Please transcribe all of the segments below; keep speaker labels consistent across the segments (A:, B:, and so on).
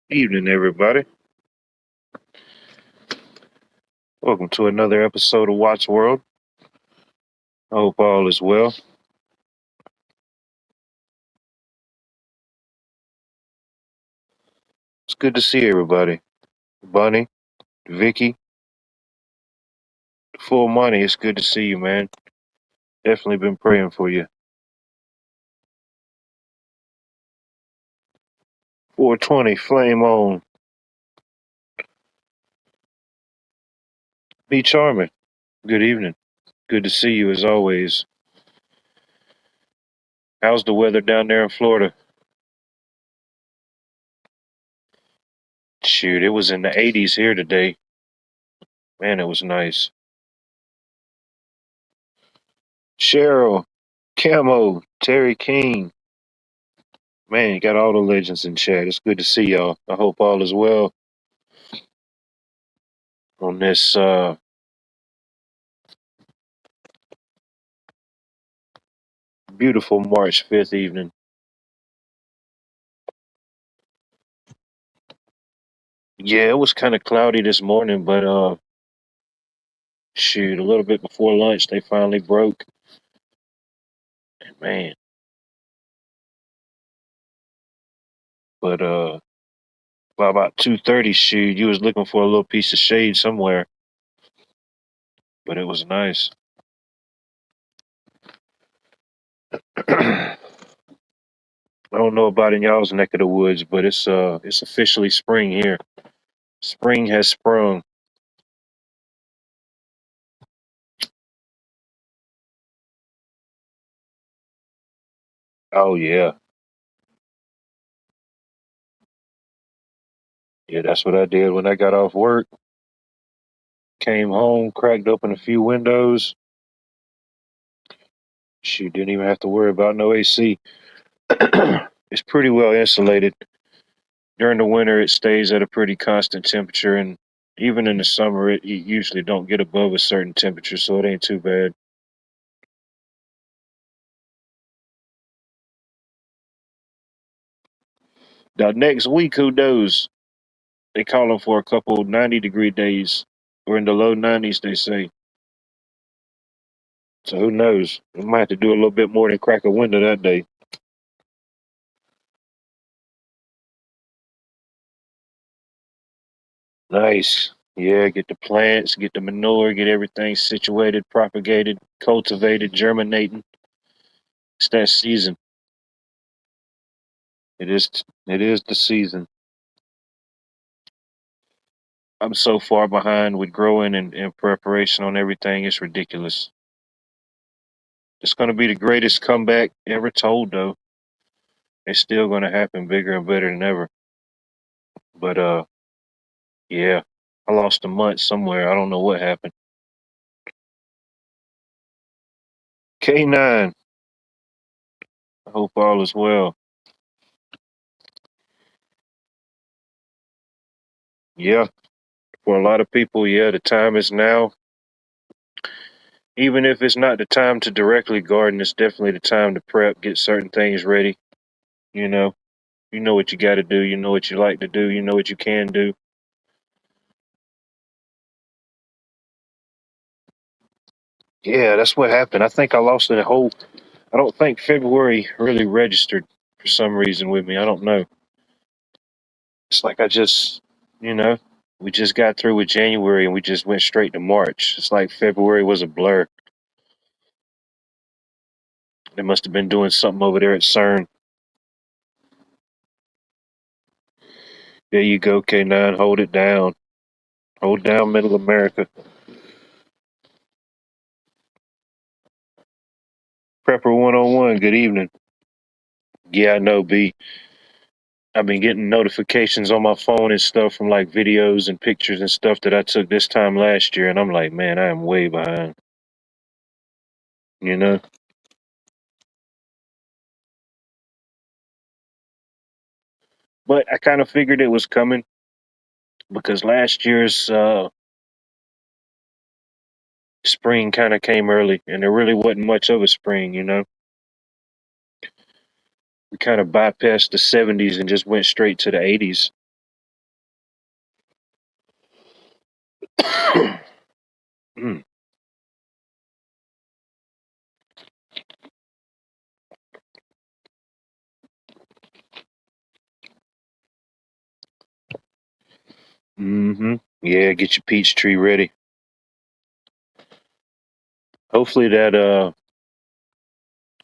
A: Evening, everybody. Welcome to another episode of Watts World. I hope all is well. It's good to see everybody. Bunny, Vicky, Full Money, it's good to see you, man. Definitely been praying for you. 420, flame on. Be charming. Good evening. Good to see you as always. How's the weather down there in Florida? Shoot, it was in the 80s here today. Man, it was nice. Cheryl, Camo, Terry King. Man, you got all the legends in chat. It's good to see y'all. I hope all is well on this beautiful March 5th evening. Yeah, it was kind of cloudy this morning, but shoot, a little bit before lunch they finally broke. And man, but by about 2:30, shoot, you was looking for a little piece of shade somewhere, but it was nice. I don't know about in y'all's neck of the woods, but it's officially spring here. Spring has sprung. Oh yeah. Yeah, that's what I did when I got off work. Came home, cracked open a few windows. Shoot, didn't even have to worry about no AC. It's pretty well insulated. During the winter, it stays at a pretty constant temperature, and even in the summer, you usually don't get above a certain temperature, so it ain't too bad. Now, next week, who knows? They calling for a couple 90-degree days. We're in the low 90s, they say. So who knows? We might have to do a little bit more than crack a window that day. Nice. Yeah, get the plants, get the manure, get everything situated, propagated, cultivated, germinating. It's that season. It is. It is the season. I'm so far behind with growing and preparation on everything. It's ridiculous. It's going to be the greatest comeback ever told, though. It's still going to happen bigger and better than ever. But yeah, I lost a month somewhere. I don't know what happened. K9. I hope all is well. Yeah, for a lot of people, yeah, the time is now. Even if it's not the time to directly garden, it's definitely the time to prep, get certain things ready. You know, you know what you got to do. You know what you like to do. You know what you can do. Yeah, that's what happened. I think I lost the whole. I don't think February really registered for some reason with me. I don't know. It's like I just, you know, we just got through with January and we just went straight to March. It's like February was a blur. They must have been doing something over there at CERN. There you go, K9. Hold it down. Hold down Middle America. Prepper 101, good evening. Yeah, I know, B. I've been getting notifications on my phone and stuff from like videos and pictures and stuff that I took this time last year, and I'm like, man, I am way behind. You know? But I kind of figured it was coming because last year's spring kind of came early, and there really wasn't much of a spring, you know? We kind of bypassed the 70s and just went straight to the 80s. Mm. Mm-hmm. Yeah, get your peach tree ready. Hopefully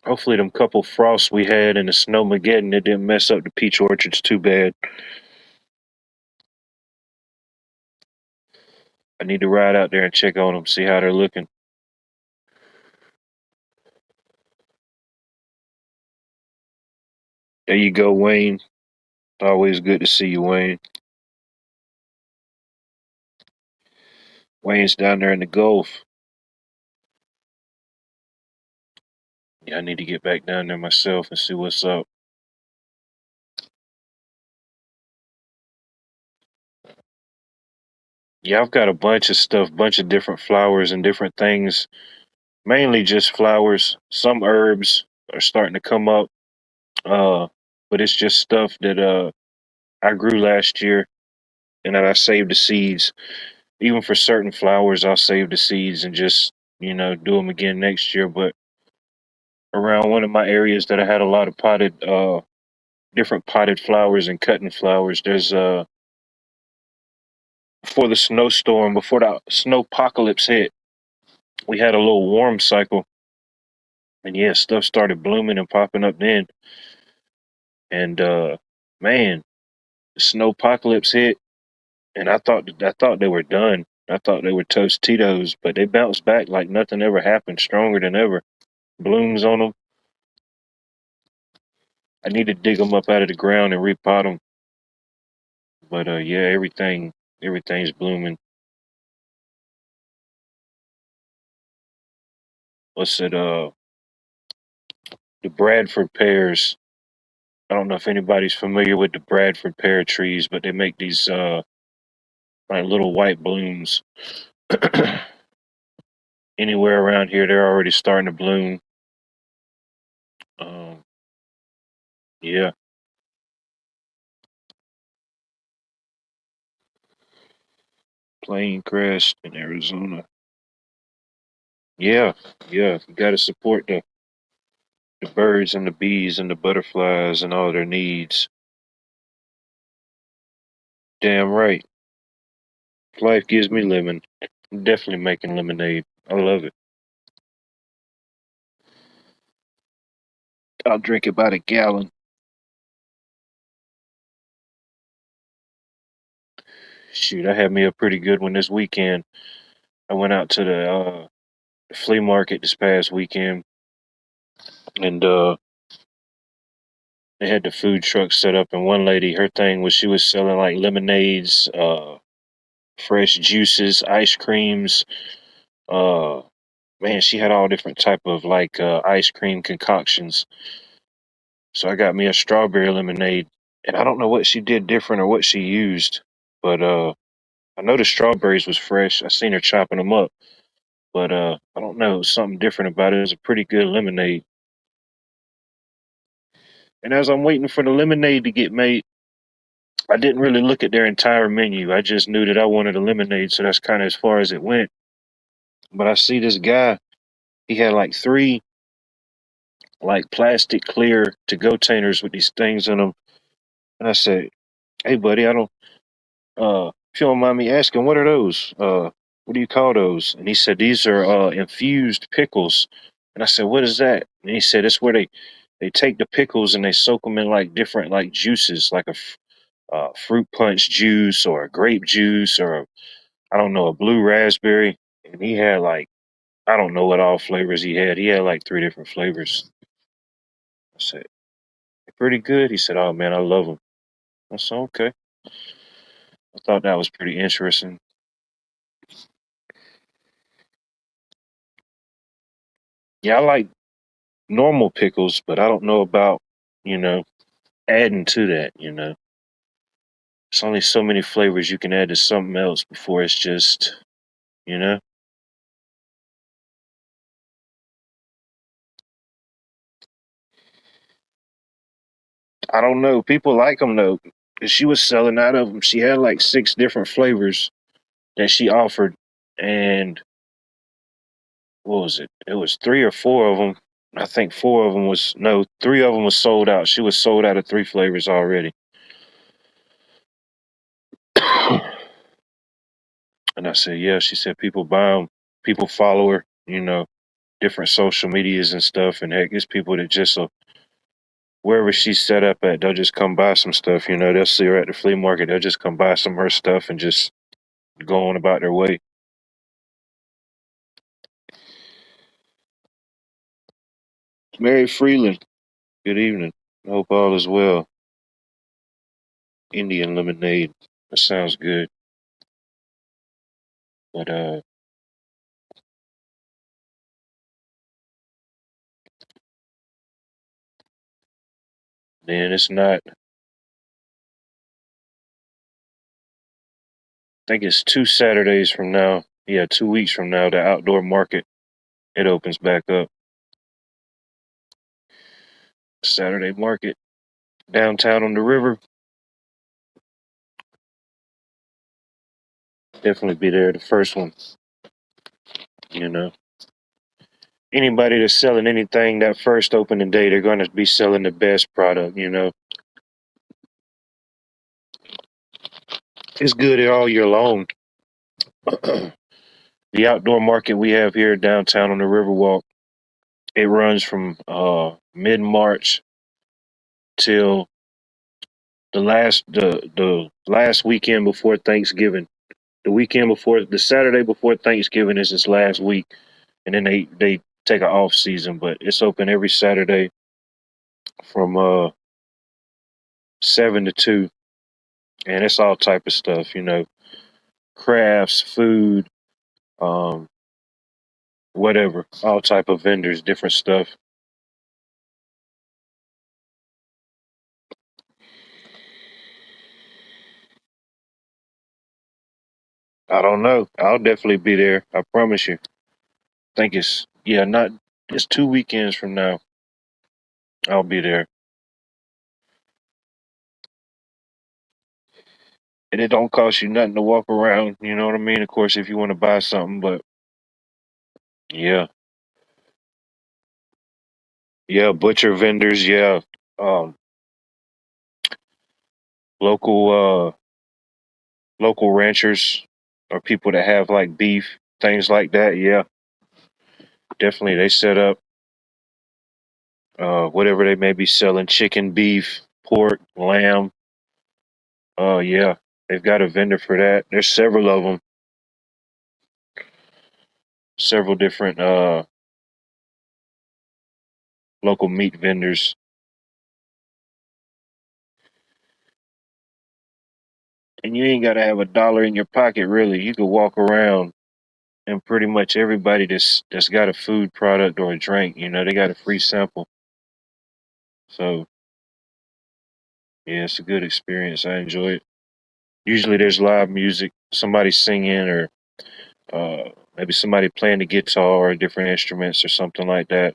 A: hopefully them couple frosts we had in the snowmageddon, it didn't mess up the peach orchards too bad. I need to ride out there and check on them, see how they're looking. There you go, Wayne. Always good to see you, Wayne. Wayne's down there in the Gulf. Yeah, I need to get back down there myself and see what's up. Yeah, I've got a bunch of stuff, bunch of different flowers and different things. Mainly just flowers. Some herbs are starting to come up. Uh, but it's just stuff that I grew last year and that I saved the seeds. Even for certain flowers, I'll save the seeds and just, do them again next year. But around one of my areas that I had a lot of different potted flowers and cutting flowers, there's before the snowstorm, before the snowpocalypse hit, we had a little warm cycle, and yeah, stuff started blooming and popping up then. And man, the snowpocalypse hit, and I thought they were done. I thought they were toast Tito's, but they bounced back like nothing ever happened, stronger than ever. Blooms on them. I need to dig them up out of the ground and repot them. But yeah, everything's blooming. What's it? The Bradford pears. I don't know if anybody's familiar with the Bradford pear trees, but they make these like little white blooms. Anywhere around here, they're already starting to bloom. Um, yeah, plain crest in Arizona. Yeah, yeah, you got to support the birds and the bees and the butterflies and all their needs. Damn right. Life gives me lemon. I'm definitely making lemonade. I love it. I'll drink about a gallon. Shoot, I had me a pretty good one this weekend. I went out to the flea market this past weekend, and they had the food truck set up. And one lady, her thing was she was selling like lemonades, fresh juices, ice creams. Uh, man, she had all different type of like ice cream concoctions. So I got me a strawberry lemonade, and I don't know what she did different or what she used, but I know the strawberries was fresh. I seen her chopping them up, but I don't know, it was something different about it. It was a pretty good lemonade. And as I'm waiting for the lemonade to get made, I didn't really look at their entire menu. I just knew that I wanted a lemonade, so that's kind of as far as it went. But I see this guy, he had like three like plastic clear to go containers with these things in them. And I said, "Hey buddy, I don't if you don't mind me asking, what are those? What do you call those?" And he said, "These are infused pickles." And I said, "What is that?" And he said, "It's where they take the pickles and they soak them in like different like juices, like fruit punch juice or a grape juice or I don't know, a blue raspberry." And he had like I don't know what all flavors he had. He had like three different flavors. I said, "Pretty good." He said, "Oh man, I love them." I said, "Okay." I thought that was pretty interesting. Yeah, I like normal pickles, but I don't know about, you know, adding to that, There's only so many flavors you can add to something else before it's just, you know. I don't know. People like them though. 'Cause she was selling out of them. She had like six different flavors. that she offered, and what was it? It was three or four of them. I think four of them was no, three of them was sold out. She was sold out of three flavors already. And I said, yeah. She said people buy them, people follow her, different social medias and stuff. And heck, it's people that just wherever she's set up at, they'll just come buy some stuff. They'll see her at the flea market, they'll just come buy some of her stuff and just go on about their way. Mary Freeland, good evening. I hope all is well. Indian lemonade. That sounds good. But then it's not. I think it's 2 Saturdays from now. Yeah, 2 weeks from now, the outdoor market it opens back up. Saturday market downtown on the river. Definitely be there. The first one. You know, anybody that's selling anything that first opening day, they're going to be selling the best product. It's good all year long. The outdoor market we have here downtown on the Riverwalk, it runs from mid March till the last weekend before Thanksgiving. The weekend before the Saturday before Thanksgiving is its last week, and then they take an off season. But it's open every Saturday from 7 to 2, and it's all type of stuff. Crafts, food, um, whatever, all type of vendors, different stuff. I don't know. I'll definitely be there. I promise you. Think it's yeah, not it's 2 weekends from now. I'll be there. And it don't cost you nothing to walk around, you know what I mean? Of course if you want to buy something, but yeah. Yeah, butcher vendors, yeah. Um local local ranchers or people that have like beef, things like that, yeah. Definitely they set up whatever they may be selling, chicken, beef, pork, lamb. Yeah. They've got a vendor for that. There's several of them, several different local meat vendors. And you ain't gotta have a dollar in your pocket really. You could walk around and pretty much everybody that's got a food product or a drink, they got a free sample. So yeah, it's a good experience. I enjoy it. Usually there's live music, somebody singing or maybe somebody playing the guitar or different instruments or something like that.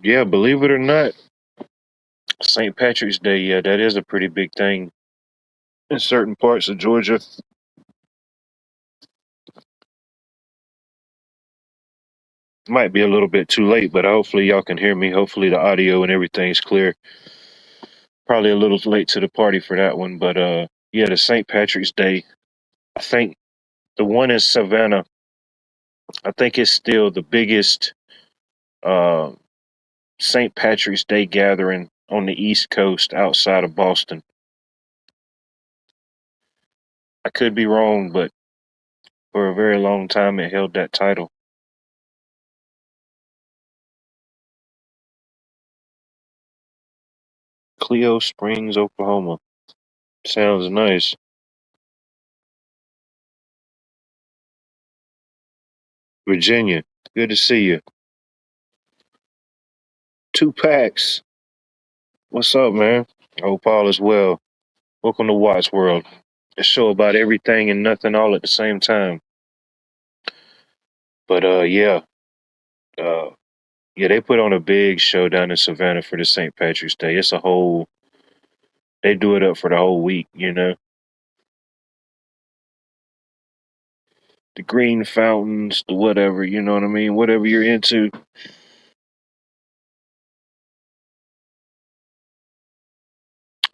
A: Yeah, believe it or not, St. Patrick's Day, yeah, that is a pretty big thing in certain parts of Georgia. Might be a little bit too late, but hopefully y'all can hear me. Hopefully the audio and everything's clear. Probably a little late to the party for that one, but yeah, the St. Patrick's Day. I think the one in Savannah, I think it's still the biggest uh St. Patrick's Day gathering on the East Coast outside of Boston. I could be wrong, but for a very long time it held that title. Cleo Springs, Oklahoma. Sounds nice. Virginia, good to see you. Two packs. What's up, man? I hope all is well. Welcome to Watts World. A show about everything and nothing all at the same time. But yeah. Uh, yeah, they put on a big show down in Savannah for the St. Patrick's Day. It's a whole. They do it up for the whole week. The green fountains, the whatever. You know what I mean? Whatever you're into.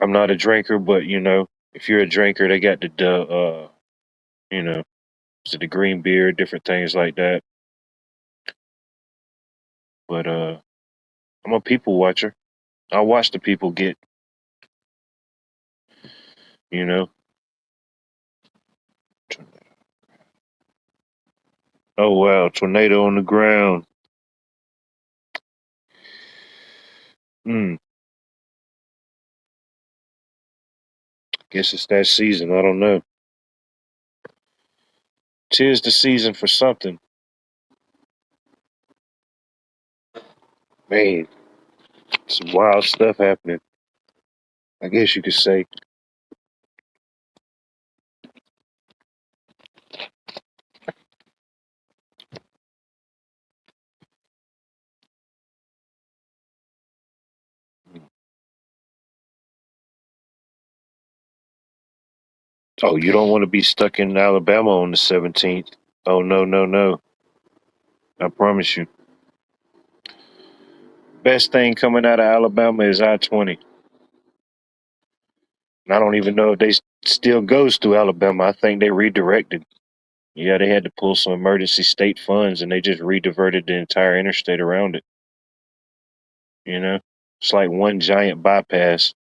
A: I'm not a drinker, but if you're a drinker, they got you know, so the green beer, different things like that. But I'm a people watcher. I watch the people get, you know. Oh wow, tornado on the ground. Hmm. Guess it's that season. I don't know. Tis the season for something. Man, some wild stuff happening. I guess you could say. Oh, you don't want to be stuck in Alabama on the 17th. Oh no, no, no. I promise you. Best thing coming out of Alabama is I-20. And I don't even know if they still goes through Alabama. I think they redirected. Yeah, they had to pull some emergency state funds and they just rediverted the entire interstate around it. You know, it's like one giant bypass.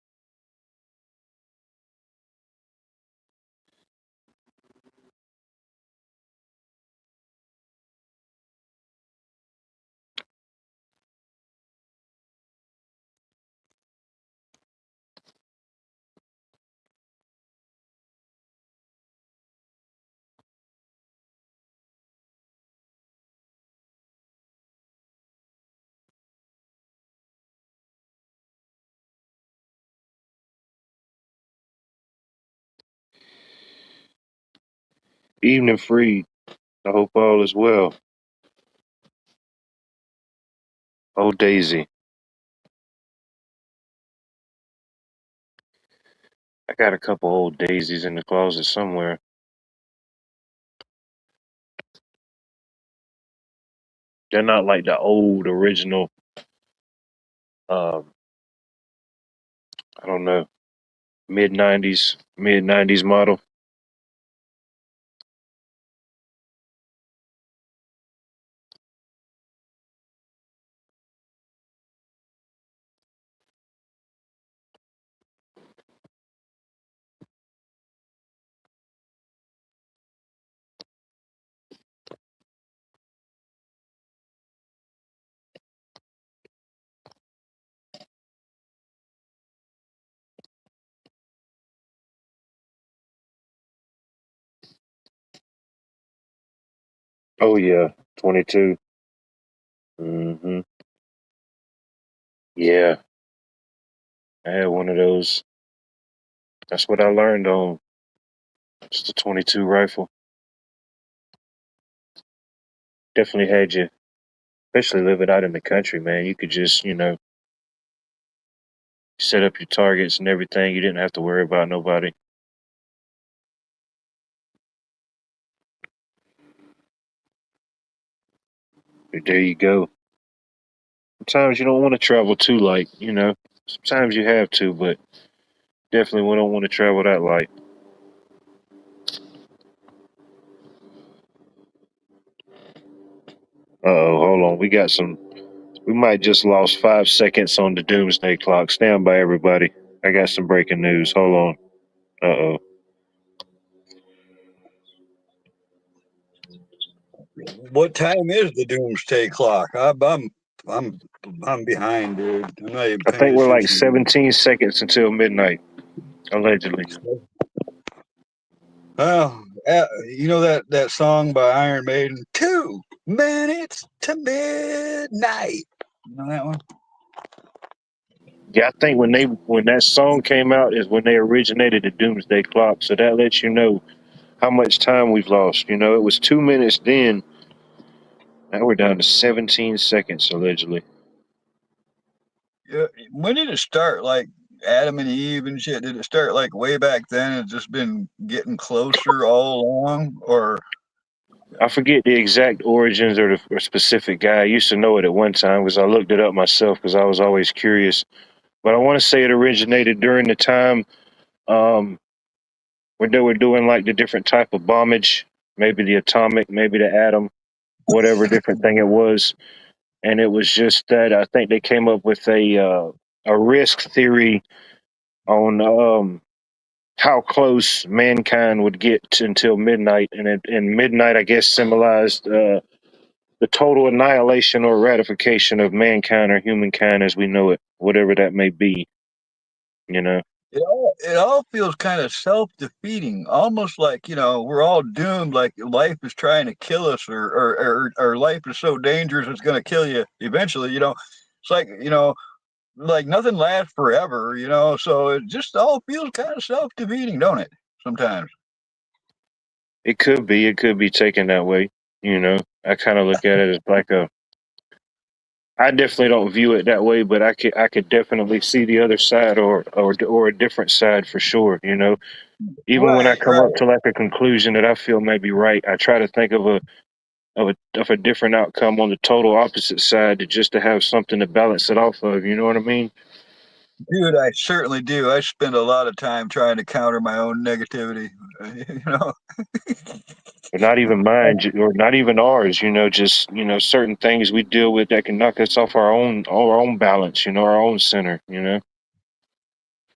A: Evening free. I hope all is well. Oh, Daisy. I got a couple old daisies in the closet somewhere. They're not like the old original, um, I don't know, mid 90s model. Oh yeah, 22. Hmm. Yeah, I had one of those. That's what I learned on. Just a 22 rifle. Definitely had you, especially living out in the country, man. You could just, set up your targets and everything. You didn't have to worry about nobody. But there you go. Sometimes you don't want to travel too light, Sometimes you have to, but definitely we don't want to travel that light. Uh oh, hold on. We might just lost 5 seconds on the doomsday clock. Stand by, everybody. I got some breaking news. Hold on. Uh oh.
B: What time is the doomsday clock? I'm I'm behind, dude. I'm not even
A: I
B: paying
A: think we're like
B: attention.
A: 17 seconds until midnight, allegedly.
B: Well, you know that song by Iron Maiden, 2 minutes to midnight. You know that one?
A: Yeah, I think when that song came out is when they originated the doomsday clock. So that lets you know how much time we've lost. It was 2 minutes then, Now we're down to 17 seconds, allegedly.
B: Yeah, when did it start? Like Adam and Eve and shit? Did it start like way back then and just been getting closer all along? Or
A: I forget the exact origins or the or specific guy. I used to know it at one time because I looked it up myself because I was always curious. But I want to say it originated during the time um, when they were doing like the different type of bombage, maybe the atomic, maybe the atom, whatever different thing it was. And it was just that I think they came up with a risk theory on how close mankind would get until midnight, and midnight, I guess, symbolized the total annihilation or ratification of mankind or humankind as we know it, whatever that may be. You know,
B: it all feels kind of self-defeating, almost like, we're all doomed, like life is trying to kill us, or life is so dangerous it's going to kill you eventually. It's like, like nothing lasts forever, so it just all feels kind of self-defeating, don't it, sometimes?
A: it could be taken that way. You know, I kind of look at it as like a. I definitely don't view it that way, but I could definitely see the other side or a different side for sure. You know, even when I
B: Right,
A: come
B: right.
A: up to like a conclusion that I feel may be right, I try to think of a different outcome on the total opposite side to just to have something to balance it off of. You know what I mean?
B: Dude, I certainly do. I spend a lot of time trying to counter my own negativity. you know
A: But not even mine, or not even ours. You know, just certain things we deal with that can knock us off our own balance. You know, our own center. You know,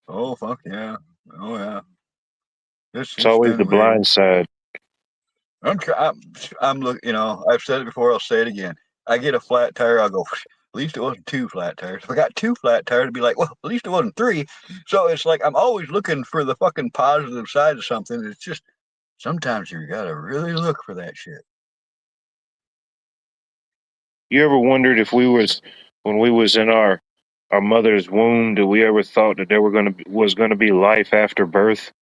B: Oh, fuck yeah. Oh yeah.
A: it's
B: It's
A: always the
B: been weird.
A: blind side.
B: I'm look. I've said it before. I'll say it again. I get a flat tire. I'll go. At least it wasn't two flat tires. If I got two flat tires, I'd be like, well, at least it wasn't three. So it's like I'm always looking for the fucking positive side of something. It's just sometimes you gotta really look for that shit.
A: You ever wondered if we was when we was in our mother's womb, did we ever thought that there was gonna be life after birth?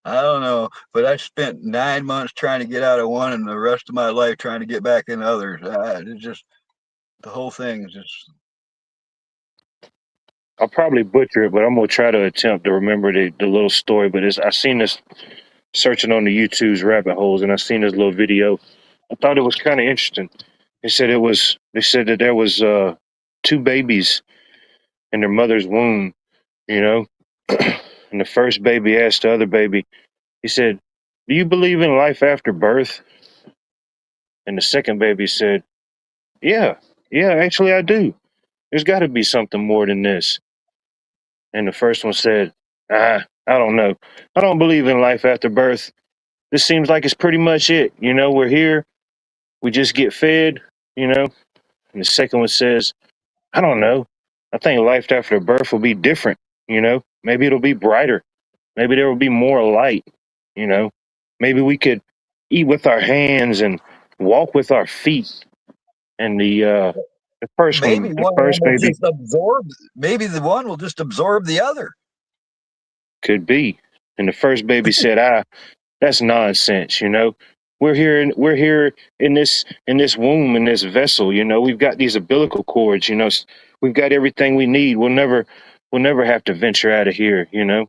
B: I don't know, but I spent 9 months trying to get out of one, and the rest of my life trying to get back in others. It's just the whole thing is just.
A: I'll probably butcher it, but I'm gonna try to attempt to remember the little story. But I seen this searching on the YouTube's rabbit holes, and I seen this little video. I thought it was kind of interesting. They said that there was two babies in their mother's womb, you know, and the first baby asked the other baby, he said, "Do you believe in life after birth?" And the second baby said, "Yeah, yeah, actually I do. There's got to be something more than this." And the first one said, I don't know. I don't believe in life after birth. This seems like it's pretty much it. You know, we're here, we just get fed, you know. And the second one says, I don't know. I think life after birth will be different, you know. Maybe it'll be brighter. Maybe there will be more light, you know. Maybe we could eat with our hands and walk with our feet. And
B: Maybe
A: the
B: one of them
A: first
B: will
A: baby
B: just absorb. Maybe the one will just absorb the other.
A: could be. And the first baby said, that's nonsense, you know. We're here in this womb, in this vessel, you know. We've got these umbilical cords, you know. We've got everything we need. We'll never have to venture out of here, you know.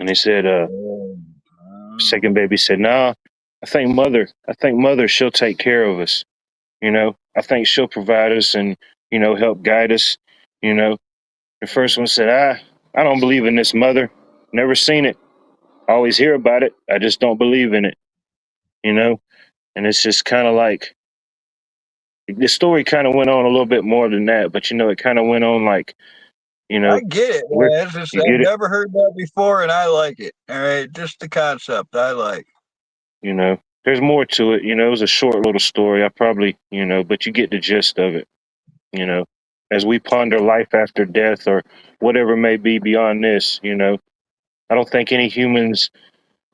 A: And they said,
B: Oh, wow.
A: second baby said, nah, I think mother, she'll take care of us, you know. I think she'll provide us and, you know, help guide us, you know. The first one said, I don't believe in this, mother. Never seen it. Always hear about it. I just don't believe in it, you know. And it's just kind of like the story kind of went on a little bit more than that, but you know, it kind of went on like, you
B: I
A: know,
B: get it,
A: we're,
B: man. It's just
A: you
B: I've
A: get it,
B: never heard that before, and I like it. All right, just the concept I like.
A: you know, there's more to it. You know, it was a short little story. I probably, you know, but you get the gist of it, you know, as we ponder life after death or whatever may be beyond this, you know, I don't think any humans,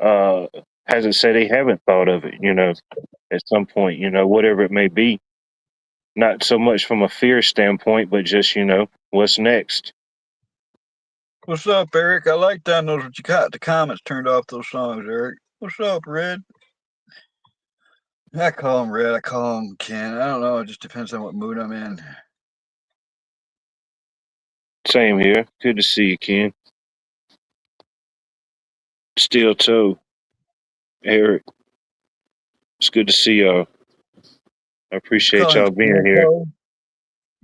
A: uh, hasn't said they haven't thought of it, you know, at some point, you know, whatever it may be, not so much from a fear standpoint, but just, you know, what's next.
B: What's up, Eric? I like that. Knows what you got. The comments turned off those songs, Eric. What's up, Red? I call him Red. I call him Ken. I don't know. It just depends on what mood I'm in.
A: Same here. Good to see you, Ken. Steel toe, Eric. It's good to see y'all. I appreciate
B: Call him
A: y'all being
B: Steel
A: here.
B: Toe.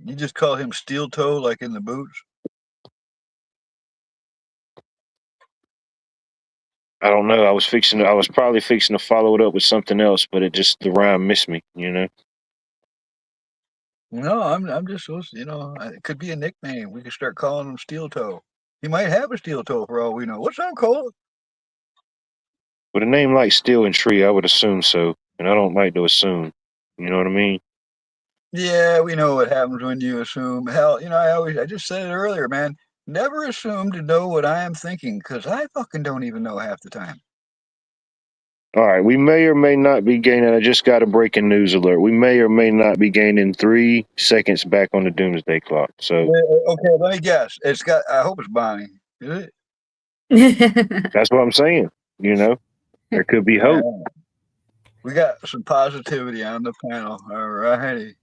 B: You just call him Steel Toe, like in the boots.
A: I don't know. I was probably fixing to follow it up with something else, but the rhyme missed me, you know?
B: No, I'm just so it could be a nickname. We could start calling him Steel Toe. He might have a steel toe for all we know. What's up, Cole?
A: With a name like Steel and Tree, I would assume so. And I don't like to assume. You know what I mean?
B: Yeah, we know what happens when you assume. Hell, I just said it earlier, man. Never assume to know what I am thinking, because I fucking don't even know half the time.
A: All right, we may or may not be gaining. I just got a breaking news alert. We may or may not be gaining 3 seconds back on the doomsday clock. So
B: Okay, let me guess. I hope it's Bonnie. Is it?
A: that's what I'm saying. You know, there could be hope.
B: Yeah. We got some positivity on the panel. All righty.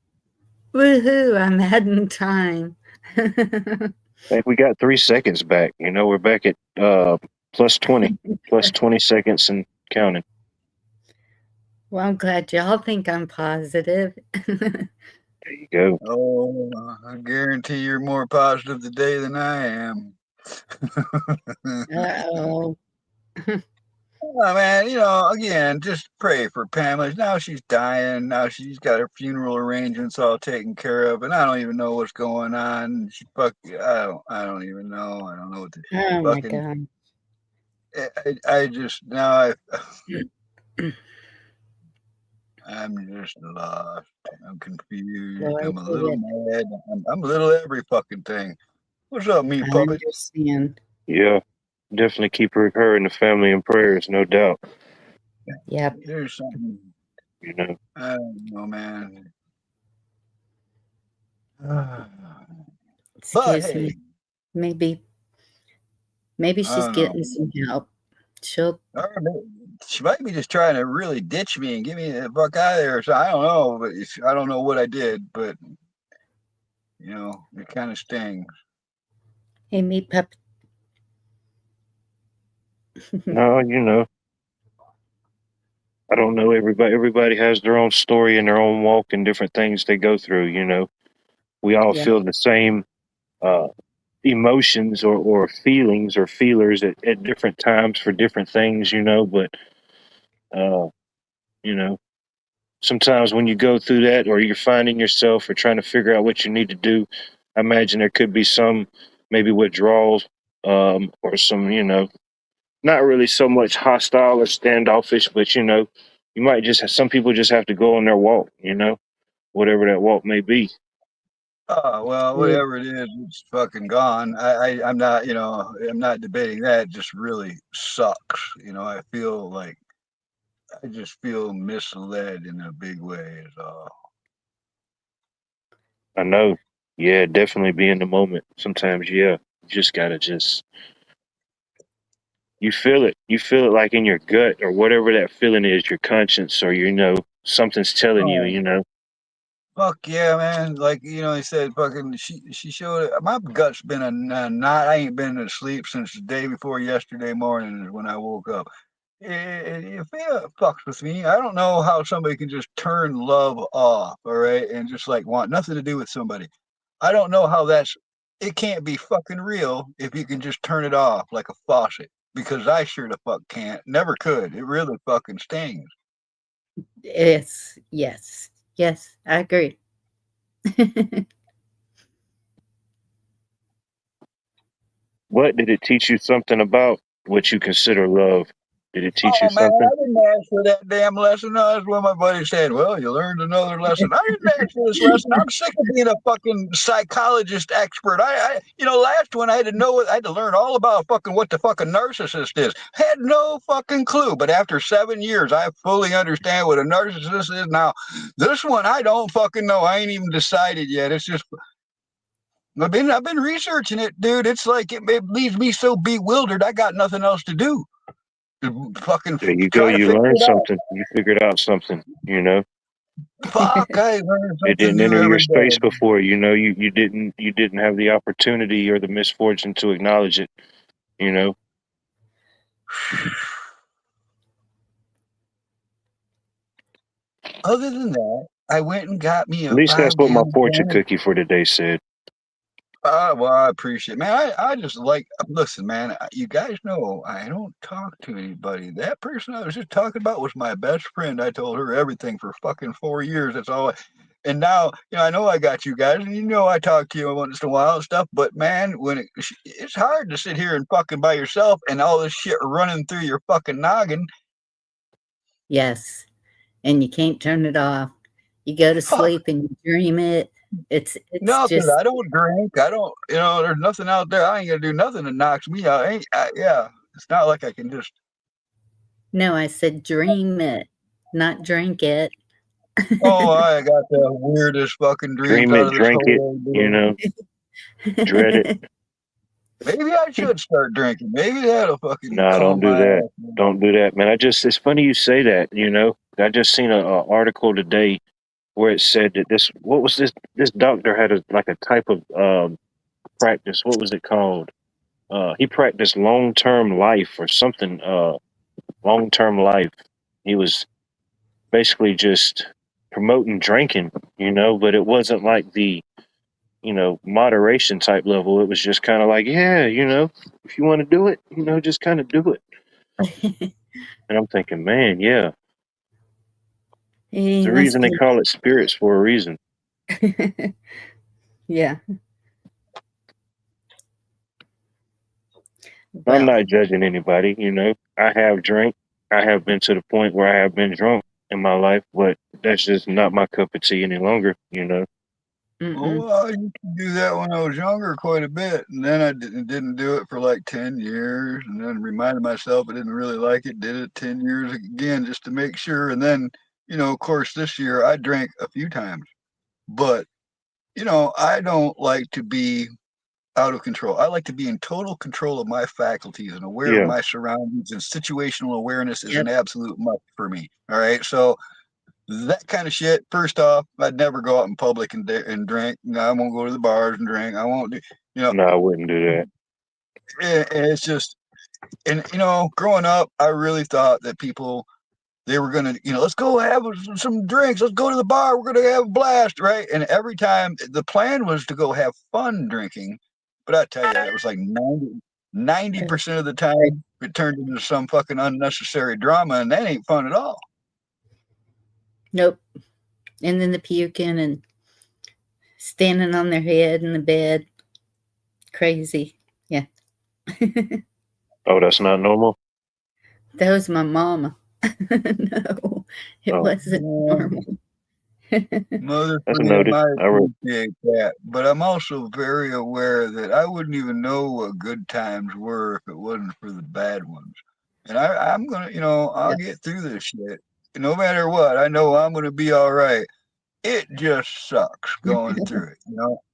C: Woohoo, I'm adding time.
A: I think we got 3 seconds back. You know, we're back at plus 20, plus 20 seconds and counting.
C: Well, I'm glad y'all think I'm positive.
A: There you go.
B: Oh, I guarantee you're more positive today than I am.
C: Uh-oh.
B: Oh, man, again, just pray for Pamela. Now she's dying. Now she's got her funeral arrangements all taken care of, and I don't even know what's going on. I don't even know. I don't know what to
C: Oh my
B: fucking.
C: God.
B: I just now I'm just lost. I'm confused.
C: Lord,
B: I'm a little mad. I'm a little every fucking thing. What's up, meat
C: I
B: puppet?
C: understand.
A: Yeah, definitely keep her and the family in prayers, no doubt.
C: Yep.
B: There's something.
A: You know,
B: I don't know, man. But
C: Excuse
B: hey,
C: me. Maybe
B: I
C: she's
B: don't know.
C: getting some help. She'll
B: She might be just trying to really ditch me and get me the fuck out of there. So I don't know, but I don't know what I did, but it kind of stings.
C: Hey, meat pup.
A: no, you know, I don't know. Everybody has their own story and their own walk and different things they go through. You know, we all
C: Yeah.
A: feel the same uh, emotions or feelings or feelers at different times for different things. You know, but uh, you know, sometimes when you go through that or you're finding yourself or trying to figure out what you need to do, I imagine there could be some maybe withdrawals or some, not really so much hostile or standoffish, but you might some people just have to go on their walk, whatever that walk may be.
B: Oh, well,
C: Yeah.
B: whatever it is, it's fucking gone. I'm not debating that. It just really sucks. I just feel misled in a big way. Is all.
A: I know. Yeah, definitely be in the moment. Sometimes, yeah, you just gotta you feel it. You feel it like in your gut or whatever that feeling is, your conscience or something's telling you,
B: Oh, fuck yeah, man! Like he said, fucking. She showed it. My gut's been a knot. I ain't been to sleep since the day before yesterday morning is when I woke up. It fucks with me. I don't know how somebody can just turn love off, all right, and just like want nothing to do with somebody. I don't know how it can't be fucking real if you can just turn it off like a faucet, because I sure the fuck can't. Never could. It really fucking stings.
C: Yes. Yes. Yes. I agree.
A: what did it teach you something about what you consider love? Did it teach you
B: Oh man,
A: something?
B: I didn't ask for that damn lesson. No, that's what my buddy said. Well, you learned another lesson. I didn't ask for this lesson. I'm sick of being a fucking psychologist expert. Last one I had to I had to learn all about fucking what the fucking narcissist is. Had no fucking clue. But after 7 years, I fully understand what a narcissist is now. This one I don't fucking know. I ain't even decided yet. It's just I've been researching it, dude. It's like it leaves me so bewildered. I got nothing else to do. fucking
A: There you go.
B: trying to
A: You
B: figure
A: learned
B: it out.
A: something. You figured out something. You know,
B: Fuck, I learn
A: it
B: something
A: didn't
B: new
A: enter your
B: every
A: space
B: day.
A: before. You know, you didn't have the opportunity or the misfortune to acknowledge it. You know,
B: Other than that, I went and got me
A: at
B: a
A: least that's what my
B: 5 gallon
A: fortune
B: can.
A: cookie for today said.
B: Well, I appreciate it. Man, I just like, listen, man, you guys know I don't talk to anybody. That person I was just talking about was my best friend. I told her everything for fucking 4 years. That's all. And now, I know I got you guys, and I talk to you once in a while and stuff, but man, it's hard to sit here and fucking by yourself and all this shit running through your fucking noggin.
C: Yes. And you can't turn it off. You go to
B: Fuck.
C: sleep and you dream it. It's
B: No, because
C: just
B: I don't drink. I don't, there's nothing out there. I ain't gonna do nothing that knocks me out. Yeah, it's not like I can just.
C: no, I said dream it, not drink it.
B: Oh, I got the weirdest fucking dreams
A: Dream
B: out
A: it,
B: of this
A: drink it.
B: whole
A: You
B: deal.
A: know, dread it.
B: Maybe I should start drinking. Maybe that'll fucking
A: No, don't
B: calm
A: do
B: my
A: that.
B: ass down.
A: Don't do that, man. It's funny you say that. You know, I just seen a article today where it said that what was this doctor had like a type of practice. What was it called? He practiced long term life or something. Long term life. He was basically just promoting drinking, but it wasn't like the moderation type level. It was just kind of like, yeah, if you want to do it, just kind of do it. And I'm thinking, man, yeah,
C: He
A: the
C: must
A: reason they
C: be.
A: call it spirits for a reason.
C: Yeah.
A: I'm
C: Well,
A: not judging anybody, I have drank. I have been to the point where I have been drunk in my life, but that's just not my cup of tea any longer.
C: mm-mm.
B: I used to do that when I was younger quite a bit, and then I didn't do it for like 10 years, and then reminded myself I didn't really like it, did it 10 years again just to make sure. And then, of course, this year I drank a few times, but, I don't like to be out of control. I like to be in total control of my faculties and aware of
A: Yeah.
B: my surroundings, and situational awareness is
C: Yep.
B: an absolute must for me. All right. So, that kind of shit. First off, I'd never go out in public and drink. No, I won't go to the bars and drink. I won't do.
A: No, I wouldn't do that.
B: And it's just, and growing up, I really thought that people they were gonna, let's go have some drinks. Let's go to the bar. We're gonna have a blast, right? And every time the plan was to go have fun drinking, but I tell you, it was like 90% of the time it turned into some fucking unnecessary drama, and that ain't fun at all.
C: Nope. And then the puking and standing on their head in the bed. Crazy. Yeah.
A: Oh, that's not normal?
C: That was my mama. No, it wasn't normal.
B: Mother,
A: That's
B: forgive
A: noted.
B: I
A: I wrote.
B: appreciate that, but I'm also very aware that I wouldn't even know what good times were if it wasn't for the bad ones. And I'm gonna, I'll get through this shit. No matter what, I know I'm gonna be all right. It just sucks going through it,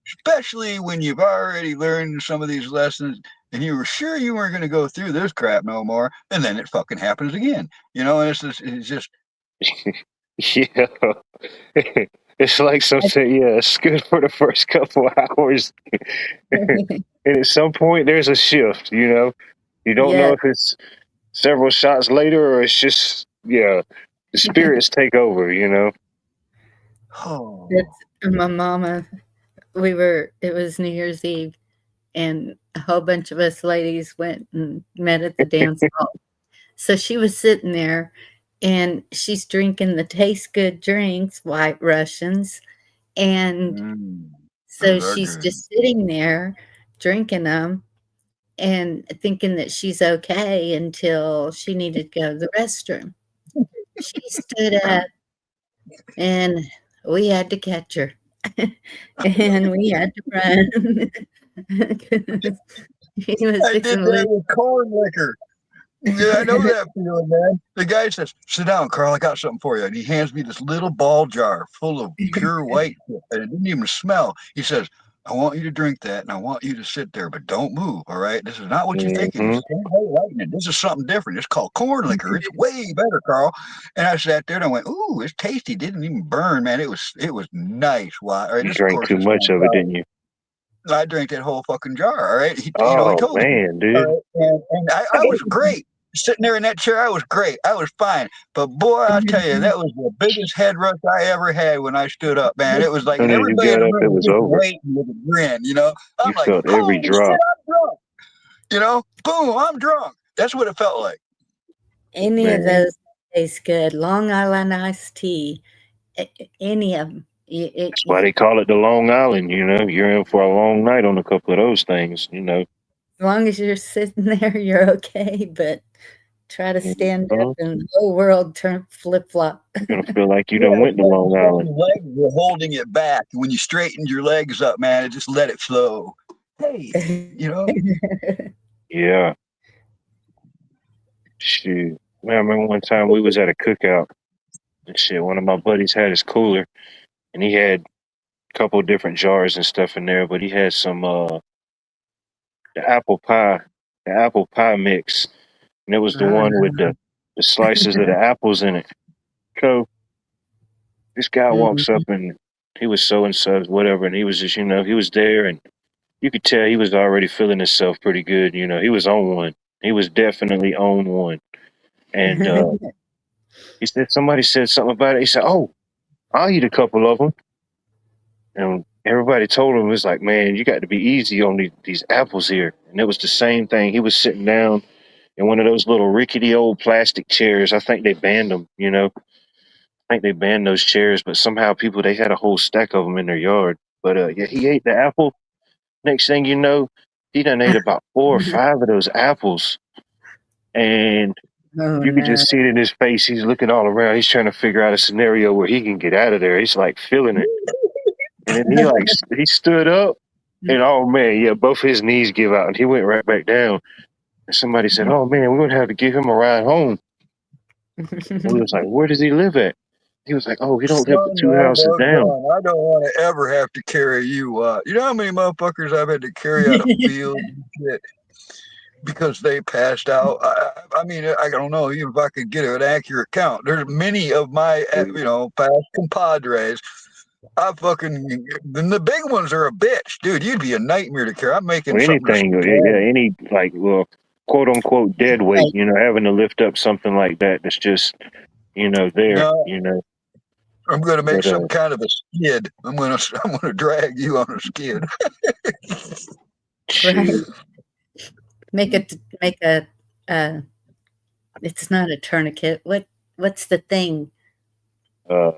B: especially when you've already learned some of these lessons and you were sure you weren't gonna go through this crap no more, and then it fucking happens again. And it's just
A: Yeah. It's like something, yeah, it's good for the first couple hours. And at some point, there's a shift, You don't know
C: Yeah.
A: if it's several shots later or it's just, yeah, the spirits take over.
B: oh.
C: That's my mama. It was New Year's Eve, and a whole bunch of us ladies went and met at the dance hall. So she was sitting there, and she's drinking the taste good drinks, White Russians, and so
B: Those are
C: she's
B: good.
C: just sitting there drinking them and thinking that she's okay until she needed to go to the restroom. She stood up, and we had to catch her. And we had to run. He was
B: I did
C: fixing to
B: that
C: lose.
B: with corn liquor. Yeah, I know that feeling, man. The guy says, "Sit down, Carl. I got something for you." And he hands me this little ball jar full of pure white shit, and it didn't even smell. He says, I want you to drink that, and I want you to sit there, but don't move. All right, this is not what you're thinking. This
A: Mm-hmm.
B: is lightning. This is something different. It's called corn liquor. It's way better, Carl. And I sat there and I went, "Ooh, it's tasty. Didn't even burn, man. It was nice." Why? All right,
A: You
B: this of
A: drank
B: course
A: too
B: is
A: much of it, didn't you?
B: I drank that whole fucking jar. All right, he
A: Oh
B: told me.
A: man,
B: All
A: dude.
B: right, and I was great sitting there in that chair. I was great. I was fine. But boy, I'll tell you, that was the biggest head rush I ever had when I stood up, man. It was
A: As
B: like,
A: soon
B: and
A: as you
B: everybody in
A: got
B: the
A: up, it
B: room was
A: was
B: just
A: over.
B: waiting with a grin.
A: You
B: I'm like,
A: felt every
B: holy shit,
A: drop,
B: I'm drunk. Boom, I'm drunk. That's what it felt like.
C: Any of
A: man.
C: those taste good. Long Island iced tea, any of them.
A: That's why they call it the Long Island. You know, you're in for a long night on a couple of those things. You know.
C: As long as you're sitting there, you're okay. But try to stand up,
A: Mhm.
C: and the whole world turn flip flop.
A: You're gonna feel like you
B: Yeah,
A: done
B: it's
A: went to
B: like
A: Long
B: your
A: Island.
B: fucking legs were holding it back. When you straightened your legs up, man, it just let it flow. Hey,
A: Yeah. Shoot. Man, I remember one time we was at a cookout and shit. One of my buddies had his cooler and he had a couple of different jars and stuff in there, but he had some the apple pie mix, and it was the
C: Oh,
A: one with
C: no.
A: the slices of the apples in it. So this guy walks
C: Mhm.
A: up and he was so and so whatever, and he was just he was there and you could tell he was already feeling himself pretty good. He was on one. He was definitely on one. And he said somebody said something about it. He said, "Oh, I'll eat a couple of them." And everybody told him, it was like, "Man, you got to be easy on these apples here." And it was the same thing. He was sitting down in one of those little rickety old plastic chairs. I think they banned them. I think they banned those chairs, but somehow people they had a whole stack of them in their yard. But yeah, he ate the apple. Next thing you know, he done ate about 4 or 5 of those apples, and
C: Oh,
A: you could
C: no.
A: just see it in his face. He's looking all around. He's trying to figure out a scenario where he can get out of there. He's like feeling it, and then he stood up, and oh man, yeah, both his knees give out, and he went right back down. And somebody said, "Oh man, we're gonna have to give him a ride home." And we was like, "Where does he live at?" He was like, "Oh, he don't live but
B: Son,
A: two
B: my
A: houses down."
B: doggone, I don't want to ever have to carry you out. You know how many motherfuckers I've had to carry out of field and shit because they passed out? I mean, I don't know even if I could get an accurate count. There's many of my, past compadres. I fucking, then the big ones are a bitch, dude. You'd be a nightmare to carry. I'm making
A: Or
B: something
A: anything, yeah, any like quote unquote dead weight.
C: Like,
A: Having to lift up something like that that's just there.
B: No, I'm gonna make
A: But
B: some kind of a skid. I'm gonna drag you on a skid.
C: right?
A: shoot,
C: Make a uh it's not a tourniquet. What's the thing?
A: uh,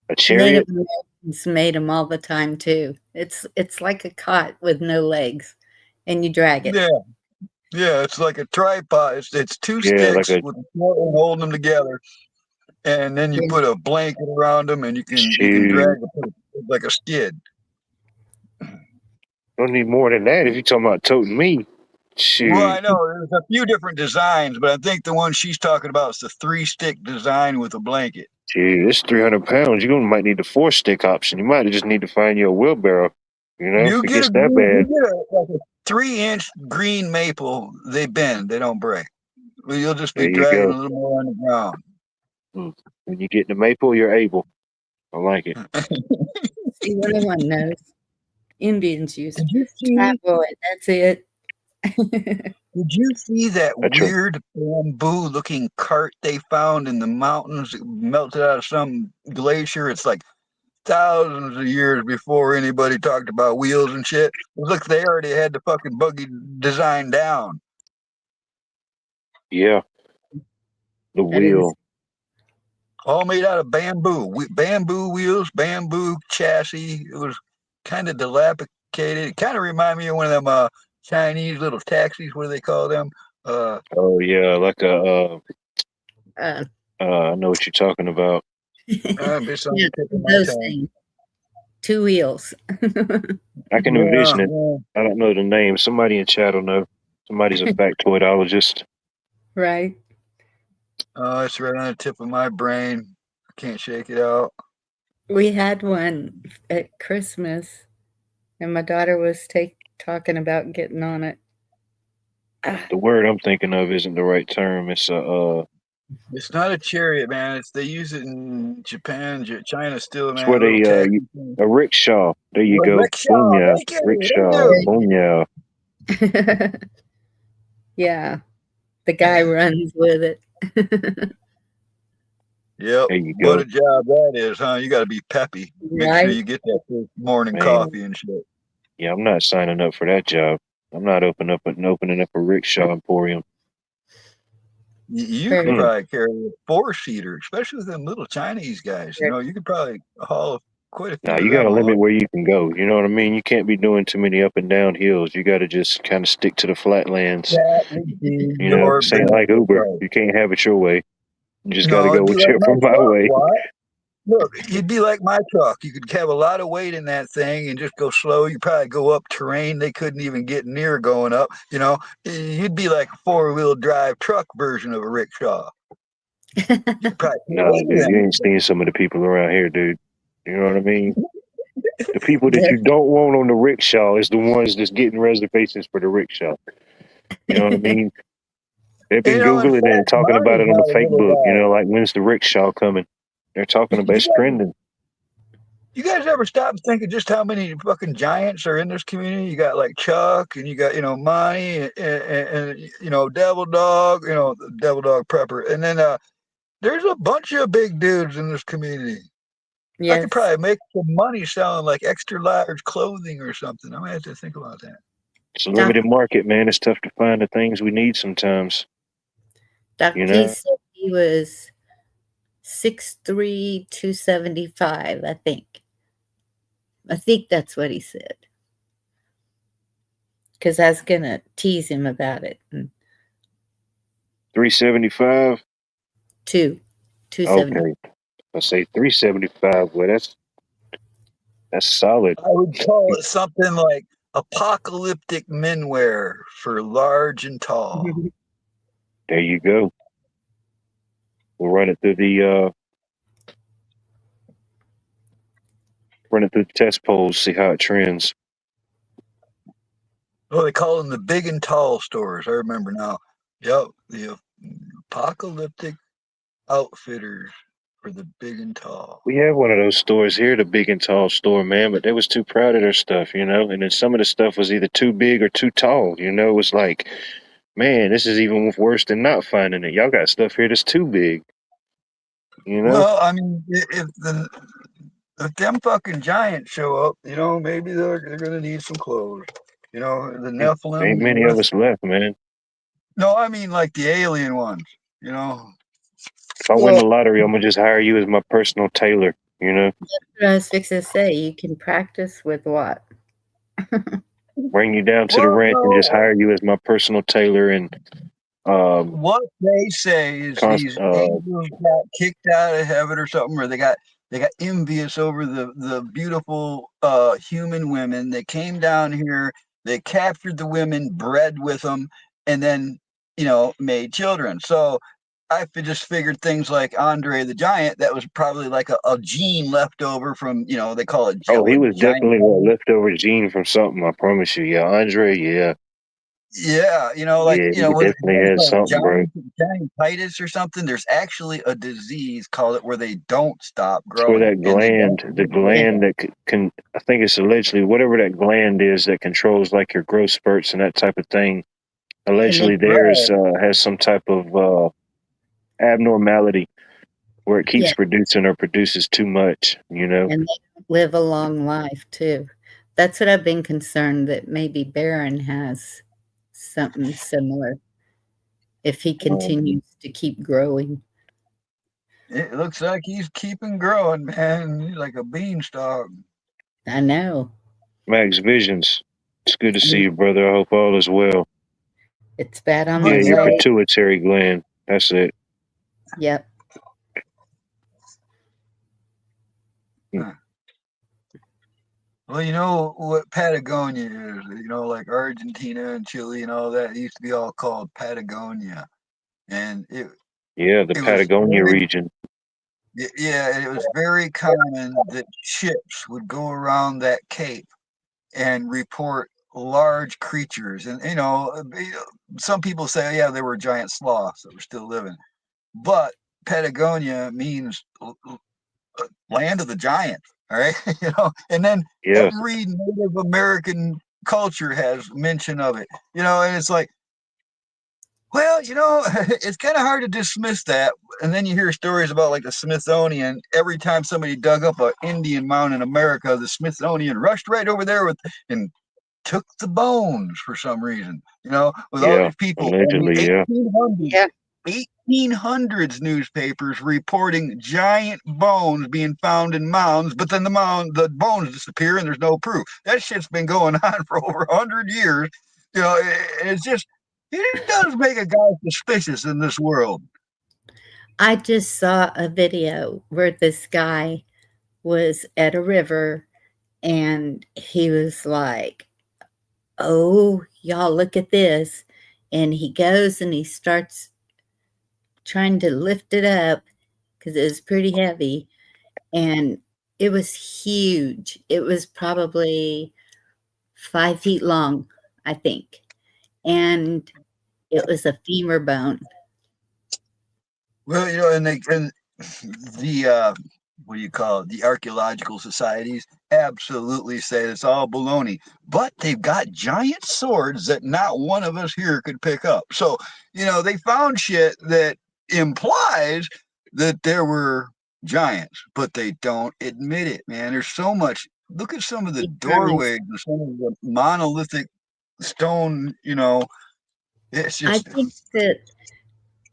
A: a
C: Native
A: chariot.
C: Americans made them all the time too. It's like a cot with no legs, and you drag it.
B: Yeah. Yeah, it's like a tripod. It's two
A: Yeah, like
B: sticks
A: a
B: with a floor holding them together, and then you
C: Yeah.
B: put a blanket around them, and you can
A: shoot.
B: drag it like a skid.
A: Don't need more than that if you're talking about toting me.
B: Well, I
A: Shoot,
B: know there's a few different designs, but I think the one she's talking about is the 3-stick design with a blanket.
A: shoot, it's 300 pounds. You might need the 4-stick option. You might just need to find you a wheelbarrow. If
B: You
A: it
B: get
A: gets that bad,
B: like a 3-inch green maple. They bend, they don't break. Well, you'll just
A: there
B: be
A: you
B: dragging
A: go.
B: a little more on the ground.
A: When you get the maple, you're able. I like it.
C: See, what everyone knows. Indians use
B: Did you see?
C: trapwood. That's it.
B: Did you see that
A: That's true.
B: weird bamboo-looking cart they found in the mountains? It melted out of some glacier. It's like thousands of years before anybody talked about wheels and shit. Look, they already had the fucking buggy design down.
A: Yeah, the
C: I didn't.
A: wheel.
B: All made out of bamboo. Bamboo wheels, bamboo chassis. It was kind of dilapidated. It kind of reminded me of one of them Chinese little taxis. What do they call them?
A: Oh yeah, like a.
C: Uh,
A: I know what you're talking about.
B: It's on
C: yeah,
B: the tip of my
C: those
B: tongue.
C: things. 2 wheels.
A: I can
B: Yeah,
A: envision it.
B: yeah.
A: I don't know the name. Somebody in chat will know. Somebody's a factoidologist.
C: Right.
B: Oh, it's right on the tip of my brain. I can't shake it out.
C: We had one at Christmas. And my daughter was talking about getting on it. Ah,
A: The word I'm thinking of isn't the right term. It's a
B: It's not a chariot, man. They use it in Japan, China still,
A: it's
B: man.
A: where
B: A little
A: they
B: taxi thing.
A: a rickshaw. There you
B: Well,
A: go. Boom
B: rickshaw.
A: yeah.
B: Thank you. Thank
A: Rickshaw.
B: you.
A: Boom yeah.
C: yeah, the guy runs with it.
B: Yep.
A: There you
B: What
A: go.
B: a job that is, huh? You got to be peppy. Make sure
C: Right?
B: you get that first morning
A: Man.
B: coffee and shit.
A: Yeah, I'm not signing up for that job. I'm not opening up a rickshaw emporium.
B: You could
C: Very
A: Mm.
B: probably carry a four-seater, especially with them little Chinese guys. You
C: good.
B: know, you could probably haul quite a
A: Now
B: few
A: you
B: of
A: got
B: them
A: to limit
B: along.
A: where you can go. You know what I mean? You can't be doing too many up and down hills. You got to just kind of stick to the flatlands.
B: That would be
A: You know,
B: your
A: this ain't like
B: benefit,
A: Uber.
B: right?
A: You can't have it your way. You just got to
B: No,
A: go
B: it'd be like my
A: whichever my
B: truck.
A: way.
B: What? Look, you'd be like my truck. You could have a lot of weight in that thing and just go slow. You probably go up terrain they couldn't even get near going up. You know, you'd be like a four-wheel drive truck version of a rickshaw. You could probably
A: Nah,
B: put
A: dude, you
B: them.
A: ain't seen some of the people around here, dude. You know what I mean? The people that you don't want on the rickshaw is the ones that's getting reservations for the rickshaw. You know what I mean? They've
B: You
A: been
B: know, in
A: Googling it and
B: fact,
A: talking about
B: Marty's
A: it on the
B: not a
A: fake
B: little
A: book. You know,
B: guy.
A: like when's the rickshaw coming? They're talking about
B: You
A: it's
B: guys,
A: trending.
B: you guys ever stop and think of just how many fucking giants are in this community? You got like Chuck, and you got Monty, and Devil Dog, Devil Dog Prepper, and then there's a bunch of big dudes in this community. I could
C: Yes.
B: probably make some money selling like extra large clothing or something. I might have to think about that.
A: It's a
C: Doc,
A: limited market, man. It's tough to find the things we need sometimes. You
C: Doc T
A: know?
C: said he was 6'3", 275, I think. I think that's what he said. Because I was going to tease him about it.
A: 375?
C: 270.
A: Okay. I say 375. Well, that's solid.
B: I would call it something like apocalyptic menwear for large and tall.
A: There you go. We'll run it through the test polls, see how it trends.
B: Oh, they call them the big and tall stores. I remember now. Yep, the apocalyptic outfitters for the big and tall.
A: We have one of those stores here, the big and tall store, man, but they was too proud of their stuff, you know? And then some of the stuff was either too big or too tall, you know? It was like, man, this is even worse than not finding it. Y'all got stuff here that's too big, you know?
B: Well, I mean, if them fucking giants show up, maybe they're gonna need some clothes. The
A: Ain't
B: Nephilim.
A: many of us left, man.
B: No, I mean like the alien ones.
A: If I win the lottery, I'm gonna just hire you as my personal tailor, you know?
C: What I was fixing to say, you can practice with what?
A: Bring you down to the
B: Well,
A: ranch and just
B: no.
A: hire you as my personal tailor and
B: What they say is
A: const
B: these angels got kicked out of heaven or something, or they got envious over the beautiful human women. They came down here, they captured the women, bred with them, and then made children. So I just figured things like Andre the Giant, that was probably like a gene left over from they call it
A: oh, he
B: a
A: was
B: giant.
A: definitely a leftover gene from something, I promise you. Yeah, Andre, yeah.
B: Yeah,
A: Yeah, he
B: what is
A: definitely
B: it
A: had
B: called?
A: something, bro.
B: Giantitis or something. There's actually a disease called it where they don't stop
A: It's where
B: growing
A: that
B: and they don't
A: gland, the
B: get rid
A: gland
B: of.
A: that can, I think it's allegedly whatever that gland is that controls like your growth spurts and that type of thing.
C: And they
A: Allegedly, theirs
B: Right.
A: has some type of abnormality where it keeps
C: yeah,
A: producing or produces too much. You know?
C: and they don't live a long life too. That's what I've been concerned that maybe Barron has something similar if he
A: Um,
C: continues to keep growing.
B: It looks like he's keeping growing, man. He's like a beanstalk.
C: I know.
A: Max Visions, it's good to see
C: And
A: you, brother. I hope all is well.
C: it's bad on
B: But
A: Yeah,
C: my
A: your
C: leg.
A: pituitary gland. That's it.
C: Yep.
B: well, you know what Patagonia is. Like Argentina and Chile and all that. It used to be all called Patagonia, and it
A: Yeah, the
B: it was
A: Patagonia
B: very
A: region.
B: yeah, it was very common that ships would go around that cape and report large creatures. And some people say, yeah, there were giant sloths that were still living, but Patagonia means land of the giants. All right, and then
A: Yeah.
B: every Native American culture has mention of it. And it's like, well, it's kind of hard to dismiss that. And then you hear stories about like the Smithsonian. Every time somebody dug up an Indian mound in America, the Smithsonian rushed right over there and took the bones for some reason. With all
A: Yeah.
B: these people in
A: Allegedly,
B: the
A: yeah.
B: 1800s.
C: Yeah.
B: 1800s newspapers reporting giant bones being found in mounds, but then the bones disappear and there's no proof. That shit's been going on for over 100 years. It's just, it does make a guy suspicious in this world.
C: I just saw a video where this guy was at a river and he was like, "Oh, y'all, look at this." And he goes and he starts trying to lift it up because it was pretty heavy. And it was huge. It was probably 5 feet long, I think. And it was a femur bone.
B: Well, and the what do you call it? The archaeological societies absolutely say it's all baloney, but they've got giant swords that not one of us here could pick up. So, they found shit that implies that there were giants, but they don't admit it, man. There's so much. Look at some of the doorways and some of the monolithic stone, it's
C: I
B: just.
C: think that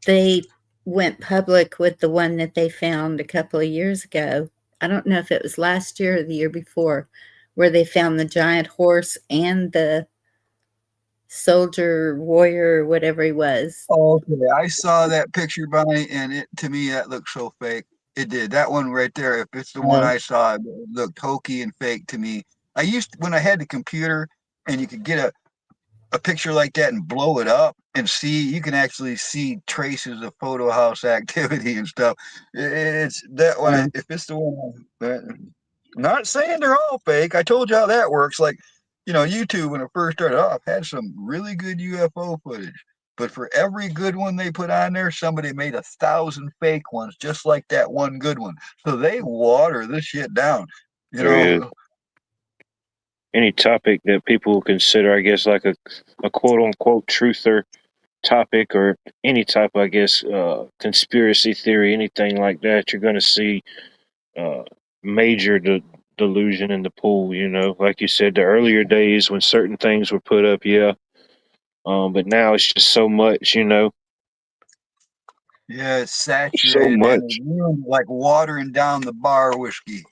C: they went public with the one that they found a couple of years ago. I don't know if it was last year or the year before, where they found the giant horse and the soldier, warrior, whatever he was.
B: Okay, I saw that picture, Bonnie, and to me that looked so fake. It did. That one right there, if it's the one I saw, it looked hokey and fake to me. When I had the computer and you could get a picture like that and blow it up and you can actually see traces of photo house activity and stuff. It's that one. If it's the one, not saying they're all fake. I told you how that works. Like, YouTube, when it first started off, had some really good UFO footage. But for every good one they put on there, somebody made 1,000 fake ones, just like that one good one. So they water this shit down.
A: There is. Any topic that people will consider, I guess, like a quote unquote truther topic, or any type of, I guess, conspiracy theory, anything like that, you're going to see major delusion in the pool. Like you said, the earlier days when certain things were put up, yeah. But now it's just so much,
B: Yeah, it's
A: so
B: saturated
A: much.
B: and like watering down the bar whiskey.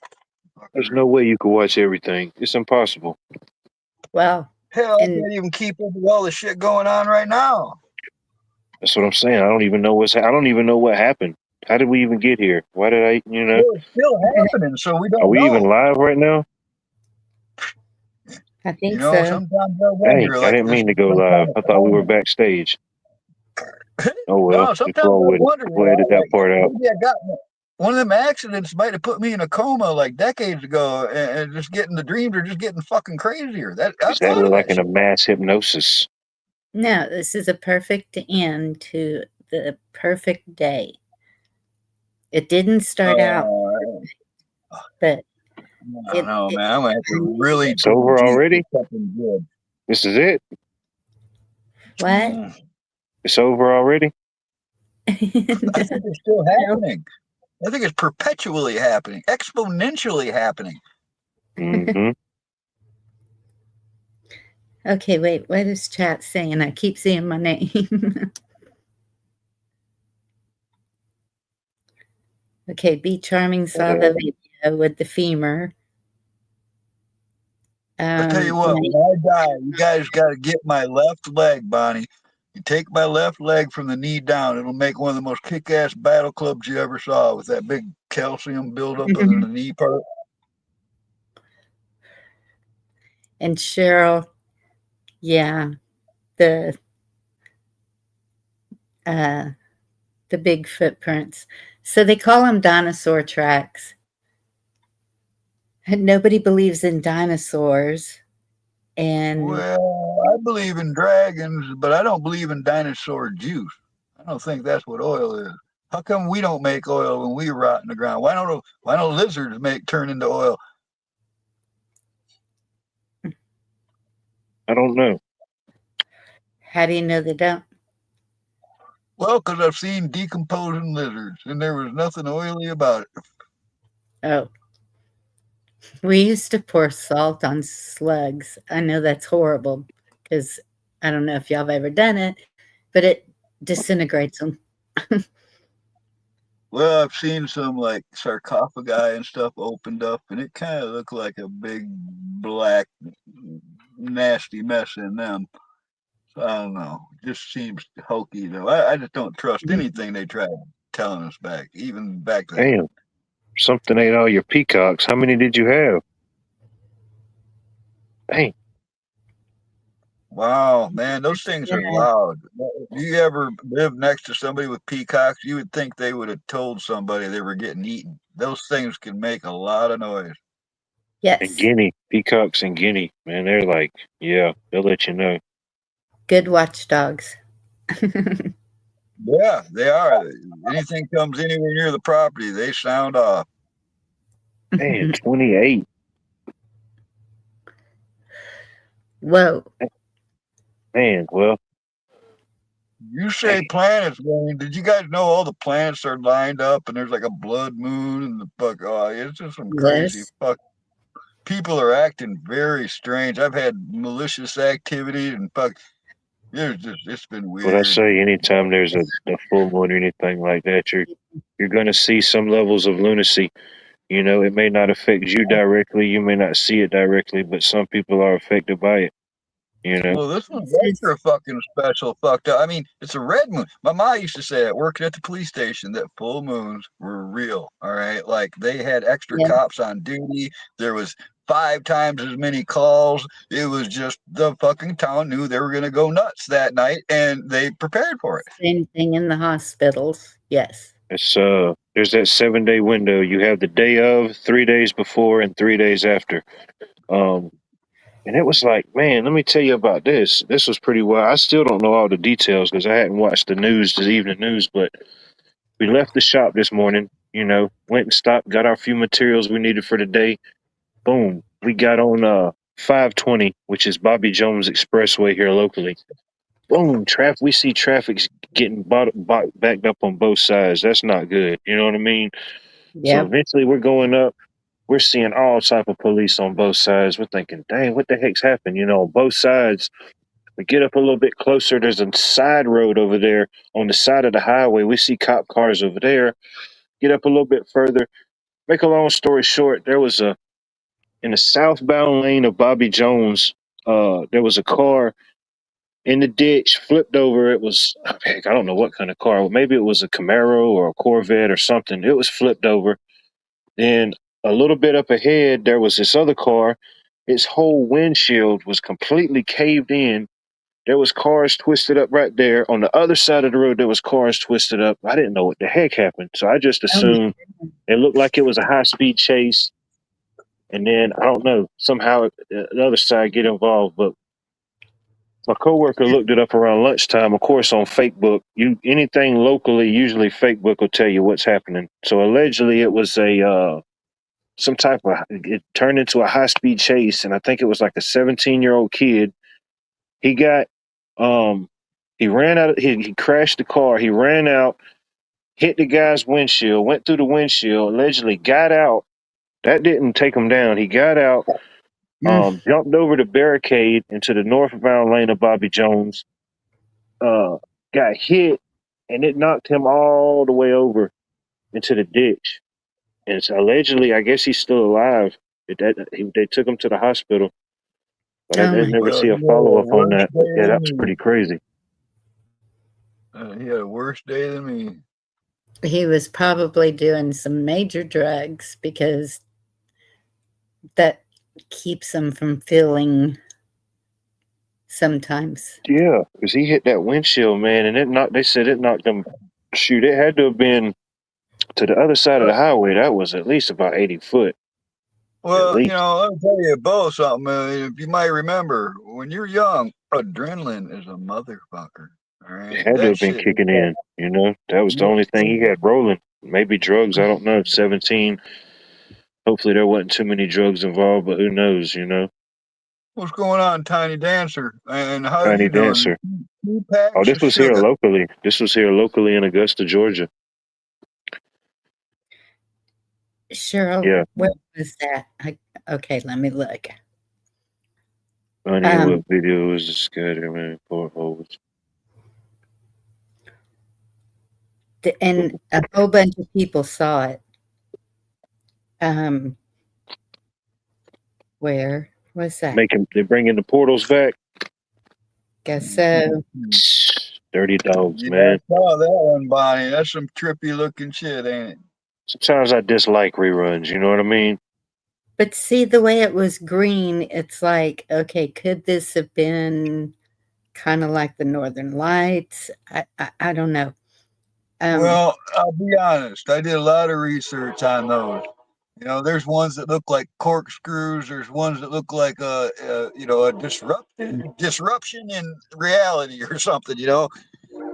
A: There's no way you could watch everything. It's impossible.
C: Well,
B: hell, I can't even keep up with all the shit going on right now.
A: That's what I'm saying. I don't even know I don't even know what happened. How did we even get here? Why did I,
B: It's still happening, so we don't know.
A: Are we even live right now?
C: I think so.
B: Sometimes I wonder.
A: Dang, I didn't mean to go live. I thought we were backstage. Oh well.
B: No, sometimes I wonder.
A: We'll edit that part out.
B: Maybe I got one of them accidents might have put me in a coma like decades ago, and just getting the dreams are just getting fucking crazier.
A: Is that like in a mass hypnosis?
C: No, this is a perfect end to the perfect day. It didn't start out, but
B: no, man, I'm gonna have to really.
A: It's over already. This is it.
C: What?
A: It's over already.
B: I think it's still happening. I think it's perpetually happening, exponentially happening.
A: Mm-hmm.
C: Okay, wait. What is chat saying? I keep seeing my name. Okay, Be Charming saw the video with the femur.
B: I'll tell you what, when I die, you guys got to get my left leg, Bonnie. You take my left leg from the knee down, it'll make one of the most kick-ass battle clubs you ever saw, with that big calcium buildup in the knee part.
C: And Cheryl, yeah, the big footprints. So they call them dinosaur tracks. And nobody believes in dinosaurs. And
B: Well, I believe in dragons, but I don't believe in dinosaur juice. I don't think that's what oil is. How come we don't make oil when we rot in the ground? Why don't lizards make turn into oil?
A: I don't know.
C: how do you know they don't?
B: Well, because I've seen decomposing lizards, and there was nothing oily about it.
C: Oh, we used to pour salt on slugs. I know that's horrible because I don't know if y'all have ever done it, but it disintegrates them.
B: Well, I've seen some like sarcophagi and stuff opened up, and it kind of looked like a big black nasty mess in them. So I don't know. It just seems hokey though. I just don't trust anything they try telling us back, even back then.
A: Damn, something ate all your peacocks. How many did you have? Dang.
B: Wow, man, those things are
C: Yeah.
B: loud. Do you ever live next to somebody with peacocks? You would think they would have told somebody they were getting eaten. Those things can make a lot of noise.
A: And
C: Yes.
A: guinea, peacocks and guinea, man, they're like, yeah, they'll let you know.
C: Good watchdogs.
B: Yeah, they are. Anything comes anywhere near the property, they sound off.
A: Man, 28.
C: Whoa.
A: Man, well,
B: You say
A: hey,
B: planets, man. Did you guys know all the planets are lined up and there's like a blood moon and the fuck? Oh, it's just some crazy
C: Yes.
B: fuck. People are acting very strange. I've had malicious activity and fuck. It's been
A: what I
B: weird.
A: say, anytime there's a full moon or anything like that, you're gonna see some levels of lunacy. You know, it may not affect you directly, you may not see it directly, but some people are affected by it. You know,
B: Well, this one's
C: This is
B: extra fucking special, fucked up. I mean, it's a red moon. My mom used to say at working at the police station that full moons were real. All right, like they had extra
C: yeah,
B: cops on duty. There was 5 times as many calls. It was just the fucking town knew they were gonna go nuts that night, and they prepared for it.
C: same thing in the hospitals. Yes.
A: it's there's that 7 day window. You have the day of, 3 days before, and 3 days after. Um, and it was like, man, let me tell you about this. This was pretty well. I still don't know all the details because I hadn't watched the news, the evening news, but we left the shop this morning, you know, went and stopped, got our few materials we needed for the day. Boom. We got on 520, which is Bobby Jones Expressway here locally. Boom, traffic. We see traffic's getting backed up on both sides. That's not good. You know what I mean? So
C: Yep.
A: eventually we're going up. We're seeing all type of police on both sides. We're thinking, dang, what the heck's happened? You know, on both sides. We get up a little bit closer. There's a side road over there on the side of the highway. We see cop cars over there. Get up a little bit further. Make a long story short, there was a in the southbound lane of Bobby Jones. There was a car in the ditch, flipped over. It was heck, I don't know what kind of car. Maybe it was a Camaro or a Corvette or something. It was flipped over. Then a little bit up ahead, there was this other car. Its whole windshield was completely caved in. There was cars twisted up right there. On the other side of the road, there was cars twisted up. I didn't know what the heck happened, so I just
C: Oh my
A: assumed it looked like it was a high speed chase. And then I don't know, somehow the other side get involved. But my coworker looked it up around lunchtime. Of course, on Facebook, you anything locally, usually Facebook will tell you what's happening. So allegedly, it was a some type of it turned into a high speed chase, and I think it was like a 17-year-old kid. He got um he ran out. He crashed the car. He ran out, hit the guy's windshield, went through the windshield, allegedly got out. That didn't take him down. He got out,
B: Mm.
A: jumped over the barricade into the northbound lane of Bobby Jones, uh, got hit, and it knocked him all the way over into the ditch. And so allegedly, I guess he's still alive. They took him to the hospital, but I
C: Oh
A: didn't
C: my.
A: never
B: Well,
A: see
B: he
A: a
B: had
A: follow
B: a
A: up on
B: worse
A: that. But
B: day
A: yeah, that
B: than
A: was
B: me.
A: pretty crazy.
B: He had a worse day than me.
C: He was probably doing some major drugs because that keeps him from feeling sometimes.
A: Yeah, because he hit that windshield, man, and it knocked. They said it knocked him. Shoot, it had to have been to the other side of the highway. That was at least about 80 foot.
B: Well,
A: least.
B: let me tell you both something. If you might remember, when you're young, adrenaline is a motherfucker. All
A: It
B: right,
A: had to
B: that
A: have been
B: shit.
A: kicking in, That was the only thing he had rolling. Maybe drugs, I don't know. 17. Hopefully there wasn't too many drugs involved, but who knows?
B: What's going on, Tiny Dancer? And how are
A: Tiny
B: you doing?
A: Dancer.
B: Two
A: Oh,
B: packs
A: this
B: of
A: was here
B: sugar.
A: locally. This was here locally in Augusta, Georgia.
C: Cheryl,
A: Yeah.
C: what was that? Okay, let me look.
A: Honey, what video was this guy there, man? Portholes.
C: And a whole bunch of people saw it. Where was that?
A: They're bringing the portals back.
C: Guess so.
A: Dirty dogs,
B: Yeah,
A: man.
B: I saw that one, Bonnie. That's some trippy looking shit, ain't it?
A: Sometimes I dislike reruns, you know what I mean?
C: But see the way it was green, it's like, okay, could this have been kind of like the Northern Lights? I don't know.
B: Well, I'll be honest. I did a lot of research on those. There's ones that look like corkscrews. There's ones that look like a disruption in reality or something.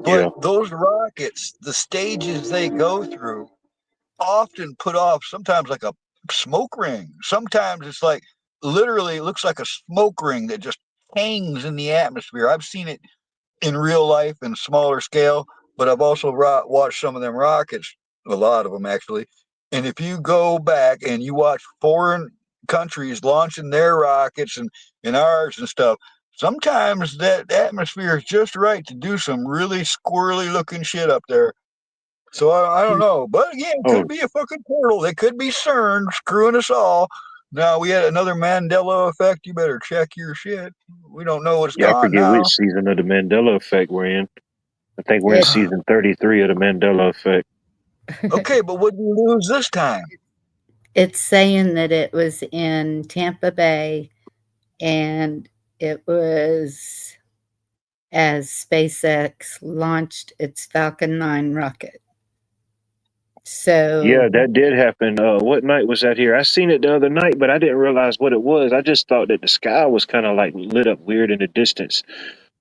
A: Yeah.
B: But those rockets, the stages they go through, often put off sometimes like a smoke ring. Sometimes it's like literally it looks like a smoke ring that just hangs in the atmosphere. I've seen it in real life in smaller scale, but I've also watched some of them rockets, a lot of them actually. And if you go back and you watch foreign countries launching their rockets and ours and stuff, sometimes that atmosphere is just right to do some really squirrely looking shit up there. So I don't know, but again, it
A: Oh,
B: could be a fucking portal. They could be CERN screwing us all. Now we had another Mandela effect. You better check your shit. We don't know what's
A: yeah, I
B: gone
A: forget which
B: now.
A: season of the Mandela Effect we're in. I think we're in
C: It,
A: season 33 of the Mandela Effect.
B: Okay, but what did you lose this time?
C: it's saying that it was in Tampa Bay and it was as SpaceX launched its Falcon 9 rocket. So,
A: Yeah, that did happen. What night was that here? I seen it the other night, but I didn't realize what it was. I just thought that the sky was kind of like lit up weird in the distance.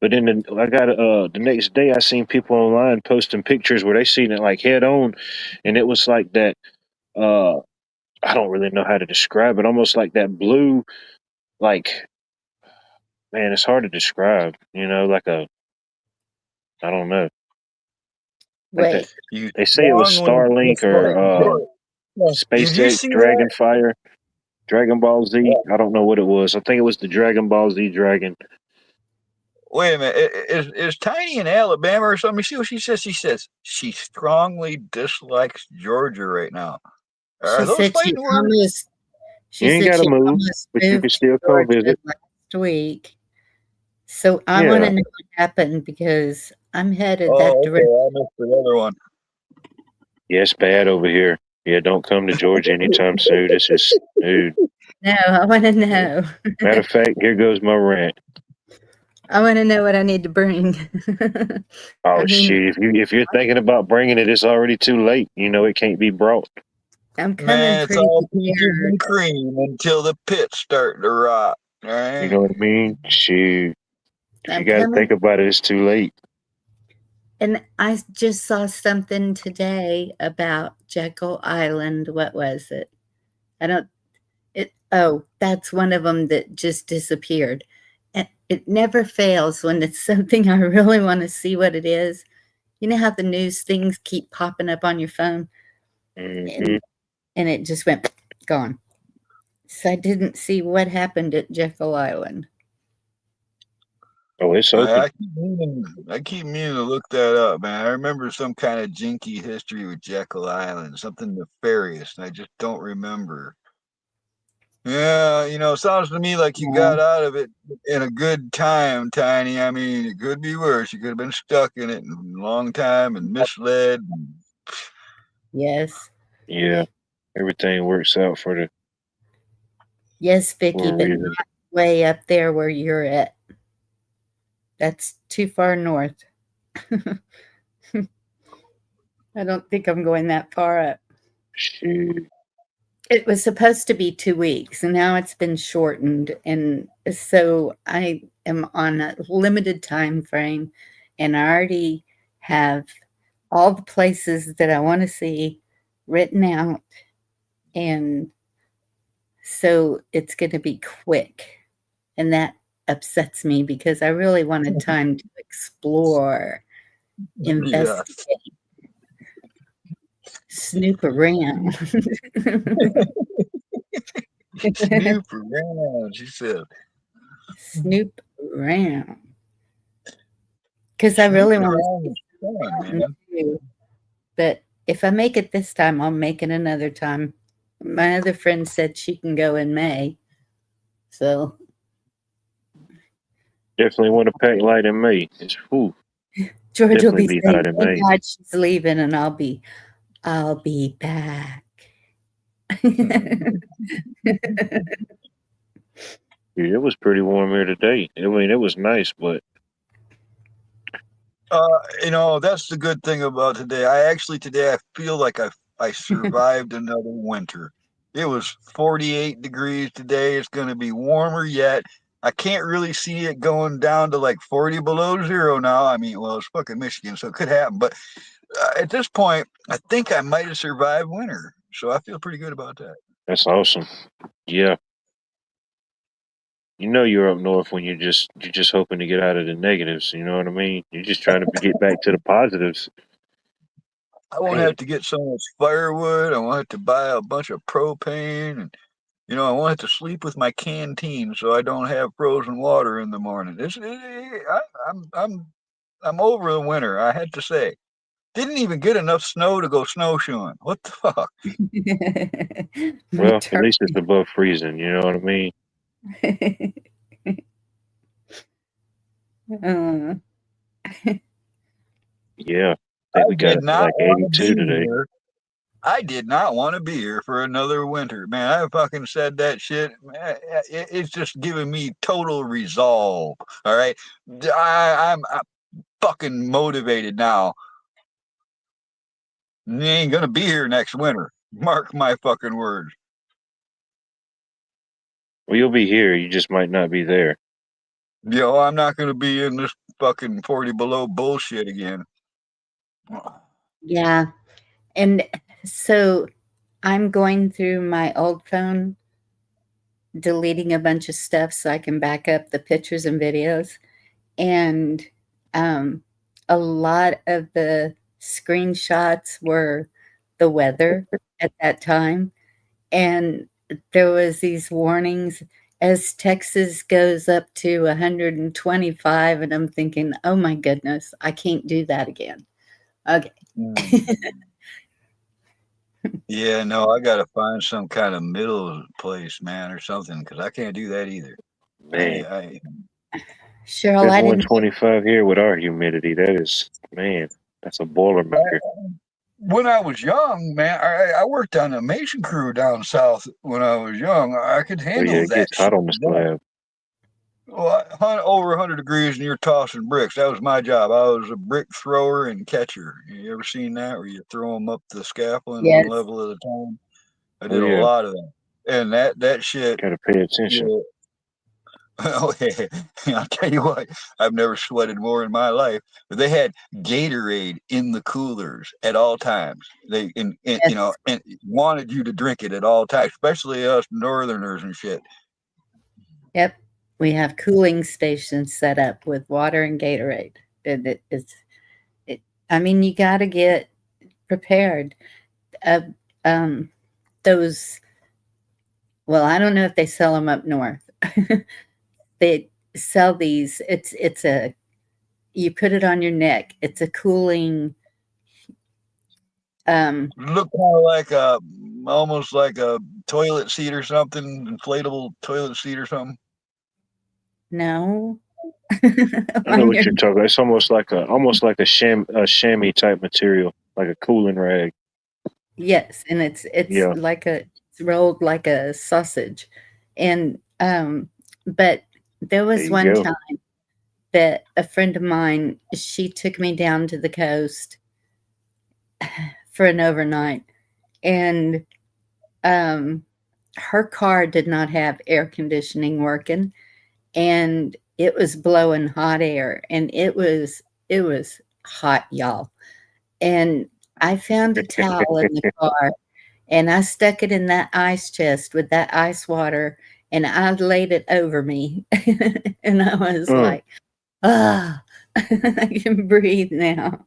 A: But then I got the next day I seen people online posting pictures where they seen it like head on, and it was like that. Uh, I don't really know how to describe it. Almost like that blue, like man, it's hard to describe. Like I don't know, like that.
C: wait,
B: You
A: They say it was
B: strongly
A: Starlink
B: dislike.
A: or
B: Did you
A: SpaceX,
B: see that?
A: Dragonfire, Dragon Ball Z. I don't know what it was. I think it was the Dragon Ball Z Dragon.
B: Wait a minute. Is Tiny in Alabama or something? See what she says? She says she strongly dislikes Georgia right now. Are
C: she
B: those
C: said
B: fighting words?
A: You ain't got to
C: she
A: move,
C: almost
A: but you can
C: moved to
A: still come
C: Georgia
A: visit.
C: last week. So I want
A: Yeah.
C: to know what happened because I'm headed that
B: Oh, okay.
C: direction.
B: I missed the other one.
A: Yeah, it's bad over here. Yeah, don't come to Georgia anytime soon. This is, dude.
C: No, I want to know.
A: Matter of fact, here goes my rant.
C: I want to know what I need to bring.
A: Oh
C: I mean,
A: shit! If you're thinking about bringing it, it's already too late. It can't be brought.
C: I'm coming
B: Man, it's
C: pretty
B: all peaches
C: prepared.
B: and cream until the pits start to rot. All
A: You
B: right.
A: know what I mean? Shoot. If you
C: I'm
A: got to
C: coming.
A: think about it, it's too late.
C: And I just saw something today about Jekyll Island. What was it? I don't, that's one of them that just disappeared. And it never fails when it's something I really want to see what it is. You know how the news things keep popping up on your phone
A: Hmm.
C: and it just went gone. So I didn't see what happened at Jekyll Island.
A: Oh, it's
B: I,
A: open.
B: I keep meaning, I keep meaning to look that up, man. I remember some kind of jinky history with Jekyll Island, something nefarious, and I just don't remember. Yeah, sounds to me like you
C: Yeah.
B: got out of it in a good time, Tiny. I mean, it could be worse. You could have been stuck in it a long time and misled.
C: Yes.
A: Yeah, everything works out
C: Yes,
A: for
C: Vicky,
A: a
C: but
A: reason.
C: not way up there where you're at. That's too far north. I don't think I'm going that far up.
A: Shoot.
C: It was supposed to be 2 weeks, and now it's been shortened, and so I am on a limited time frame, and I already have all the places that I wanna see written out, and so it's gonna be quick, and that upsets me because I really wanted time to explore,
B: Yeah.
C: investigate, snoop around.
B: Snoop around, she said.
C: Snoop around. 'Cause I really
B: Snooping
C: wanna
B: around
C: see
B: is fun,
C: something
B: man.
C: new, but if I make it this time, I'll make it another time. My other friend said she can go in May, so
A: Definitely want to pack light in May. It's whew,
C: George will
A: definitely
C: be
A: be
C: saying,
A: hot in
C: "Thank
A: May.
C: God she's leaving, and I'll be back."
A: Yeah, it was pretty warm here today. I mean, it was nice, but
B: That's the good thing about today. Today I feel like I survived another winter. It was 48 degrees today. It's going to be warmer yet. I can't really see it going down to like 40 below zero now. I mean, well, it's fucking Michigan, so it could happen. But at this point, I think I might have survived winter. So I feel pretty good about that.
A: that's awesome. Yeah, you know you're up north when you're just hoping to get out of the negatives. You know what I mean? You're just trying to get back to the positives.
B: I won't
A: Man,
B: have to get so much firewood. I won't have to buy a bunch of propane, and I won't have to sleep with my canteen so I don't have frozen water in the morning. I'm over the winter. I had to say, didn't even get enough snow to go snowshoeing. What the fuck?
A: well, at
C: Return.
A: least it's above freezing. You know what I mean?
C: Uh,
A: Yeah, I
B: I
A: think we got
B: did
A: it to
B: not
A: like
B: want to be
A: 82 today.
B: here. I did not want to be here for another winter, man. I fucking said that shit. It's just giving me total resolve. All right, I'm fucking motivated now. You ain't gonna be here next winter. Mark my fucking words.
A: Well, you'll be here. You just might not be there.
B: I'm not gonna be in this fucking 40 below bullshit again.
C: yeah, and so I'm going through my old phone, deleting a bunch of stuff so I can back up the pictures and videos, and, um, a lot of the screenshots were the weather at that time, and there was these warnings as Texas goes up to 125, and I'm thinking, "Oh my goodness, I can't do that again." Okay.
B: Mm. Yeah, no, I gotta find some kind of middle place, man, or something, because I can't do that either.
A: Man,
B: I
C: Cheryl,
A: there's
C: I didn't
A: 125 here with our humidity. That is, man, that's a boilermaker.
B: when I was young, man, I worked on a mason crew down south when I was young. I could
A: Oh yeah,
B: handle
A: it
B: that
A: gets hot
B: shit.
A: on the slab.
B: Well, over 100 degrees and you're tossing bricks. That was my job. I was a brick thrower and catcher. You ever seen that where you throw them up the scaffolding one
C: yes.
B: level at a time? I
A: Oh
B: did a
A: yeah,
B: lot of that. And that shit,
A: gotta pay attention.
B: yeah. Oh, yeah. I'll tell you what, I've never sweated more in my life. But they had Gatorade in the coolers at all times. They
C: Yes.
B: and wanted you to drink it at all times, especially us Northerners and shit.
C: Yep. We have cooling stations set up with water and Gatorade. It I mean, you gotta get prepared. Uh, um, those well, I don't know if they sell them up north. They sell these it's a you put it on your neck. It's a cooling,
B: Look kind of like almost like a toilet seat or something, inflatable toilet seat or something.
C: no.
A: I know
C: On
A: what
C: your
A: you're talking about. It's almost like a chamois type material, like a cooling rag.
C: yes, and it's
A: Yeah,
C: like it's rolled like a sausage, and, but there
A: there
C: was
A: you
C: one
A: go.
C: time that a friend of mine, she took me down to the coast for an overnight, and, her car did not have air conditioning working, and it was blowing hot air, and it was hot, y'all. And I found a towel in the car, and I stuck it in that ice chest with that ice water, and I laid it over me. And I was
A: Mm.
C: like, ah, I can breathe now.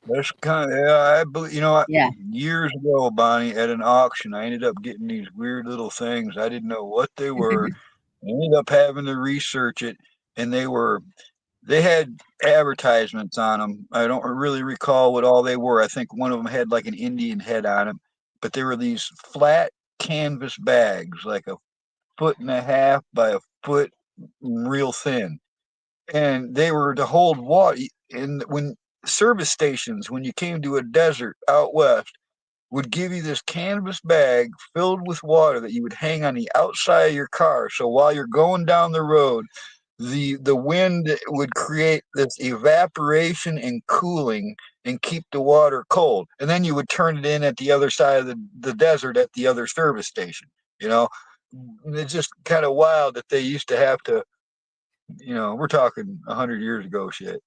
B: That's kind of, yeah, I believe,
C: Yeah.
B: years ago, Bonnie, at an auction, I ended up getting these weird little things. I didn't know what they were. I ended up having to research it, and they had advertisements on them. I don't really recall what all they were. I think one of them had like an Indian head on them, but they were these flat canvas bags, like a foot and a half by a foot, real thin, and they were to hold water. And when service stations, when you came to a desert out west, would give you this canvas bag filled with water that you would hang on the outside of your car. So while you're going down the road, the wind would create this evaporation and cooling and keep the water cold. And then you would turn it in at the other side of the desert at the other service station. You know, it's just kind of wild that they used to have to, we're talking 100 years ago shit.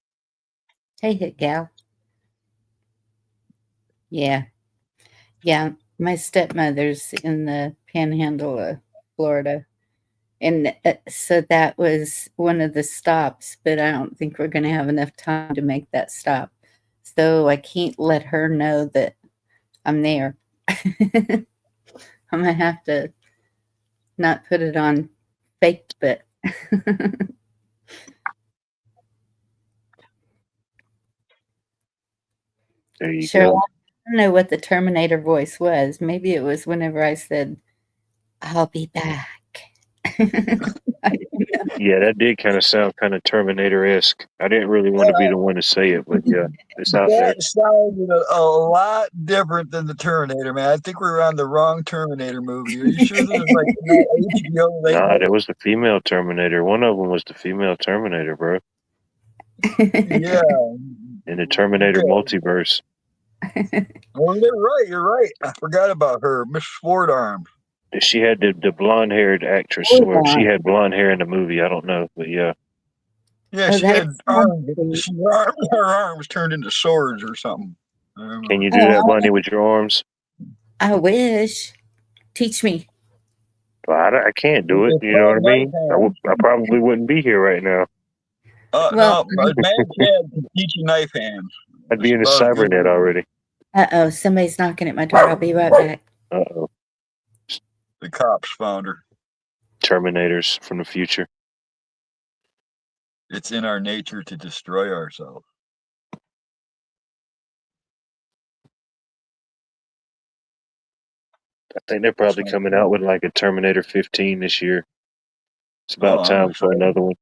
C: Hey, hit gal. Yeah. Yeah. My stepmother's in the panhandle of Florida. And so that was one of the stops, but I don't think we're going to have enough time to make that stop. So I can't let her know that I'm there. I'm going to have to not put it on Facebook.
A: There you
C: Cheryl,
A: go.
C: I don't know what the Terminator voice was. Maybe it was whenever I said, I'll be back. I don't know.
A: Yeah, that did kind of sound kind of Terminator-esque. I didn't really want to be the one to say it, but yeah, it's out there.
B: That sounded a lot different than the Terminator, man. I think we were on the wrong Terminator movie. Are you sure this is like HBO late
A: Nah,
B: night?
A: that was the female Terminator. One of them was the female Terminator, bro,
B: Yeah.
A: in the Terminator
B: Okay.
A: multiverse.
B: Well, you're right. I forgot about her, Miss Swartarm.
A: She had the blonde-haired actress,
C: Hold
A: or she
C: on.
A: had blonde hair in the movie. I don't know, but yeah.
B: Yeah,
C: Oh,
B: she had
C: that's
B: arms.
C: something.
B: Her arms turned into swords or something. I
A: Can
B: remember.
A: you do that,
C: Oh,
A: Bunny, with your arms?
C: I wish. Teach me.
A: Well, I can't do it.
B: It's
A: You know what I
B: called knife
A: mean?
B: hands.
A: I probably wouldn't be here right now.
C: Well,
B: No, but man, Chad can teach you knife hands.
A: I'd
B: That's
A: be in the
B: about as good as
A: cybernet already.
C: uh-oh, somebody's knocking at my door. I'll be right back.
A: Uh-oh.
B: the cops found her.
A: Terminators from the future.
B: It's in our nature to destroy ourselves.
A: I think they're probably coming out with like a Terminator 15 this year. It's about
B: I'm
A: time for
B: excited.
A: another one.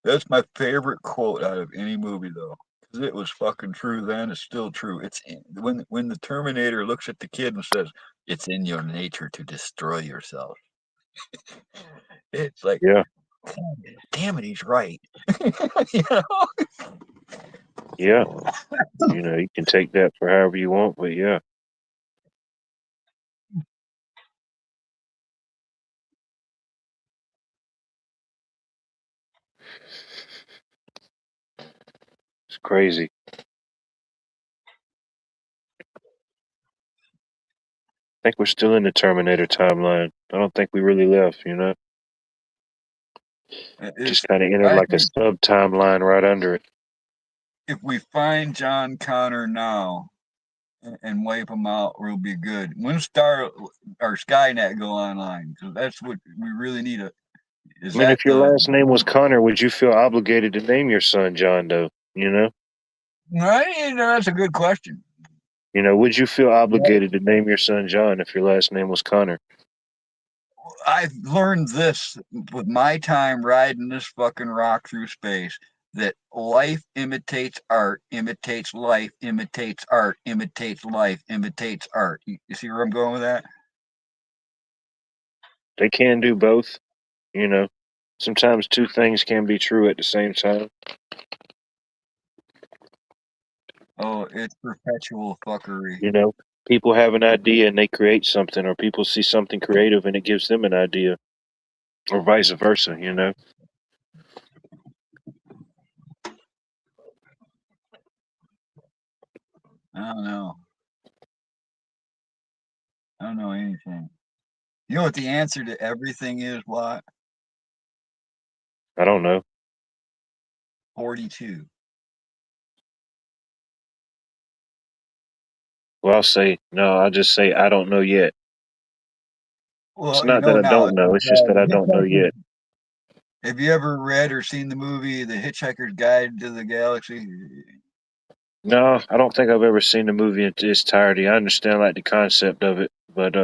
B: That's my favorite quote out of any movie, though, because it was fucking true then. It's still true. When the Terminator looks at the kid and says, "It's in your nature to destroy yourself." It's like,
A: Yeah,
B: damn it, he's right. You know?
A: yeah. You know, you can take that for however you want, but yeah. It's crazy. I think we're still in the Terminator timeline. I don't think we really left, you know? Just kind of entered
B: I
A: like a
B: think
A: sub timeline right under it.
B: if we find John Connor now and wipe him out, we'll be good. When Star or Skynet go online? Because that's what we really need. Is
A: I mean,
B: that
A: if your last name was Connor, would you feel obligated to name your son John Doe? You know?
B: right? That's a good question.
A: You know, would you feel obligated to name your son John if your last name was Connor?
B: I've learned this with my time riding this fucking rock through space, that life imitates art, imitates life, imitates art, imitates life, imitates art. You see where I'm going with that?
A: They can do both, you know. Sometimes two things can be true at the same time.
B: Oh, it's perpetual fuckery.
A: You know, People have an idea and they create something, or people see something creative and it gives them an idea, or vice versa. You know.
B: I don't know. I don't know anything. You know what the answer to everything is? What?
A: I don't know.
B: 42.
A: Well, I'll say no. I'll just say I don't know yet. It's
B: Well, you
A: not that
B: know
A: I
B: now.
A: don't know. It's just that I don't know yet.
B: Have you ever read or seen the movie The Hitchhiker's Guide to the Galaxy?
A: No, I don't think I've ever seen the movie in its entirety. I understand like the concept of it, but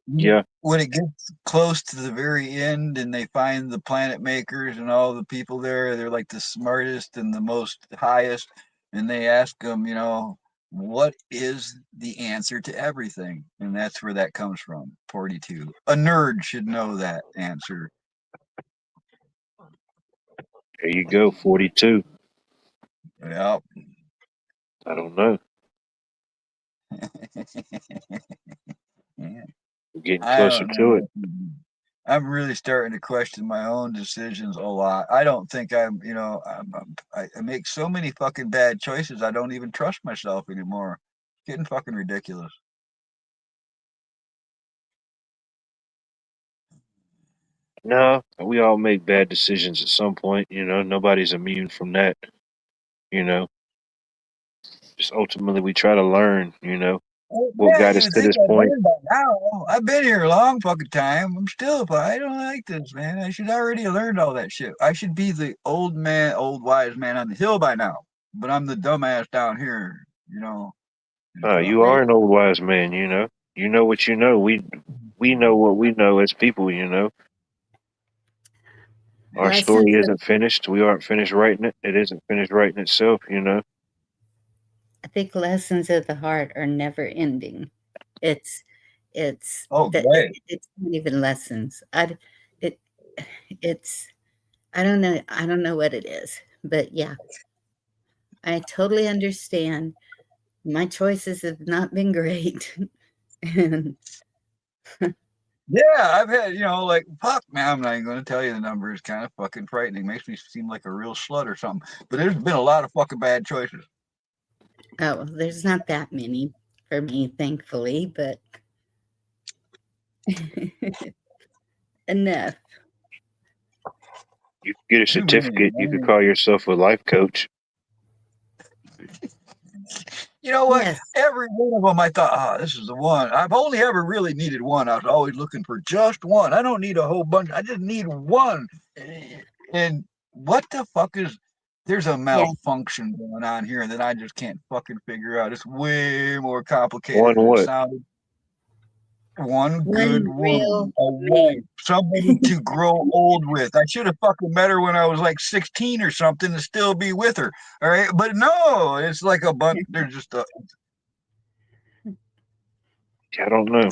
A: yeah.
B: When it gets close to the very end and they find the planet makers and all the people there, they're like the smartest and the most highest, and they ask them, what is the answer to everything? And that's where that comes from. 42. A nerd should know that answer.
A: There you go. 42.
B: Yep.
A: I don't know.
B: Yeah.
A: We're getting
B: I
A: closer
B: don't
A: to it.
B: know. I'm really starting to question my own decisions a lot. I don't think I make so many fucking bad choices. I don't even trust myself anymore. It's getting fucking ridiculous.
A: No, we all make bad decisions at some point. You know, nobody's immune from that. You know, just ultimately we try to learn. You know,
B: Well,
A: what
B: yeah,
A: got
B: you
A: us
B: would
A: to
B: think
A: this
B: I'd
A: point.
B: learn by now. I've been here a long fucking time. I don't like this, man. I should already have learned all that shit. I should be the old man, old wise man on the hill by now. But I'm the dumbass down here, And,
A: You
C: But
A: are an old wise man. You know what you know. We know what we know as people. You know, our story
C: lessons of,
A: isn't finished. We aren't finished writing it. It isn't finished writing itself. You know.
C: I think lessons of the heart are never ending. It's
B: oh, great.
C: it's not even lessons. It it's I don't know what it is, but yeah, I totally understand. My choices have not been great, and
B: Yeah, I've had, like, fuck, man, I'm not even going to tell you the number. It's kind of fucking frightening. Makes me seem like a real slut or something. But there's been a lot of fucking bad choices.
C: oh, there's not that many for me, thankfully, but enough.
A: You could get a
B: Too many.
A: certificate. You could call yourself a life coach.
B: You know what?
C: Yes,
B: Every one of them, I thought, this is the one. I've only ever really needed one. I was always looking for just one. I don't need a whole bunch. I just need one. And what the fuck is? There's a
C: yeah,
B: malfunction going on here that I just can't fucking figure out. It's way more complicated
A: One
B: than it
A: what?
B: sounded. One good
C: one
B: woman,
C: real
B: a wife,
C: man.
B: somebody to grow old with. I should have fucking met her when I was like 16 or something to still be with her. All right. But no, it's like a bunch. There's just a.
A: I don't know.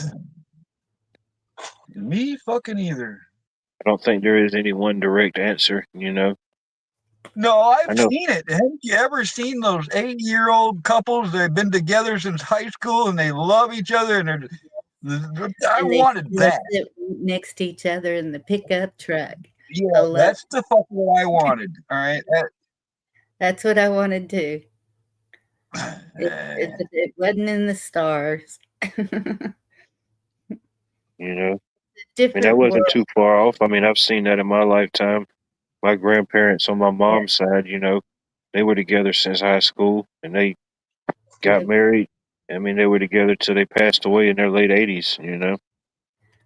B: Me fucking either.
A: I don't think there is any one direct answer. You know.
B: No,
A: I
B: I've
A: know
B: seen it. Haven't you ever seen those 80-year-old couples? They've been together since high school and they love each other. I
C: And they
B: wanted
C: still
B: that.
C: sit next to each other in the pickup truck.
B: Yeah,
C: Hello.
B: that's the fuck what I wanted. All right.
C: That's what I wanted to.
B: That,
C: It wasn't in the stars.
A: you know. And that
C: Different
A: wasn't
C: world.
A: too far off. I mean, I've seen that in my lifetime. My grandparents on my
C: Yeah.
A: mom's side, they were together since high school and they got
C: Yep.
A: married. I mean, they were together till they passed away in their late 80s, you know.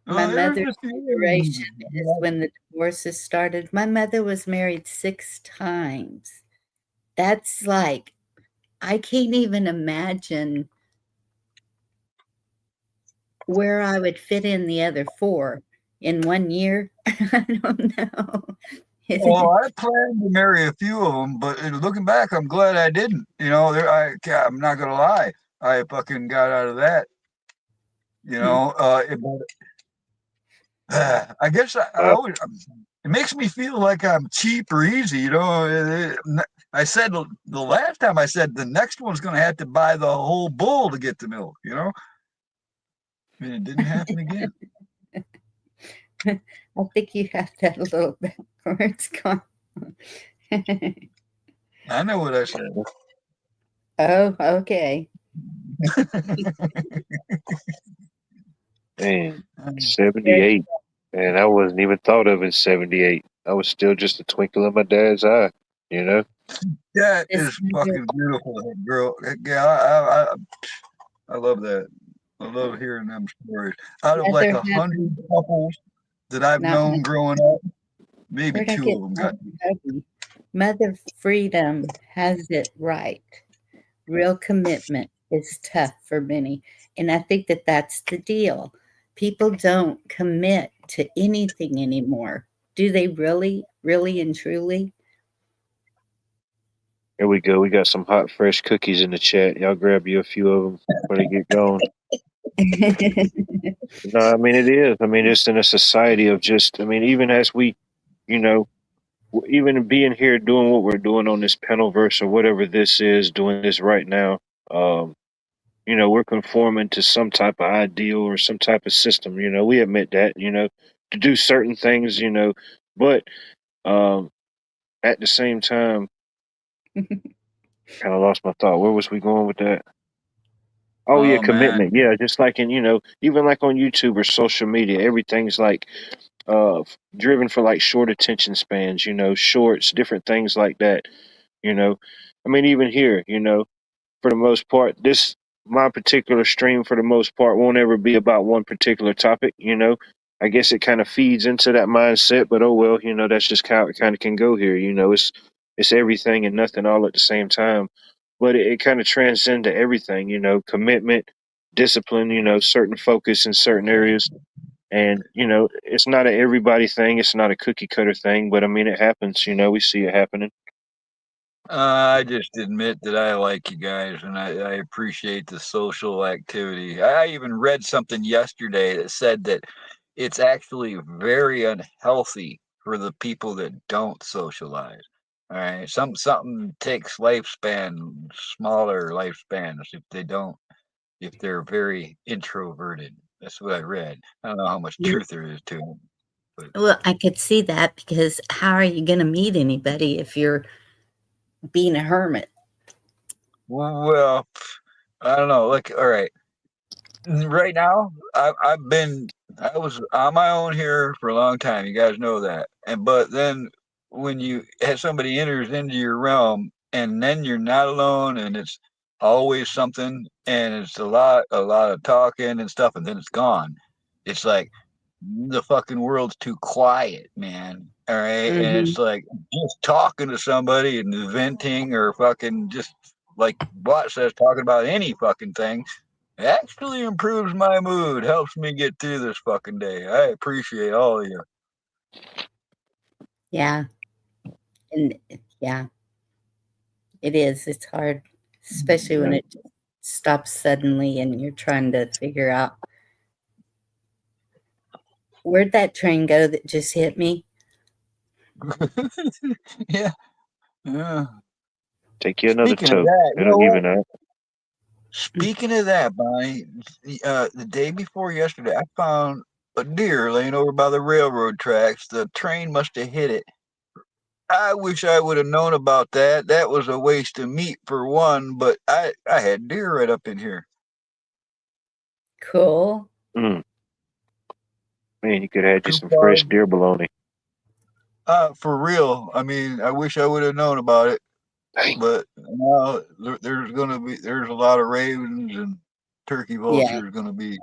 C: My
B: there's
C: mother's
B: a
C: generation is
B: few.
C: when the divorces started. My mother was married 6 times. That's like I can't even imagine where I would fit in the other 4 in 1 year. I don't know.
B: Well, I planned to marry a few of them, but looking back, I'm glad I didn't. I'm not gonna lie, I fucking got out of that. I guess I
A: Uh,
B: always. It makes me feel like I'm cheap or easy. I said the last time I said the next one's gonna have to buy the whole bull to get the milk. and it didn't happen again.
C: I think you have that a little bit where it's gone.
B: I know what I said.
C: Oh, okay.
A: Man, 78. And I wasn't even thought of in 78. I was still just a twinkle in my dad's eye, you know?
B: That
C: This
B: is fucking beautiful, girl. Yeah, I love that. I love hearing them stories. Out of like
C: mother
B: 100 couples that I've
C: not
B: known growing up, maybe
C: where'd I
B: 2
C: get
B: of them got.
C: Mother Freedom has it right. Real commitment is tough for many. And I think that that's the deal. People don't commit to anything anymore. Do they really, really and truly?
A: Here we go. We got some hot, fresh cookies in the chat. Y'all grab you a few of them before they get going. No, I mean, it is. I mean, it's in a society of just, I mean, even as we, you know, even being here doing what we're doing on this Penalverse or whatever this is, doing this right now, um, we're conforming to some type of ideal or some type of system. We admit that, to do certain things, but at the same time, kind of lost my thought. Where was we going with that? Oh yeah,
B: Oh man,
A: commitment. Yeah, just like in, even like on YouTube or social media, everything's like driven for like short attention spans, shorts, different things like that, you know. I mean, even here, for the most part, this my particular stream for the most part won't ever be about one particular topic. I guess it kind of feeds into that mindset, but oh well, that's just how it kind of can go here. It's everything and nothing all at the same time. But it kind of transcends to everything, commitment, discipline, certain focus in certain areas. And, it's not a everybody thing, it's not a cookie cutter thing, but I mean it happens, we see it happening.
B: I just admit that I like you guys and I appreciate the social activity. I even read something yesterday that said that it's actually very unhealthy for the people that don't socialize. All right. Something takes smaller lifespans if they're very introverted. That's what I read. I don't know how much truth there is to it. But
C: Well, I could see that because how are you going to meet anybody if you're being a hermit?
B: well, I don't know. Like, all right. Right now, I was on my own here for a long time. You guys know that. But then when you have somebody enters into your realm, and then you're not alone, and it's always something, and it's a lot of talking and stuff, and then it's gone. It's like the fucking world's too quiet, man. All right, and
C: Hmm.
B: it's like just talking to somebody and venting or fucking just like Bot says, talking about any fucking thing actually improves my mood, helps me get through this fucking day. I appreciate all of you.
C: Yeah. And yeah, it is. It's hard, especially when
A: Yeah.
C: it stops suddenly and you're trying to figure out where'd that train go that just hit me?
B: Yeah. Yeah.
A: Take you another
B: Speaking of
A: toke.
B: that, you know
A: It'll
B: what?
A: even out.
B: Speaking of that, Bonnie, the day before yesterday, I found a deer laying over by the railroad tracks. The train must have hit it. I wish I would have known about that. That was a waste of meat for one, but I had deer right up in here.
C: Cool.
A: Mm. Man, you could have had you some fresh
B: Coupon.
A: deer bologna.
B: For real. I mean, I wish I would have known about it.
A: Dang.
B: But now there's a lot of ravens and turkey
C: Yeah.
B: vultures going to be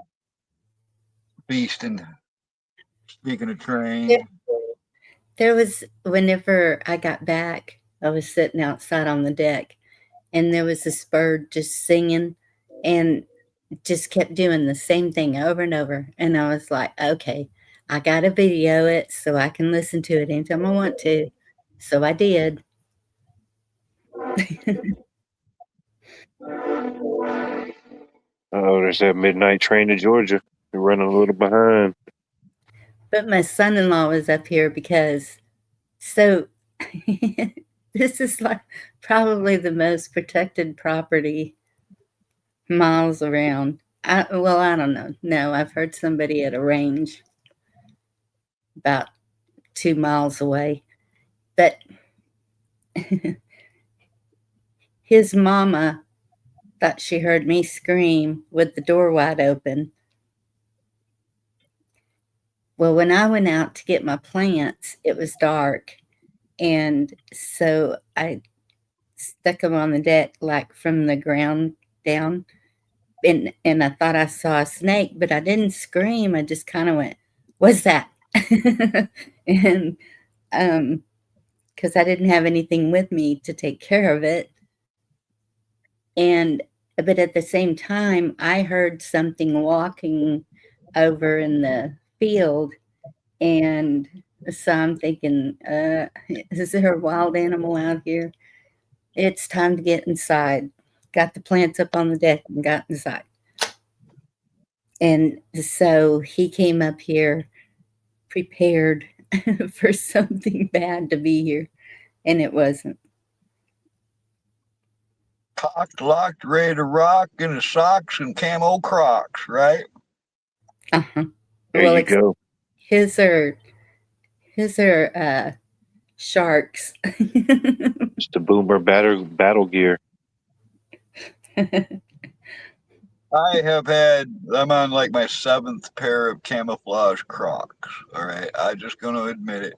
B: feasting. Speaking of
C: There,
B: train,
C: there was, whenever I got back, I was sitting outside on the deck and there was this bird just singing and just kept doing the same thing over and over. And I was like, okay, I got to video it so I can listen to it anytime I want to. So I did.
A: Oh, there's that midnight train to Georgia. You're running a little behind.
C: But my son-in-law was up here because, so this is like probably the most protected property miles around. Well, I don't know. No, I've heard somebody at a range about 2 miles away. But his mama thought she heard me scream with the door wide open. Well, when I went out to get my plants, it was dark. And so I stuck them on the deck, like from the ground down. And I thought I saw a snake, but I didn't scream. I just kind of went, "What's that?" And because I didn't have anything with me to take care of it. And but at the same time, I heard something walking over in the field, and so I'm thinking, is there a wild animal out here? It's time to get inside. Got the plants up on the deck and got inside. And so he came up here prepared for something bad to be here, and it wasn't.
B: Cocked, locked, ready to rock in his socks and camo Crocs, right?
C: Uh-huh.
A: There
C: Well,
A: you go.
C: his are sharks.
A: Just the boomer battle gear.
B: I'm on like my 7th pair of camouflage Crocs. All right. I'm just going to admit it.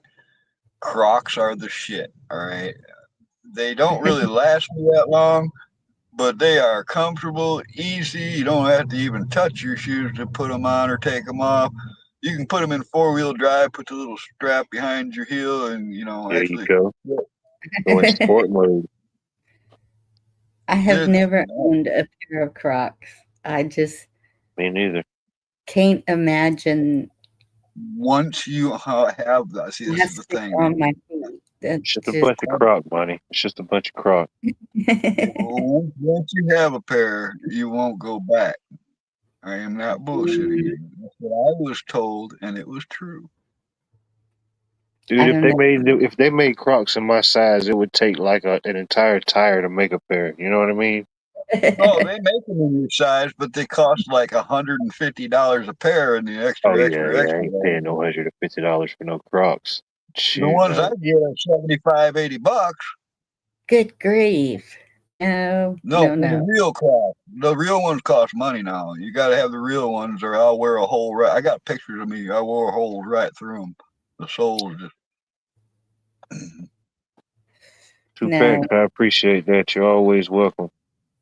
B: Crocs are the shit. All right. They don't really last me that long, but they are comfortable, easy. You don't have to even touch your shoes to put them on or take them off. You can put them in 4-wheel drive, put the little strap behind your heel, and
A: There
B: actually.
A: you go. Go in sport mode.
C: I have never owned a pair of Crocs. I just
A: Me neither.
C: can't imagine.
B: Once you have that, see, this is the thing.
C: On my feet.
A: It's just a bunch of crock money. It's just a bunch of crock.
B: Once you have a pair, you won't go back. I am not bullshitting you. That's what I was told, and it was true.
A: Dude, if they made Crocs in my size, it would take like an entire tire to make a pair. You know what I mean?
B: Oh, they make them in your size, but they cost like $150 a pair, and the extra.
A: I ain't paying no $150 for no Crocs. Shoot,
B: the ones I get are $75-$80.
C: Good grief! No.
B: The real Crocs. The real ones cost money now. You got to have the real ones, or I'll wear a hole right. I got pictures of me. I wore holes right through them. The soles just.
A: Two packs. I appreciate that. You're always welcome.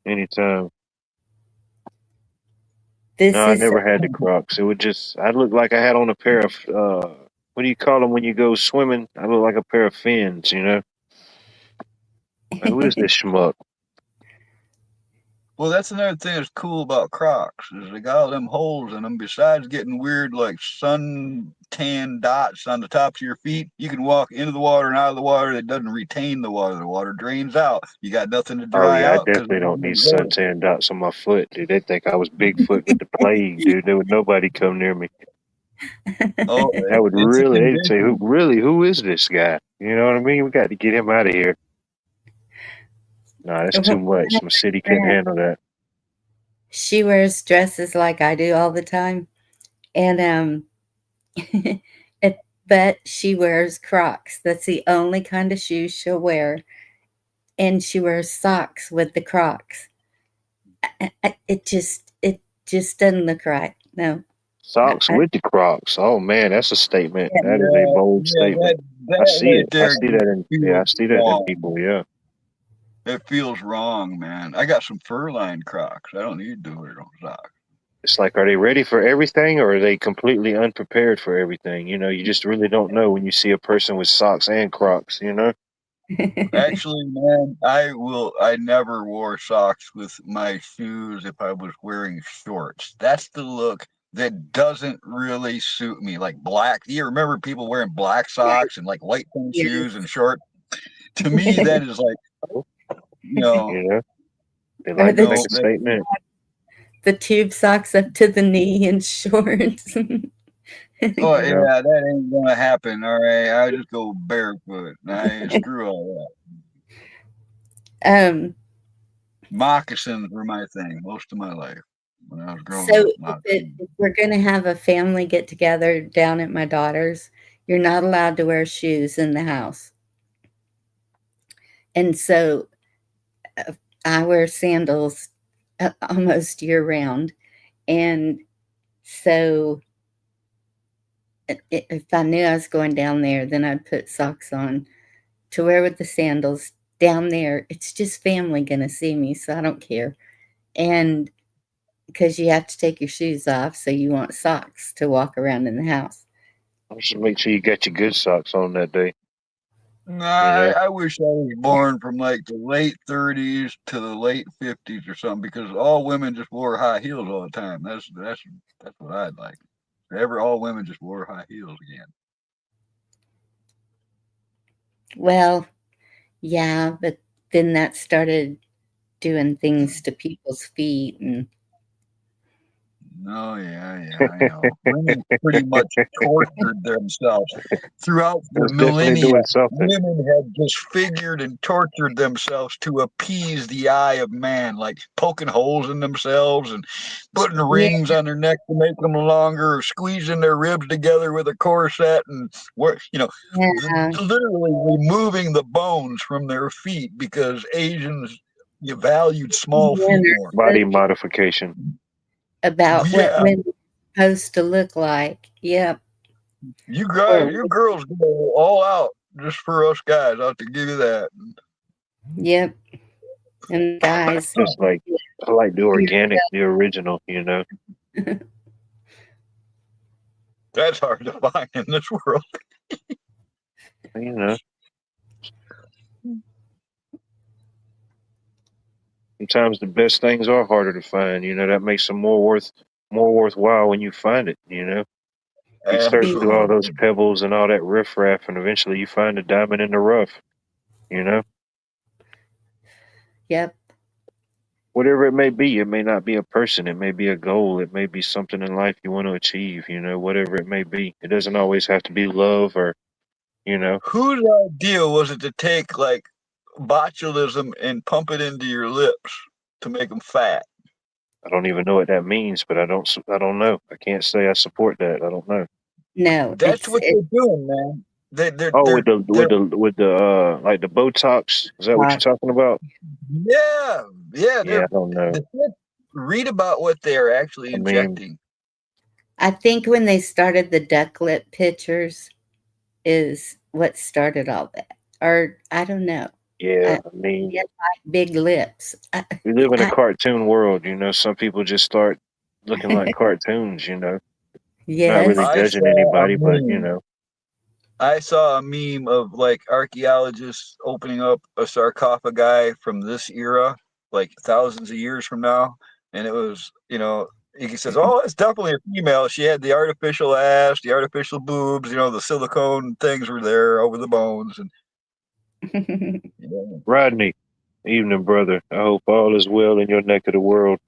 A: Anytime. I never had the Crocs. It would just, I looked like I had on a pair of, what do you call them when you go swimming? I look like a pair of fins, you know? Like, who is this schmuck?
B: Well, that's another thing that's cool about Crocs is they got all them holes in them. Besides getting weird like suntan dots on the tops of your feet, you can walk into the water and out of the water. It doesn't retain the water. The water drains out. You got nothing to dry out.
A: I definitely don't need suntan dots on my foot, dude. They think I was Bigfoot with the plague, dude. There would nobody come near me.
B: Oh,
A: that would really, they'd say, who is this guy? You know what I mean? We got to get him out of here. Nah, that's too much. My city couldn't handle that.
C: She wears dresses like I do all the time. And but she wears Crocs. That's the only kind of shoes she'll wear. And she wears socks with the Crocs. It just doesn't look right. No.
A: Socks with the Crocs. Oh man, that's a statement. That is a bold statement. I see it. I see that in people. Yeah.
B: It feels wrong, man. I got some fur-lined Crocs. I don't need to wear those socks.
A: It's like, are they ready for everything, or are they completely unprepared for everything? You know, you just really don't know when you see a person with socks and Crocs. You know.
B: Actually, man, I never wore socks with my shoes if I was wearing shorts. That's the look that doesn't really suit me. Like black. You remember people wearing black socks and like white shoes and shorts? To me, that is like,
A: yeah. They like to make a statement.
C: The tube socks up to the knee and shorts.
B: Oh yeah, that ain't gonna happen. All right, I just go barefoot. Screw all that. Moccasins were my thing most of my life. when I was growing
C: So
B: up. Not
C: if we're going to have a family get together down at my daughter's, you're not allowed to wear shoes in the house. And so I wear sandals almost year round. And so if I knew I was going down there, then I'd put socks on to wear with the sandals. Down there, it's just family going to see me, so I don't care. And because you have to take your shoes off, so you want socks to walk around in the house.
A: Just make sure you got your good socks on that day.
B: Nah,
A: You know?
B: I wish I was born from like the late 30s to the late 50s or something, because all women just wore high heels all the time. That's what I'd like. All women just wore high heels again.
C: Well, yeah, but then that started doing things to people's feet, and
B: Oh yeah, I know. Women pretty much tortured themselves throughout the
A: It's definitely
B: millennia.
A: doing something.
B: Women have disfigured and tortured themselves to appease the eye of man, like poking holes in themselves and putting rings on their neck to make them longer, or squeezing their ribs together with a corset, and literally removing the bones from their feet because Asians valued small feet more.
A: Body modification.
C: About what women are supposed to look like. Yep.
B: You girls go all out just for us guys. I have to give you that.
C: Yep. And guys,
A: Just like I like the organic, the original, you know.
B: That's hard to find in this world.
A: You know. Sometimes the best things are harder to find, you know, that makes them more worthwhile when you find it, you know. You search through all those pebbles and all that riffraff, and eventually you find a diamond in the rough, you know.
C: Yep.
A: Whatever it may be, it may not be a person, it may be a goal, it may be something in life you want to achieve, you know, whatever it may be. It doesn't always have to be love or, you know.
B: Whose idea was it to take like botulism and pump it into your lips to make them fat?
A: I don't even know what that means, but I don't know. I can't say I support that. I don't know.
C: No,
B: that's what they're doing, man.
A: With the like the Botox, is that what you're talking about?
B: Yeah.
A: I don't know.
B: Read about what they're actually injecting.
C: I think when they started the duck lip pictures is what started all that. Or I don't know.
A: Yeah, I mean,
C: like big lips.
A: We live in a cartoon world, you know. Some people just start looking like cartoons, you know.
C: Yes.
A: Not really judging anybody, but you know.
B: I saw a meme of like archaeologists opening up a sarcophagi from this era, like thousands of years from now, and it was, you know, he says, "Oh, it's definitely a female. She had the artificial ass, the artificial boobs, you know, the silicone things were there over the bones." And
A: Rodney, evening, brother. I hope all is well in your neck of the world.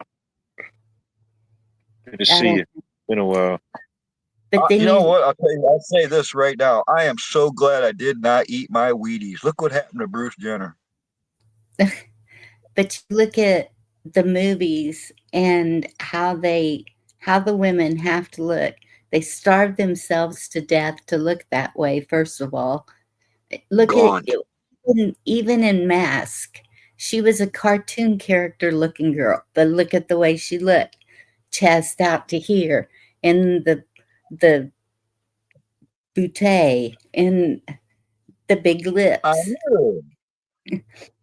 A: Good to see you. Been a while.
C: But
B: you know what? I'll tell you. I'll say this right now. I am so glad I did not eat my Wheaties. Look what happened to Bruce Jenner.
C: But you look at the movies and how the women have to look. They starve themselves to death to look that way. First of all, look at even in Mask, she was a cartoon character looking girl. But look at the way she looked, chest out to here, and the bootay and the big lips.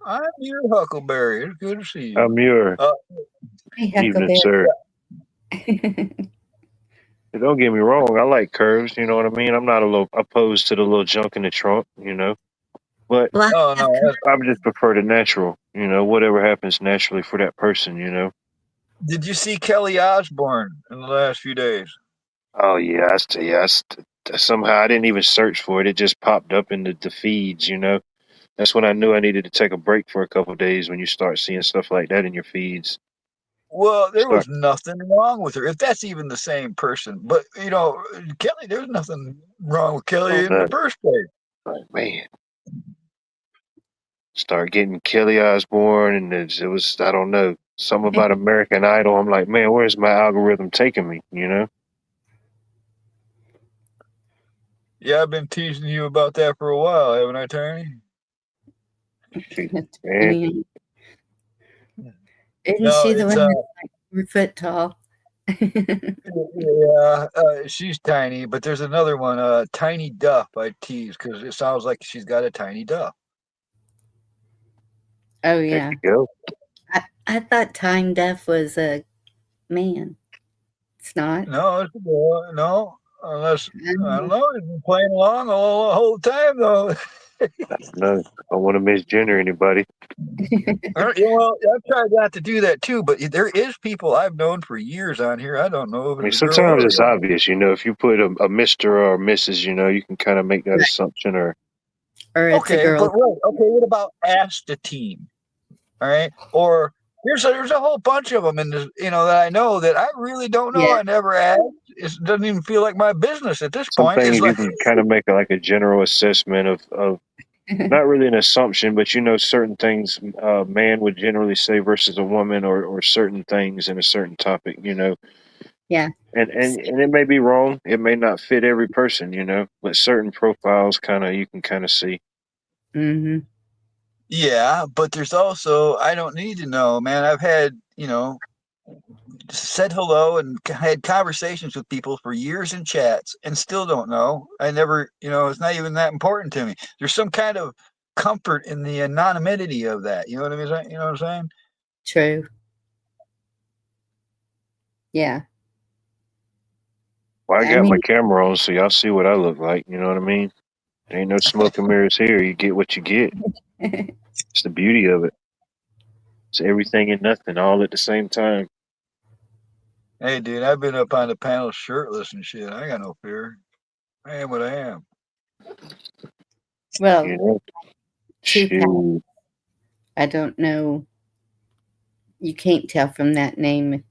B: I'm your Huckleberry. It's good to see you.
A: I'm your evening, sir. Don't get me wrong. I like curves. You know what I mean. I'm not opposed to the little junk in the trunk. You know, but I just prefer the natural. You know, whatever happens naturally for that person. You know.
B: Did you see Kelly Osbourne in the last few days?
A: Oh yeah, somehow I didn't even search for it. It just popped up in the feeds. You know. That's when I knew I needed to take a break for a couple of days, when you start seeing stuff like that in your feeds.
B: Well, there was nothing wrong with her, if that's even the same person. But, you know, Kelly, there's nothing wrong with Kelly in the first place.
A: Like, man. Start getting Kelly Osbourne, and it was I don't know, something about American Idol. I'm like, man, where's my algorithm taking me? You know?
B: Yeah, I've been teasing you about that for a while, haven't I, Tony?
A: Man,
C: Isn't
B: No,
C: she the
B: it's
C: one that's like 4 foot tall?
B: yeah, she's tiny, but there's another one, Tiny Duff. I tease because it sounds like she's got a tiny duff.
C: Oh
A: there
C: yeah.
A: you go.
C: I thought Time Deaf was a man. It's not.
B: No, it's a boy. No, unless I don't
C: Um,
B: know. He's been playing along the whole time though.
A: No, I don't want to misgender anybody.
B: Well, I've tried not to do that too, but there is people I've known for years on here. I don't know if
A: I mean,
B: it's a girl
A: sometimes
B: or a
A: it's
B: guy.
A: obvious, you know, if you put a Mr. or a Mrs., you know, you can kind of make that assumption or
C: or it's a
B: Okay,
C: girl.
B: but right. Okay, what about Astatine? All right, or there's a whole bunch of them in this, that I know that I really don't know.
C: Yeah.
B: I never asked. It doesn't even feel like my business at this
A: some
B: point. It's
A: things you
B: like,
A: can kind of make like a general assessment of not really an assumption, but you know, certain things a man would generally say versus a woman or certain things in a certain topic, you know.
C: Yeah.
A: And it may be wrong. It may not fit every person, you know, but certain profiles you can kind of see.
C: Mm-hmm.
B: yeah, but there's also I don't need to know, man. I've had said hello and had conversations with people for years in chats and still don't know. I never, it's not even that important to me. There's some kind of comfort in the anonymity of that. You know what I mean? You know what I'm saying?
C: True. Yeah.
A: Well, I
C: I
A: got my
C: mean,
A: camera on, so y'all see what I look like. You know what I mean? There ain't no smoke and mirrors here. You get what you get. It's the beauty of it. It's everything and nothing all at the same time.
B: Hey, dude, I've been up on the panel shirtless and shit. I got no fear. I am what I am.
C: well,
A: You know?
C: Tupac.
A: Shoot.
C: I don't know. You can't tell from that name,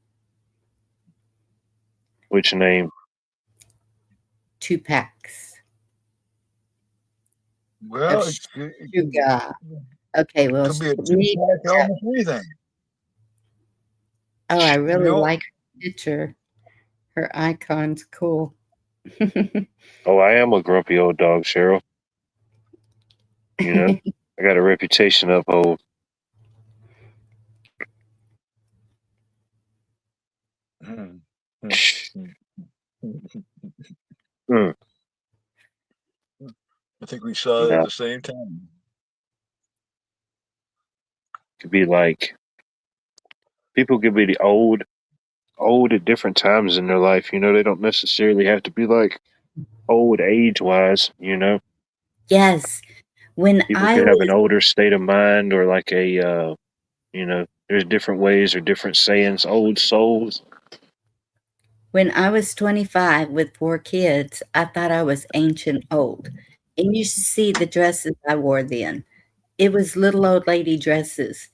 A: Which name?
C: Tupac's.
B: Well,
C: Of Sugar. Okay, well,
B: could be a
C: me.
B: two-pack, almost anything.
C: Oh, I really
B: know?
C: like her picture. Her icon's cool.
A: Oh, I am a grumpy old dog, Cheryl. You know, I got a reputation to uphold.
B: Mm. I think we saw that at
A: No,
B: the same time.
A: could be like people could be old at different times in their life. You know, they don't necessarily have to be like old age wise. You know,
C: Yes. When
A: people
C: I
A: could have an
C: was
A: older state of mind or like you know, there's different ways or different sayings. Old souls.
C: when I was 25 with 4 kids, I thought I was ancient old. And you should see the dresses I wore then. It was little old lady dresses.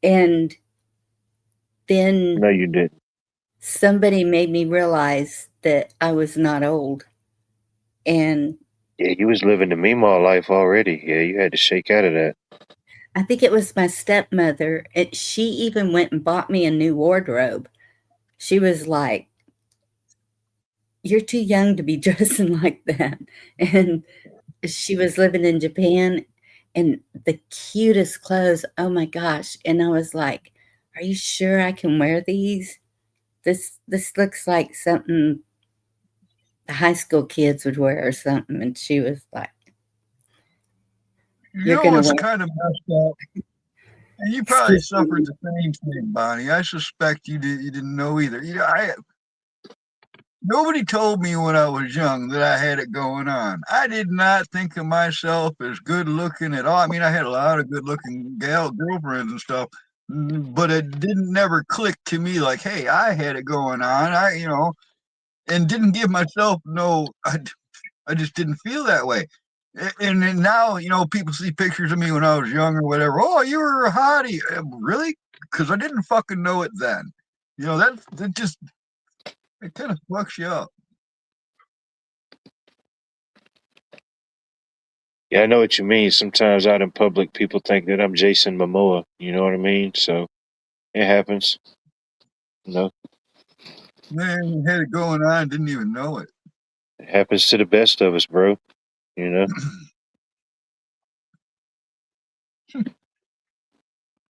C: And then
A: No, you didn't.
C: somebody made me realize that I was not old. And
A: Yeah, you was living the Meemaw life already. Yeah, you had to shake out of that.
C: I think it was my stepmother. She even went and bought me a new wardrobe. She was like, "You're too young to be dressing like that." And she was living in Japan and the cutest clothes. Oh my gosh. And I was like, "Are you sure I can wear these? This looks like something the high school kids would wear or something." And she was like, "You're gonna
B: It's
C: wear."
B: kind of messed up. And you probably
C: Excuse
B: suffered
C: me.
B: the same thing, Bonnie. I suspect you didn't know either. Nobody told me when I was young that I had it going on. I did not think of myself as good looking at all. I mean, I had a lot of good looking girlfriends and stuff, but it didn't never click to me like, hey, I had it going on. And didn't give myself no, I just didn't feel that way. And then now, people see pictures of me when I was young or whatever. Oh, you were a hottie. Really? Because I didn't fucking know it then. That just, it kind of fucks you up.
A: Yeah, I know what you mean. Sometimes out in public, people think that I'm Jason Momoa. You know what I mean? So it happens. You know,
B: Man, you had it going on, didn't even know it.
A: it happens to the best of us, bro. You know, and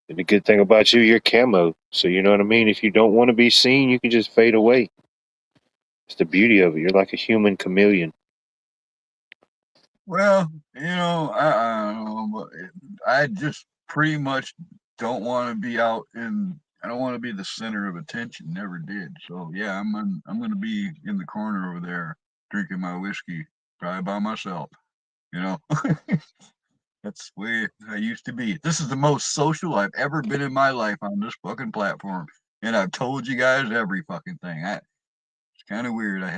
A: the good thing about you, you're camo. So you know what I mean? If you don't want to be seen, you can just fade away. It's the beauty of it. You're like a human chameleon.
B: Well, I don't know, but I just pretty much don't want to be out in. I don't want to be the center of attention. Never did. So yeah, I'm gonna be in the corner over there drinking my whiskey, probably by myself. You know, that's the way I used to be. This is the most social I've ever been in my life on this fucking platform, and I've told you guys every fucking thing. It's kind of weird. I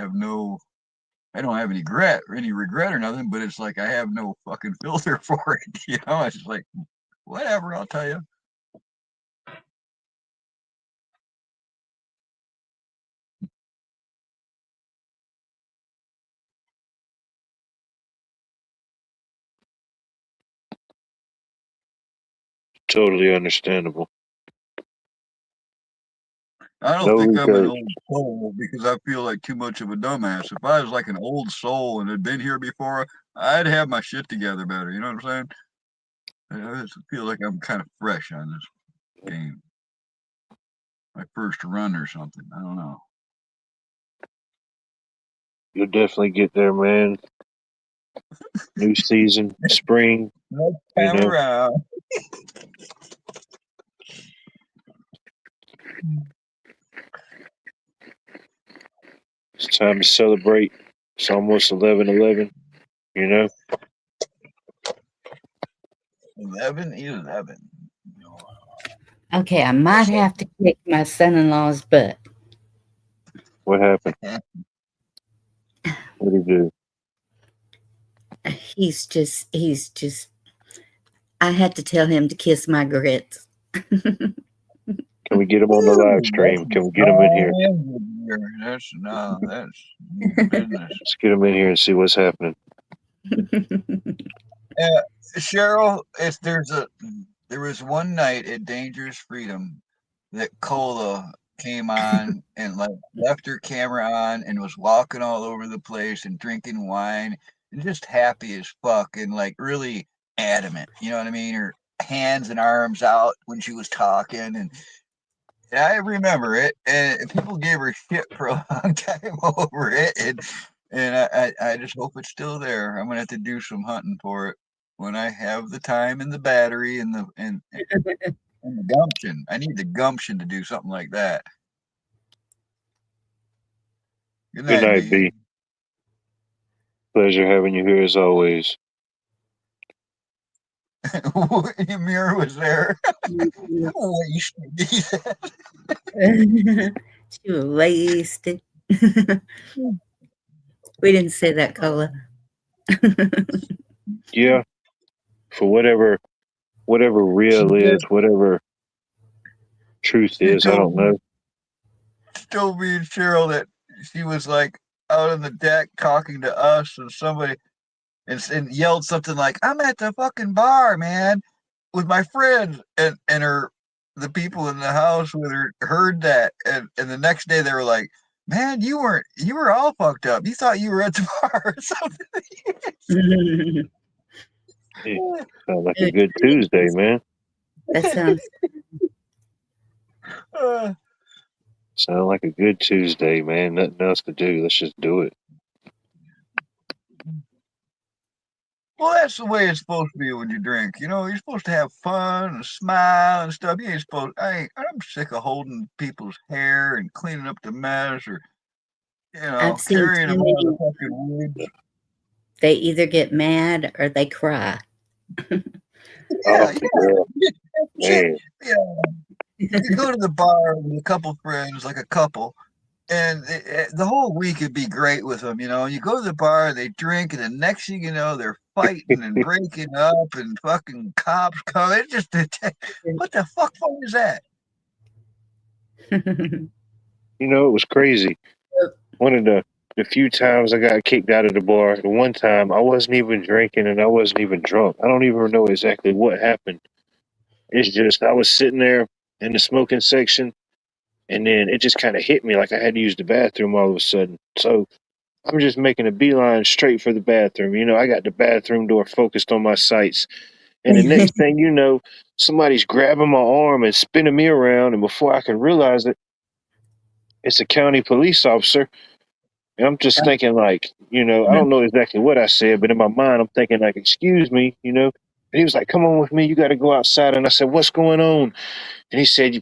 B: don't have any regret or nothing, but it's like I have no fucking filter for it. It's just like, whatever, I'll tell you.
A: Totally understandable.
B: I don't
A: No
B: think I'm an
A: regrets.
B: old soul because I feel like too much of a dumbass. If I was like an old soul and had been here before, I'd have my shit together better. You know what I'm saying? I just feel like I'm kind of fresh on this game. My first run or something. I don't know.
A: You'll definitely get there, man. New season, spring.
B: Next
A: You
B: time
A: know,
B: around.
A: it's time to celebrate. It's almost 11/11. You know,
B: 11/11.
C: Okay, I might have to kick my son-in-law's butt.
A: what happened? What did he do?
C: He's just, I had to tell him to kiss my grits.
A: Can we get him on the live stream? Can we get him in here?
B: That's business.
A: Let's get him in here and see what's happening.
B: Cheryl, if there was one night at Dangerous Freedom that Cola came on and like left her camera on and was walking all over the place and drinking wine and just happy as fuck and like really adamant, you know what I mean? Her hands and arms out when she was talking and I remember it, and people gave her shit for a long time over it, and I just hope it's still there. I'm gonna have to do some hunting for it when I have the time and the battery and the gumption. I need the gumption to do something like that. Good
A: Good
B: night,
A: night,
B: B.
A: B. Pleasure having you here as always.
B: Ymir was there. Wasted.
C: She was wasted. We didn't say that, Cola.
A: Yeah, for whatever real is, whatever truth
B: She
A: is, I
B: told
A: don't know.
B: me and Cheryl that she was like out on the deck talking to us and somebody and yelled something like, "I'm at the fucking bar, man, with my friends," and the people in the house with her heard that, and the next day they were like, "Man, you were all fucked up. You thought you were at the bar or something."
A: Hey, sounds like a good Tuesday, man.
C: That sounds.
A: Sound like a good Tuesday, man. Nothing else to do. Let's just do it.
B: Well, that's the way it's supposed to be when you drink. You're supposed to have fun and smile and stuff. You ain't supposed. I'm sick of holding people's hair and cleaning up the mess, or
C: I've seen
B: carrying
C: too
B: them out of
C: many.
B: the fucking woods.
C: They either get mad or they cry.
B: Yeah,
A: Oh,
B: yeah.
A: man.
B: Yeah. You go to the bar with a couple friends, like a couple, and the whole week would be great with them. You go to the bar, they drink, and the next thing you know, they're fighting and breaking up, and fucking cops come. It's just what the fuck fun is that?
A: You know, it was crazy. One of the the few times I got kicked out of the bar, the one time I wasn't even drinking and I wasn't even drunk. I don't even know exactly what happened. It's just I was sitting there in the smoking section, and then it just kind of hit me like I had to use the bathroom all of a sudden. So I'm just making a beeline straight for the bathroom. You know, I got the bathroom door focused on my sights. And the next thing you know, somebody's grabbing my arm and spinning me around. And before I can realize it, it's a county police officer. And I'm just thinking, like, you know, I don't know exactly what I said, but in my mind, I'm thinking, like, excuse me, you know. And he was like, come on with me. You got to go outside. And I said, what's going on? And he said,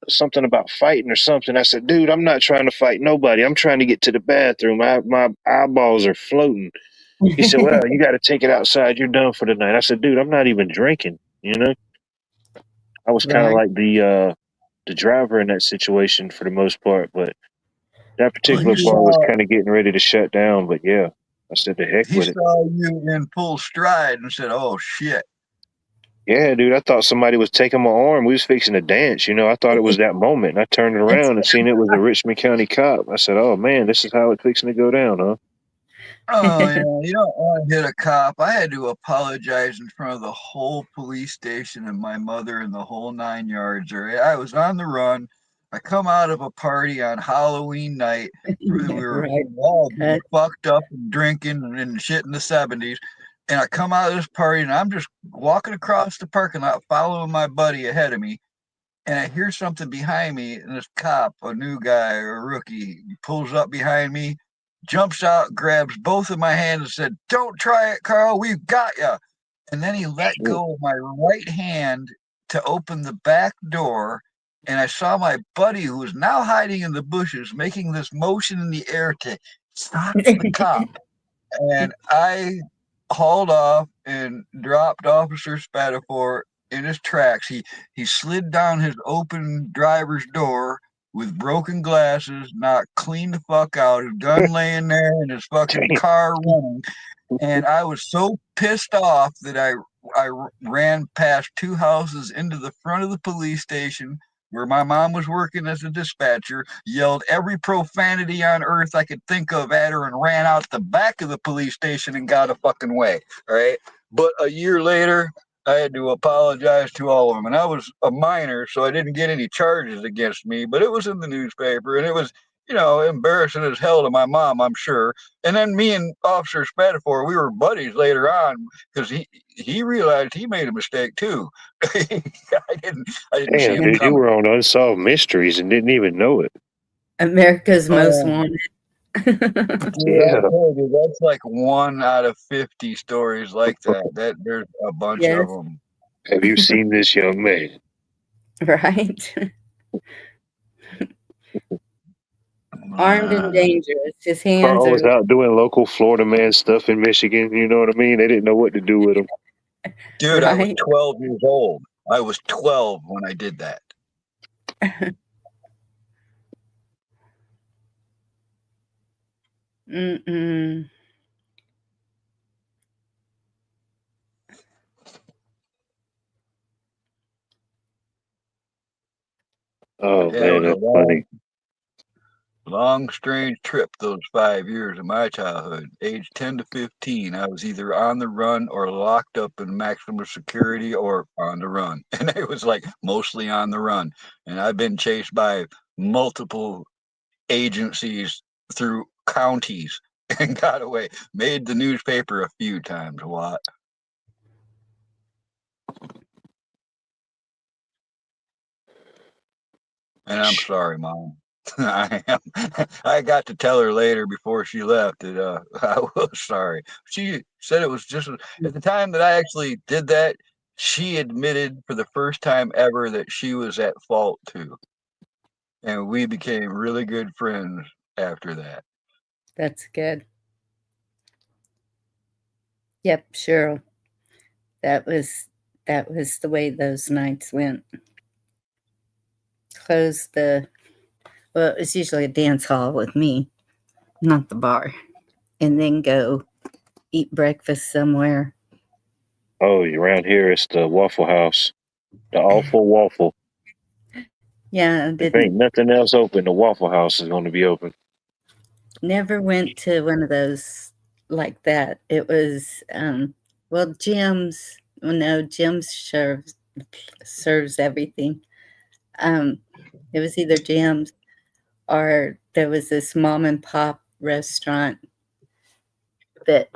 A: something about fighting or something. I said, dude, I'm not trying to fight nobody. I'm trying to get to the bathroom. My eyeballs are floating. He said, well, you got to take it outside. You're done for the night. I said, dude, I'm not even drinking. You know, I was kind of
B: Right.
A: like the driver in that situation for the most part, but that particular
B: He
A: bar was
B: saw
A: kind of getting ready to shut down. But yeah, I said, the heck
B: he
A: with it.
B: saw you in full stride and said, "Oh shit."
A: Yeah, dude, I thought somebody was taking my arm. We was fixing to dance. You know, I thought it was that moment. And I turned
C: That's
A: around and seen it was a Richmond County cop. I said, oh man, this is how it's fixing to go down, huh?
B: Oh yeah, you don't want to hit a cop. I had to apologize in front of the whole police station and my mother and the whole 9 yards. Or I was on the run. I come out of a party on Halloween night.
C: right.
B: We were fucked up and drinking and shit in the 70s. And I come out of this party and I'm just walking across the parking lot, following my buddy ahead of me. And I hear something behind me, and this cop, a new guy or a rookie, pulls up behind me, jumps out, grabs both of my hands, and said, "Don't try it, Carl. We've got you." And then he let
A: Shit.
B: go of my right hand to open the back door. And I saw my buddy, who was now hiding in the bushes, making this motion in the air to stop the cop. And I hauled off and dropped Officer Spatafor in his tracks. He slid down his open driver's door with broken glasses, knocked clean the fuck out, his gun laying there and his fucking
A: Damn.
B: car running. And I was so pissed off that I ran past two houses into the front of the police station where my mom was working as a dispatcher, yelled every profanity on earth I could think of at her, and ran out the back of the police station and got a fucking way. All right. But a year later, I had to apologize to all of them. And I was a minor, so I didn't get any charges against me, but it was in the newspaper and it was, embarrassing as hell to my mom, I'm sure. And then me and Officer Spatafor, we were buddies later on because he realized he made a mistake too. I didn't see
A: Damn,
B: him
A: dude, you
B: coming.
A: were on Unsolved Mysteries and didn't even know it.
C: America's Most
B: Oh,
C: Wanted.
B: dude, I
A: Yeah.
B: told you that's like 1 out of 50 stories like that. There's a bunch
C: Yes,
B: of them.
A: Have you seen this young man?
C: right. Armed and dangerous. His hands
A: Carl
C: are
A: was out doing local Florida man stuff in Michigan. You know what I mean? They didn't know what to do with him.
B: Dude, I was
C: right.
B: 12 years old. I was 12 when I did that.
C: Mm-mm.
A: Oh
B: Yeah, it
A: man,
B: was a
A: that's funny.
B: long, strange trip those 5 years of my childhood. Age 10 to 15, I was either on the run or locked up in maximum security or on the run. And it was like mostly on the run. And I've been chased by multiple agencies through counties and got away. Made the newspaper a few times. What? And I'm sorry, Mom. I am. I got to tell her later before she left that I was sorry. She said it was just at the time that I actually did that. She admitted for the first time ever that she was at fault too, and we became really good friends after that.
C: That's good. Yep, Cheryl. That was the way those nights went. Close the well, it's usually a dance hall with me, not the bar. And then go eat breakfast somewhere.
A: Oh, around here it's the Waffle House, the awful waffle.
C: Yeah, I
A: If ain't
C: didn't
A: nothing else open, the Waffle House is going to be open.
C: never went to one of those like that. It was well, Jim's. Well, no, Jim's serves everything. Um, it was either Jim's or there was this mom and pop restaurant that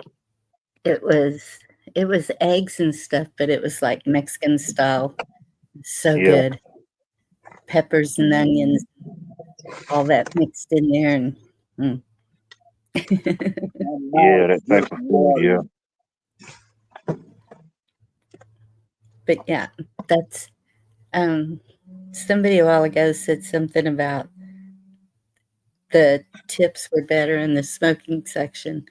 C: it was it was eggs and stuff, but it was like Mexican style. So
A: Yeah,
C: good. Peppers and onions, all that mixed in there and mm.
A: yeah, that type of food. Yeah,
C: But yeah, that's somebody a while ago said something about the tips were better in the smoking section.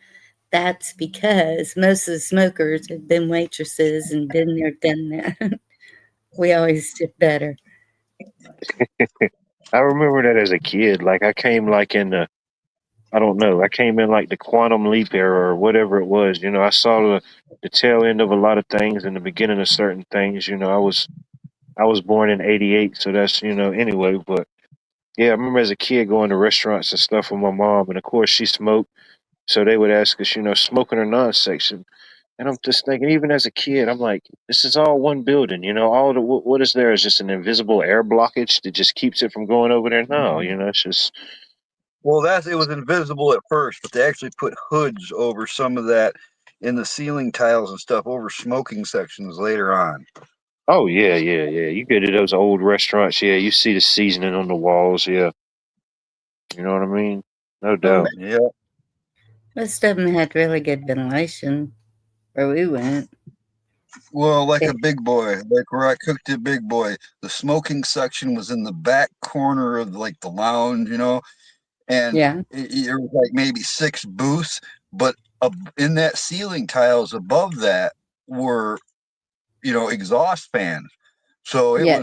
C: That's because most of the smokers have been waitresses and been there, done that. We always tip better.
A: I remember that as a kid. Like I came like in the, I don't know, I came in like the quantum leap era or whatever it was. You know, I saw the tail end of a lot of things and the beginning of certain things. You know, I was born in '88, so that's anyway. But yeah, I remember as a kid going to restaurants and stuff with my mom, and of course she smoked, so they would ask us, smoking or non-section. And I'm just thinking, even as a kid, I'm like, this is all one building, all the what is there is just an invisible air blockage that just keeps it from going over there. No, it's just
B: Well, it was invisible at first, but they actually put hoods over some of that in the ceiling tiles and stuff over smoking sections later on.
A: oh yeah, yeah, yeah. You go to those old restaurants, yeah, you see the seasoning on the walls, yeah. You know what I mean? No doubt.
B: Yeah.
C: Most of them had really good ventilation where we went.
B: Well, like a Big Boy, like where I cooked at Big Boy, the smoking section was in the back corner of like the lounge, and
C: Yeah.
B: it was like maybe 6 booths, but in that ceiling tiles above that were, exhaust fans. So
C: Yeah.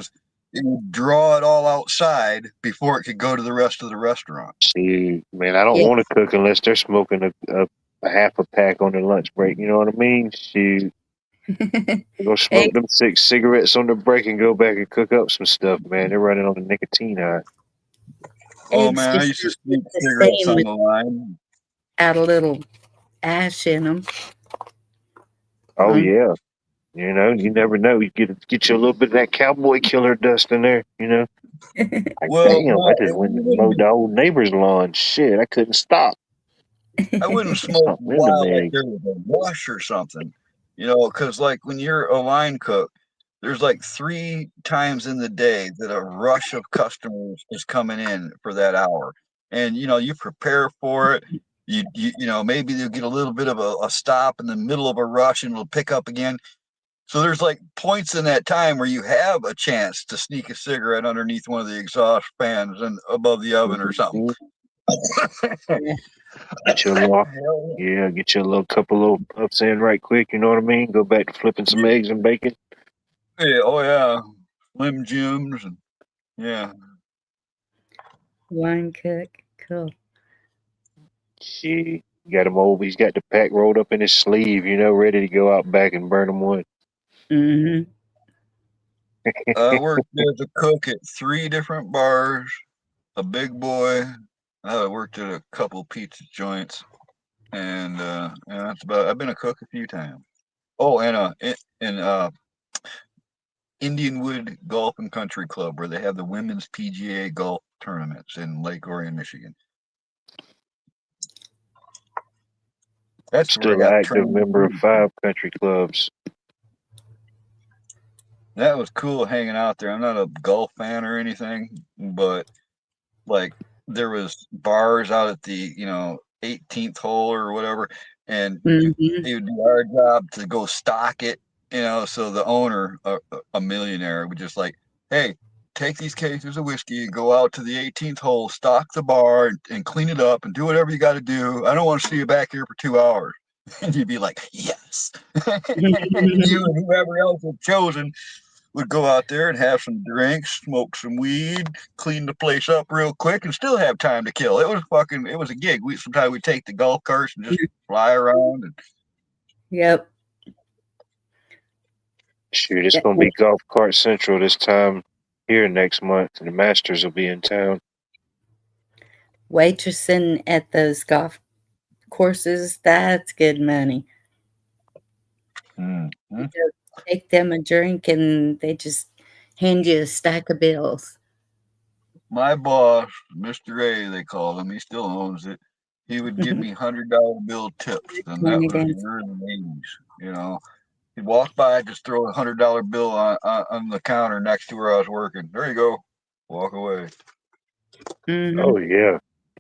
B: it would draw it all outside before it could go to the rest of the restaurant.
A: See, man, I don't
C: Yeah.
A: want to cook unless they're smoking a half a pack on their lunch break. You know what I mean? Shoot, go smoke
C: Eggs,
A: them 6 cigarettes on the break and go back and cook up some stuff, man. They're running on the nicotine high.
B: Oh
C: eggs
B: man, I
C: just
B: used to
C: don't look
B: smoke
C: the
B: cigarettes
C: same
B: on the line.
C: without a little ash in them.
A: Oh yeah. You never know. You get you a little bit of that cowboy killer dust in there, Like,
B: Well,
A: damn, I
B: no,
A: just went and mowed the old neighbor's lawn. Shit, I couldn't stop.
B: I wouldn't smoke
A: Something in the
B: wild like
A: mag.
B: there was a rush or something, because like when you're a line cook, there's like 3 times in the day that a rush of customers is coming in for that hour, and you prepare for it. Maybe you'll get a little bit of a stop in the middle of a rush and it'll pick up again. So there's like points in that time where you have a chance to sneak a cigarette underneath one of the exhaust fans and above the oven or something.
A: Mhm.
C: Yeah.
A: Get you a little, yeah, get you a little couple little puffs in right quick. You know what I mean? Go back to flipping some eggs and bacon.
B: Yeah, oh yeah, Slim Jims, and yeah.
C: Line cook. Cool.
A: Shit, got him over. He's got the pack rolled up in his sleeve. Ready to go out back and burn him one.
C: Mm-hmm.
B: I worked as a cook at 3 different bars, a Big Boy. I worked at a couple pizza joints, and that's about. I've been a cook a few times. Oh, and in Indianwood Golf and Country Club, where they have the women's PGA golf tournaments in Lake Orion, Michigan. That's where I
A: Still an
B: got
A: active
B: trained.
A: member of 5 country clubs.
B: That was cool hanging out there. I'm not a golf fan or anything, but like there was bars out at the 18th hole or whatever, and
C: Mm-hmm.
B: it would be our job to go stock it. So the owner, a millionaire, would just like, hey, take these cases of whiskey and go out to the 18th hole, stock the bar, and clean it up and do whatever you got to do. I don't want to see you back here for 2 hours. And you'd be like, yes. And you and whoever else had chosen would go out there and have some drinks, smoke some weed, clean the place up real quick, and still have time to kill. It was a gig. Sometimes we take the golf carts and just fly around. And
C: Yep.
A: Shoot, it's
C: Yeah.
A: gonna be golf cart central this time here next month, and the Masters will be in town.
C: waitressing at those golf courses, that's good money.
B: Mhm.
C: You go take them a drink and they just hand you a stack of bills.
B: My boss, Mr. A, they called him. He still owns it. He would give me $100 bill tips, and that
C: Money
B: was in
C: dance.
B: the early '80s. You know, he'd walk by, just throw a $100 bill on the counter next to where I was working. There you go. Walk away.
C: Hmm.
A: Oh yeah,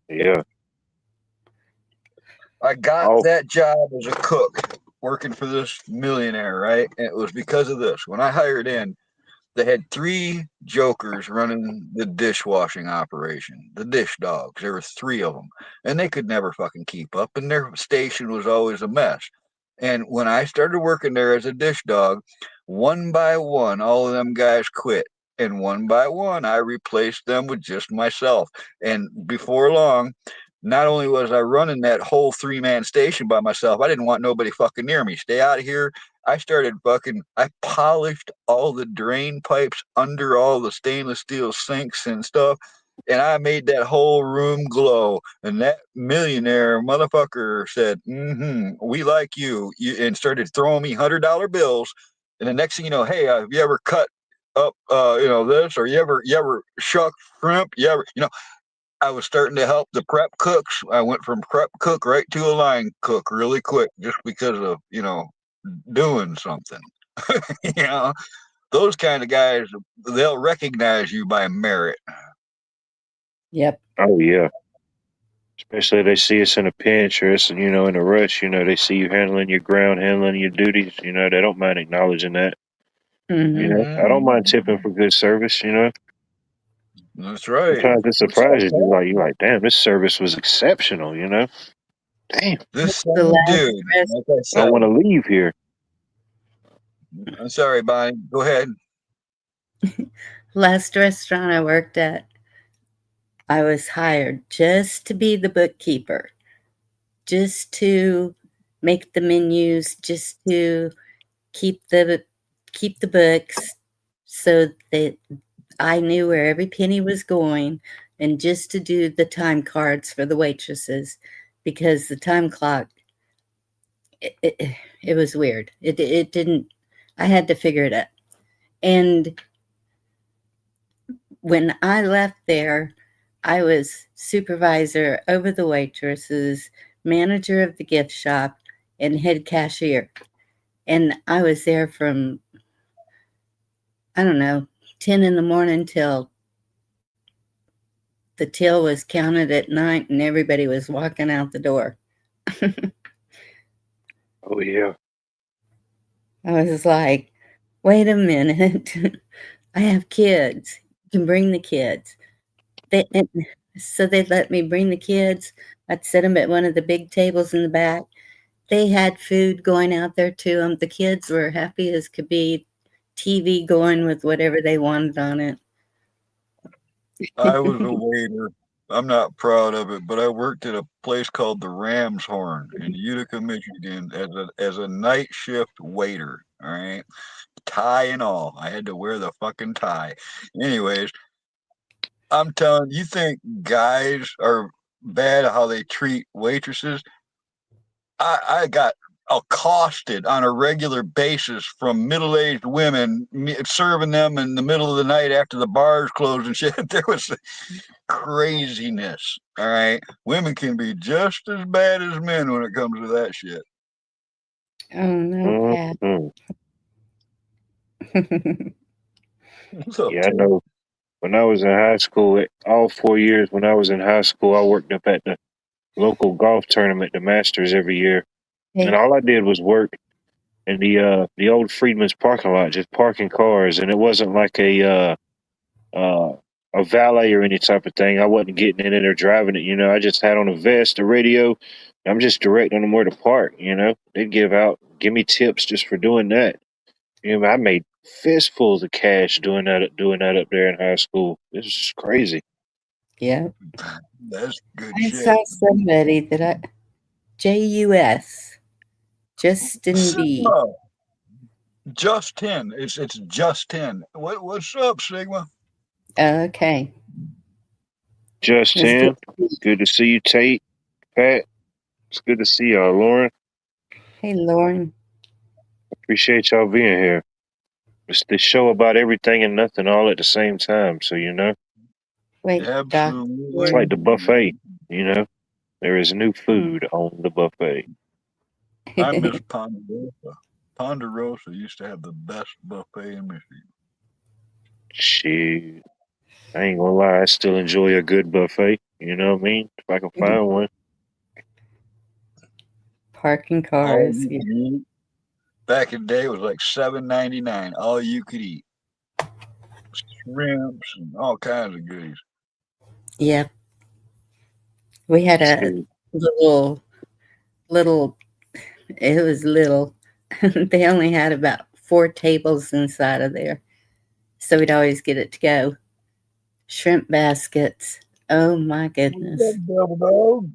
A: yeah.
B: I got
A: Oh,
B: that job as a cook working for this millionaire, right? And it was because of this. When I hired in, they had 3 jokers running the dishwashing operation, the dish dogs. There were 3 of them, and they could never fucking keep up, and their station was always a mess. And when I started working there as a dish dog, one by one, all of them guys quit. And one by one, I replaced them with just myself. And before long, not only was I running that whole 3-man station by myself, I didn't want nobody fucking near me. Stay out of here. I polished all the drain pipes under all the stainless steel sinks and stuff. And I made that whole room glow. And that millionaire motherfucker said, we like you. And started throwing me $100 bills. And the next thing you know, hey, have you ever cut up, this, or you ever shuck shrimp? I was starting to help the prep cooks. I went from prep cook right to a line cook really quick just because of, doing something. you know, those kind of guys, they'll recognize you by merit.
C: Yep.
A: oh yeah. Especially if they see us in a pinch or us, in a rush. They see you handling your ground, handling your duties. They don't mind acknowledging that.
C: Hmm.
A: I don't mind tipping for good service.
B: That's right.
A: Sometimes it
B: What's up,
A: surprises you.
B: Pat?
A: You're like, damn, this service was exceptional. Damn,
B: This
C: The
B: same
C: last
B: dude,
C: rest,
B: like I
A: I don't
B: said,
A: want to leave here.
B: I'm sorry, Bonnie. Go ahead.
C: last restaurant I worked at, I was hired just to be the bookkeeper, just to make the menus, just to keep the keep the books so that I knew where every penny was going, and just to do the time cards for the waitresses because the time clock it was weird. It didn't. I had to figure it out. And when I left there, I was supervisor over the waitresses, manager of the gift shop, and head cashier. And I was there from, I don't know, 10 in the morning till the till was counted at night and everybody was walking out the door.
A: Oh yeah.
C: I was like, wait a minute. I have kids. You can bring the kids. So they let me bring the kids. I'd sit them at one of the big tables in the back. They had food going out there to them. The kids were happy as could be. TV going with whatever they wanted on it.
B: I was a waiter. I'm not proud of it, but I worked at a place called the Ram's Horn in Utica, Michigan, as a night shift waiter. All right, tie and all. I had to wear the fucking tie. Anyways, I'm telling you, think guys are bad at how they treat waitresses? I got accosted on a regular basis from middle-aged women serving them in the middle of the night after the bars closed and shit. There was craziness. All right, women can be just as bad as men when it comes to that shit.
C: Oh no, Pat.
A: hmm
B: What's up,
A: Yeah, I
B: Ted?
A: know. When I was in high school, all 4 years when I was in high school, I worked up at the local golf tournament, the Masters, every year, and
C: Hey,
A: all I did was work in the old Freedman's parking lot, just parking cars, and it wasn't like uh, a valet or any type of thing. I wasn't getting in it or driving it. I just had on a vest, a radio. I'm just directing them where to park. They'd give me tips just for doing that. I made fistfuls of cash doing that up there in high school. This is just crazy.
C: yeah.
B: That's good
C: I
B: shit.
C: saw somebody that JUS, Justin B.
B: Sigma, Justin. It's Justin. What's up, Sigma?
C: Okay.
A: Justin, good to see you, Tate, Pat. It's good to see y'all, Lauren.
C: Hey, Lauren.
A: Appreciate y'all being here. It's the show about everything and nothing all at the same time. So,
C: Wait, Doc.
A: it's like the buffet, there is new food on the buffet.
B: I miss Ponderosa. Ponderosa used to have the best buffet in Michigan.
A: Shit. I ain't gonna lie, I still enjoy a good buffet. You know what I mean? If I can find one.
C: Parking
B: All
C: cars.
B: you could eat. Back in the day, it was like $7.99. All you could eat. Shrimps and all kinds of goodies.
C: Yeah. We had a
A: Shit.
C: little, it was little. They only had about 4 tables inside of there. So we'd always get it to go. Shrimp baskets. Oh my goodness.
B: Double dog.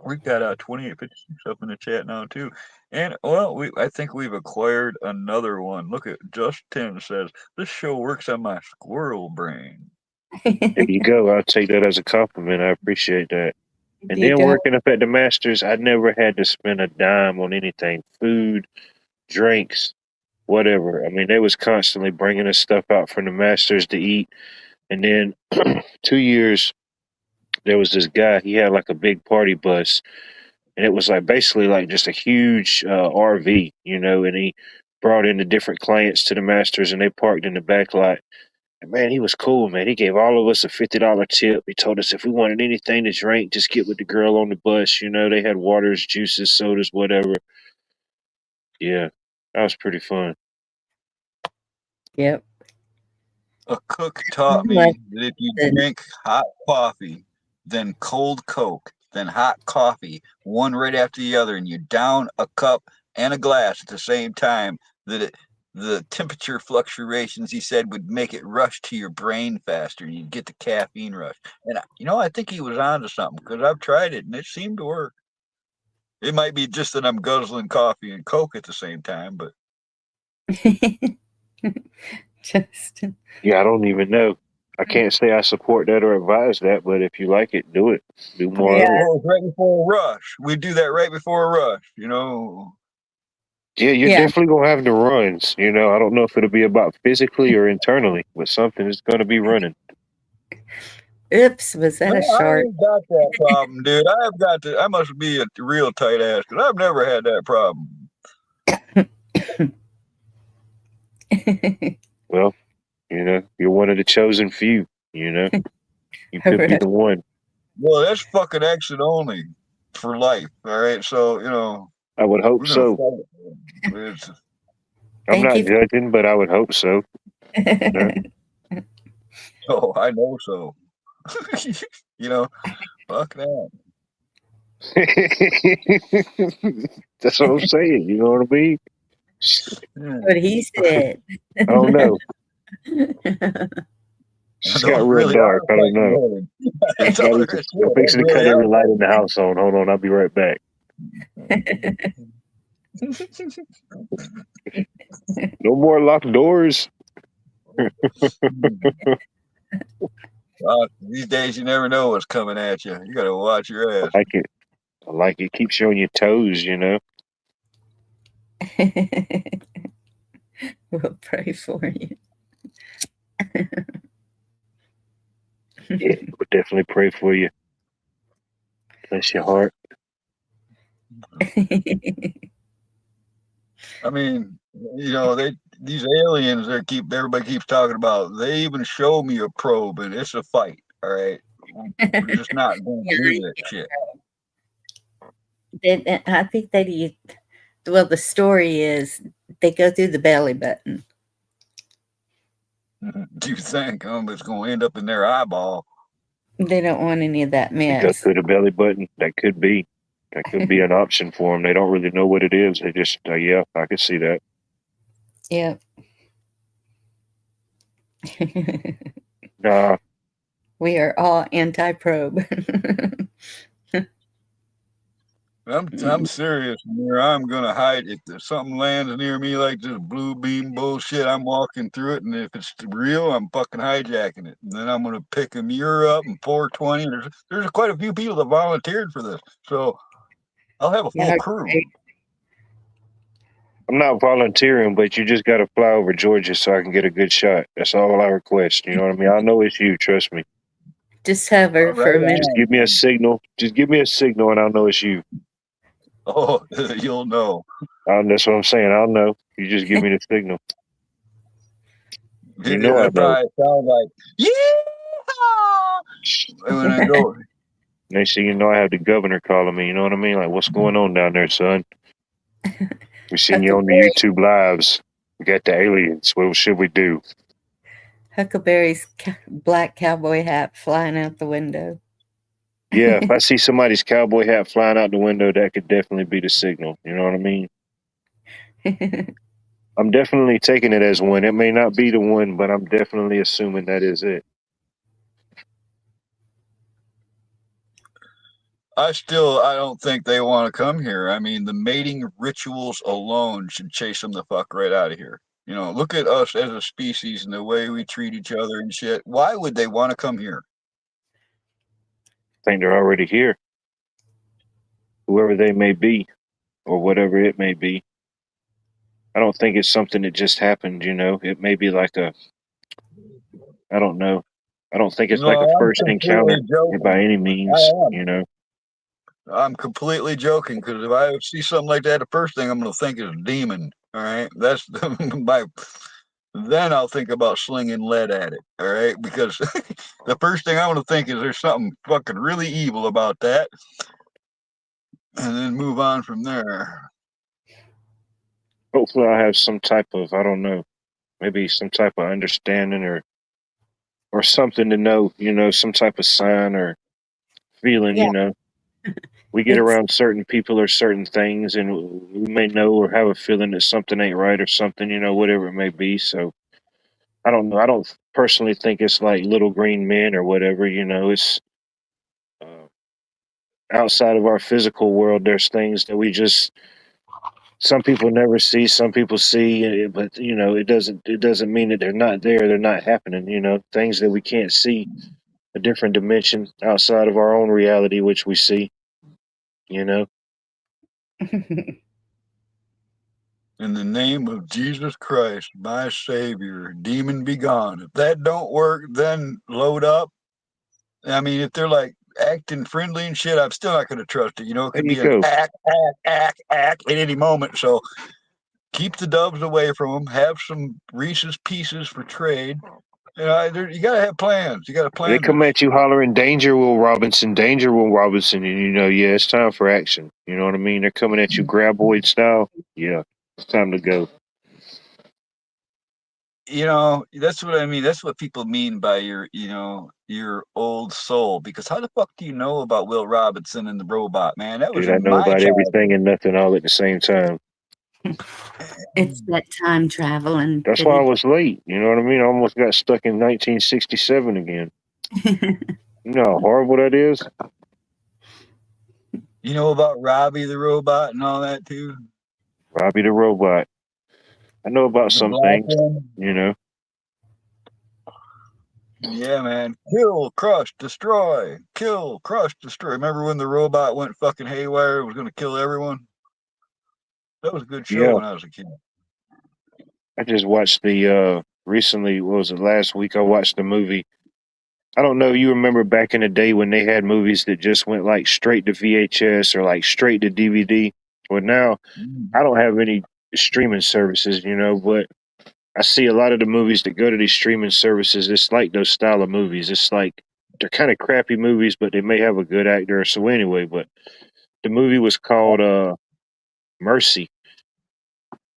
B: We've got 2856 up in the chat now too, and well, I think we've acquired another one. Look at Justin says this show works on my squirrel brain.
A: There you go. I'll take that as a compliment. I appreciate that. And then working up at the Masters, I never had to spend a dime on anything. Food, drinks, whatever. I mean, they was constantly bringing us stuff out from the Masters to eat. And then 2 years, there was this guy. He had like a big party bus, and it was like basically like just a huge RV, and he brought in the different clients to the Masters, and they parked in the back lot. And man, he was cool, man. He gave all of us a $50 tip. He told us if we wanted anything to drink, just get with the girl on the bus. They had waters, juices, sodas, whatever. Yeah, that was pretty fun.
C: Yep.
B: A cook taught me that if you drink hot coffee, then cold Coke, then hot coffee, one right after the other, and you down a cup and a glass at the same time, the temperature fluctuations, he said, would make it rush to your brain faster, and you'd get the caffeine rush. And I think he was onto something, because I've tried it and it seemed to work. It might be just that I'm guzzling coffee and Coke at the same time, but
C: Justin.
A: Yeah, I don't even know. I can't say I support that or advise that, but if you like it, do it. Do more.
C: Yeah.
B: Right before a rush. We do that right before a rush,
A: Yeah, you're definitely gonna have the runs. I don't know if it'll be about physically or internally, but something is gonna be running.
C: Oops, was that a shark?
B: I ain't got that problem, dude. I must be a real tight ass, because I've never had that problem.
A: Well, you're one of the chosen few. You could be the one.
B: Well, that's fucking exit only for life. All right, so
A: I would hope so. I'm not judging, but I would hope so.
B: Oh, I know so. Fuck that.
A: That's what I'm saying. You know what I mean?
C: What he said.
A: I don't know. It's got real dark. I don't know. I'm fixing to cut every light in the house on. Hold on, I'll be right back. No more locked doors.
B: These days, you never know what's coming at you. You gotta watch your ass.
A: I like it. Keeps you on your toes,
C: We'll pray for you.
A: Yeah, we'll definitely pray for you. Bless your heart.
B: I mean, these aliens everybody keeps talking about. They even show me a probe, and it's a fight. All right, we're just not going to do that shit.
C: I think they well, the story is they go through the belly button.
B: Do you think it's going to end up in their eyeball?
C: They don't want any of that mess.
A: They go through the belly button. That could be an option for them. They don't really know what it is. They just, yeah, I could see that.
C: Yep.
A: Nah.
C: We are all anti-probe.
B: I'm serious. Amir. I'm gonna hide if there's something lands near me like this blue beam bullshit. I'm walking through it, and if it's real, I'm fucking hijacking it. And then I'm gonna pick Amir up and 420. There's quite a few people that volunteered for this, so I'll have a full
C: Yeah,
B: crew.
C: great.
A: I'm not volunteering, but you just got to fly over Georgia so I can get a good shot. That's all I request. You know what I mean? I know it's you. Trust me.
C: Just hover
B: Right
C: for a minute.
A: Just
B: on.
A: give me a signal. Just give me a signal, and I'll know it's you.
B: Oh, you'll know.
A: That's what I'm saying. I'll know. You just give me the signal. You know I
B: It
A: know.
B: probably sounds like yeah. When I go,
A: Next thing you know, I have the governor calling me. You know what I mean? Like, what's going on down there, son? We seen you on the
C: Huckleberry,
A: YouTube lives. We got the aliens. What should we do?
C: Huckleberry's black cowboy hat flying out the window.
A: Yeah, if I see somebody's cowboy hat flying out the window, that could definitely be the signal. You know what I mean? I'm definitely taking it as one. It may not be the one, but I'm definitely assuming that is it.
B: I don't think they want to come here. I mean, the mating rituals alone should chase them the fuck right out of here. You know, look at us as a species and the way we treat each other and shit. Why would they want to come here?
A: I think they're already here, whoever they may be, or whatever it may be. I don't think it's something that just happened. It may be like I don't know. I don't think it's like a
B: No, I'm
A: first
B: completely
A: encounter by
B: joking.
A: any
B: I
A: means.
B: am. I'm completely joking because if I see something like that, the first thing I'm going to think is demon. All right, that's my. Then I'll think about slinging lead at it. All right, because the first thing I'm going to think is there's something fucking really evil about that, and then move on from there.
A: Hopefully, I have some type of, I don't know, maybe some type of understanding or something to know. Some type of sign or feeling.
C: Yeah,
A: We get
C: it's
A: around certain people or certain things, and we may know or have a feeling that something ain't right or something. Whatever it may be. So I don't know. I don't personally think it's like little green men or whatever. It's uh, outside of our physical world. There's things that we just some people never see, some people see, but it doesn't mean that they're not there. They're not happening. Things that we can't see, a different dimension outside of our own reality, which we see. You know,
B: In the name of Jesus Christ, my Savior, demon be gone. If that don't work, then load up. I mean, if they're like acting friendly and shit, I'm still not going to trust it. You know, it
A: there
B: could
A: you
B: be an
A: go.
B: act at any moment. So keep the doves away from them. Have some Reese's Pieces for trade. You got to have plans. You got to
A: They
B: plan
A: come
B: this.
A: at you hollering, "Danger, Will Robinson! Danger, Will Robinson!" And yeah, it's time for action. You know what I mean? They're coming at you graboid style. Yeah, it's time to go.
B: That's what I mean. That's what people mean by your old soul. Because how the fuck do you know about Will Robinson and the robot, man? That was
A: Dude, I
B: in
A: know
B: my
A: about everything
B: childhood.
A: and nothing all at the same time.
C: it's that time traveling
A: That's
C: that
A: why I
C: it.
A: was late. You know what I mean? I almost got stuck in 1967 again. You know how horrible that is?
B: You know about Robbie the robot and all that too.
A: Robbie the Robot. I know about
B: The
A: some
B: black
A: things,
B: one.
A: you know.
B: Yeah, man. Kill, crush, destroy. Kill, crush, destroy. Remember when the robot went fucking haywire? It was going to kill everyone. That was a good show
A: Yeah,
B: when I was a kid.
A: I just watched recently, what was it, last week? I watched the movie. I don't know, you remember back in the day when they had movies that just went like straight to VHS or like straight to DVD? Well, now
B: Mm.
A: I don't have any streaming services, but I see a lot of the movies that go to these streaming services. It's like those style of movies. It's like they're kind of crappy movies, but they may have a good actor. So anyway, but the movie was called Mercy,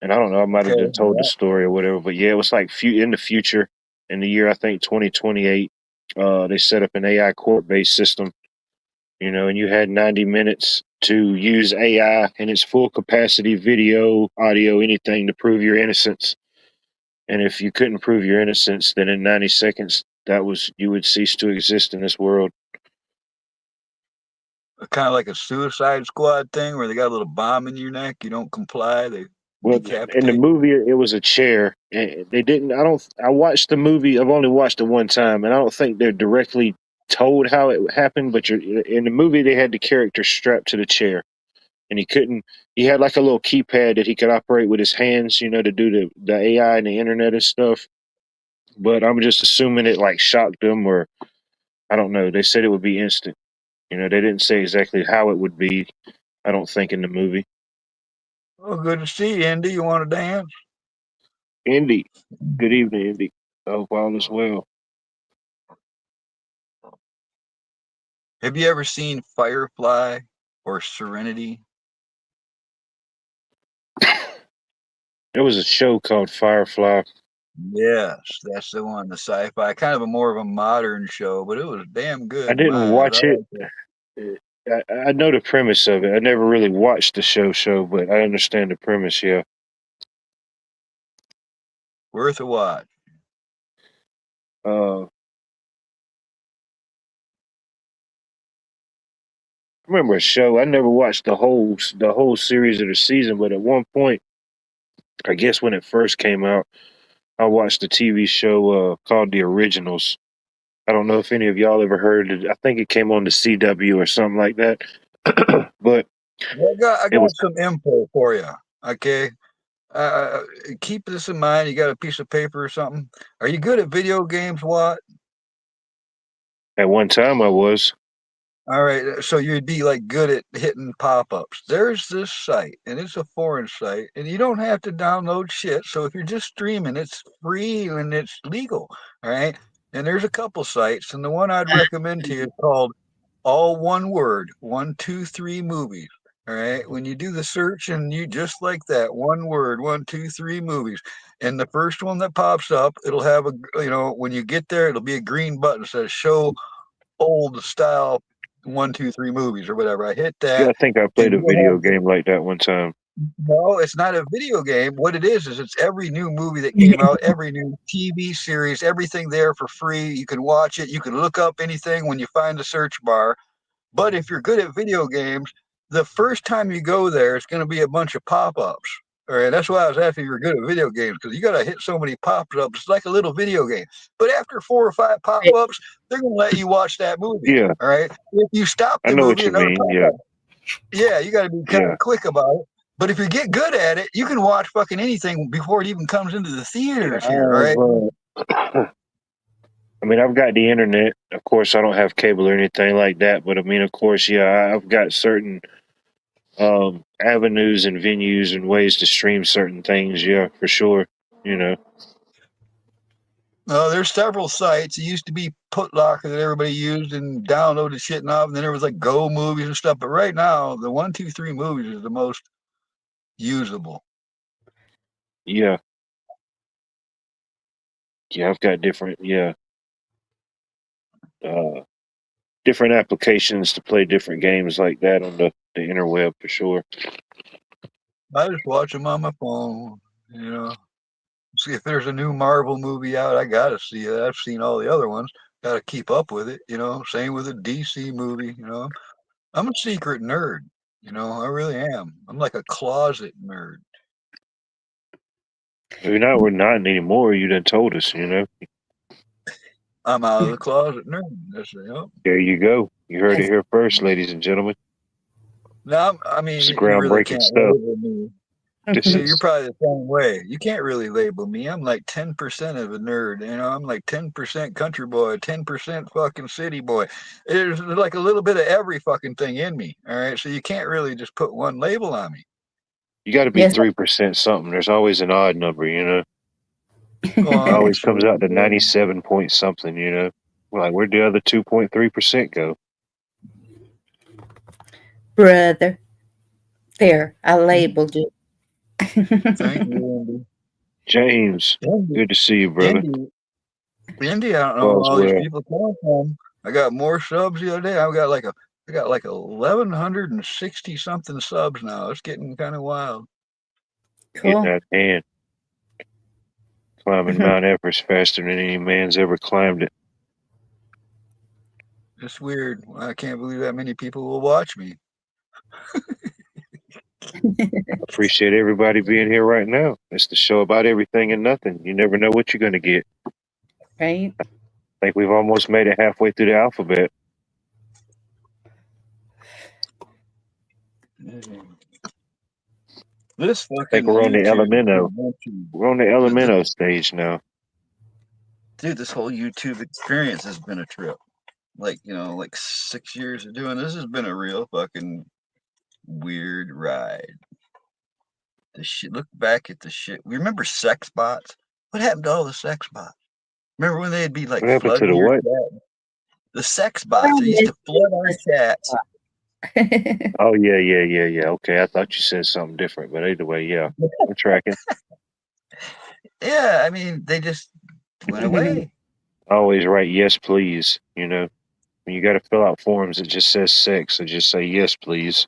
A: and I don't know. I might have
B: Okay.
A: just told the story or whatever, but yeah, it was like in the future, in the year I think 2028. They set up an AI court based system, and you had 90 minutes to use AI in its full capacity, video, audio, anything to prove your innocence. And if you couldn't prove your innocence, then in 90 seconds, you would cease to exist in this world.
B: kind of like a Suicide Squad thing where they got a little bomb in your neck. You don't comply, they
A: Well, in the
B: decapitate.
A: movie, it was a chair. They didn't. I don't. I watched the movie. I've only watched it one time, and I don't think they're directly told how it happened. But in the movie, they had the character strapped to the chair, and he couldn't. He had like a little keypad that he could operate with his hands, to do the AI and the internet and stuff. But I'm just assuming it like shocked them, or I don't know. They said it would be instant. They didn't say exactly how it would be. I don't think in the movie.
B: Oh, good to see you, Andy. You want to dance?
A: Indy, good evening, Indy. I hope all is well.
B: Have you ever seen Firefly or Serenity?
A: There was a show called Firefly.
B: Yes, that's the one, the sci-fi, kind of a more of a modern show, but it was damn
A: I
B: good.
A: didn't
B: My eyes, I
A: watch it.
B: liked it.
A: I know the premise of it. I never really watched the show, but I understand the premise. Yeah.
B: Worth a watch.
A: I remember a show. I never watched the whole series of the season, but at one point, I guess when it first came out, I watched a TV show called The Originals. I don't know if any of y'all ever heard it. I think it came on the CW or something like that. But
B: I
A: it was
B: got some info for you. Okay. Uh, Keep this in mind. You got a piece of paper or something. Are you good at video games, Watt?
A: at one time I was.
B: All right, so you'd be like good at hitting pop-ups. There's this site, and it's a foreign site, and you don't have to download shit. So if you're just streaming, it's free and it's legal. All right. And there's a couple sites, and the one I'd recommend to you is called all one word, 123 movies. All right. When you do the search and you just like that, one word, 123 movies. And the first one that pops up, it'll have when you get there, it'll be a green button that says show old style 123 movies or whatever. I hit
A: Yeah,
B: that,
A: I think I
B: and
A: played a
B: you'll
A: video
B: have
A: game like that one time.
B: no, it's not a video game. What it is it's every new movie that came out, every new TV series, everything there for free. You can watch it. You can look up anything when you find the search bar. But if you're good at video games, the first time you go there, it's going to be a bunch of pop-ups. All right, that's why I was asking if you're good at video games because you got to hit so many pop-ups. It's like a little video game. But after 4 or 5 pop-ups, they're going to let you watch that movie.
A: Yeah,
B: All right. If you stop
A: I
B: the
A: know what
B: movie,
A: you
B: another
A: mean. Yeah,
B: pop-up. Yeah, you got to be kind
A: yeah.
B: of quick about it. But if you get good at it, you can watch fucking anything before it even comes into the
A: Yeah,
B: theaters here. All right.
A: I mean, I've got the internet. Of course, I don't have cable or anything like that. But I mean, of course, yeah, I've got certain avenues and venues and ways to stream certain things. Yeah, for sure. You know,
B: There's several sites. It used to be Putlocker that everybody used and downloaded shit and off, and then there was like Go Movies and stuff. But right now, the 123 movies is the most usable.
A: yeah, yeah. I've got uh, different applications to play different games like that on the interweb for sure.
B: I just watch them on my phone. You know, see if there's a new Marvel movie out. I gotta see it. I've seen all the other ones. Got to keep up with it. Same with a DC movie. I'm a secret nerd. I really am. I'm like a closet nerd.
A: We're not anymore. You done told us.
B: I'm out of the closet nerd. Yep.
A: There you go. You heard it here first, ladies and gentlemen.
B: No, I mean,
A: This is
B: you really
A: groundbreaking
B: can't
A: stuff.
B: label me.
A: This
B: You're
A: is
B: probably the same way. You can't really label me. I'm like 10% of a nerd. I'm like 10% country boy, 10% fucking city boy. There's like a little bit of every fucking thing in me. All right. So you can't really just put one label on me.
A: you got to be
C: Yes.
A: 3% something. There's always an odd number. It
B: Oh,
A: always comes out to
B: sure.
A: 97 point something. Like where'd the other 2.3% go?
C: Brother. There, I labeled you.
B: Thank you,
A: James,
B: Andy.
A: good to see you, brother.
B: Indy, I don't know where
A: All's
B: all these
A: well.
B: people come from. I got more subs the other day. I got like 1,160 something subs now. It's getting kind of wild.
A: Getting
C: Cool.
A: out of hand. Climbing Mount Everest faster than any man's ever climbed it.
B: It's weird. I can't believe that many people will watch me.
A: Appreciate everybody being here right now. It's the show about everything and nothing. You never know what you're going to get.
C: Right?
A: I think we've almost made it halfway through the alphabet.
B: This
A: I think
B: fucking
A: we're on the
B: YouTube
A: Elemento.
B: convention,
A: We're on the Elemento stage now.
B: dude, this whole YouTube experience has been a trip. Like, like 6 years of doing this has been a real fucking weird ride. The shit. Look back at the shit. We remember sex bots. What happened to all the sex bots? Remember when they'd be like
A: What happened to
B: flooding
A: the
B: your
A: what?
B: chat? The sex bots. They used to flood our chats.
A: Oh, yeah. Okay, I thought you said something different, but either way, yeah. I'm tracking.
B: Yeah, I mean, they just went away.
A: I always write yes, please. You know, when you got to fill out forms, it just says sex, so just say yes, please.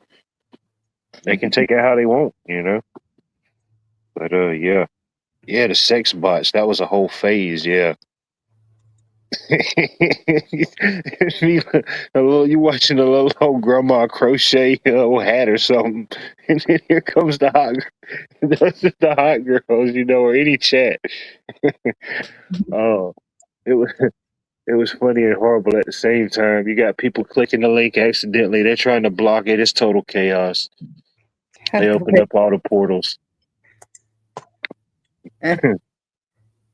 A: They can take it how they want, you know. But yeah, the sex bots. That was a whole phase. Yeah. You watching a little old grandma crochet hat or something, and then here comes the the hot girls, or any chat. Oh, it was it was funny and horrible at the same time. You got people clicking the link accidentally. They're trying to block it. It's total chaos. They opened up all the portals.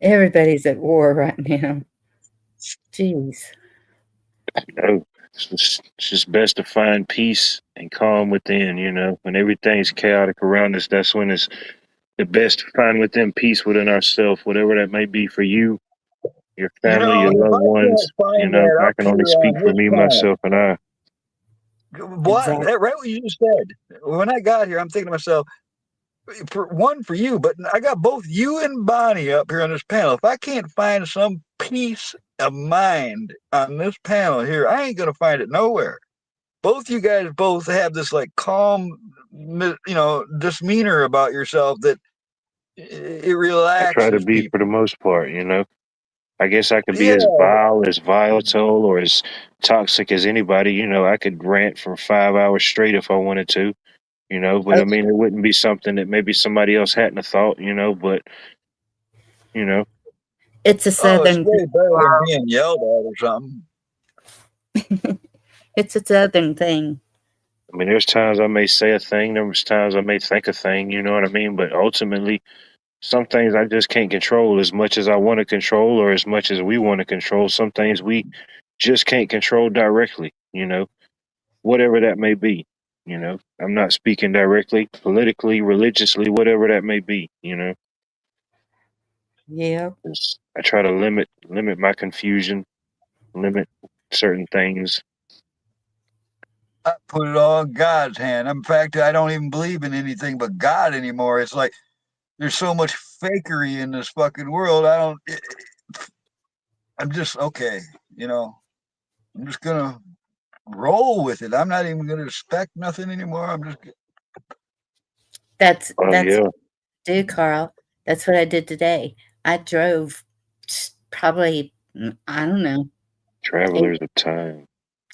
C: Everybody's at war right now. Jeez.
A: It's just best to find peace and calm within, when everything's chaotic around us. That's when it's the best to find within peace within ourselves, whatever that may be for you, your family, your
B: If
A: loved
B: I
A: ones.
B: can't find that
A: I
B: up
A: can
B: here
A: only speak
B: on
A: for
B: this
A: me,
B: panel,
A: myself, and I.
B: what?
C: Exactly.
B: That right what you just said. When I got here, I'm thinking to myself, for you, but I got both you and Bonnie up here on this panel. If I can't find some peace of mind on this panel here, I ain't gonna find it nowhere. Both you guys both have this like calm, demeanor about yourself that it
A: I try to
B: relaxes
A: be for
B: people.
A: the most part, I guess I could be
B: Yeah,
A: as vile, as volatile, or as toxic as anybody. I could rant for 5 hours straight if I wanted to, but I mean, it wouldn't be something that maybe somebody else hadn't have thought, but, you know,
C: It's a
B: it's
C: southern
B: way
C: thing.
B: better than being yelled at or something.
C: It's a southern thing.
A: I mean, there's times I may say a thing, there's times I may think a thing, you know what I mean? But ultimately, some things I just can't control as much as I want to control or as much as we want to control. Some things we just can't control directly, whatever that may be. I'm not speaking directly, politically, religiously, whatever that may be,
C: Yeah.
A: I try to limit my confusion, limit certain things.
B: I put it all in God's hand. In fact, I don't even believe in anything but God anymore. It's like there's so much fakery in this fucking world. I'm just okay, I'm just gonna roll with it. I'm not even gonna expect nothing anymore.
C: That's
A: Oh yeah,
C: do, Carl. That's what I did today. I drove probably, I don't know,
A: travelers of time.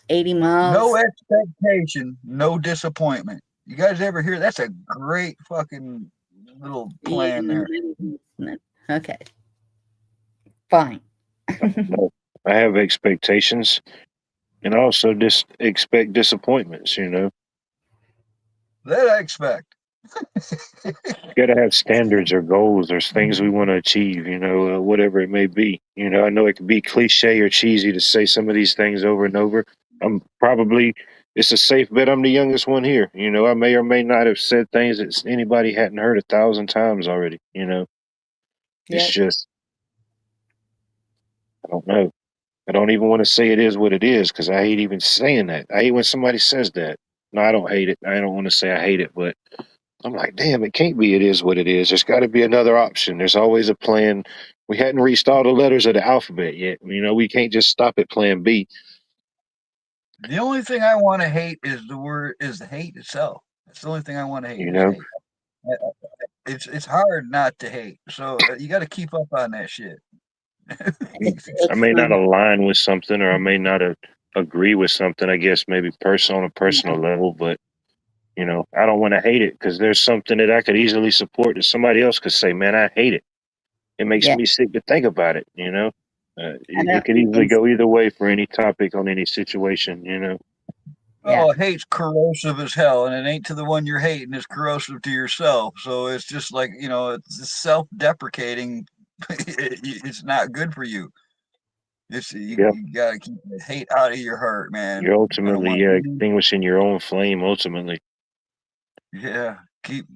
C: 80
B: no
C: miles.
B: expectation, no disappointment. You guys ever hear? That's a great fucking little plan there.
C: Okay. Fine.
A: No, I have expectations, and I also just expect disappointments.
B: That I expect.
A: You got to have standards or goals. There's things we want to achieve. Whatever it may be. I know it can be cliche or cheesy to say some of these things over and over. It's a safe bet I'm the youngest one here. I may or may not have said things that anybody hadn't heard 1,000 times already. It's
C: Yep.
A: just, I don't know. I don't even want to say it is what it is because I hate even saying that. I hate when somebody says that. No, I don't hate it. I don't want to say I hate it, but I'm like, damn, it can't be. It is what it is. There's got to be another option. There's always a plan. We hadn't reached all the letters of the alphabet yet. We can't just stop at plan B.
B: The only thing I want to hate is the hate itself. That's the only thing I want to hate
A: You
B: is
A: know,
B: hate. It's hard not to hate. So you got to keep up on that shit.
A: I may not align with something, or I may not agree with something, I guess maybe on a personal level, but you know, I don't want to hate it because there's something that I could easily support that somebody else could say, man, I hate it. It makes
C: Yeah,
A: me sick to think about it, you know?
C: I
A: It
C: don't.
A: could easily
C: And
A: go either way for any topic on any situation, you know?
C: yeah,
B: Oh, hate's corrosive as hell, and it ain't to the one you're hating. It's corrosive to yourself. So it's just like, it's self-deprecating. It's not good for you. It's
A: Yep.
B: you gotta keep the hate out of your heart, man.
A: You're
B: I don't
A: ultimately,
B: want
A: yeah,
B: any.
A: extinguishing your own flame ultimately.
B: Yeah, keep.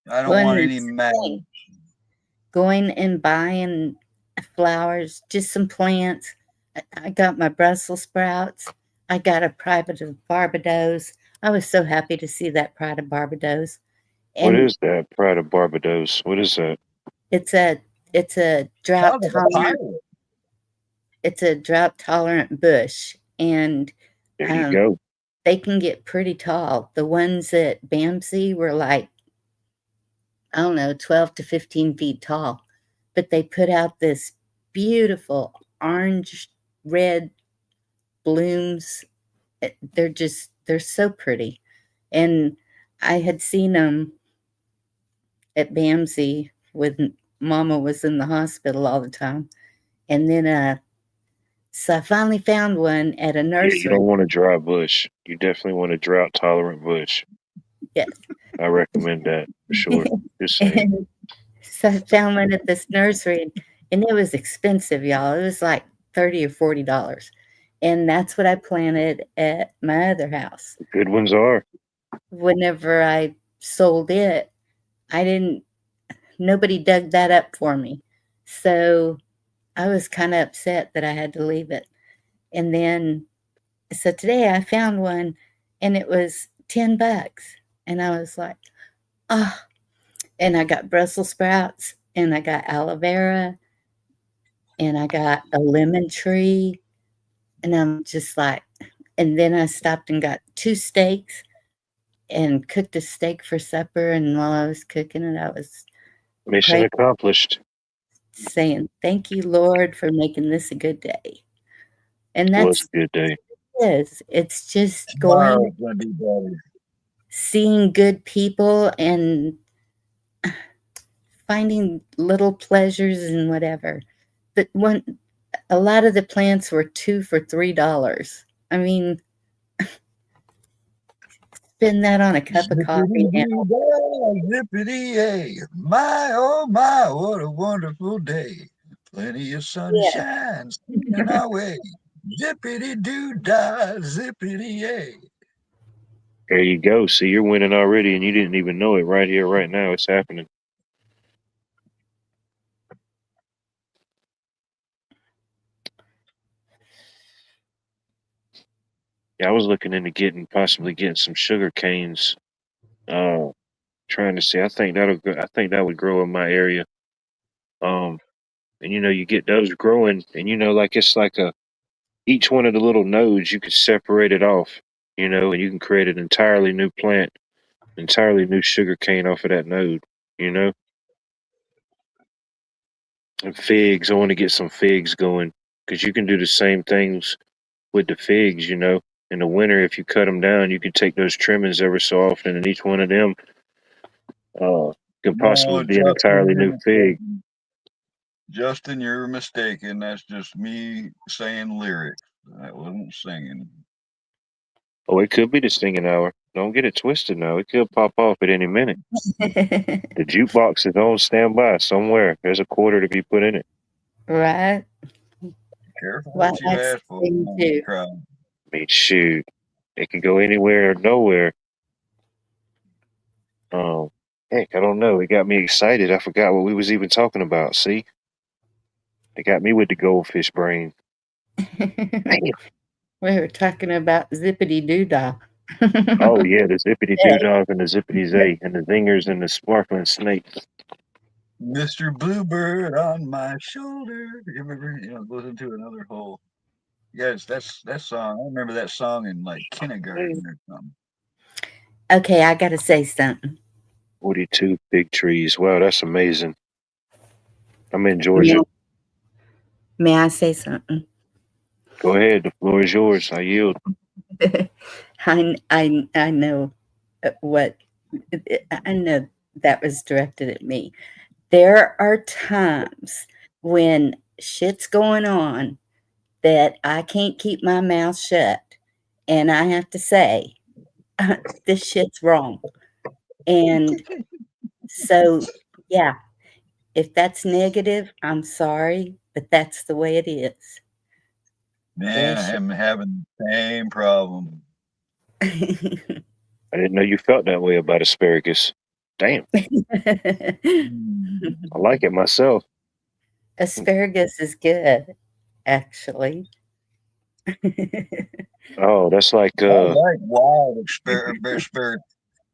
B: I don't
C: well,
B: want
C: and
B: any
C: it's
B: mad.
C: the thing, going and buying flowers, just some plants. I got my Brussels sprouts. I got a private of Barbados. I was so happy to see that Pride of Barbados.
A: What
C: And
A: is that? Pride of Barbados. What is that?
C: it's a it's a drought
B: Sounds like a
C: tolerant
B: pirate.
C: it's a drought tolerant bush, and
A: There you
C: um,
A: go.
C: they can get pretty tall. The ones at Bamsey were like, I don't know, 12 to 15 feet tall, but they put out this beautiful orange red blooms. They're so pretty. And I had seen them at Bamsey when Mama was in the hospital all the time. And then, so I finally found one at a
A: Yeah, you
C: nursery.
A: don't want a dry bush. You definitely want a drought tolerant bush.
C: Yes.
A: I recommend that for sure. Just saying.
C: And so I found one at this nursery, and it was expensive, y'all. It was like $30 or $40. And that's what I planted at my other house.
A: The good ones are.
C: Whenever I sold it, I didn't, nobody dug that up for me. So I was kind of upset that I had to leave it. And then, so today I found one and it was $10. And I was like, oh, and I got Brussels sprouts and I got aloe vera and I got a lemon tree. And I'm just like, and then I stopped and got 2 steaks and cooked a steak for supper. And while I was cooking it, I was
A: Mission
C: praying,
A: accomplished.
C: saying, thank you, Lord, for making this a good day. And
A: Was
C: that's
A: a good day.
C: it is. It's just going,
B: Tomorrow's gonna be better.
C: seeing good people and finding little pleasures and whatever. But when a lot of the plants were 2 for $3. I mean, spend that on a cup of coffee
B: Zippity
C: now.
B: doo dah, zippity yay. My oh my, what a wonderful day. Plenty of
C: Yeah.
B: sunshine in our way. Zippity doo dah, zippity yay.
A: There you go. See, you're winning already and you didn't even know it right here, right now. It's happening. Yeah, I was looking into possibly getting some sugar canes. Trying to see. I think that would grow in my area. Um, and you know, you get those growing, and you know, like it's like each one of the little nodes, you could separate it off, you know, and you can create an entirely new plant, entirely new sugar cane off of that node, you know. And figs, I want to get some figs going because you can do the same things with the figs, you know. In the winter, if you cut them down, you can take those trimmings ever so often, and each one of them uh, can possibly
B: No,
A: be an
B: Justin,
A: entirely
B: you're
A: new fig.
B: mistaken. Justin, you're mistaken. That's just me saying lyrics. I wasn't singing.
A: Oh, it could be the singing hour. Don't get it twisted now. It could pop off at any minute. The jukebox is on standby somewhere. There's a quarter to be put in it.
C: Right?
B: Careful
C: Well,
B: what you
C: that's
B: ask
C: the
B: for
C: thing
B: in the
C: too.
B: crowd.
A: I mean, shoot, it could go anywhere or nowhere. Um, heck, I don't know. It got me excited. I forgot what we was even talking about. See, it got me with the goldfish brain. Damn.
C: We were talking about zippity doo dah.
A: Oh yeah, the zippity doo dog and the zippity zay and the zingers and the sparkling snakes.
B: Mr. Bluebird on my shoulder. You remember, it goes into another whole. Yes, that's that song. I remember that song in like kindergarten or something.
C: Okay, I gotta say something.
A: 42 big trees. Wow, that's amazing. I'm in
C: May,
A: Georgia.
C: may I say something?
A: Go ahead. The floor is yours. I yield.
C: I know what I know that was directed at me. There are times when shit's going on that I can't keep my mouth shut, and I have to say, this shit's wrong. And so, yeah, if that's negative, I'm sorry, but that's the way it is.
B: Man,
C: This
B: I'm having the same problem.
C: shit.
A: I didn't know you felt that way about asparagus. Damn.
B: Mm.
A: I like it myself.
C: Asparagus is good, actually.
A: Oh, that's like
B: I like wild asparagus.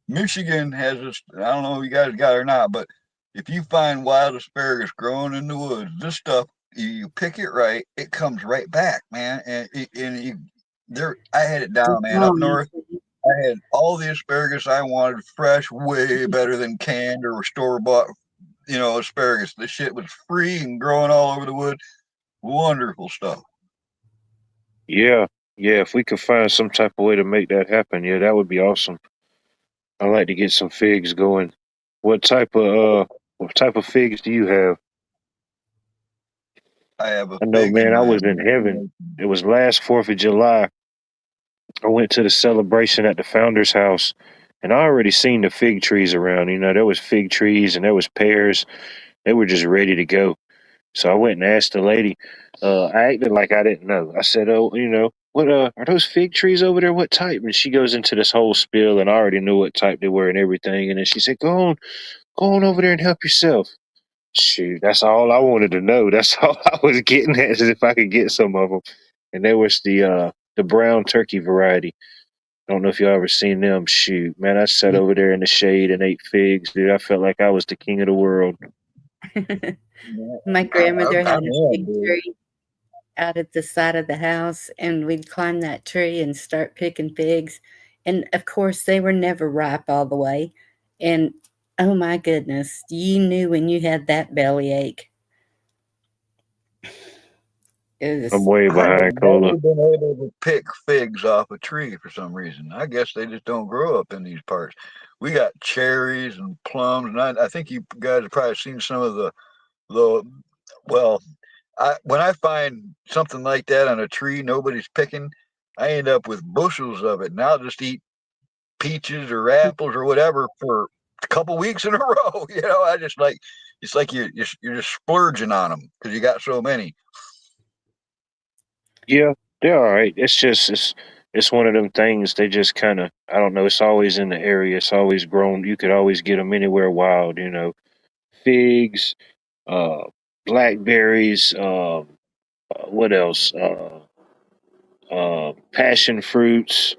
B: Michigan has this. I don't know if you guys got it or not, but if you find wild asparagus growing in the woods, this stuff you pick it right, it comes right back, man. And you there, I had it down, man. Up
C: Um,
B: north, I had all the asparagus I wanted, fresh, way better than canned or store bought. Asparagus. The shit was free and growing all over the wood. Wonderful stuff.
A: yeah, yeah. If we could find some type of way to make that happen, yeah, that would be awesome. I like to get some figs going. What type of what type of figs do you have?
B: I have a
A: I know,
B: fig in
A: man, I
B: my
A: was in heaven. It was last 4th of July. I went to the celebration at the founder's house, and I already seen the fig trees around. There was fig trees and there was pears. They were just ready to go. So I went and asked the lady. I acted like I didn't know. I said, "Oh, what are those fig trees over there? What type?" And she goes into this whole spiel, and I already knew what type they were and everything. And then she said, go on over there and help yourself." Shoot, that's all I wanted to know. That's all I was getting at is if I could get some of them. And there was the brown turkey variety. I don't know if you ever seen them. Shoot, man, I sat over there in the shade and ate figs, dude. I felt like I was the king of the world.
C: my grandmother had
B: I'm
C: a
B: in,
C: fig
B: dude.
C: tree out at the side of the house, and we'd climb that tree and start picking figs. And of course, they were never ripe all the way. And oh my goodness, you knew when you had that bellyache. It
A: I'm
C: was,
A: way
B: I have
A: behind Cola.
B: never been able to pick figs off a tree for some reason. I guess they just don't grow up in these parts. We got cherries and plums, and I think you guys have probably seen some of the well, when I find something like that on a tree nobody's picking, I end up with bushels of it, and I'll just eat peaches or apples or whatever for a couple weeks in a row. I just like it's like you're just splurging on them because you got so many.
A: Yeah, they're all right. It's one of them things. They just kind of I don't know. It's always in the area. It's always grown. You could always get them anywhere wild. Figs, uh, blackberries. What else? Passion fruits,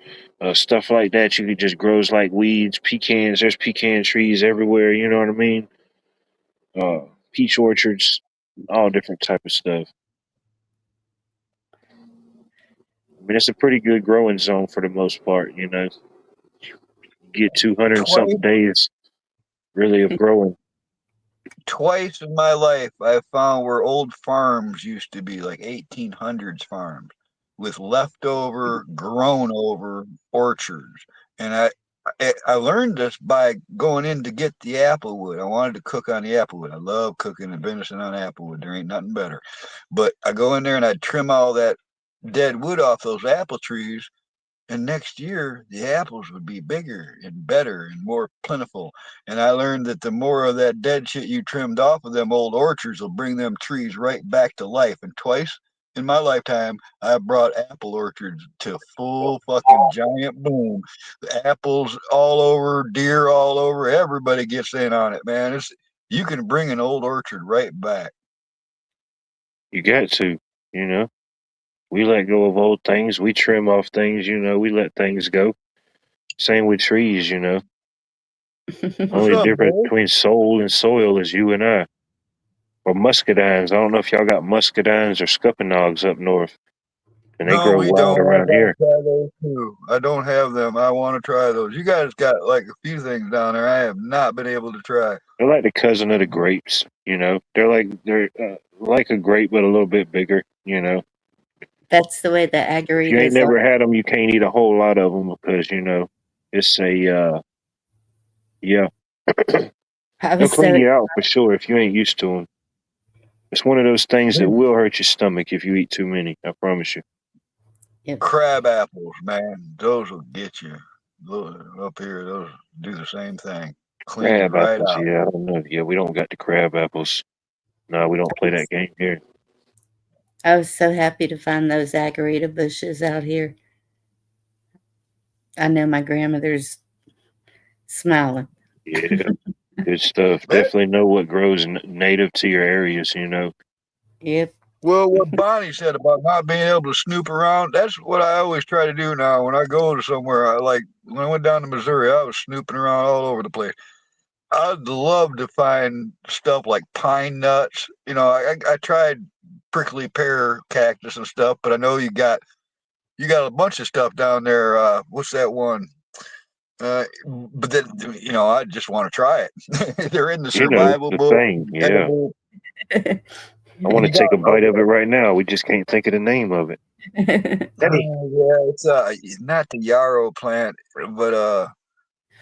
A: stuff like that. You could just grows like weeds. Pecans. There's pecan trees everywhere. You know what I mean? Uh, Peach orchards, all different type of stuff. I mean, it's a pretty good growing zone for the most part. Get 200 and
B: Twice,
A: something days really of growing.
B: twice in my life, I found where old farms used to be, like 1800s farms, with leftover, grown over orchards. And I learned this by going in to get the applewood. I wanted to cook on the applewood. I love cooking and venison on applewood. There ain't nothing better. But I go in there and I trim all that dead wood off those apple trees, and next year the apples would be bigger and better and more plentiful. And I learned that the more of that dead shit you trimmed off of them old orchards will bring them trees right back to life. And twice in my lifetime, I brought apple orchards to full fucking giant boom. The apples all over, deer all over, everybody gets in on it, man. You can bring an old orchard right back.
A: You got to, you know. We let go of old things. We trim off things. We let things go. Same with trees.
B: What's
A: Only
B: up,
A: difference
B: Dave?
A: between soul and soil is you and I. Or muscadines. I don't know if y'all got muscadines or scuppernongs up north. And they
B: No,
A: grow
B: we
A: wild
B: don't. I
A: around
B: gotta
A: here.
B: try those too. I don't have them. I want to try those. You guys got like a few things down there I have not been able to try.
A: They're like the cousin of the grapes. They're like a grape but a little bit bigger.
C: That's the way the
A: If you ain't
C: agaritas are.
A: never had them, you can't eat a whole lot of them because it's a yeah.
C: I
A: They'll
C: was
A: clean
C: so
A: you out for sure if you ain't used to them. It's one of those things that will hurt your stomach if you eat too many. I promise you.
B: Crab apples, man, those will get you. Those, up here, those do the same thing. Clean you
A: Crab
B: right
A: apples,
B: out.
A: yeah, I don't know. Yeah, we don't got the crab apples. No, we don't play that game here.
C: I was so happy to find those agarita bushes out here. I know my grandmother's smiling.
A: Yeah, good stuff.
B: Man,
A: Definitely know what grows native to your areas.
C: Yep.
B: well, what Bonnie said about not being able to snoop around, that's what I always try to do now. When I go to somewhere, I like, when I went down to Missouri, I was snooping around all over the place. I'd love to find stuff like pine nuts. I tried prickly pear cactus and stuff, but I know you got a bunch of stuff down there. What's that one? But then I just want to try it. They're in the survival
A: The
B: book,
A: thing. Yeah,
B: edible.
A: I want to
B: You got
A: take a bite of it right now. We just can't think of the name of it.
B: yeah, it's not the yarrow plant, but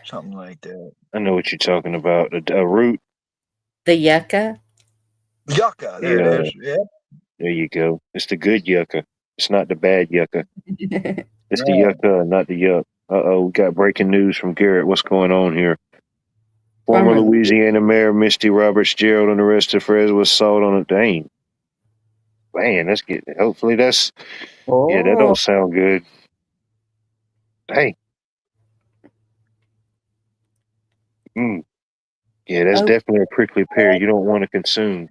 B: something like that.
A: I know what you're talking about. A root.
C: The yucca.
B: Yucca, there it
A: Yeah,
B: is. Yeah,
A: there you go. It's the good yucca. It's not the bad yucca. It's the
B: right.
A: yucca, not the yuck. Uh-oh, we got breaking news from Garrett. What's going on here? Former Louisiana Mayor Misty Roberts Gerald and the rest of Fres was assault on a dang. Man, that's getting. Hopefully that's. Yeah, that don't sound good. Hey. Yeah, that's definitely a prickly pear you don't want to consume.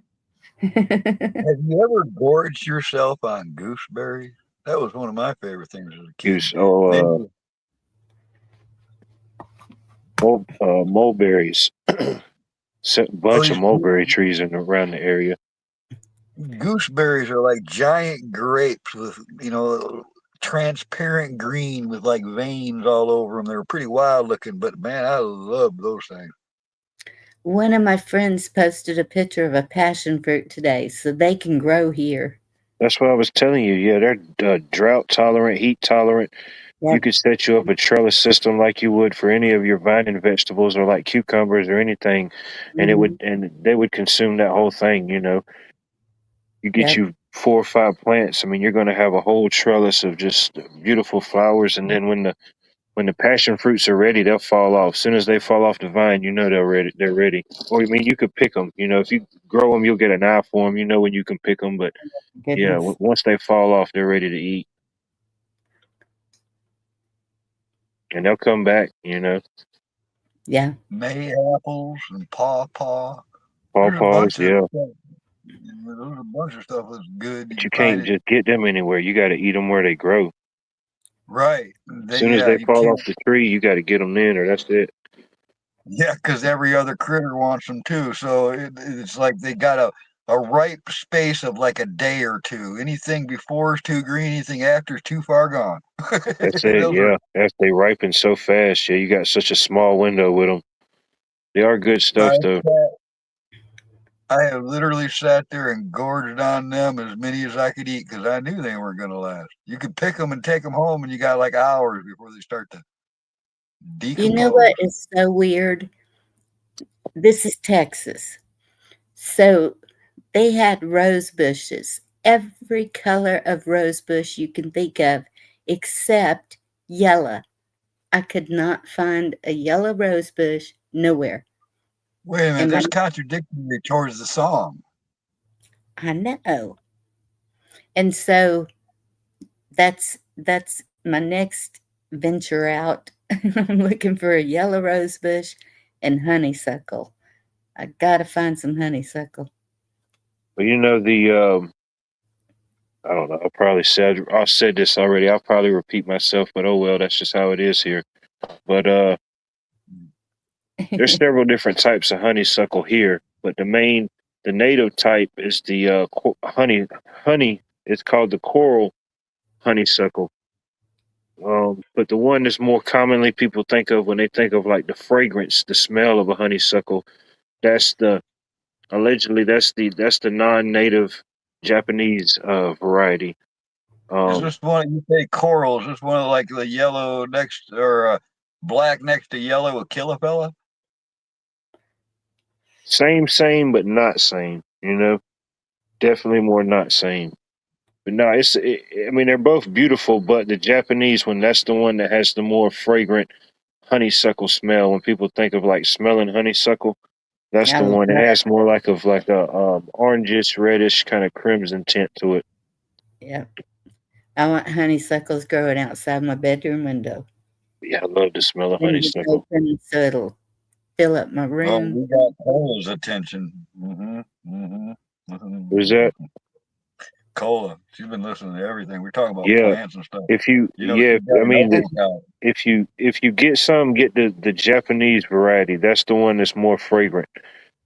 B: Have you ever gorged yourself on gooseberries? That was one of my favorite things as a kid.
A: Mulberries. Bunch of mulberry trees around the area.
B: Gooseberries are like giant grapes with, transparent green with like veins all over them. They're pretty wild looking, but man, I love those things.
C: One of my friends posted a picture of a passion fruit today, so they can grow here.
A: That's what I was telling you. Yeah, they're drought tolerant, heat tolerant. Yep. You could set you up a trellis system like you would for any of your vining vegetables or like cucumbers or anything, and they would consume that whole thing. You get you 4 or 5 plants. I mean, you're going to have a whole trellis of just beautiful flowers, and then when the passion fruits are ready, they'll fall off. As soon as they fall off the vine, they're ready. They're ready. Or you could pick them. If you grow them, you'll get an eye for them. When you can pick them. But yeah, once they fall off, they're ready to eat, and they'll come back.
C: Yeah.
B: May apples and pawpaws.
A: Yeah.
B: There's a bunch of stuff that's good.
A: But you can't just get them anywhere. You got to eat them where they grow.
B: Right.
A: As soon as they fall off the tree, you got to get them in, or that's it.
B: Yeah, because every other critter wants them too. So it's like they got a ripe space of like a day or two. Anything before is too green. Anything after is too far gone.
A: That's it. Yeah, as they ripen so fast. Yeah, you got such a small window with them. They are good stuff, though.
B: I have literally sat there and gorged on them as many as I could eat because I knew they weren't going to last. You could pick them and take them home, and you got like hours before they start to decompose.
C: You know what is so weird? This is Texas. So they had rose bushes, every color of rose bush you can think of, except yellow. I could not find a yellow rose bush nowhere.
B: Wait a minute, that's contradictory towards the song.
C: I know. And so that's my next venture out. I'm looking for a yellow rose bush and honeysuckle. I gotta find some honeysuckle.
A: Well, I don't know. I said this already. I'll probably repeat myself, but oh well, that's just how it is here. But there's several different types of honeysuckle here, but the native type is the honey. It's called the coral honeysuckle. But the one that's more commonly people think of when they think of like the fragrance, the smell of a honeysuckle, allegedly that's the non-native Japanese variety.
B: Is this one you say coral? Is this one of like the yellow next or black next to yellow with kill a fella?
A: same, but not same. You know, definitely more not same. But no, I mean, they're both beautiful, but the Japanese one, that's the one that has the more fragrant honeysuckle smell. When people think of like smelling honeysuckle, that's the
C: I,
A: one. It has more like a orangish, reddish kind of crimson tint to it.
C: yeah. I want honeysuckles growing outside my bedroom window.
A: Yeah, I love the smell of
C: Leave it
A: honeysuckle.
C: open so it'll fill up my
B: Oh,
C: room.
B: we got Cola's attention.
A: Is that?
B: Cola. She's been listening to everything. We're talking about
A: Yeah.
B: plants and stuff.
A: Yeah,
B: She's got
A: I mean,
B: nose out.
A: if you get some, get the Japanese variety. That's the one that's more fragrant.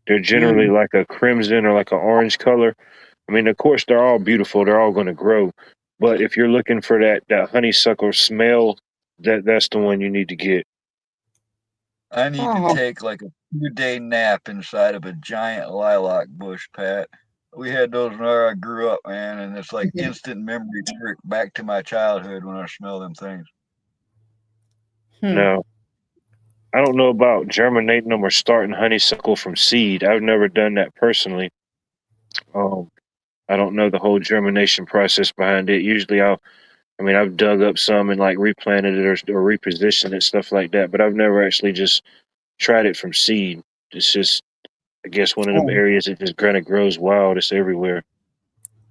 A: They're generally like a crimson or like an orange color. I mean, of course, they're all beautiful. They're all going to grow. But if you're looking for that honeysuckle smell, that's the one you need to get.
B: I need to
C: Oh,
B: take like a 2-day nap inside of a giant lilac bush, Pat. We had those where I grew up, man, and it's like instant memory trick back to my childhood when I smell them things.
A: Now, I don't know about germinating them or starting honeysuckle from seed. I've never done that personally. Um, I don't know the whole germination process behind it. Usually, I've dug up some and like replanted it or repositioned it, stuff like that. But I've never actually just tried it from seed. It's just, I guess, one of them areas that just kind of grows wild. It's everywhere.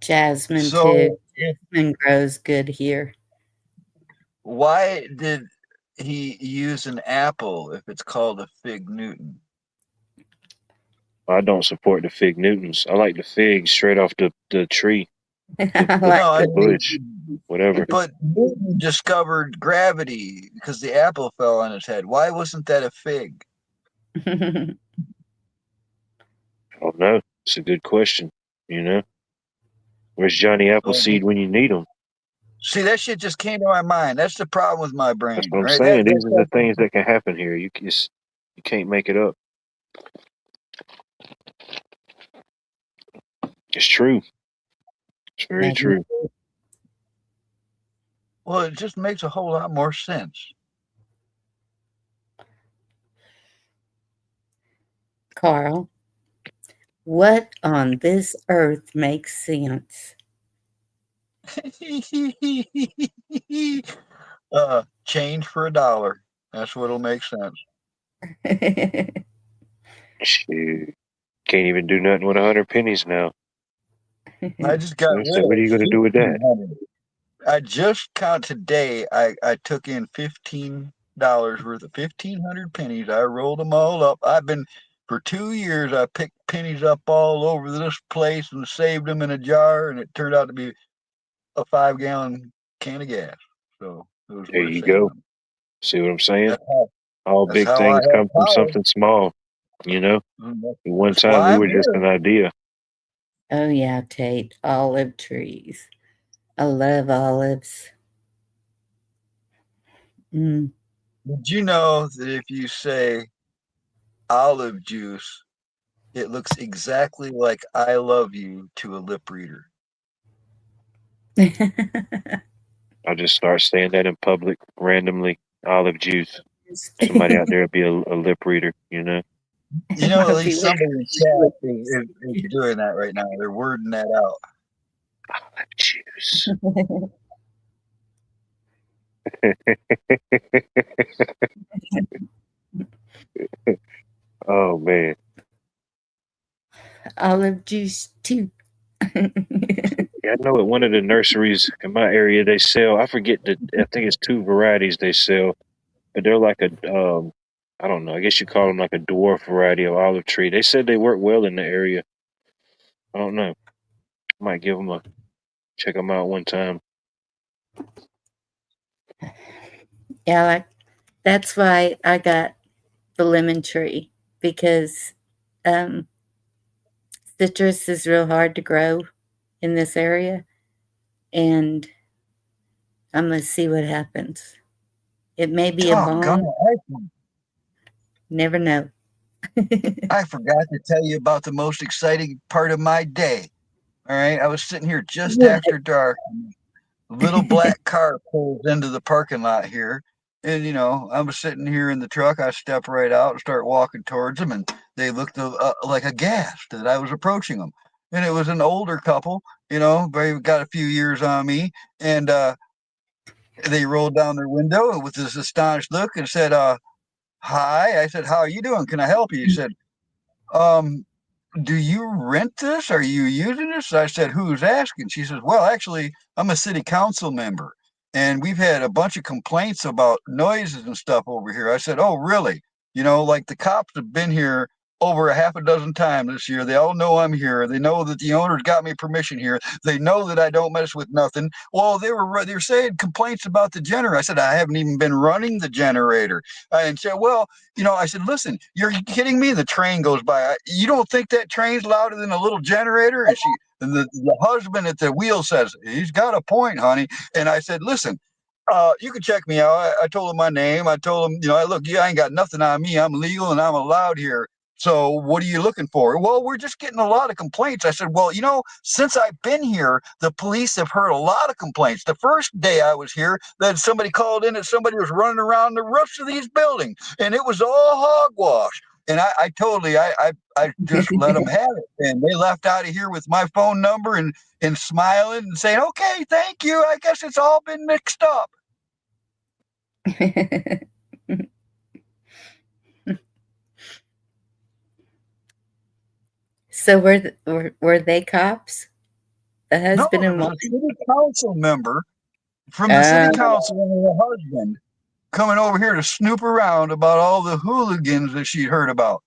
C: jasmine
B: So,
C: too. Jasmine grows good here.
B: why did he use an apple if it's called a fig Newton?
A: I don't support the fig Newtons. I like the figs straight off the tree,
C: I
A: the
B: No,
C: like
B: I
A: the
B: mean,
A: bush, whatever.
B: but Newton discovered gravity because the apple fell on his head. Why wasn't that a fig?
C: it.
A: I don't know. It's a good question. You know, where's Johnny Appleseed when you need him?
B: See, that shit just came to my mind. That's the problem with my brain,
A: That's what I'm
B: right?
A: saying. These are the things that can happen here. You can't make it up. It's true. It's very true.
B: Well, it just makes a whole lot more sense.
C: Carl, what on this earth makes sense?
B: Change for $1. That's what'll make sense.
A: Shoot. Can't even do nothing with 100 pennies now.
B: I just got rid of
A: What are you going to do with that?
B: I just count today. I took in $15 worth of 1,500 pennies. I rolled them all up. For 2 years. I picked pennies up all over this place and saved them in a jar, and it turned out to be a 5-gallon can of gas. So it was
A: There
B: worth
A: you
B: saving
A: go.
B: them.
A: See what I'm saying?
B: That's
A: Big
B: how
A: things
B: I
A: come from
B: have
A: something small. You know, one
B: That's
A: time
B: why
A: we
B: I'm
A: were just
B: here.
A: an idea.
C: Oh yeah, Tate, olive trees. I love olives.
B: Did you know that if you say olive juice, it looks exactly like I love you to a lip reader?
A: I'll just start saying that in public randomly. Olive juice. Somebody out there will be a lip reader, you know?
B: You know, at least somebody in chat is doing that right now. They're wording that out.
A: Olive juice. Oh, man.
C: Olive juice too.
A: Yeah, I know at one of the nurseries in my area, they sell, I think it's 2 varieties they sell, but they're like I don't know, I guess you call them like a dwarf variety of olive tree. They said they work well in the area. I don't know. Might check them out one time.
C: Yeah, that's why I got the lemon tree, because citrus is real hard to grow in this area, and I'm gonna see what happens. It may be a bomb. Never know.
B: I forgot to tell you about the most exciting part of my day. All right, I was sitting here just after dark. little black car pulls into the parking lot here. And, I was sitting here in the truck. I step right out and start walking towards them. And they looked like aghast that I was approaching them. And it was an older couple, they got a few years on me. And they rolled down their window with this astonished look and said, hi. I said, how are you doing? Can I help you? He said, um, do you rent this? Are you using this? I said, who's asking? She says, well, actually, I'm a city council member and we've had a bunch of complaints about noises and stuff over here. I said, oh, really? Like the cops have been here over a half a dozen times this year. They all know I'm here. They know that the owners got me permission here. They know that I don't mess with nothing. Well, they were saying complaints about the generator. I said, I haven't even been running the generator. And said, well, I said, listen, you're kidding me? The train goes by. You don't think that train's louder than a little generator? And the husband at the wheel says, he's got a point, honey. And I said, listen, you can check me out. I told him my name. I told him, look, I ain't got nothing on me. I'm legal and I'm allowed here. So what are you looking for? Well, we're just getting a lot of complaints. I said, well, since I've been here, the police have heard a lot of complaints. The first day I was here, that somebody called in that somebody was running around the roofs of these buildings, and it was all hogwash. And I just let them have it. And they left out of here with my phone number and smiling and saying, okay, thank you. I guess it's all been mixed up.
C: So were they cops? The husband and wife?
B: A city council member from the city council and the husband coming over here to snoop around about all the hooligans that she'd heard about.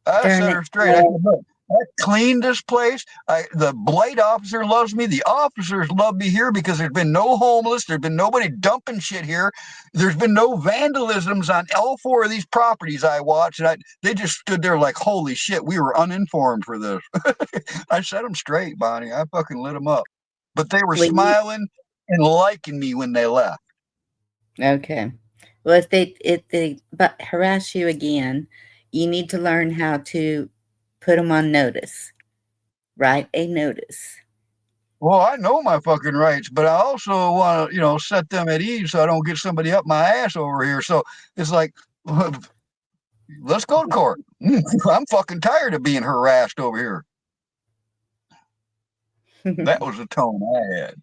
B: I set her straight. I said, look, I cleaned this place. The blight officer loves me. The officers love me here because there's been no homeless. There's been nobody dumping shit here. There's been no vandalisms on all 4 of these properties I watched. And they just stood there like, holy shit, we were uninformed for this. I set them straight, Bonnie. I fucking lit them up. But they were smiling and liking me when they left.
C: Okay. Well, if they harass you again, you need to learn how to put them on notice. Write a notice.
B: Well, I know my fucking rights, but I also want to, set them at ease so I don't get somebody up my ass over here. So it's like, let's go to court. I'm fucking tired of being harassed over here. That was the tone I had.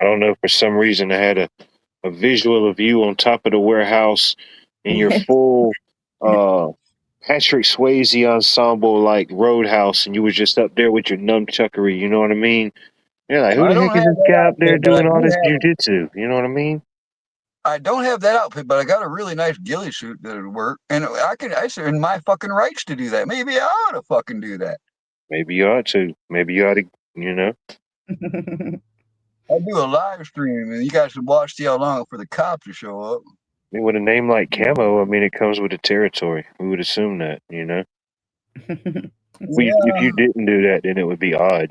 A: I don't know. For some reason, I had a visual of you on top of the warehouse in your full Patrick Swayze ensemble, like Roadhouse, and you were just up there with your nunchuckery. You know what I mean? You're like, who the heck is this guy up there doing all this jujitsu? You know what I mean?
B: I don't have that outfit, but I got a really nice ghillie suit that would work, and I said in my fucking rights to do that. Maybe I ought to fucking do that.
A: Maybe you ought to. Maybe you ought to.
B: I do a live stream, and you guys should watch, see how long for the cops to show up.
A: I mean, with a name like Camo, I mean, it comes with the territory. We would assume that, If you didn't do that, then it would be odd,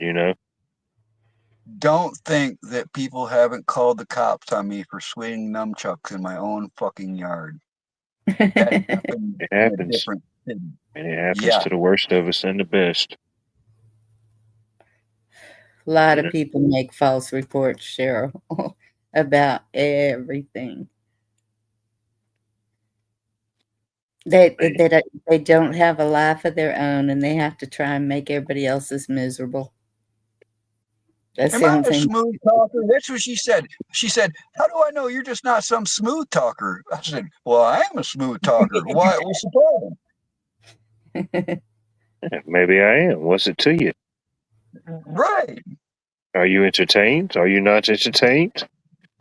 B: Don't think that people haven't called the cops on me for swinging nunchucks in my own fucking yard.
A: It happens. And it happens to the worst of us and the best.
C: A lot of people make false reports, Cheryl, about everything. They don't have a life of their own, and they have to try and make everybody else's miserable.
B: That's Am I a smooth talker? That's what she said. She said, how do I know you're just not some smooth talker? I said, well, I am a smooth talker. Why? What's the
A: problem? Maybe I am. What's it to you?
B: Right.
A: Are you entertained? Are you not entertained?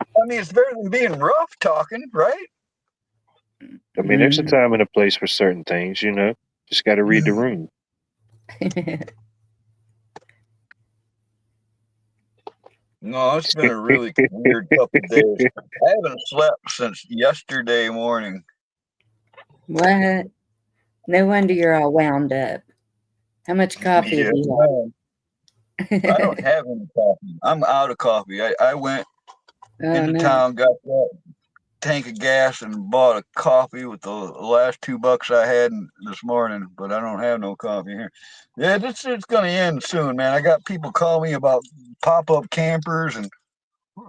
B: I mean, it's better than being rough talking, right?
A: I mean, there's a time and a place for certain things, Just got to read the room.
B: No, it's been a really weird couple of days. I haven't slept since yesterday morning.
C: What? No wonder you're all wound up. How much coffee have you
B: had? I don't have any coffee. I'm out of coffee. I went into town, got that tank of gas and bought a coffee with the last $2 I had this morning, but I don't have no coffee here. Yeah, it's gonna end soon, man. I got people calling me about pop-up campers and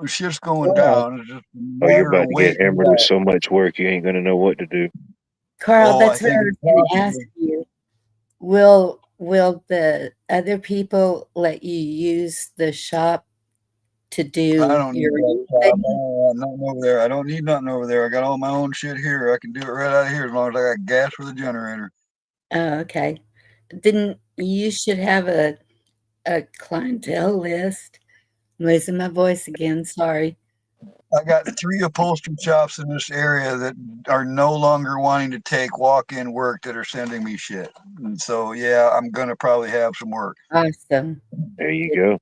B: shit's going
C: Cool.
B: down. It's just a
A: Oh, you're
B: matter of
A: about to get
B: waiting
A: hammered
B: it
A: with
B: out.
A: so much work, you ain't gonna know what to do.
C: Carl,
B: Oh, I
C: that's what
B: think
C: I
B: it's
C: was going to ask
B: possible.
C: you. Will the other people let you use the shop to
B: I
C: do
B: don't
C: your
B: need that
C: own
B: job. I don't
C: thing?
B: want nothing over there. I don't need nothing over there. I got all my own shit here. I can do it right out of here as long as I got gas for the generator.
C: Oh, okay. Then you should have a clientele list. I'm losing my voice again. Sorry.
B: I got 3 upholstery shops in this area that are no longer wanting to take walk-in work that are sending me shit. And so, yeah, I'm gonna probably have some work.
C: Awesome.
A: There you
C: Good.
A: go.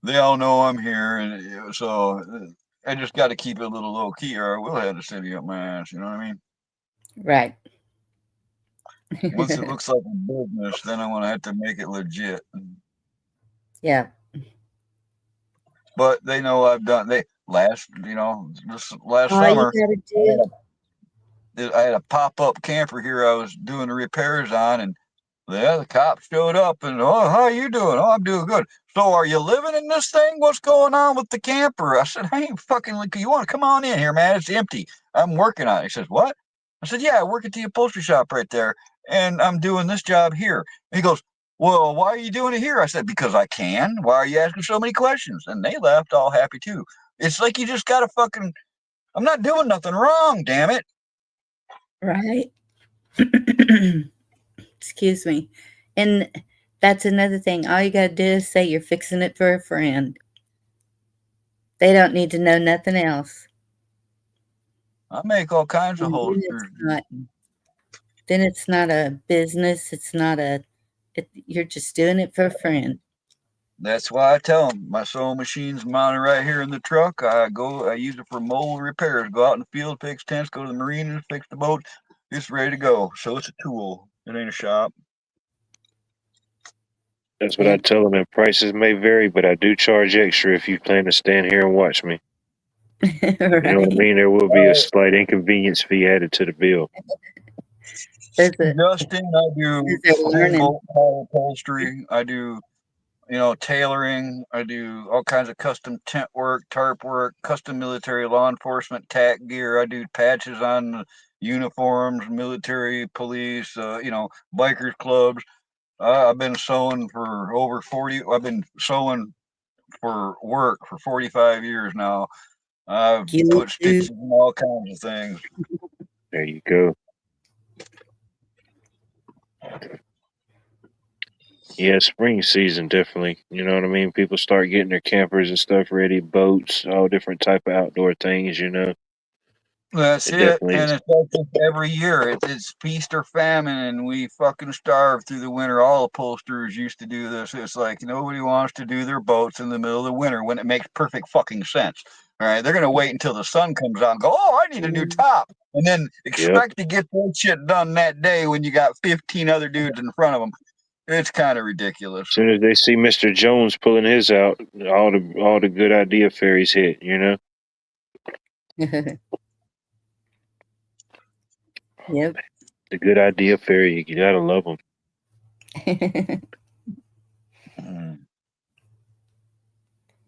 B: They all know I'm here, and so I just got to keep it a little low key, or I will have the city up my ass. You know what I mean?
C: Right.
B: Once it looks like a business, then I want to have to make it legit.
C: Yeah.
B: But they know I've done. This last
C: All you
B: summer,
C: gotta
B: I
C: do.
B: I had a pop-up camper here I was doing the repairs on, and the cops showed up and, oh, how you doing? Oh, I'm doing good. So are you living in this thing? What's going on with the camper? I said, I ain't fucking, you want to come on in here, man? It's empty. I'm working on it. He says, what? I said, yeah, I work at the upholstery shop right there, and I'm doing this job here. And he goes, well, why are you doing it here? I said, because I can. Why are you asking so many questions? And they left all happy too. It's like you just got to fucking, I'm not doing nothing wrong, damn it.
C: Right. Excuse me. And that's another thing. All you gotta do is say you're fixing it for a friend. They don't need to know nothing else.
B: I make all kinds of
C: And
B: holsters.
C: then it's not a business. It's not you're just doing it for a friend.
B: That's why I tell them my sewing machine's mounted right here in the truck. I use it for mobile repairs. Go out in the field, fix tents, go to the marina, fix the boat. It's ready to go. So it's a tool. It ain't a shop.
A: That's what I
C: Yep.
A: tell them. And prices may vary, but I do charge extra if you plan to stand here and watch me. You know what I
C: Right.
A: mean? There will be a slight inconvenience fee added to the bill.
C: There's a
B: Justin, I do
C: they're
B: home
C: learning.
B: boat hull upholstery. I do, tailoring. I do all kinds of custom tent work, tarp work, custom military law enforcement tack gear. I do patches on uniforms, military, police, bikers clubs. I've been sewing for over 40. I've been sewing for work for 45 years now. I've put stitches
C: Guilty.
B: in all kinds of things.
A: There you go. Yeah, spring season definitely. You know what I mean? People start getting their campers and stuff ready, boats, all different type of outdoor things.
B: That's
A: It
B: it.
A: definitely
B: And
A: is.
B: it's like this every year. It's feast or famine, and we fucking starve through the winter. All upholsterers used to do this. It's like nobody wants to do their boats in the middle of the winter when it makes perfect fucking sense. All right, they're gonna wait until the sun comes out and go, oh, I need a new
C: Mm.
B: top, and then
A: Yep.
B: expect to get that shit done that day when you got 15 other dudes in front of them. It's kind of ridiculous.
A: As soon as they see Mr. Jones pulling his out, all the good idea fairies hit.
C: Yep.
A: The good idea fairy, you gotta love them.
B: Mm.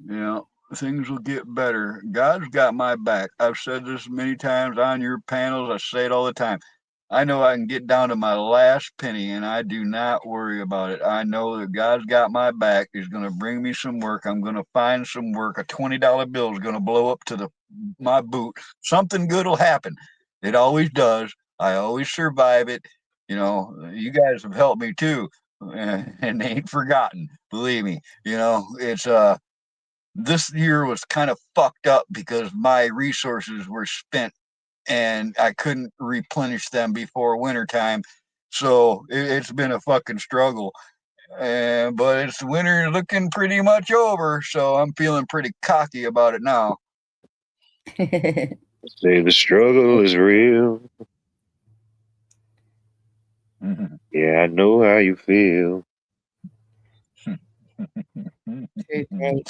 B: Yeah, things will get better. God's got my back. I've said this many times on your panels. I say it all the time. I know I can get down to my last penny and I do not worry about it. I know that God's got my back. He's going to bring me some work. I'm going to find some work. A $20 bill is going to blow up to my boot. Something good will happen. It always does. I always survive it. You guys have helped me too. And they ain't forgotten. Believe me. It's this year was kind of fucked up because my resources were spent and I couldn't replenish them before wintertime. So it's been a fucking struggle. But it's winter looking pretty much over. So I'm feeling pretty cocky about it now.
A: Say the struggle is real.
B: Mhm.
A: Yeah, I know how you feel.
C: True, Dave.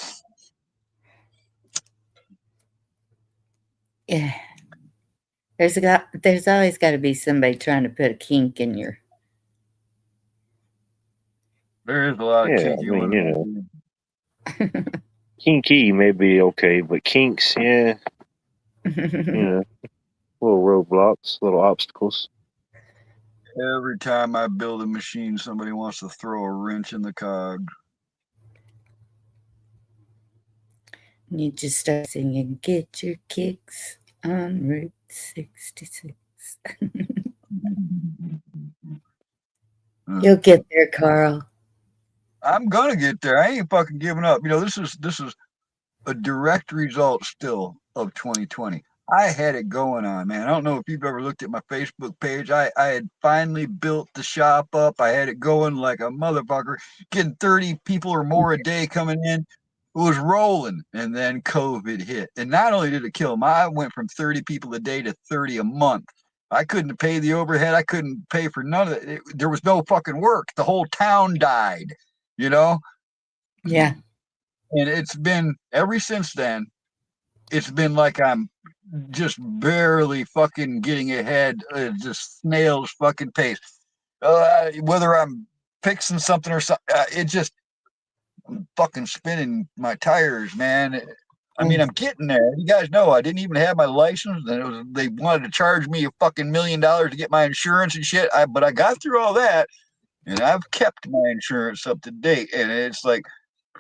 C: Yeah. There's always got to be somebody trying to put a kink in your.
B: There is a lot of
A: Yeah, I
B: kinky
A: mean,
B: women.
A: kinky may be okay, but kinks, yeah, little roadblocks, little obstacles.
B: Every time I build a machine, somebody wants to throw a wrench in the cog.
C: You just start singing, "Get your kicks on Route 66." You'll get there, Carl.
B: I'm gonna get there. I ain't fucking giving up. This is a direct result still of 2020. I had it going on, man. I don't know if you've ever looked at my Facebook page. I had finally built the shop up. I had it going like a motherfucker, getting 30 people or more a day coming in. It was rolling, and then COVID hit. And not only did it kill them, I went from 30 people a day to 30 a month. I couldn't pay the overhead. I couldn't pay for none of it. There was no fucking work. The whole town died, you know?
C: Yeah.
B: And it's been ever since then, it's been like I'm just barely fucking getting ahead, just snail's fucking pace. Whether I'm fixing something or something, it just I'm fucking spinning my tires, man. I mean, I'm getting there. You guys know I didn't even have my license, and they wanted to charge me a fucking $1 million to get my insurance and shit. But I got through all that, and I've kept my insurance up to date. And it's like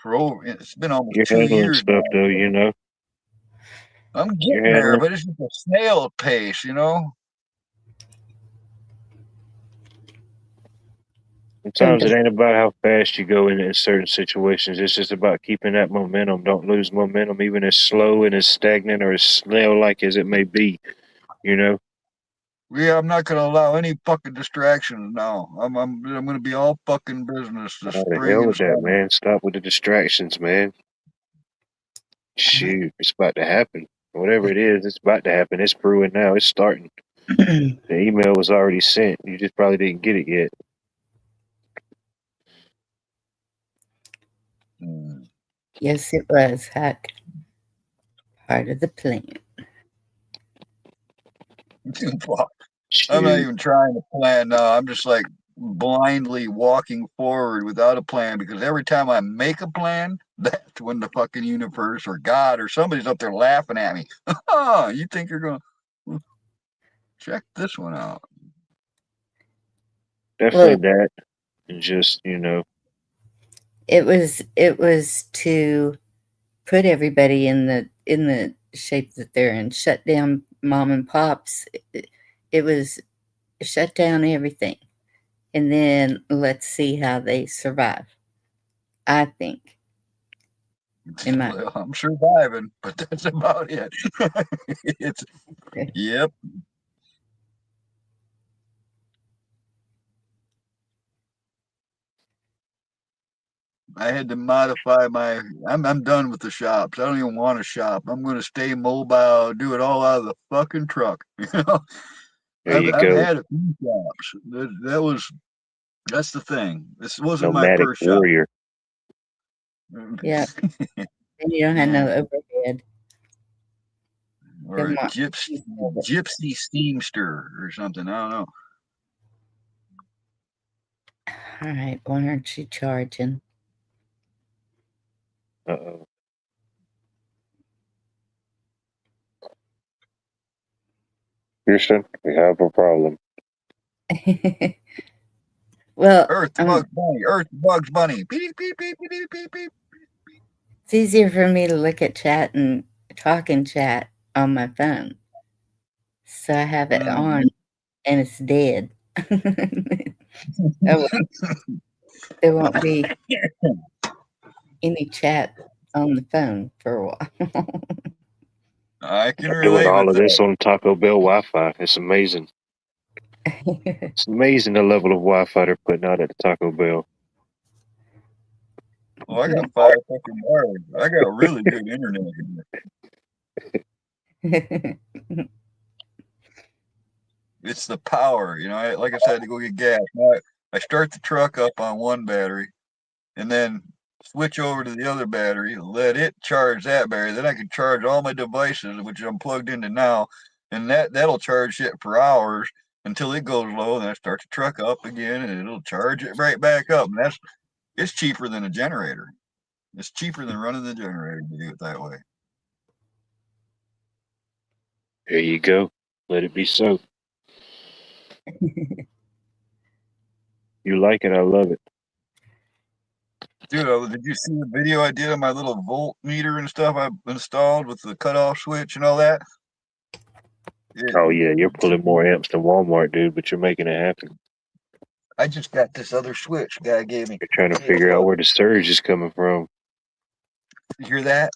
B: it's been almost
A: You're
B: 2
A: handling
B: years
A: stuff
B: now.
A: though,
B: I'm
A: You're
B: getting there,
A: handling.
B: but it's just a snail pace,
A: Sometimes it ain't about how fast you go in certain situations. It's just about keeping that momentum. Don't lose momentum, even as slow and as stagnant or as snail-like as it may be. You know.
B: Yeah, I'm not gonna allow any fucking distractions now. I'm gonna be all fucking business this
A: Oh, the
B: spring
A: hell
B: and
A: with that,
B: summer.
A: man. Stop with the distractions, man. Shoot, it's about to happen. Whatever it is, it's about to happen. It's brewing now. It's starting. The email was already sent. You just probably didn't get it yet.
C: Yes, it was, Huck. Part of the plan.
B: I'm not
A: Shoot.
B: even trying to plan now. I'm just like blindly walking forward without a plan because every time I make a plan, that's when the fucking universe or God or somebody's up there laughing at me. Oh, you think you're gonna check this one out?
A: Definitely that. And just,
C: It was to put everybody in the shape that they're in. Shut down mom and pops. It was shut down everything, and then let's see how they survive. I think.
B: Well, I'm surviving, but that's about it. It's yep. I had to modify my. I'm done with the shops. I don't even want to shop. I'm going to stay mobile. Do it all out of the fucking truck.
A: there you
B: I've
A: go.
B: had a few shops. That's the thing. This wasn't my
A: Nomadic
B: first shop.
A: warrior.
C: Yeah. And you don't have no overhead.
B: Or a gypsy steamster or something. I don't know.
C: All right. Why aren't you charging?
A: Uh-oh. Houston, we have a problem.
C: Well,
B: Earth Bugs Bunny. Earth Bugs Bunny. Beep, beep, beep, beep, beep, beep.
C: it's easier for me to look at chat and talk and chat on my phone. So I have it on and it's dead. There won't be any chat on the phone for a while.
B: I can
A: I'm doing
B: relate
A: all
B: with
A: of
B: that.
A: this on Taco Bell Wi-Fi. It's amazing. It's amazing the level of Wi-Fi they're putting out at the Taco Bell.
B: Oh, I got 5 fucking bars. I got really good internet here. It's the power, like I said, to go get gas. Now, I start the truck up on one battery, and then switch over to the other battery, let it charge that battery. Then I can charge all my devices, which I'm plugged into now, and that'll charge it for hours until it goes low. And then I start the truck up again, and it'll charge it right back up. And it's cheaper than a generator. It's cheaper than running the generator to do it that way.
A: There you go. Let it be so. You like it, I love it.
B: Dude, did you see the video I did on my little voltmeter and stuff I installed with the cutoff switch and all that?
A: Oh yeah, you're pulling more amps than Walmart, dude, but you're making it happen.
B: I just got this other switch guy gave me.
A: You're trying to figure out where the surge is coming from.
B: You hear that?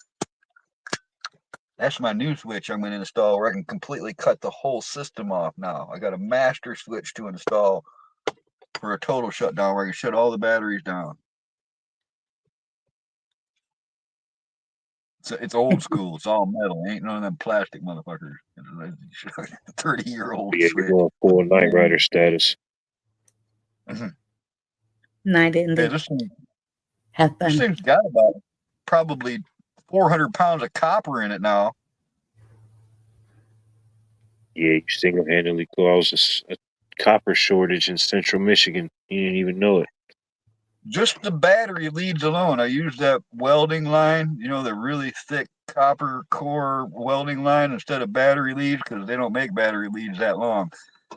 B: That's my new switch I'm going to install where I can completely cut the whole system off now. I got a master switch to install for a total shutdown where I can shut all the batteries down. It's old school. It's all metal. Ain't none of them plastic motherfuckers. 30-year-old
A: Yeah,
B: switch.
A: you're going full Knight Rider status.
C: Night Indy.
B: Hey,
C: Have
B: this
C: fun.
B: thing's got about probably 400 pounds of copper in it now.
A: Yeah, you single-handedly caused a copper shortage in central Michigan. You didn't even know it.
B: Just the battery leads alone. I used that welding line, the really thick copper core welding line instead of battery leads because they don't make battery leads that long.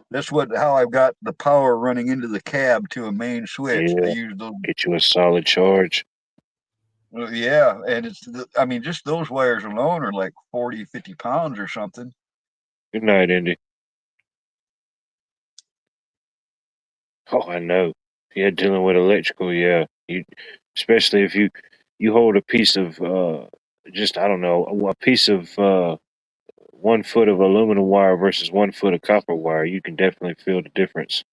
B: That's how I've got the power running into the cab to a main switch.
A: Yeah,
B: I use those.
A: get you a solid charge.
B: Yeah, and just those wires alone are like 40, 50 pounds or something.
A: Good night, Indy. Oh, I know. Yeah, dealing with electrical, yeah. Especially if you hold a piece of a piece of 1 foot of aluminum wire versus 1 foot of copper wire, you can definitely feel the difference.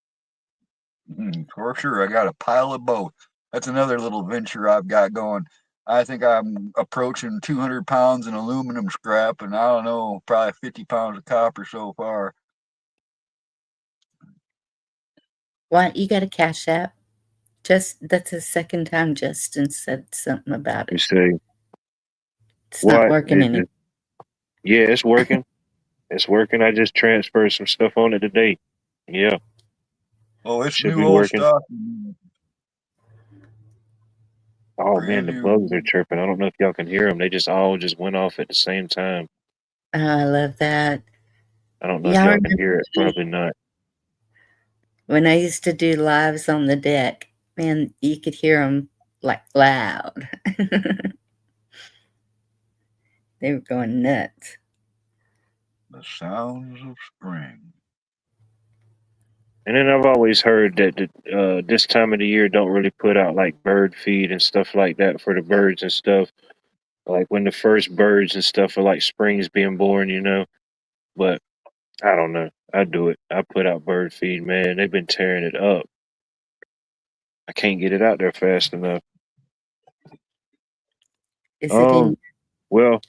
B: For sure. I got a pile of both. That's another little venture I've got going. I think I'm approaching 200 pounds in aluminum scrap, and I don't know, probably 50 pounds of copper so far.
C: What? You got a Cash App? That's the second time Justin said something about
A: You
C: it.
A: say,
C: It's not
A: what?
C: working anymore.
A: Yeah, it's working. It's working. I just transferred some stuff on it today. Yeah.
B: Oh, it's
A: Should
B: new
A: be
B: old
A: working.
B: stuff.
A: Oh man, the bugs are chirping. I don't know if y'all can hear them. They all just went off at the same time.
C: Oh, I love that.
A: I don't know if y'all can hear it. Probably not.
C: When I used to do lives on the deck, man, you could hear them like loud. They were going nuts.
B: The sounds of spring.
A: And then I've always heard that this time of the year don't really put out like bird feed and stuff like that for the birds and stuff. Like when the first birds and stuff are like springs being born. But I don't know. I do it. I put out bird feed, man. They've been tearing it up. I can't get it out there fast enough.
C: Is it in?
A: Well,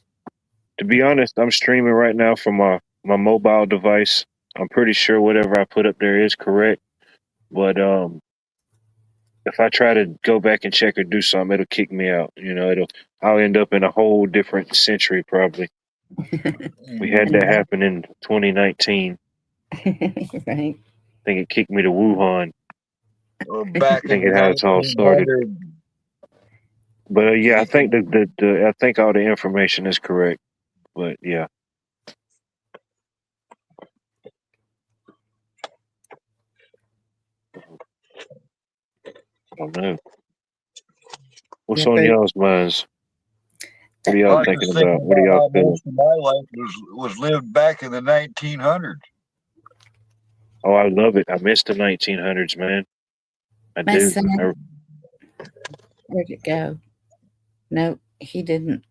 A: to be honest, I'm streaming right now from my mobile device. I'm pretty sure whatever I put up there is correct. But if I try to go back and check or do something, it'll kick me out. I'll end up in a whole different century probably. We had that happen in 2019.
C: Right.
A: I think it kicked me to Wuhan.
B: Back
A: I think it how it's all started. But yeah, I think I think all the information is correct. But yeah. I don't know. What's on y'all's minds? What are y'all thinking about? What are y'all feeling?
B: Most of my life was lived back in the 1900s.
A: Oh, I love it. I miss the 1900s, man. I do.
C: Where'd it go? No, he didn't.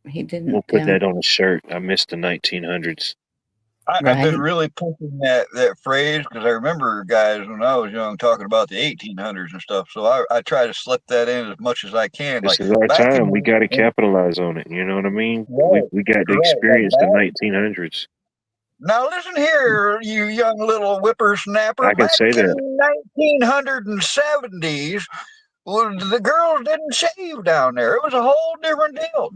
C: He didn't.
A: We'll put that on a shirt. I miss the 1900s.
B: I've been really pushing that phrase because I remember guys when I was young talking about the 1800s and stuff. So I try to slip that in as much as I can.
A: This is our time. We got to capitalize on it. You know what I mean?
B: Right,
A: we got to experience the 1900s.
B: Now listen here, you young little whippersnapper.
A: I can say that.
B: In the 1970s, Well, the girls didn't shave down there. It was a whole different deal.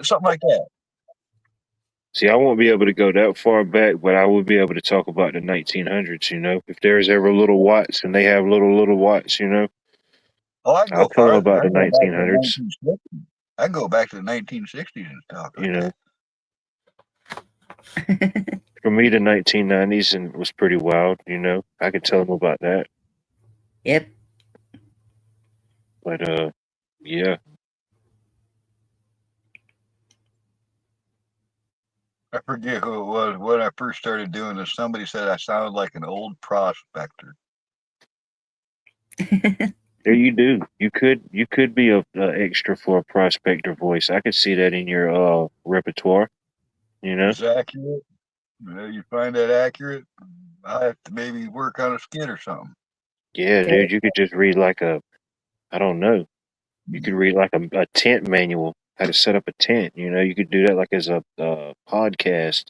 B: Something like that.
A: See, I won't be able to go that far back, but I will be able to talk about the 1900s. If there's ever little Watts and they have little Watts,
B: Oh, I can
A: I'll
B: go
A: tell them
B: farther.
A: about
B: I
A: the
B: can go back to the
A: 1900s.
B: 1960s. I can go back to the 1960s and talk
A: You
B: like
A: know,
B: that.
A: for me, the 1990s and was pretty wild. I could tell them about that.
C: Yep.
A: But yeah,
B: I forget who it was. When I first started doing this, somebody said I sounded like an old prospector.
A: there you do. You could be a extra for a prospector voice. I could see that in your repertoire.
B: Is that accurate? You find that accurate? I have to maybe work on a skit or something.
A: Yeah, dude, you could just read like I don't know. You could read like a tent manual, how to set up a tent. You could do that like as a podcast.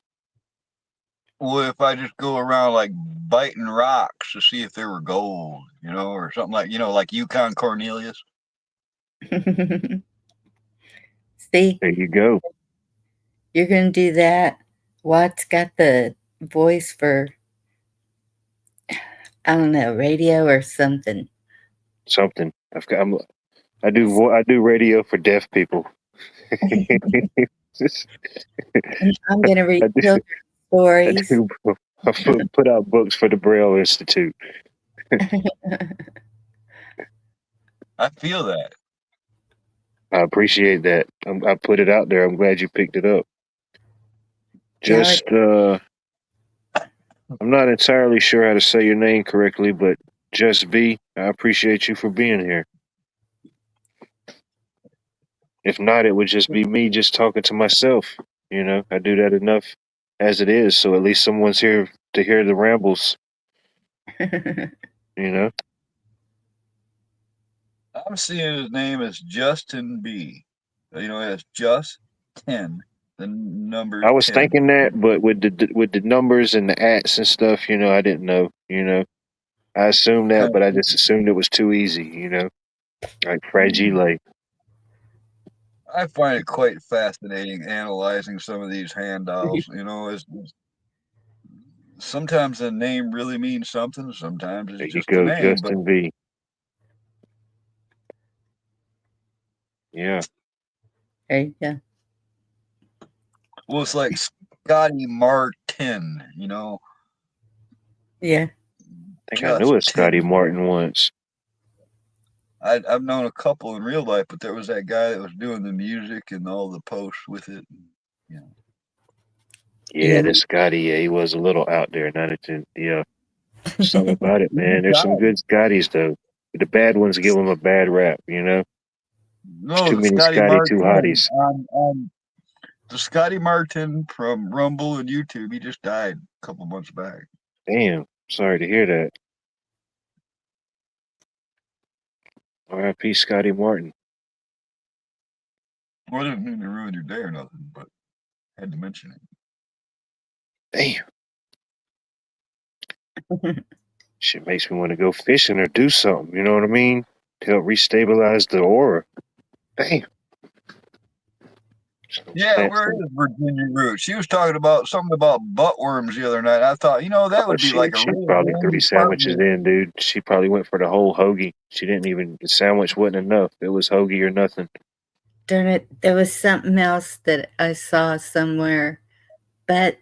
B: Well, if I just go around like biting rocks to see if they were gold, or something like Yukon Cornelius.
C: See,
A: There you go.
C: you're going to do that. Watt's got the voice for, I don't know, radio or something.
A: Something. I do radio for deaf people.
C: I'm going to read
A: I do,
C: children's
A: I
C: stories.
A: do put out books for the Braille Institute.
B: I feel that.
A: I appreciate that. I put it out there. I'm glad you picked it up. Just, I'm not entirely sure how to say your name correctly, but Just V, I appreciate you for being here. If not, it would just be me just talking to myself. I do that enough as it is, so at least someone's here to hear the rambles.
B: I'm seeing his name as Justin B. It's just 10. The number.
A: I was
B: 10.
A: thinking that, but with the numbers and the ats and stuff, I didn't know. I assumed that, but I just assumed it was too easy. Like fragile.
B: I find it quite fascinating analyzing some of these handouts. Sometimes a name really means something. Sometimes
A: There
B: it's
A: you
B: just a
A: go,
B: name.
A: Justin V. Yeah.
C: There you go.
B: Well, it's like Scotty Martin.
C: Yeah.
A: I think I knew a Scotty Martin once.
B: I've known a couple in real life, but there was that guy that was doing the music and all the posts with it.
A: Yeah, this Scotty, he was a little out there. Something about it, man. There's some good Scotties, though. The bad ones give them a bad rap,
B: No,
A: too many Scotty too hotties.
B: The Scotty Martin from Rumble and YouTube, he just died a couple months back.
A: Damn, sorry to hear that. R.I.P. Scotty Martin.
B: Well, I didn't mean to ruin your day or nothing, but I had to mention it.
A: Damn. Shit makes me want to go fishing or do something, you know what I mean? To help restabilize the aura. Damn.
B: Yeah, where is Virginia Root? She was talking about something about buttworms the other night. I thought, that would be like a
A: She
B: really
A: probably
B: handy
A: 3 sandwiches
B: partner.
A: in, dude. She probably went for the whole hoagie. The sandwich wasn't enough. It was hoagie or nothing.
C: Darn it, there was something else that I saw somewhere, but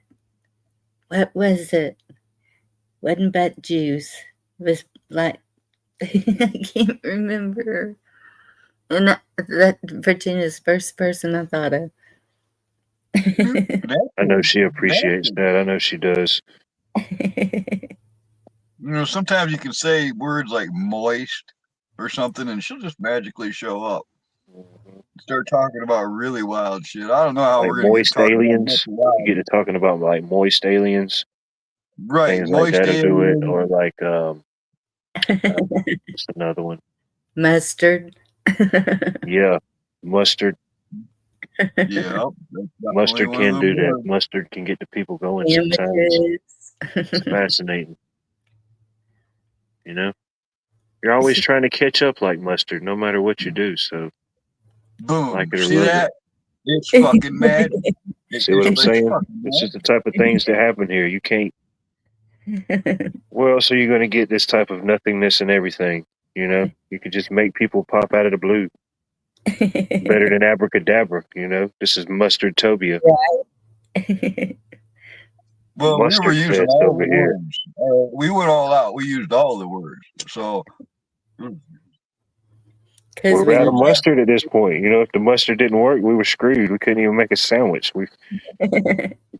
C: what was it? Wasn't but juice. It was like, I can't remember. And that Virginia's first person I thought of.
A: I know she appreciates that. I know she does.
B: Sometimes you can say words like moist or something, and she'll just magically show up. Start talking about really wild shit. I don't know how
A: like
B: we're gonna
A: moist
B: get
A: aliens. You get to talking about like moist aliens,
B: right?
A: things
B: Moist
A: like that
B: aliens.
A: to do it, or like what's another one?
C: Mustard.
A: Yeah, mustard.
B: Yeah,
A: Mustard can do that. Mustard can get the people going sometimes. It's fascinating. You're always trying to catch up like mustard, no matter what you do. So,
B: Boom.
A: like it or
B: See
A: love
B: that? It's fucking magic.
A: it. See what I'm
B: It's
A: saying?
B: fucking
A: It's just the
B: magic.
A: type of things that happen here. You can't. Where else are you going to get this type of nothingness and everything? You know, you could just make people pop out of the blue better than abracadabra. You know, this is mustardtopia,
B: Well, we were
A: mustard
B: using
A: fest
B: all
A: over
B: the
A: here.
B: words. We went all out. We used all the words. So
C: Because
A: We're out of
C: we
A: mustard at this point. You know, if the mustard didn't work, we were screwed. We couldn't even make a sandwich. We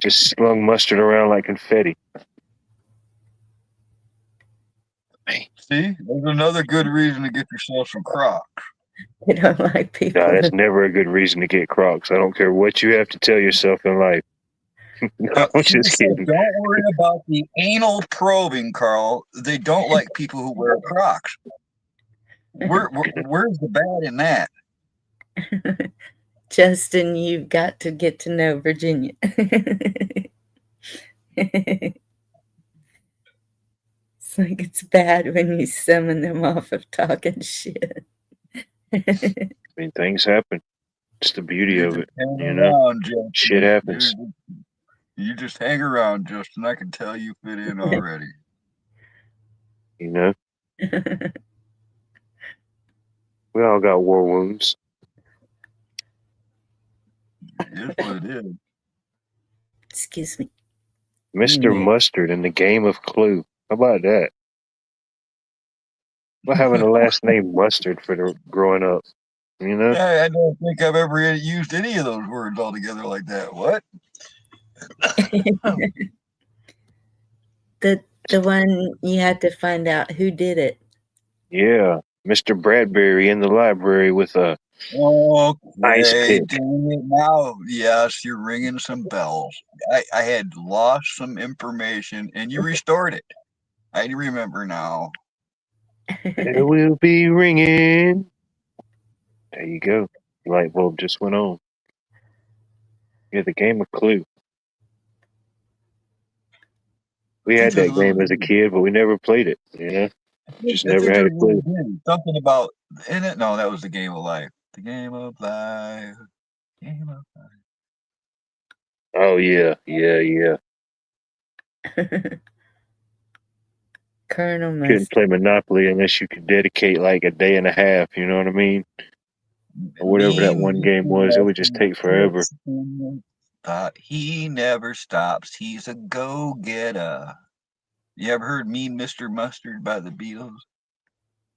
A: just slung mustard around like confetti.
B: see, there's another good reason to get yourself some Crocs.
C: don't like people.
A: Nah, that's never a good reason to get Crocs. I don't care what you have to tell yourself in life. No, I'm
B: She
A: just
B: said,
A: kidding.
B: "Don't worry about the anal probing, Carl. They don't like people who wear Crocs. Where's the bad in that?"
C: Justin, you've got to get to know Virginia. It's like it's bad when you summon them off of talking shit.
A: I mean, things happen. It's the beauty
B: You
A: of
B: just
A: it.
B: hang
A: You know,
B: around, Justin.
A: shit happens.
B: You just hang around, Justin. I can tell you fit in already.
A: You know, we all got war wounds.
B: It is what it is.
C: Excuse me.
A: Mr.
C: Yeah.
A: Mustard in the game of Clue. How about that? About having a last name Mustard for the growing up. You know,
B: I don't think I've ever used any of those words altogether like that. What?
C: The one you had to find out who did it.
A: yeah. Mr. Bradbury in the library with a ice
B: Okay,
A: pick.
B: doing it now. Yes, you're ringing some bells. I had lost some information and you restored it. I remember now.
A: It will be ringing. There you go. Light bulb just went on. Yeah, the game of Clue. We had that game as a kid, but we never played it. You know, just
B: I
A: never
B: think
A: had a
B: there's
A: clue.
B: something about in it. No, that was the game of life. The game of life. Game of life.
A: Oh yeah, yeah.
C: Colonel
A: Couldn't
C: Mustard.
A: play Monopoly unless you could dedicate like a day and a half. You know what I mean? Or whatever that one game was. It would just take forever.
B: But he never stops. He's a go-getter. You ever heard Mean Mr. Mustard by the Beatles?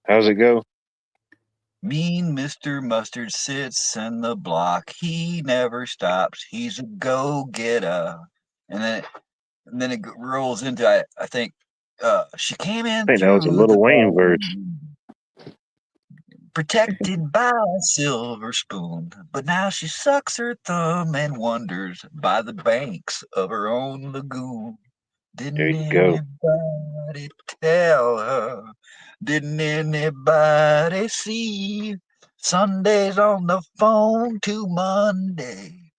A: How's it go?
B: Mean Mr. Mustard sits in the block. He never stops. He's a go-getter. And then it rolls into I think she came
A: I
B: in
A: think that was a
B: through the
A: Little Wayne verse.
B: protected by a silver spoon, but now she sucks her thumb and wanders by the banks of her own lagoon.
A: There
B: Didn't
A: you go.
B: anybody tell her? Didn't anybody see? Sunday's on the phone to Monday.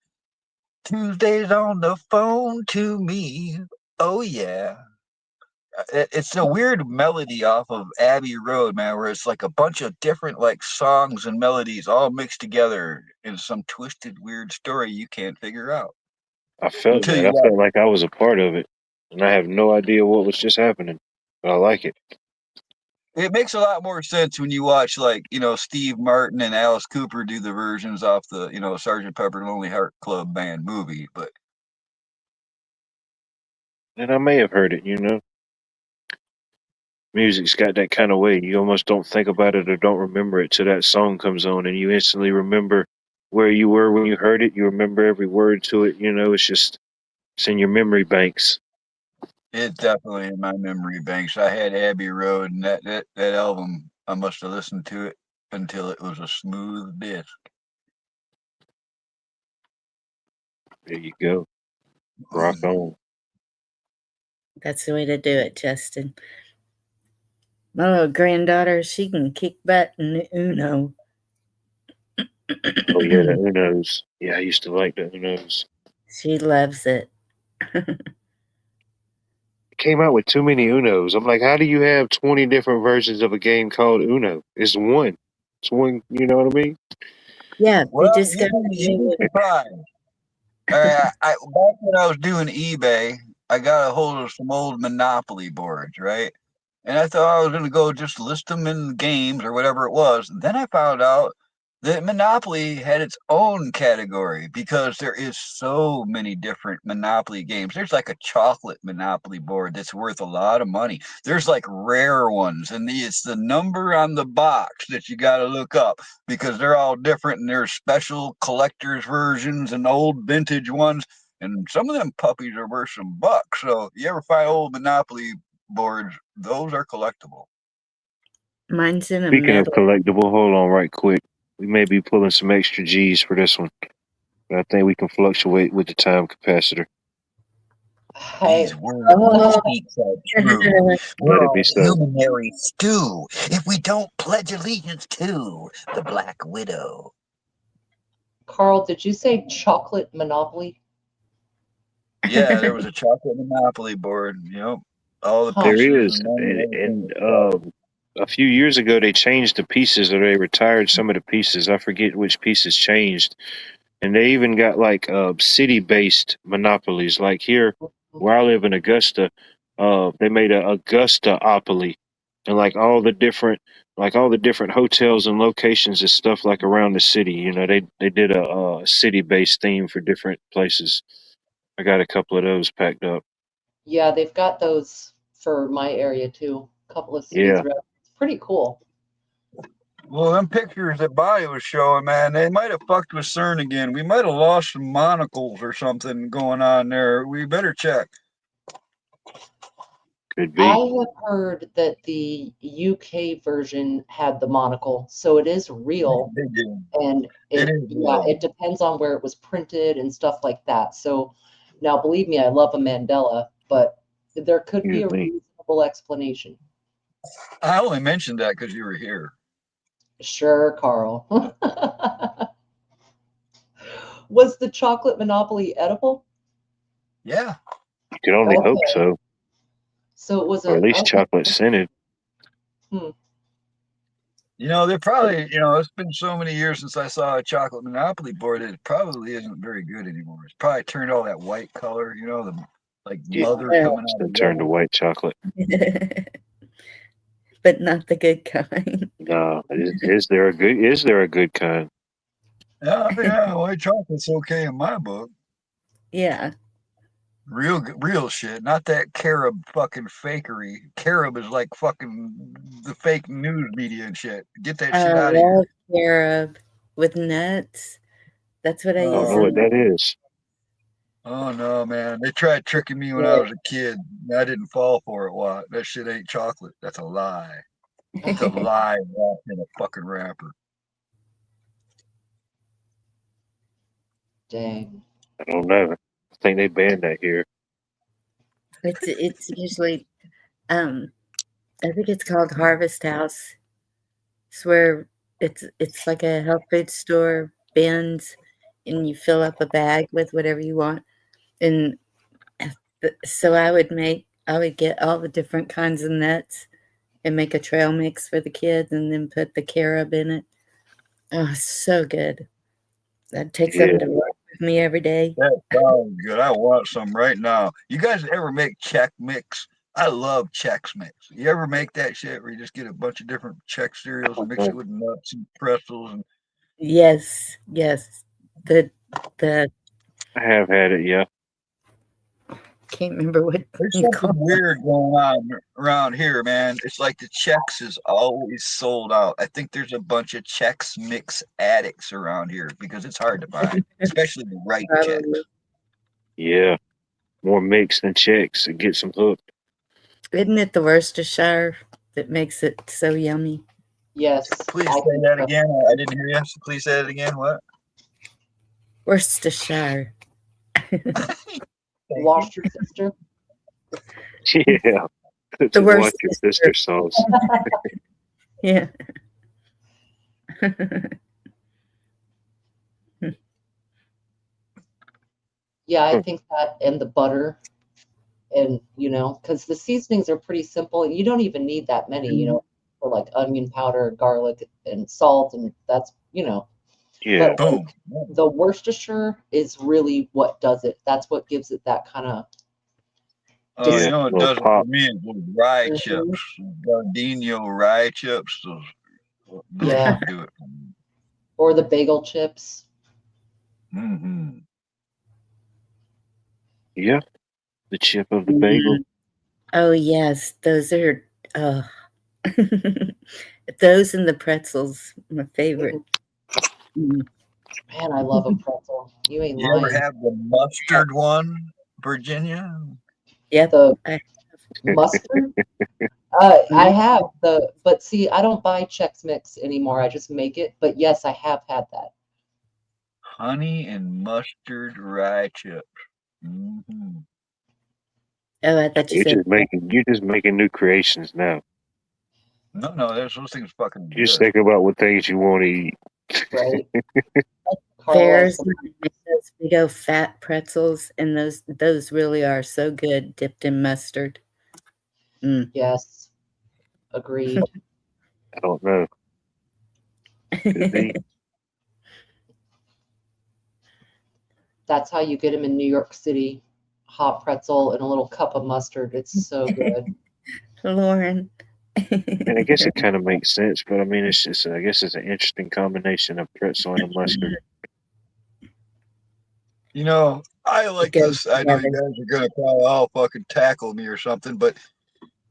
B: Tuesday's on the phone to me. Oh yeah. It's a weird melody off of Abbey Road, man, where it's like a bunch of different like songs and melodies all mixed together in some twisted, weird story you can't figure out
A: I felt
B: until
A: that.
B: you
A: I
B: watch.
A: felt like I was a part of it, and I have no idea what was just happening, but I like it.
B: It makes a lot more sense when you watch like Steve Martin and Alice Cooper do the versions off the Sgt. Pepper Lonely Heart Club Band movie, but
A: And I may have heard it. You know, music's got that kind of way. You almost don't think about it or don't remember it till that song comes on, and you instantly remember where you were when you heard it. You remember every word to it. You know, it's in your memory banks.
B: it's definitely in my memory banks. I had Abbey Road, and that album, I must have listened to it until it was a smooth disc.
A: There you go. Rock on.
C: That's the way to do it, Justin. My little granddaughter, she can kick butt in the Uno.
A: Oh yeah, the Unos. Yeah, I used to like the Unos.
C: She loves it.
A: I came out with too many Unos. I'm like, how do you have 20 different versions of a game called Uno? It's one. It's one. You know what I mean?
C: Yeah, they
B: Well,
C: just got
B: you'd be surprised. Back when I was doing eBay, I got a hold of some old Monopoly boards, right? And I thought I was going to go just list them in games or whatever it was. Then I found out that Monopoly had its own category because there is so many different Monopoly games. There's like a chocolate Monopoly board that's worth a lot of money. There's like rare ones, and it's the number on the box that you got to look up because they're all different and there's special collector's versions and old vintage ones. And some of them puppies are worth some bucks. So you ever find old Monopoly boards, those are collectible.
C: Mine's in a
A: Speaking of
C: metal.
A: collectible, hold on right quick. We may be pulling some extra G's for this one. But I think we can fluctuate with the time capacitor.
D: Hey,
B: These words
C: Oh.
B: speak so true. We're
A: Let it
B: all
A: be so.
B: humanary stew if we don't pledge allegiance to the Black Widow.
D: Carl, did you say chocolate Monopoly?
B: Yeah, there was a chocolate Monopoly board. Yep. All the
D: Huh.
A: There
B: pictures
A: is.
B: and then
A: And
B: everything.
A: a few years ago, they changed the pieces, or they retired some of the pieces. I forget which pieces changed. And they even got like city-based monopolies. Like here, where I live in Augusta, they made a Augusta-opoly, and like all the different hotels and locations and stuff like around the city. You know, they did a city-based theme for different places. I got a couple of those packed up.
D: Yeah, they've got those for my area too. A couple of cities
A: Yeah.
D: around. It's pretty cool.
B: Well, them pictures that Bobby was showing, man, they might have fucked with CERN again. We might have lost some monocles or something going on there. We better check.
A: Could
D: I
A: be.
D: have heard that the UK version had the monocle, so it is real,
B: They did.
D: and
B: It is real.
D: it depends on where it was printed and stuff like that. So now, believe me, I love a Mandela, but there could be a
A: Excuse me.
D: reasonable explanation.
B: I only mentioned that because you were here.
D: Sure, Carl. Was the chocolate Monopoly edible?
B: Yeah.
A: You could only hope
D: Okay.
A: so,
D: So it was
A: or at least
D: okay.
A: chocolate scented.
B: You know, they're probably, it's been so many years since I saw a chocolate Monopoly board, it probably isn't very good anymore. It's probably turned all that white color, the like
A: Yeah.
B: mother
C: Yeah.
B: coming
A: It's
B: out
A: been
B: of
A: turned to
B: yellow.
A: white chocolate.
C: But not the good kind.
A: No, is there a good kind?
B: Yeah, white chocolate's okay in my book.
C: Yeah.
B: Real shit, not that carob fucking fakery. Carob is like fucking the fake news media and shit. Get that shit out of here.
C: Love carob with nuts. That's what I
A: I don't
C: use
A: know what
C: in
A: that is.
B: Oh no, man. They tried tricking me when I was a kid. I didn't fall for it. What? That shit ain't chocolate. That's a lie. It's a lie wrapped in a fucking wrapper.
D: Dang.
A: I don't know. I think they banned that here.
C: It's usually I think it's called Harvest House. It's where it's like a health food store, bins, and you fill up a bag with whatever you want. And so I would get all the different kinds of nuts and make a trail mix for the kids and then put the carob in it. Oh, so good. I'd take
A: Yeah.
C: something to work with me every day.
B: That sounds good. I want some right now. You guys ever make Chex Mix? I love Chex Mix. You ever make that shit where you just get a bunch of different Chex cereals and mix it with nuts and pretzels and
C: Yes. The
A: I have had it, yeah.
C: can't remember what
B: there's
C: you
B: something
C: call it.
B: weird going on around here, man. It's like the Chex is always sold out. I think there's a bunch of Chex Mix addicts around here because it's hard to find, especially the right Chex.
C: Probably.
A: Yeah. More mix than checks. It gets them hooked.
C: Isn't it the Worcestershire that makes it so yummy?
D: Yes.
B: Please
D: I
B: say
D: think
B: that
D: so.
B: again. I didn't hear you. So please say that again. What?
C: Worcestershire.
D: Lost your sister?
A: Yeah.
C: The
A: To watch
C: Worcestershire.
A: your sister sauce.
C: Yeah.
D: Yeah, I think that and the butter And, because the seasonings are pretty simple and you don't even need that many, for like onion powder, garlic, and salt. And that's,
A: Yeah.
D: but
B: Boom.
D: the Worcestershire is really what does it. That's what gives it that kind of.
B: Oh,
A: Yeah.
B: you know what
A: Little
B: does it for
A: pop.
B: me is those rye
D: Mhm.
B: chips, Gardenia rye chips. Those
D: Yeah.
B: do it for me.
D: Or the bagel chips.
B: Mm-hmm.
A: Yeah. The chip of the bagel.
C: Oh yes, those are those and the pretzels, my favorite. Mm.
D: Man, I love a pretzel. You ain't
B: You ever
D: lying.
B: have the mustard one, Virginia?
C: Yep.
D: The
C: I,
D: mustard. I have but see, I don't buy Chex Mix anymore. I just make it. But yes, I have had that.
B: Honey and mustard rye chips. Mm-hmm.
C: oh, I thought you said
A: You're just making new creations now.
B: No, those things fucking
A: You just
B: good.
A: think about what things you want to eat.
D: Right?
C: Bears
D: Carlos,
C: make those big old fat pretzels, and those really are so good, dipped in mustard. Mm.
D: yes, agreed.
A: I don't know. Could be.
D: That's how you get them in New York City. Hot pretzel and a little cup of mustard. It's so good.
C: Lauren.
A: And I guess it kind of makes sense, but I mean, it's just, I guess it's an interesting combination of pretzel and a mustard.
B: You know, I like
C: goes
B: this. I know you
C: together.
B: guys are gonna probably all fucking tackle me or something, but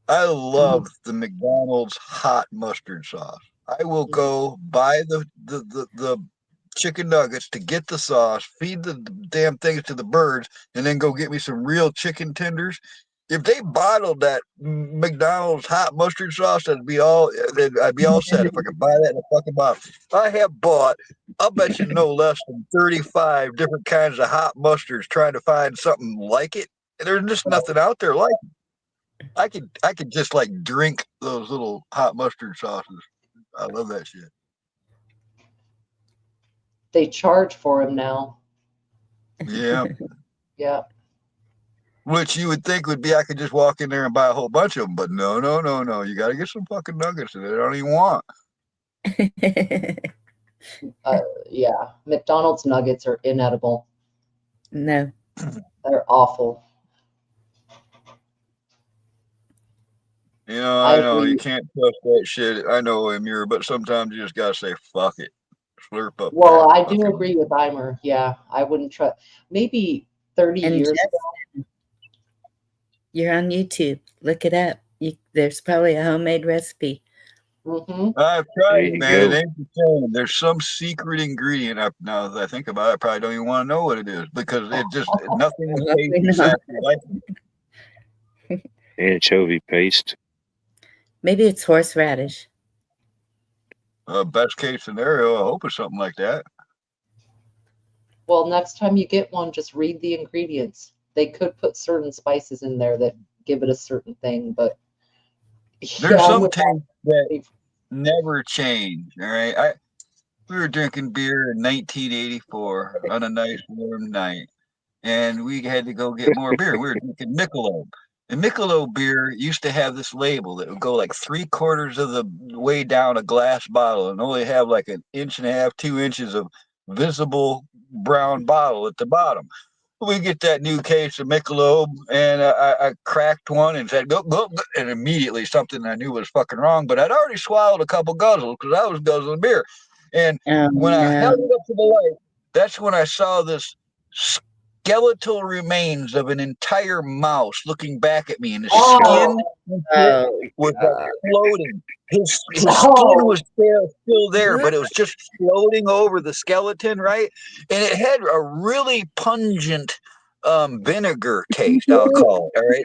B: I love the McDonald's hot mustard sauce. I will go buy the chicken nuggets to get the sauce, feed the damn things to the birds, and then go get me some real chicken tenders. If they bottled that McDonald's hot mustard sauce, I'd be all set. If I could buy that in a fucking bottle, I have bought. I'll bet you no less than 35 different kinds of hot mustards, trying to find something like it. There's just nothing out there like it. I could just like drink those little hot mustard sauces. I love that shit.
D: They charge for them now.
B: Yeah.
D: Yeah.
B: Which you would think would be I could just walk in there and buy a whole bunch of them, but no. You got to get some fucking nuggets that I don't even want.
D: Yeah. McDonald's nuggets are inedible.
C: No.
D: They're awful.
B: You know,
D: I
B: I know you
D: agree.
B: can't trust that shit. I know, Amir, but sometimes you just gotta say fuck it, slurp up.
D: Well,
B: that
D: I do
B: fucking-
D: agree with Eimer. Yeah, I wouldn't trust. Maybe 30
C: And
D: years
C: Jeff,
D: ago.
C: you're on YouTube. Look it up. There's probably a homemade recipe.
D: Mm-hmm.
B: I've
A: There
B: tried
A: you
B: it, man. It
A: go.
B: ain't the same. There's some secret ingredient. Now that I think about it, I probably don't even want to know what it is because it just nothing
C: Luckily
B: tastes
C: not.
B: exactly like it.
A: Anchovy paste.
C: Maybe it's horseradish.
B: Best case scenario, I hope it's something like that.
D: Well, next time you get one, just read the ingredients. They could put certain spices in there that give it a certain thing, but
B: There's
D: yeah,
B: some tastes that never change. All right. We were drinking beer in 1984 on a nice warm night, and we had to go get more beer. We were drinking Michelob. And Michelob beer used to have this label that would go like 3/4 of the way down a glass bottle and only have like 1.5 inches, 2 inches of visible brown bottle at the bottom. We get that new case of Michelob, and I cracked one and said, go, go, go, and immediately something I knew was fucking wrong, but I'd already swallowed a couple guzzles because I was guzzling beer. And when I held it up to the light, that's when I saw this skeletal remains of an entire mouse looking back at me, and the skin was like floating. His skin was still there, but it was just floating over the skeleton, right? And it had a really pungent vinegar taste, I'll call it. All right.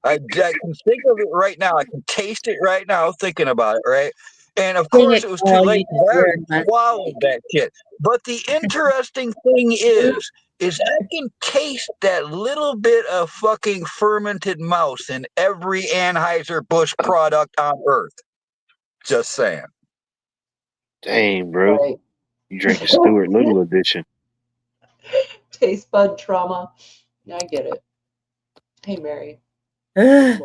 B: I can think of it right now. I can taste it right now thinking about it, right? And of course, it was too late. I already swallowed that shit. But the interesting thing is I can taste that little bit of fucking fermented mouse in every Anheuser-Busch product on earth. Just saying.
A: Dang, bro.
D: Right.
A: You drink the Stuart Little edition.
D: Taste bud trauma. Yeah, I get it. Hey, Mary.
C: Ugh,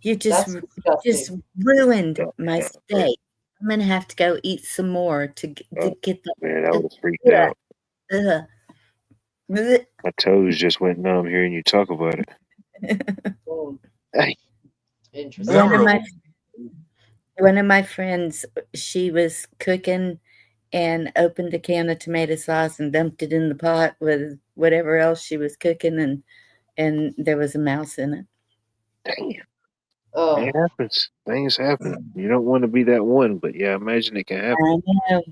C: you
D: That's
C: just
D: disgusting.
C: ruined
A: Yeah,
C: my
A: yeah,
C: steak. I'm gonna have to go eat some more to
A: oh,
C: get the
A: man, I was freaked
C: ugh,
A: out.
C: ugh. Blech.
A: My toes just went numb hearing you talk about it.
D: Mm,
A: Hey,
D: interesting.
C: One of
B: Memorable.
C: my one of my friends, she was cooking and opened a can of tomato sauce and dumped it in the pot with whatever else she was cooking, and there was a mouse in it.
A: damn,
D: Oh,
A: it happens. Things happen. You don't want to be that one, but yeah, imagine it can happen.
C: I know.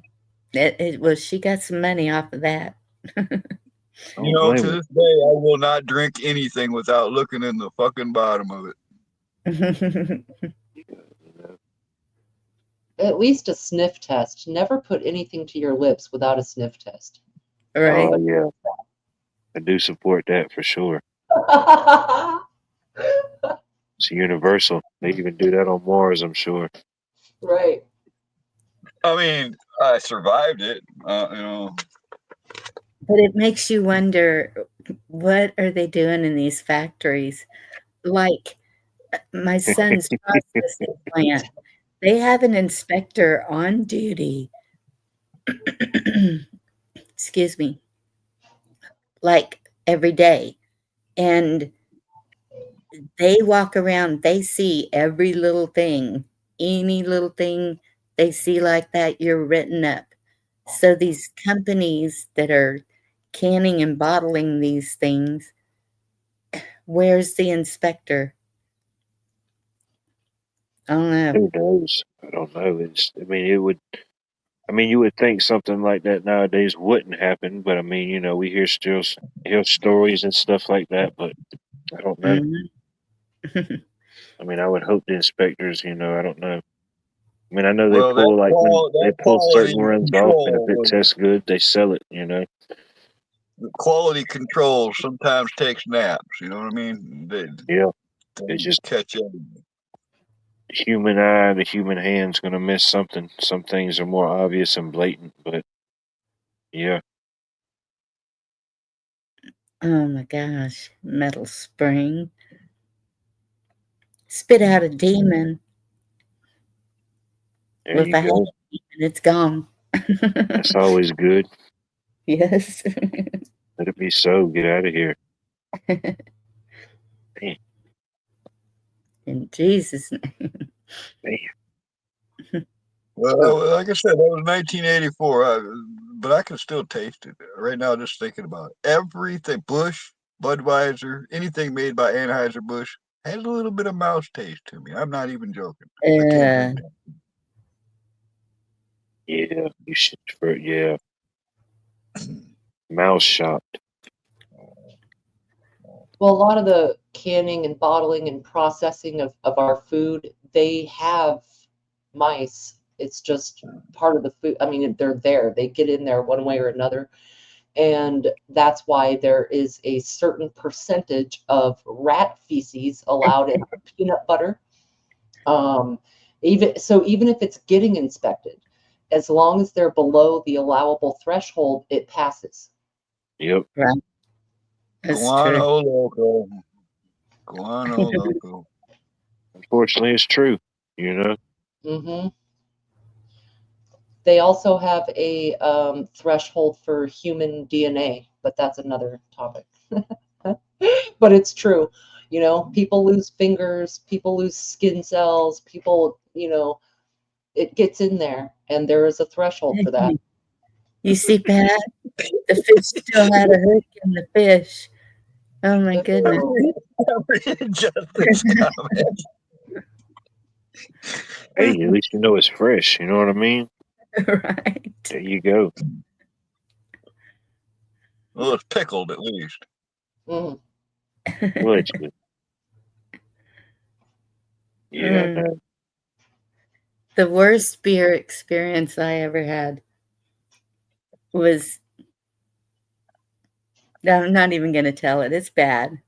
C: It was she got some money off of that.
A: I
B: You
A: don't
B: know,
A: blame
B: to
A: her.
B: this day, I will not drink anything without looking in the fucking bottom of it.
A: You know?
D: at least a sniff test. Never put anything to your lips without a sniff test.
C: Right.
A: Oh yeah, I do support that for sure. It's universal. They even do that on Mars, I'm sure.
D: Right.
B: I mean, I survived it. You know,
C: But it makes you wonder, what are they doing in these factories? Like my son's processing plant, they have an inspector on duty. Excuse me. Like every day. And they walk around, they see every little thing. Any little thing they see like that, you're written up. So these companies that are canning and bottling these things, where's the inspector? I don't know.
A: Who knows? I don't know. I mean, you would think something like that nowadays wouldn't happen, but I mean, you know, we hear stories and stuff like that, but I don't know.
C: Mhm.
A: I mean, I would hope the inspectors, you know, I don't know. I mean, I know they
B: well,
A: pull like when they
B: that
A: pull certain
B: quality
A: runs off, and if it
B: control,
A: tests good, they sell it. You know.
B: quality control sometimes takes naps. You know what I mean?
A: Yeah.
B: They
A: It's just
B: catch up.
A: the human eye, the human hand's gonna miss something. Some things are more obvious and blatant, but yeah.
C: Oh my gosh. Metal spring. Spit out a demon.
A: There
C: Well, if
A: you
C: I have a
A: go.
C: demon, it's gone.
A: That's always good.
C: Yes.
A: Let it be so. Get out of here. Damn,
C: In Jesus' name.
A: damn.
B: Well, like I said, that was 1984, but I can still taste it right now. Just thinking about it. Everything, Bush, Budweiser, anything made by Anheuser-Busch has a little bit of mouse taste to me. I'm not even joking. I can't drink that.
A: Yeah, you should. Yeah, mouse shopped.
D: Well, a lot of the canning and bottling and processing of our food, they have mice. It's just part of the food. I mean, they're there. They get in there one way or another. And that's why there is a certain percentage of rat feces allowed in peanut butter. Even if it's getting inspected, as long as they're below the allowable threshold, it passes.
A: Yep.
C: Right. That's true.
B: Guano loco. Guano loco.
A: Unfortunately, it's true. You know.
D: Hmm. They also have a threshold for human DNA, but that's another topic. But it's true. You know, people lose fingers, people lose skin cells, people, it gets in there, and there is a threshold for that.
C: You see, Pat, the fish still had a hook in the fish. Oh my goodness.
B: Justin's comment.
A: Hey, at least you know it's fresh. You know what I mean?
C: Right.
A: There you go.
B: Well, it's pickled at least.
D: Mhm.
A: Allegedly. Yeah,
C: Mm.
A: no.
C: The worst beer experience I ever had was, I'm not even going to tell it. It's bad.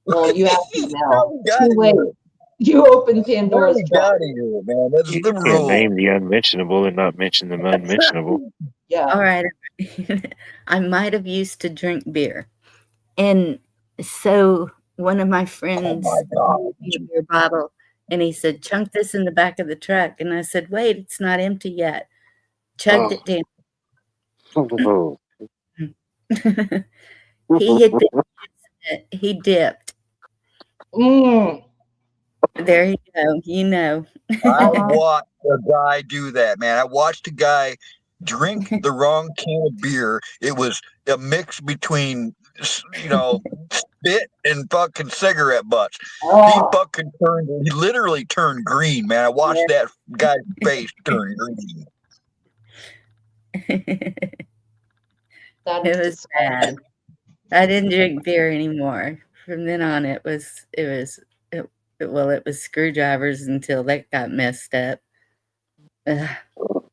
D: Well, you have to now.
B: We gotta
D: Too late.
B: hear it.
D: You open Pandora's
B: We
D: box.
B: gotta hear it, man. That's
A: You
B: the
A: can't
B: rule.
A: name the unmentionable and not mention the unmentionable.
D: Yeah.
C: All right. I might have used to drink beer. And so one of my
B: Oh
C: friends
B: my God.
C: gave me a beer bottle, and he said, "Chunk this in the back of the truck." And I said, "Wait, it's not empty yet." Chugged
A: Oh.
C: it down.
A: Oh.
C: He hit the exit. He dipped.
D: Mm.
C: There you go. You know.
B: I watched a guy do that, man. I watched a guy drink the wrong can of beer. It was a mix between, spit and fucking cigarette butts. He
D: Oh,
B: fucking he literally turned green, man. I watched that guy's face turn green.
D: that
C: It
D: is
C: was
D: disgusting.
C: bad. I didn't drink beer anymore. From then on, it was screwdrivers until that got messed up. Ugh.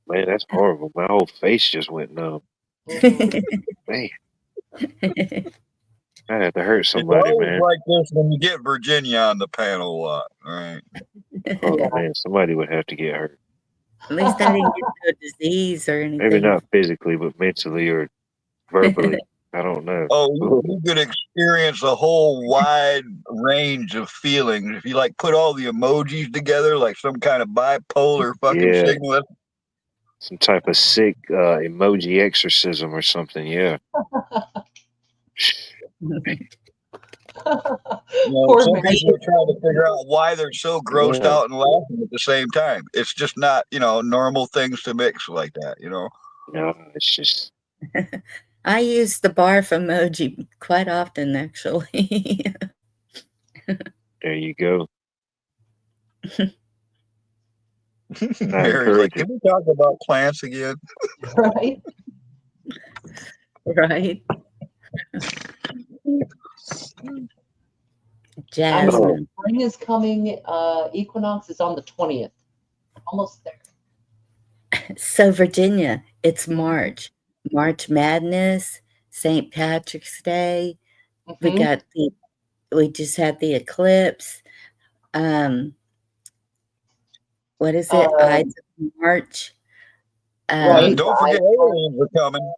A: Man, that's horrible. My whole face just went numb. Man, I had to hurt
B: It's
A: somebody,
B: always
A: man.
B: like this when you get Virginia on the panel a lot, right?
A: Oh
D: Yeah.
A: man, somebody would have to get hurt.
C: At least I didn't get no disease or
A: Maybe
C: anything.
A: not physically, but mentally or verbally. I don't know.
B: Oh, you could experience a whole wide range of feelings if you like put all the emojis together like some kind of bipolar fucking
A: Yeah.
B: signal.
A: Some type of sick emoji exorcism or something. Yeah.
D: Poor
B: Some
D: Mary.
B: people are trying to figure out why they're so grossed
A: Yeah.
B: out and laughing at the same time. It's just not, normal things to mix like that,
A: No, it's just
C: I use the barf emoji quite often, actually.
A: there you go.
B: Mary's like,
A: encourage it.
B: can we talk about plants again?
D: Right?
C: Right? Jasmine.
D: Spring is coming. Equinox is on the 20th. Almost there.
C: So, Virginia, it's March. March Madness, St. Patrick's Day.
D: Mhm.
C: We just had the eclipse. What is it? Ides of March.
D: Right.
B: And don't forget aliens are coming.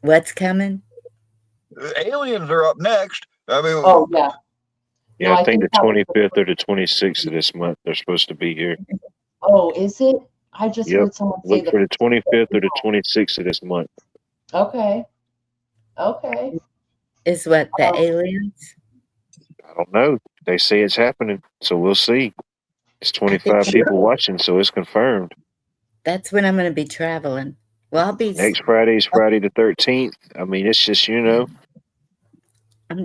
C: What's coming?
B: Aliens are up next. I mean,
D: Oh, yeah.
A: Yeah,
D: No,
A: I
D: I
A: think
D: think
A: the
D: that was
A: 25th or the 26th of this month they're supposed to be here.
D: Oh, is it? I just
A: Yep.
D: heard someone say
A: Look for the 25th or the 26th of this month.
D: Okay. Okay.
C: Is what, the aliens?
A: I don't know. They say it's happening, so we'll see. It's 25
C: think-
A: people watching, so it's confirmed.
C: That's when I'm going to be traveling. Well, I'll be.
A: Next Friday is Friday the 13th. I mean, it's just,
C: I'm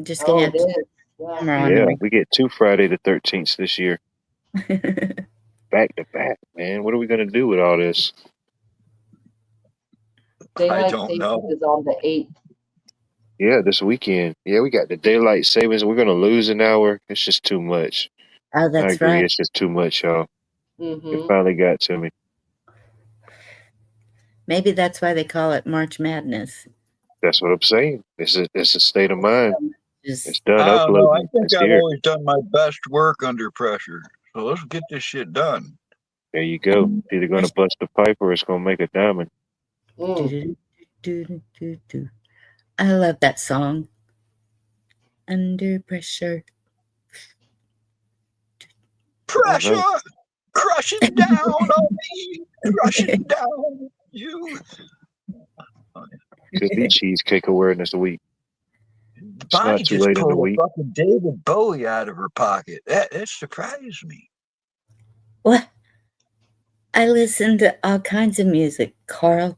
C: just
D: Oh,
C: going
D: it
C: to have
D: is.
C: to
D: Yeah.
C: camera on
A: yeah, we get 2 Friday the 13th this year.
C: them.
A: Back to back, man. What are we going to do with all this?
D: Daylight
B: don't
D: savings
B: know.
D: is on the 8th.
A: Yeah, this weekend. Yeah, we got the daylight savings. We're going to lose an hour. It's just too much.
C: Oh,
A: I
C: that's
A: agree.
C: right.
A: It's just too much, y'all. It
D: Mm-hmm.
A: finally got to me.
C: Maybe that's why they call it March Madness.
A: That's what I'm saying. It's a state of mind. It's
C: Just
A: done
B: I don't know. I
A: uploading.
B: think
A: It's
B: I've
A: here.
B: always done my best work under pressure. So let's get this shit done.
A: There you go. It's either going to bust the pipe or it's going to make a diamond.
D: Mm.
C: do. I love that song. Under pressure.
B: Pressure crushing down on me, crushing down on you.
A: Could be Cheesecake Awareness Week.
B: Bonnie
A: not too
B: just
A: late in the
B: pulled a
A: week.
B: fucking David Bowie out of her pocket. That surprised me.
C: What? I listen to all kinds of music, Carl.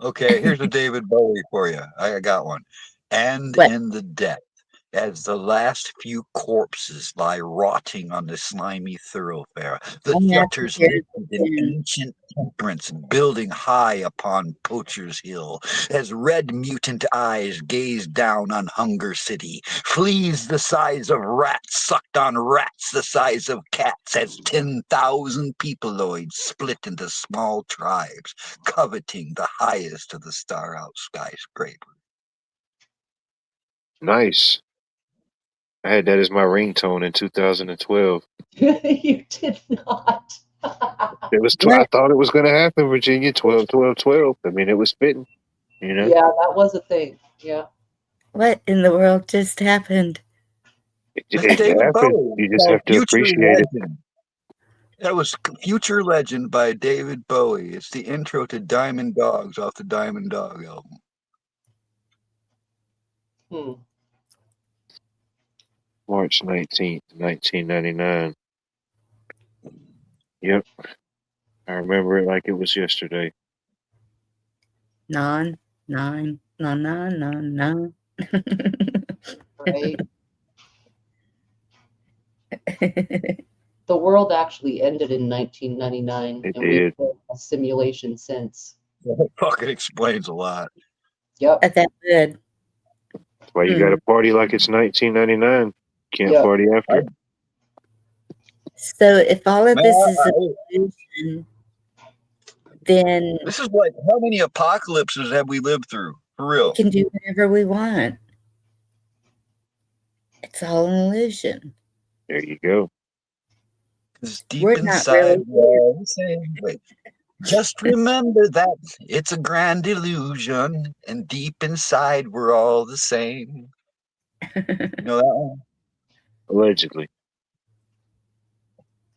B: Okay, here's a David Bowie for you. I got one. And
C: What?
B: in the depth, as the last few corpses lie rotting on the slimy thoroughfare, the
C: I'm gonna have to
B: theaters
C: hear
B: lifted
C: it
B: in
C: again.
B: ancient temperance, building high upon Poacher's Hill, as red mutant eyes gaze down on Hunger City, fleas the size of rats sucked on rats the size of cats, as 10,000 peopleoids split into small tribes, coveting the highest of the star-out skyscrapers.
A: Nice. I had that as my ringtone in 2012.
D: You did not.
A: It was.
C: What?
A: I thought it was going to happen, Virginia. 12, 12, 12. I mean, it was fitting.
D: Yeah, that was a thing. Yeah.
C: What in the world just happened?
B: It's
A: It
B: David
A: happened.
B: Bowie.
A: You
B: It's
A: just
B: called
A: have to
B: Future
A: appreciate it.
B: Legend. That was Future Legend by David Bowie. It's the intro to Diamond Dogs off the Diamond Dog album.
A: March 19th, 1999. Yep. I remember it like it was yesterday.
C: Non.
D: Right? The world actually ended in 1999,
A: It
D: and we've
A: did.
D: been a simulation since.
B: That fucking explains a lot.
D: Yep.
C: That good.
A: That's why you got to party like it's 1999. Can't
D: Yep.
A: party after.
C: So if all of
B: Man,
C: this is an illusion, then
B: this is like, how many apocalypses have we lived through? For
C: we
B: real.
C: can do whatever we want. It's all an illusion.
A: There you go.
B: Because deep
C: We're not
B: inside,
C: really
B: we're all the same. Wait. Just remember that it's a grand illusion, and deep inside, we're all the same. You know that one?
A: Allegedly.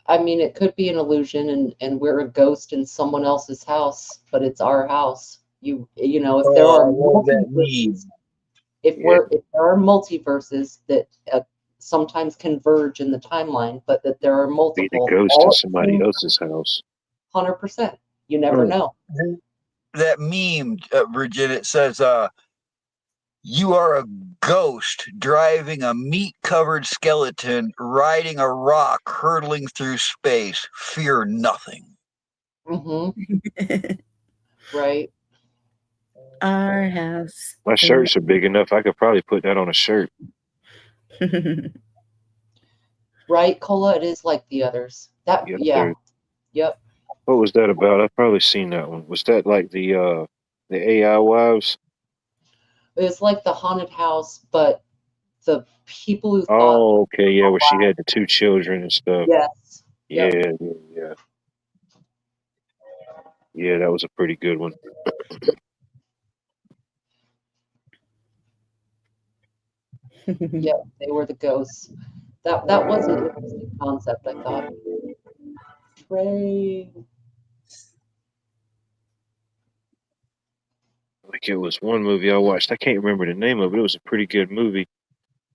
D: I mean, it could be an illusion, and we're a ghost in someone else's house, but it's our house. You know, if there are
B: what does that mean?
D: multiverses, if there are multiverses that sometimes converge in the timeline, but that there are
A: Be
D: multiple,
A: the ghost
D: all
A: in
D: at the
A: somebody
D: same
A: else's house.
D: 100%. You never know.
B: That meme, Virgin, it says, you are a ghost driving a meat-covered skeleton, riding a rock, hurtling through space. Fear nothing.
D: Mm-hmm. Right.
C: Our house.
A: My shirts are big enough. I could probably put that on a shirt.
D: Right, Cola? It is like the others. That,
A: Yes,
D: yeah.
A: sir.
D: Yep.
A: What was that about? I've probably seen that one. Was that like the AI wives?
D: It's like the haunted house, but the people who thought,
A: Oh, okay, yeah, where she had the two children and stuff.
D: yes.
A: Yeah,
D: Yep.
A: yeah. Yeah, that was a pretty good one.
D: Yep, they were the ghosts. That was an interesting concept, I thought. Trey.
A: Like it was one movie I watched. I can't remember the name of it. It was a pretty good movie.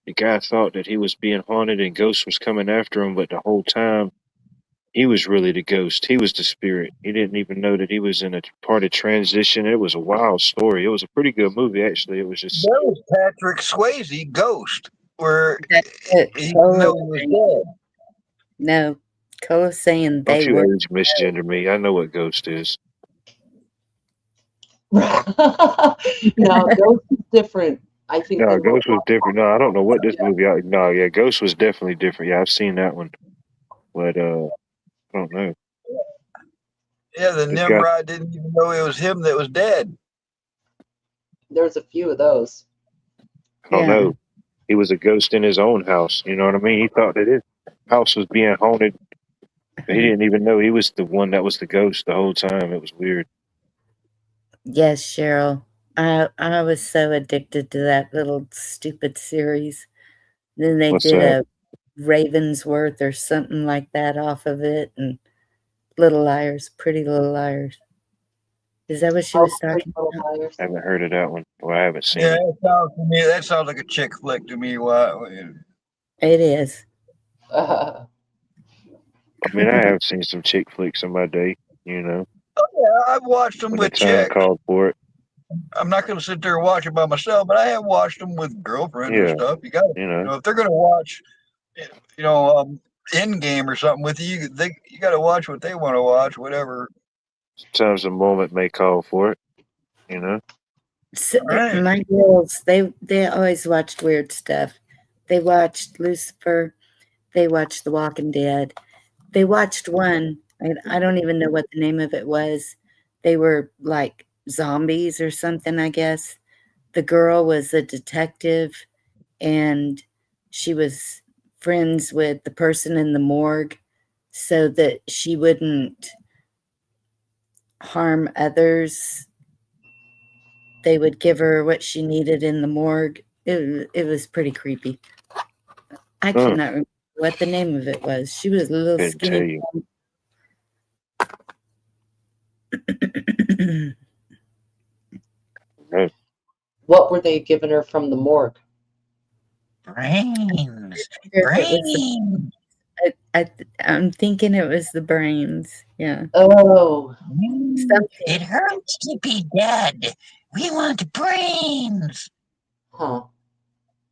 A: The guy thought that he was being haunted and ghosts was coming after him, but the whole time he was really the ghost. He was the spirit. He didn't even know that he was in a part of transition. It was a wild story. It was a pretty good movie, actually. It was just
B: That was Patrick Swayze, Ghost, where he
C: Cola
B: was dead.
C: No, Cola's saying
A: don't
C: they
A: you
C: were.
A: age misgender me. I know what ghost is.
D: No, ghost is different. I think
A: No,
D: than what
A: Ghost was different. No, I don't know what this movie. No, yeah, Ghost was definitely different. Yeah, I've seen that one, but I don't know.
B: Yeah, the
A: This guy,
B: Nimrod didn't even know it was him that was dead.
D: there's a few of those.
A: I don't know. He was a ghost in his own house. You know what I mean? He thought that his house was being haunted. But he didn't even know he was the one that was the ghost the whole time. It was weird.
C: Yes, Cheryl. I was so addicted to that little stupid series. Then they
A: What's
C: did
A: that?
C: a Ravensworth or something like that off of it, and Little Liars, Pretty Little Liars. Is that what she was talking about?
A: I haven't heard of that one. Well, I haven't seen
B: Yeah,
A: it.
B: that sounds like a chick flick to me.
C: It is.
A: I mean, I have seen some chick flicks in my day, you know,
B: Oh, yeah, I've watched them
A: when the
B: with
A: time
B: chicks.
A: called for it.
B: I'm not going to sit there and watch it by myself, but I have watched them with girlfriends and
A: Yeah,
B: stuff. You got to,
A: you know.
B: if they're going to watch, Endgame or something with you, you got to watch what they want to watch, whatever.
A: Sometimes the moment may call for it, you know.
C: So,
B: Right.
C: my girls, they always watched weird stuff. They watched Lucifer. They watched The Walking Dead. They watched one, I don't even know what the name of it was. They were like zombies or something, I guess. The girl was a detective, and she was friends with the person in the morgue so that she wouldn't harm others. They would give her what she needed in the morgue It was pretty creepy. I
A: Huh.
C: cannot remember what the name of it was. She was a little
A: Couldn't tell
C: skinny.
A: you. No.
D: What were they giving her from the morgue?
B: Brains.
C: Brains. I'm thinking it was the brains. Yeah.
D: Oh,
B: It hurts to be dead. We want brains.
D: huh.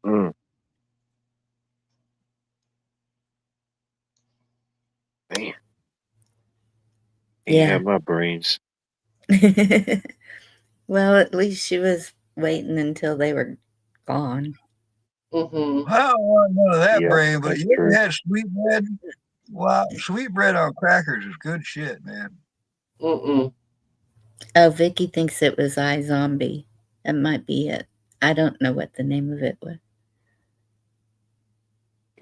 A: Mm. Man. He
C: Yeah.
A: had my brains.
C: Well, at least she was waiting until they were gone.
D: Mm-hmm.
B: I don't want none of that
A: Yeah,
B: brain, but
A: that's
B: you ever
A: true.
B: had sweetbread? Wow, sweetbread on crackers is good shit, man.
D: Mm-mm.
C: Oh, Vicky thinks it was iZombie. That might be it. I don't know what the name of it was.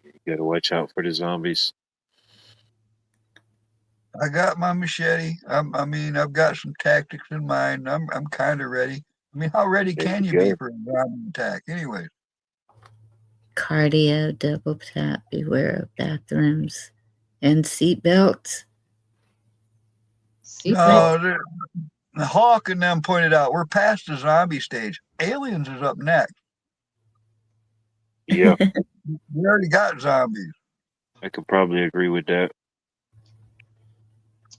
A: You gotta watch out for the zombies.
B: I got my machete. I mean, I've got some tactics in mind. I'm kind of ready. I mean, how ready
A: There
B: can
A: you
B: you be
A: go.
B: for a zombie attack? Anyway,
C: Cardio, double tap, beware of bathrooms, and seatbelts.
D: Seatbelt.
B: no, the Hawk and them pointed out we're past the zombie stage. Aliens is up next.
A: Yeah,
B: We already got zombies.
A: I could probably agree with that.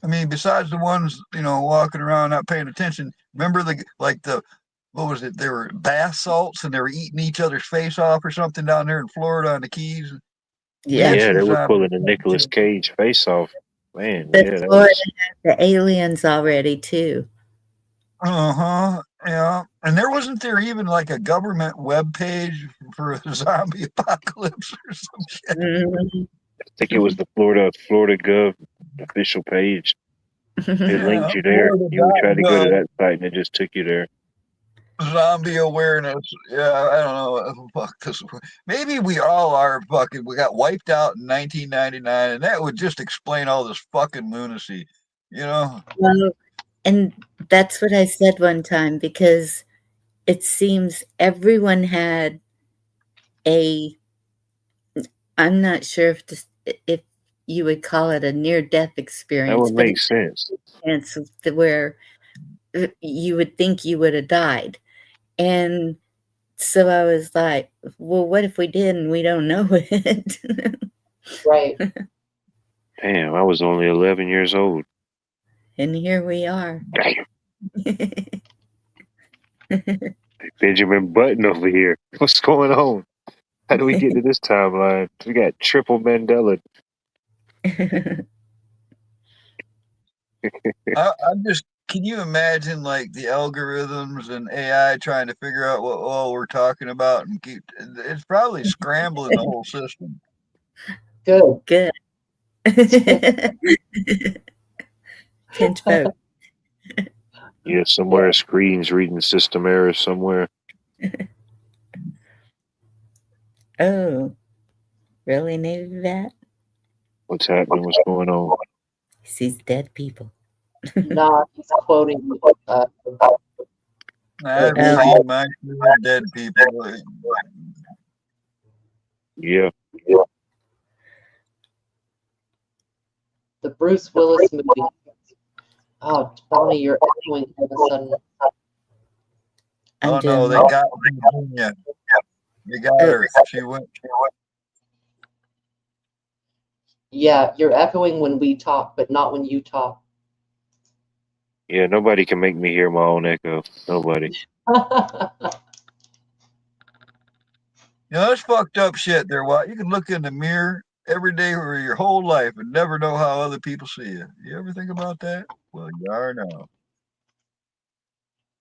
B: I mean, besides the ones walking around not paying attention. Remember what was it? They were bath salts and they were eating each other's face off or something down there in Florida on the Keys.
C: Yeah.
A: Yeah,
B: some
A: they were
B: zombies.
A: pulling the Nicolas Cage face off. Man,
C: But
A: yeah, that
C: Florida
A: was
C: had the aliens already, too.
B: Uh-huh. Yeah. And there even like a government web page for a zombie apocalypse or some shit.
C: Mhm.
A: I think it was the Florida Gov official page. It linked you there. You would try to go to that site and it just took you there.
B: Zombie awareness. Yeah, I don't know what the fuck this. Maybe we all are fucking. We got wiped out in 1999, and that would just explain all this fucking lunacy.
C: Well, and that's what I said one time, because it seems everyone had I'm not sure if you would call it a near-death
A: That
C: experience,
A: would
C: but
A: make sense.
C: it's where you would think you would have died. And so I was like, well, what if we did and we don't know it?
D: Right.
A: Damn, I was only 11 years old.
C: And here we are.
A: Damn, Benjamin Button over here. What's going on? How do we get to this timeline? We got triple Mandela.
B: I'm just. Can you imagine like the algorithms and AI trying to figure out what all we're talking about and it's probably scrambling the whole system.
D: Good.
C: Good. Pinch vote.
A: Yeah, somewhere a screen's reading system error somewhere.
C: Oh, really needed that?
A: What's happening? What's going on?
C: He sees dead people.
D: Nah, he's quoting.
B: I've
C: Oh.
B: seen my dead people.
A: Yeah.
D: The Bruce Willis movie. Oh, Bonnie, you're echoing all of a sudden.
C: I'm
B: Oh no,
C: doing
B: they
C: well.
B: got Virginia. They got her. She went.
D: Yeah, you're echoing when we talk, but not when you talk.
A: Yeah, nobody can make me hear my own echo. Nobody.
B: That's fucked up shit there. What you can look in the mirror every day or your whole life and never know how other people see you. You ever think about that? Well, you are now.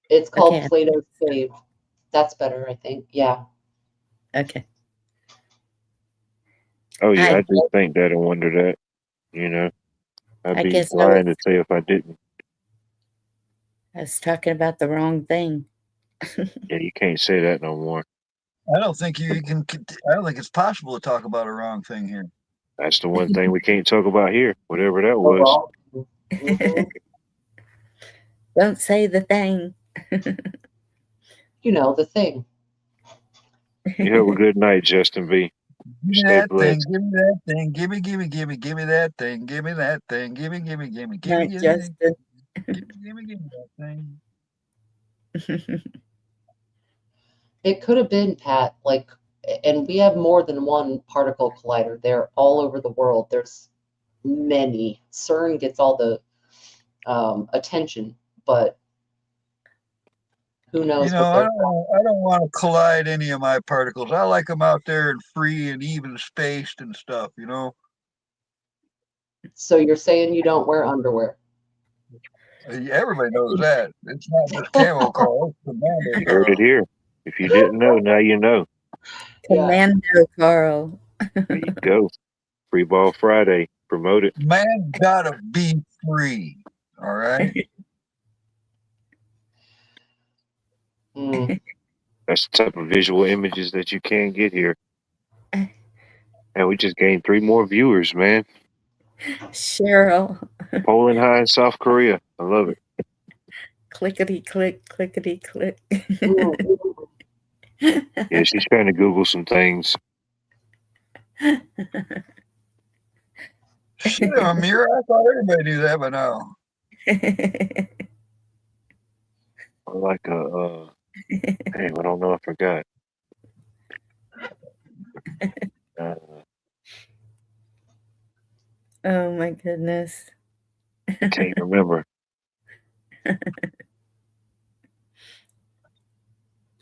D: It's called
C: Okay.
D: Plato's Cave. That's better, I think. Yeah.
C: Okay.
A: Oh yeah,
C: I-
A: I do think that and wonder that. You know, I'd
C: I
A: be
C: guess
A: lying to say if I didn't.
C: I was talking about the wrong thing.
A: Yeah, you can't say that no more.
B: I don't think you can. I don't think it's possible to talk about a wrong thing here.
A: That's the one thing we can't talk about here. Whatever that was.
D: Mhm.
C: Don't say the thing.
D: You know, the thing.
A: You have a good night, Justin B.
B: Give me
A: Stay
B: that thing,
A: blessed.
B: give me that thing, give me that thing, give me that thing, give me
C: Night, Justin.
B: give me that thing.
D: It could have been, Pat, like, and we have more than one particle collider. They're all over the world. There's many. CERN gets all the attention, but who knows what
B: I
D: they're.
B: don't want to collide any of my particles. I like them out there and free and even spaced and stuff.
D: So you're saying you don't wear underwear?
B: Everybody knows that. It's not just camo, Carl. It's commando,
A: You heard it
B: Carl.
A: here. If you didn't know, now you know.
D: Yeah.
C: Commando Carl.
A: There you go. Free Ball Friday. Promote it.
B: Man gotta be free. All right.
D: Mm.
A: That's the type of visual images that you can get here. And we just gained 3 more viewers, man.
C: Cheryl.
A: Poland High in South Korea. I love it.
C: Clickety click, clickety click.
A: Yeah, she's trying to Google some things.
B: Shit, Amir, I thought everybody knew that by now.
A: I like a damn, I don't know, I forgot.
C: Oh my goodness.
A: I can't remember.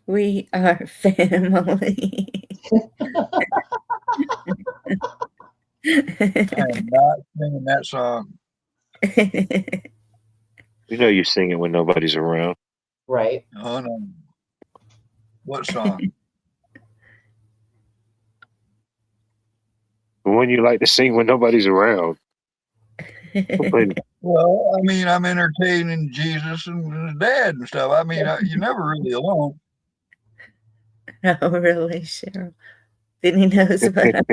C: We are family.
B: I am not singing that song.
A: You know you sing it when nobody's around.
D: Right.
B: Oh no. What song?
A: The one you like to sing when nobody's around.
B: Well, I mean, I'm entertaining Jesus and his dad and stuff. I mean, you're never really alone.
C: Oh, really, Cheryl? Then he knows what I'm about.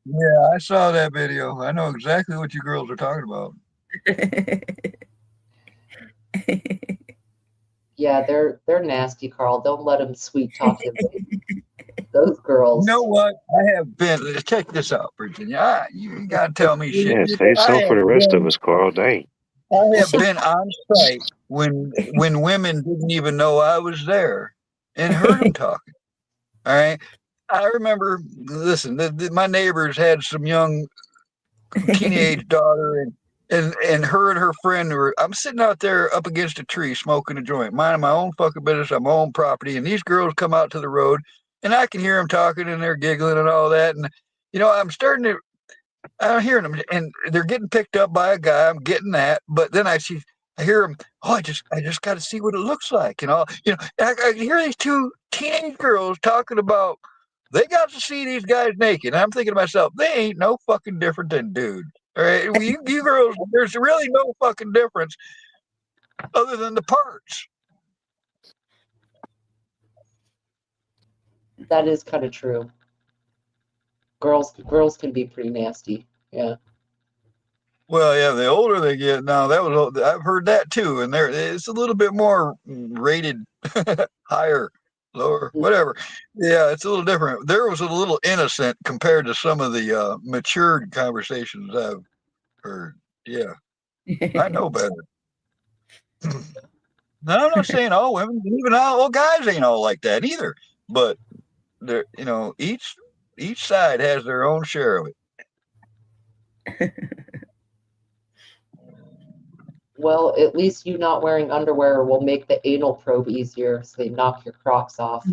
B: Yeah, I saw that video. I know exactly what you girls are talking about.
D: Yeah, they're nasty, Carl. Don't let them sweet talk you. Those girls.
B: You know what? I have been. Check this out, Virginia. You got to tell me shit.
A: Yeah, save some for the rest of us, Carl. Dang.
B: I have been on site when women didn't even know I was there and heard them talking. All right. I remember, listen, my neighbors had some young teenage daughter and her and her friend I'm sitting out there up against a tree smoking a joint, minding my own fucking business on my own property. And these girls come out to the road and I can hear them talking and they're giggling and all that. And, I'm hearing them and they're getting picked up by a guy. I'm getting that. But then I hear them. Oh, I just got to see what it looks like. I hear these 2 teenage girls talking about they got to see these guys naked. And I'm thinking to myself, they ain't no fucking different than dudes. All right. You girls, there's really no fucking difference other than the parts.
D: That is kind of true. Girls can be pretty nasty. Yeah.
B: Well, yeah, the older they get now, I've heard that too, and it's a little bit more rated higher, lower, whatever. Yeah, it's a little different. There was a little innocent compared to some of the matured conversations I've heard. Yeah, I know better. Now, I'm not saying all women, even all guys ain't all like that either, but there, each side has their own share of it.
D: Well, at least you not wearing underwear will make the anal probe easier, so they knock your Crocs off.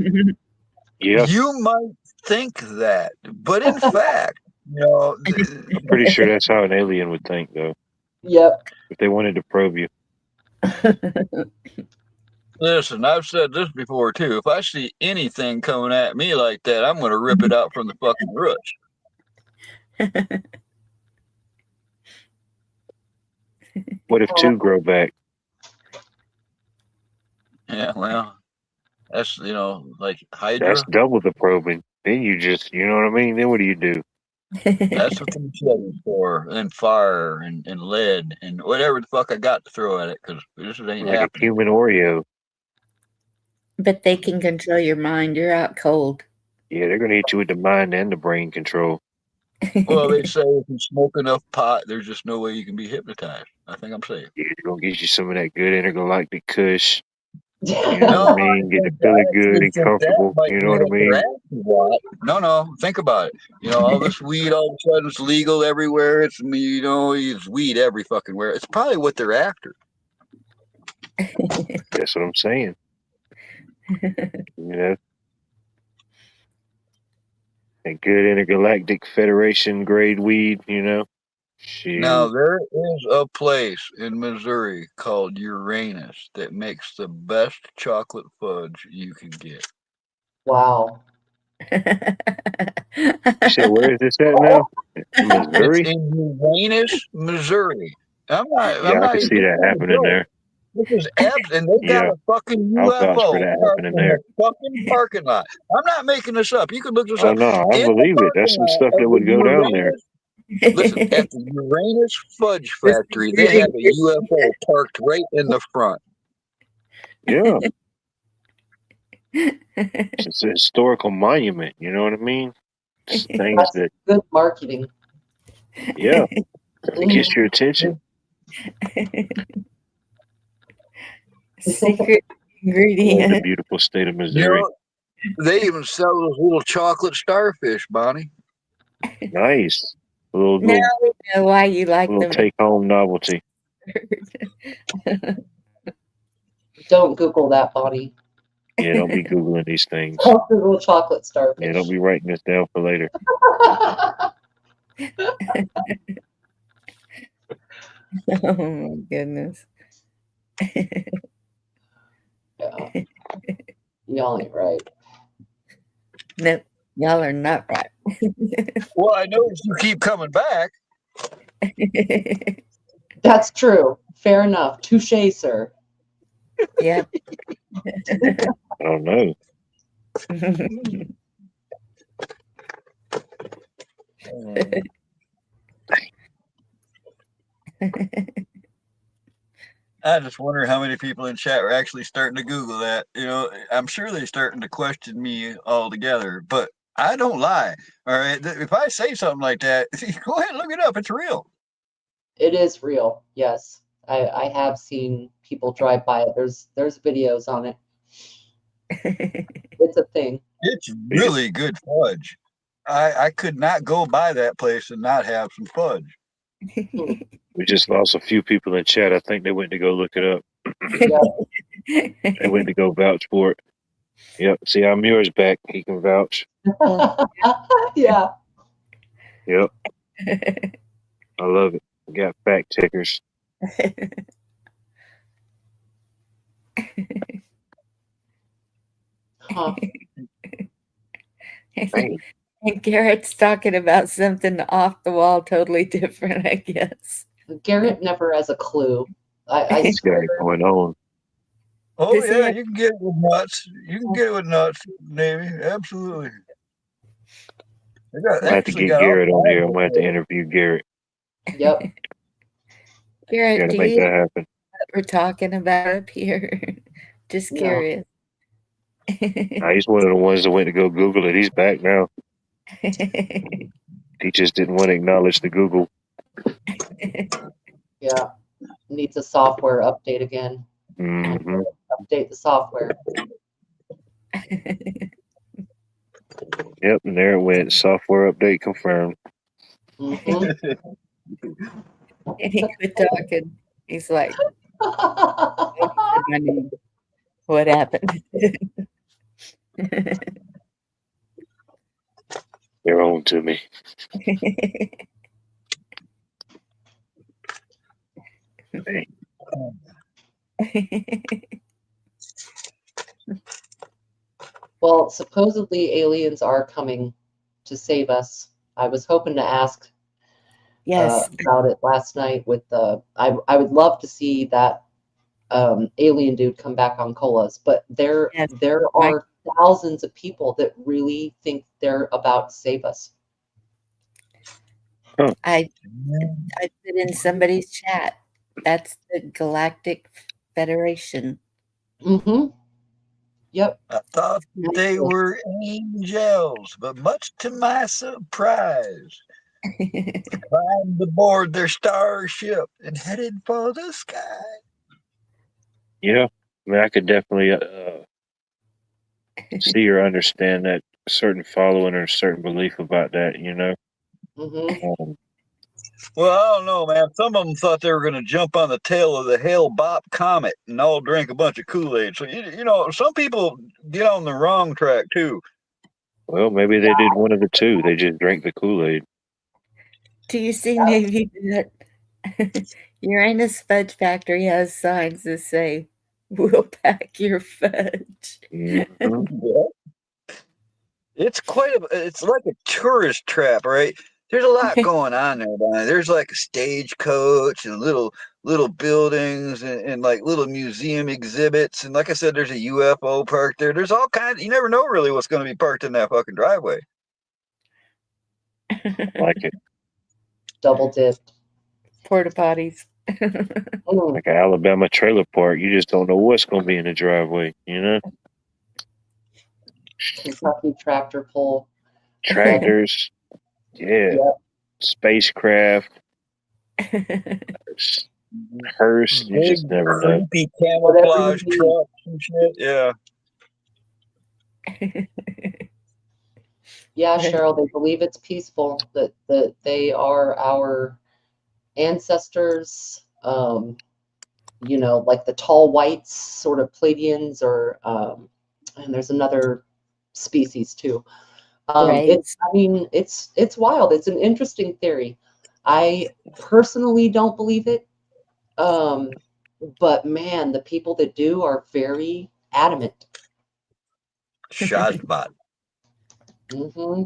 A: Yeah.
B: You might think that, but in fact,
A: I'm pretty sure that's how an alien would think, though.
D: Yep.
A: If they wanted to probe you.
B: Listen, I've said this before too. If I see anything coming at me like that, I'm going to rip it out from the fucking roots.
A: What if 2 grow back?
B: Yeah, well, that's like Hydra.
A: That's double the probing. Then you just, you know what I mean? Then what do you do?
B: That's what the machete's for, and fire and lead and whatever the fuck I got to throw at it, because this ain't
A: Like a
B: happening.
A: human Oreo.
C: But they can control your mind. You're out cold.
A: Yeah, they're gonna hit you with the mind and the brain control.
B: Well, they say if you smoke enough pot, there's just no way you can be hypnotized. I think I'm safe.
A: Yeah, they're gonna get you some of that good intergalactic kush. You know
B: No,
A: what I
B: I
A: mean? Get to
B: think
A: feeling
B: that,
A: good and
B: think that
A: comfortable.
B: might
A: You
B: be
A: know what I
B: what they're
A: mean?
B: after, what? No, think about it. You know, all this weed all of a sudden it's legal everywhere. It's it's weed every fucking where. It's probably what they're after.
A: That's what I'm saying. You know, a good intergalactic Federation grade weed. You know,
B: Now
A: shoot.
B: there is a place in Missouri called Uranus that makes the best chocolate fudge you can get.
D: Wow.
A: You said where is this at now? In
B: It's
A: Missouri?
B: in Uranus, Missouri. I'm
A: Yeah, I
B: not
A: can
B: even,
A: see
B: this
A: that
B: is not a
A: happening
B: joke.
A: there.
B: This is abs, and they've got
A: Yeah,
B: a fucking
A: I'll vouch for
B: UFO
A: that
B: parked
A: happening
B: in the
A: there.
B: fucking parking lot. I'm not making this up. You can look this
A: Oh
B: up.
A: no, I
B: In the
A: believe it. That's
B: parking
A: some
B: lot
A: stuff that
B: of the
A: would go down there.
B: Uranus, listen, at the Uranus Fudge
C: The
B: Factory, they
C: security
B: have a UFO parked right in the front.
A: Yeah, it's a historical monument. You know what I mean? It's things
D: That's
A: that,
D: good marketing.
A: yeah, it gets your attention.
C: secret
A: Love the
C: ingredient.
A: beautiful state of
B: You
A: Missouri.
B: know, they even sell those little chocolate starfish, Bonnie.
A: Nice. A little,
C: Now
A: little,
C: we know why you like
A: little
C: them.
A: take home novelty.
D: Don't Google that, Bonnie.
A: Yeah, don't be Googling these things.
D: Don't Google chocolate
A: Yeah, don't
D: starfish.
A: be writing this down for later.
C: Oh my goodness.
D: Yeah. Y'all ain't right.
C: Nope, y'all are not right.
B: Well, I noticed you keep coming back.
D: That's true. Fair enough. Touche, sir.
C: Yep.
A: I don't know.
B: I just wonder how many people in chat are actually starting to Google that. You know, I'm sure they're starting to question me altogether, but I don't lie. All right. If I say something like that, go ahead and look it up. It's real.
D: It is real. Yes. I have seen people drive by it. There's videos on it. It's a thing.
B: It's really good fudge. I could not go by that place and not have some fudge.
A: We just lost a few people in chat. I think they went to go look it up. They went to go vouch for it. Yep. See, our Muir's back. He can vouch.
D: Yeah.
A: Yep. I love it. We got fact checkers.
D: Huh.
A: Dang.
C: And Garrett's talking about something off the wall, totally different, I guess.
D: Garrett never has a clue. I
A: He's got it going on.
B: Oh
C: Does he
B: yeah,
C: have-
B: you can get it with nuts. You can get it with nuts, Navy. Absolutely. They got,
A: I'm gonna have to
B: actually
A: get
B: got all
A: Garrett on
B: kinds
A: here.
B: of
A: I'm gonna have to
B: flavors.
A: interview Garrett.
D: Yep.
C: Garrett,
A: Gotta
C: do
A: make
C: you know
A: that happen.
C: what we're talking about up here? Just
D: No.
C: curious.
A: Nah, he's one of the ones that went to go Google it. He's back now. He just didn't want to acknowledge the Google.
D: Yeah. Needs a software update again.
A: Mm-hmm.
D: Update the software.
A: Yep, and there it went. Software update confirmed.
D: Mhm.
C: And he quit talking. He's like, my name. What happened?
A: They're on to me. Hey,
D: Well, supposedly aliens are coming to save us. I was hoping to ask
C: Yes.
D: about it last night with the. I would love to see that alien dude come back on Colas, but there
C: Yes.
D: are thousands of people that really think they're about to save us.
C: I I put in somebody's chat. That's the Galactic Federation.
D: Mm-hmm. Yep.
B: I thought they were angels, but much to my surprise, climbed aboard their starship and headed for the sky.
A: Yeah, I mean, I could definitely see or understand that certain following or certain belief about that.
D: Mm-hmm.
B: Well, I don't know, man. Some of them thought they were going to jump on the tail of the Hale-Bopp comet and all drink a bunch of Kool-Aid. So, some people get on the wrong track, too.
A: Well, maybe they did one of the two. They just drank the Kool-Aid.
C: Do you see maybe that Uranus Fudge Factory has signs that say, "We'll pack your fudge"?
A: Mhm.
B: Yeah. It's like a tourist trap, right? There's a lot going on there, Donnie. There's like a stagecoach and little buildings and like little museum exhibits. And like I said, there's a UFO parked there. There's all kinds. You never know really what's going to be parked in that fucking driveway.
A: Like it,
D: Double dipped.
C: Porta potties.
D: Mm.
A: like an Alabama trailer park. You just don't know what's going to be in the driveway.
D: Kentucky tractor pull.
A: Tractors, yeah,
D: Yep.
A: spacecraft, hearse. You just
B: Big,
A: never know.
B: creepy camouflage
D: Whatever you need.
B: trucks and shit. Yeah.
D: Yeah, Cheryl, they believe it's peaceful, that they are our ancestors, like the tall whites, sort of Pleiadians, or and there's another species too.
C: Right.
D: It's wild. It's an interesting theory. I personally don't believe it. But man, the people that do are very adamant.
B: Shazbot.
D: Mm-hmm.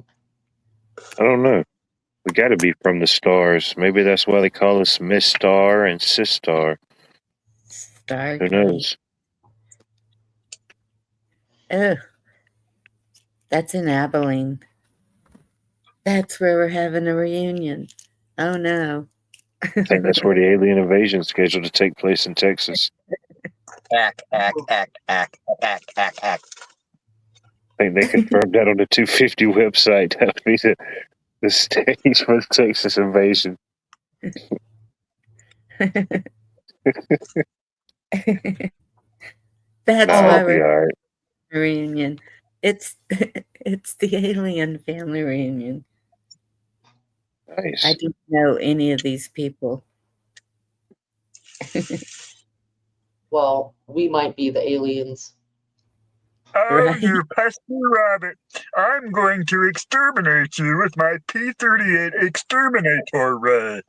A: I don't know. We got to be from the stars. Maybe that's why they call us Miss Star and Sis Star.
C: Star.
A: Who knows?
C: Oh, that's in Abilene. That's where we're having a reunion. Oh no.
A: I think that's where the alien invasion is scheduled to take place in Texas.
B: Ack.
A: I think they confirmed that on the 250 website. That would be the stage for the Texas invasion.
C: That's
A: Nah,
C: why
A: I'll be
C: we're
A: all right.
C: reunion. It's the alien family reunion.
A: Nice.
C: I don't know any of these people.
D: Well, we might be the aliens.
B: Oh,
C: Right.
B: you pesky rabbit. I'm going to exterminate you with my P-38 exterminator ray.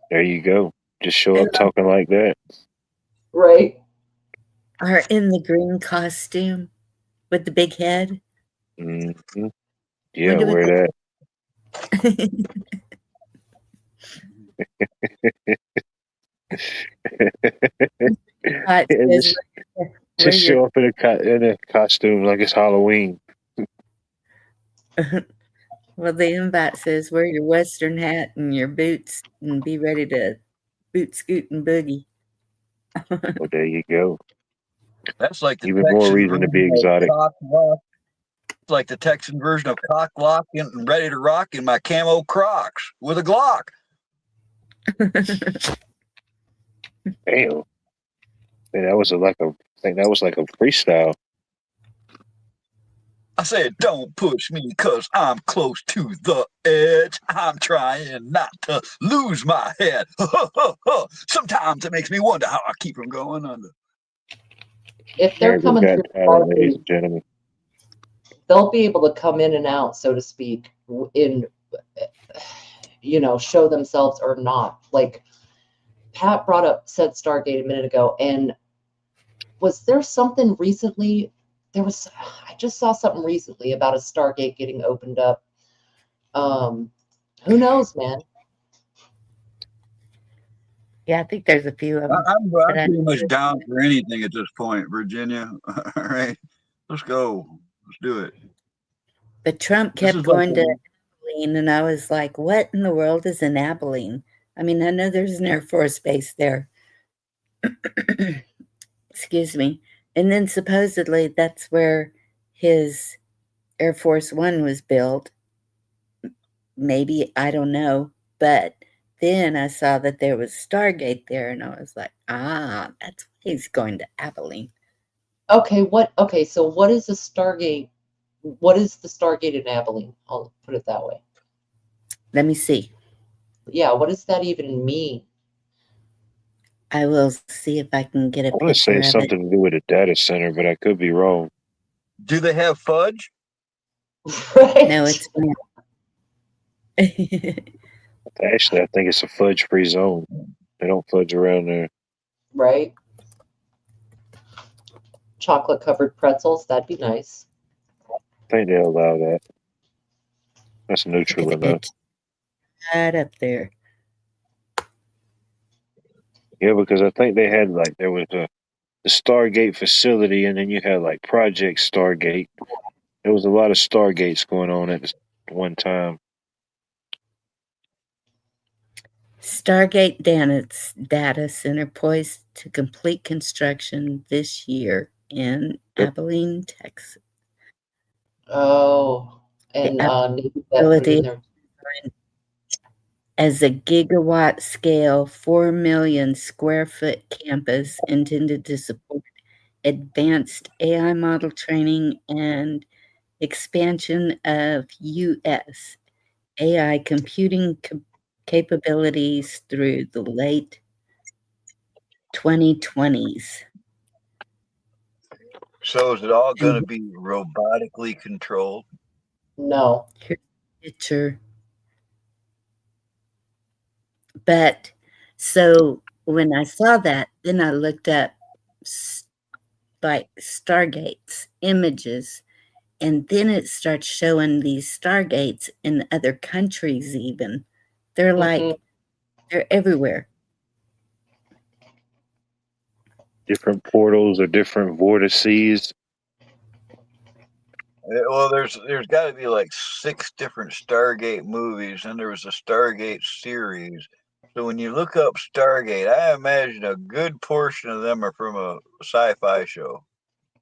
A: There you go. Just show up talking like that.
D: Right?
C: Are in the green costume with the big head.
A: Mm-hmm. Yeah,
C: Wonder what
A: wear that.
C: Hot
A: Yeah,
C: says,
A: just show up in a costume like it's Halloween.
C: well, the invite says, wear your Western hat and your boots and be ready to boot, scoot, and boogie.
A: Well, there you go.
B: That's like the
A: Even
B: Texan
A: more reason to be
B: version of
A: exotic.
B: cock lock. It's like the Texan version of cock lock and ready to rock in my camo Crocs with a Glock.
A: Damn. Man, that was like a freestyle.
B: I said, don't push me because I'm close to the edge. I'm trying not to lose my head. Sometimes it makes me wonder how I keep from going under.
D: If they're
A: America's
D: coming
A: Got
D: through
A: Talent, ladies
D: parking,
A: and gentlemen.
D: they'll be able to come in and out, so to speak, in show themselves or not. Like Pat said Stargate a minute ago, and was there something recently? I just saw something recently about a Stargate getting opened up. Who knows, man?
C: Yeah, I think there's a few of them.
B: I'm pretty much down for anything at this point, Virginia. All right, let's go. Let's do it.
C: But Trump kept going to Abilene, and I was like, what in the world is in Abilene? I mean, I know there's an Air Force base there. Excuse me. And then supposedly that's where his Air Force One was built. Maybe, I don't know. But then I saw that there was Stargate there, and I was like, that's why he's going to Abilene.
D: Okay, so what is the Stargate? What is the Stargate in Abilene? I'll put it that way.
C: Let me see.
D: Yeah, what does that even mean?
C: I will see if I can get a
A: I want to say
C: picture
A: it's
C: of it.
A: something to do with a data center, but I could be wrong.
B: Do they have fudge?
D: Right?
C: No, it's not.
A: Actually, I think it's a fudge-free zone. They don't fudge around there.
D: Right. Chocolate covered pretzels, that'd be nice.
A: I think they allow that. That's
C: Look
A: neutral
C: at
A: enough.
C: it. Right up there.
A: Yeah, because I think they had there was the Stargate facility, and then you had like Project Stargate. There was a lot of Stargates going on at one time.
C: Stargate data center poised to complete construction this year in
A: Yep.
C: Abilene, Texas.
D: Oh, and maybe that put it
C: Facility
D: in there.
C: as a gigawatt scale, 4 million square foot campus intended to support advanced AI model training and expansion of U.S. AI computing capabilities through the late 2020s.
B: So is it all going to be robotically controlled?
D: No.
C: Here's a picture. But so when I saw that, then I looked up like Stargates images, and then it starts showing these Stargates in other countries even. They're like, they're everywhere.
A: Different portals or different vortices.
B: Well, there's got to be like 6 different Stargate movies, and there was a Stargate series. So when you look up Stargate, I imagine a good portion of them are from a sci-fi show.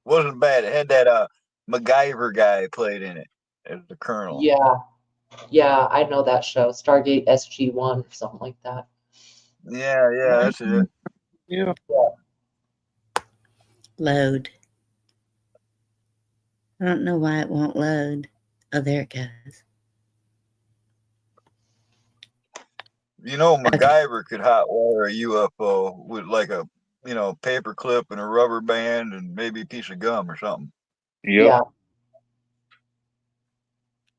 B: Wasn't bad. It had that MacGyver guy played in it as the colonel.
D: Yeah, I know that show, Stargate SG-1 or something like that.
B: Yeah, that's it.
A: Yeah.
C: Load. I don't know why it won't load. Oh, there it goes.
B: You know, MacGyver could hotwire a UFO with like a paper clip and a rubber band and maybe a piece of gum or something.
A: Yep.
D: Yeah.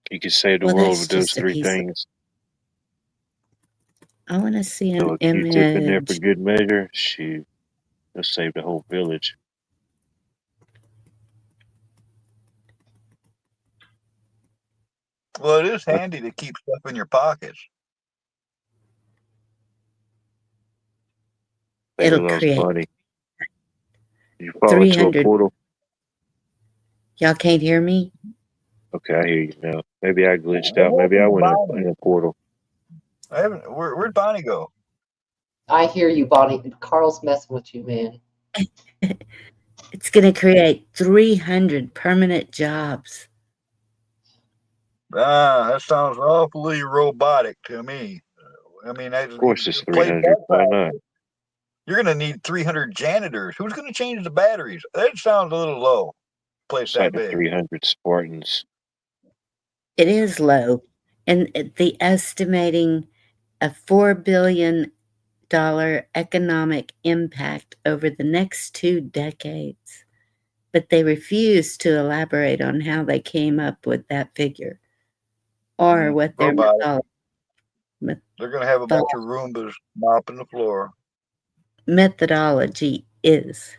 A: You could save the
C: Well,
A: world
C: that's
A: with those
C: just a
A: 3
C: piece of.
A: things.
C: I want to see
A: Throw
C: an
A: a Q-tip in there for
C: image.
A: good measure. Shoot, let's save the whole village.
B: Well, it is handy to keep stuff in your pockets.
C: It'll
A: loves
C: create
A: Bunny. You fall into a
C: 300.
A: portal.
C: Y'all can't hear me?
A: Okay, I hear you now. Maybe I glitched out. Maybe I went in a portal.
B: I haven't. Where'd Bonnie go?
D: I hear you, Bonnie. Carl's messing with you, man.
C: It's going to create 300 permanent jobs.
B: That sounds awfully robotic to me. I mean,
A: Of course, it's 300. Why not?
B: You're going to need 300 janitors. Who's going to change the batteries? That sounds a little low. Place
A: It's
B: that
A: like the
B: big.
A: 300 Spartans.
C: It is low. And the estimating a $4 billion economic impact over the next 2 decades. But they refuse to elaborate on how they came up with that figure or what their
B: They're going to have a bunch of Roombas mopping the floor.
C: Methodology is.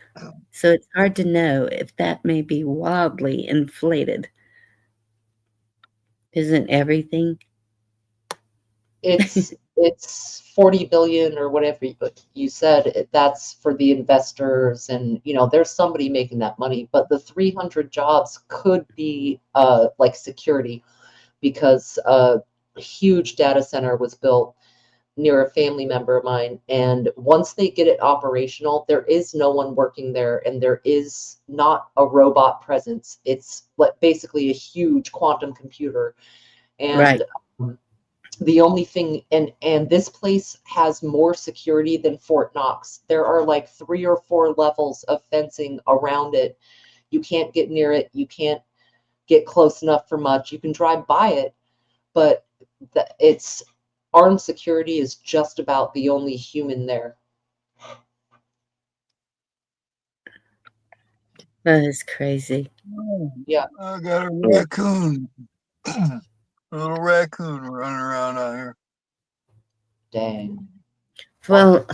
C: So it's hard to know if that may be wildly inflated. Isn't everything?
D: It's 40 billion or whatever you said. That's for the investors, and there's somebody making that money. But the 300 jobs could be like security, because huge data center was built near a family member of mine. And once they get it operational, there is no one working there, and there is not a robot presence. It's basically a huge quantum computer.
C: Right.
D: And the only thing, and this place has more security than Fort Knox. There are like 3 or 4 levels of fencing around it. You can't get near it. You can't get close enough for much. You can drive by it, but it's armed security is just about the only human there.
C: That is crazy.
D: Yeah.
B: I got a raccoon. A little raccoon running around out here.
D: Dang.
C: Well,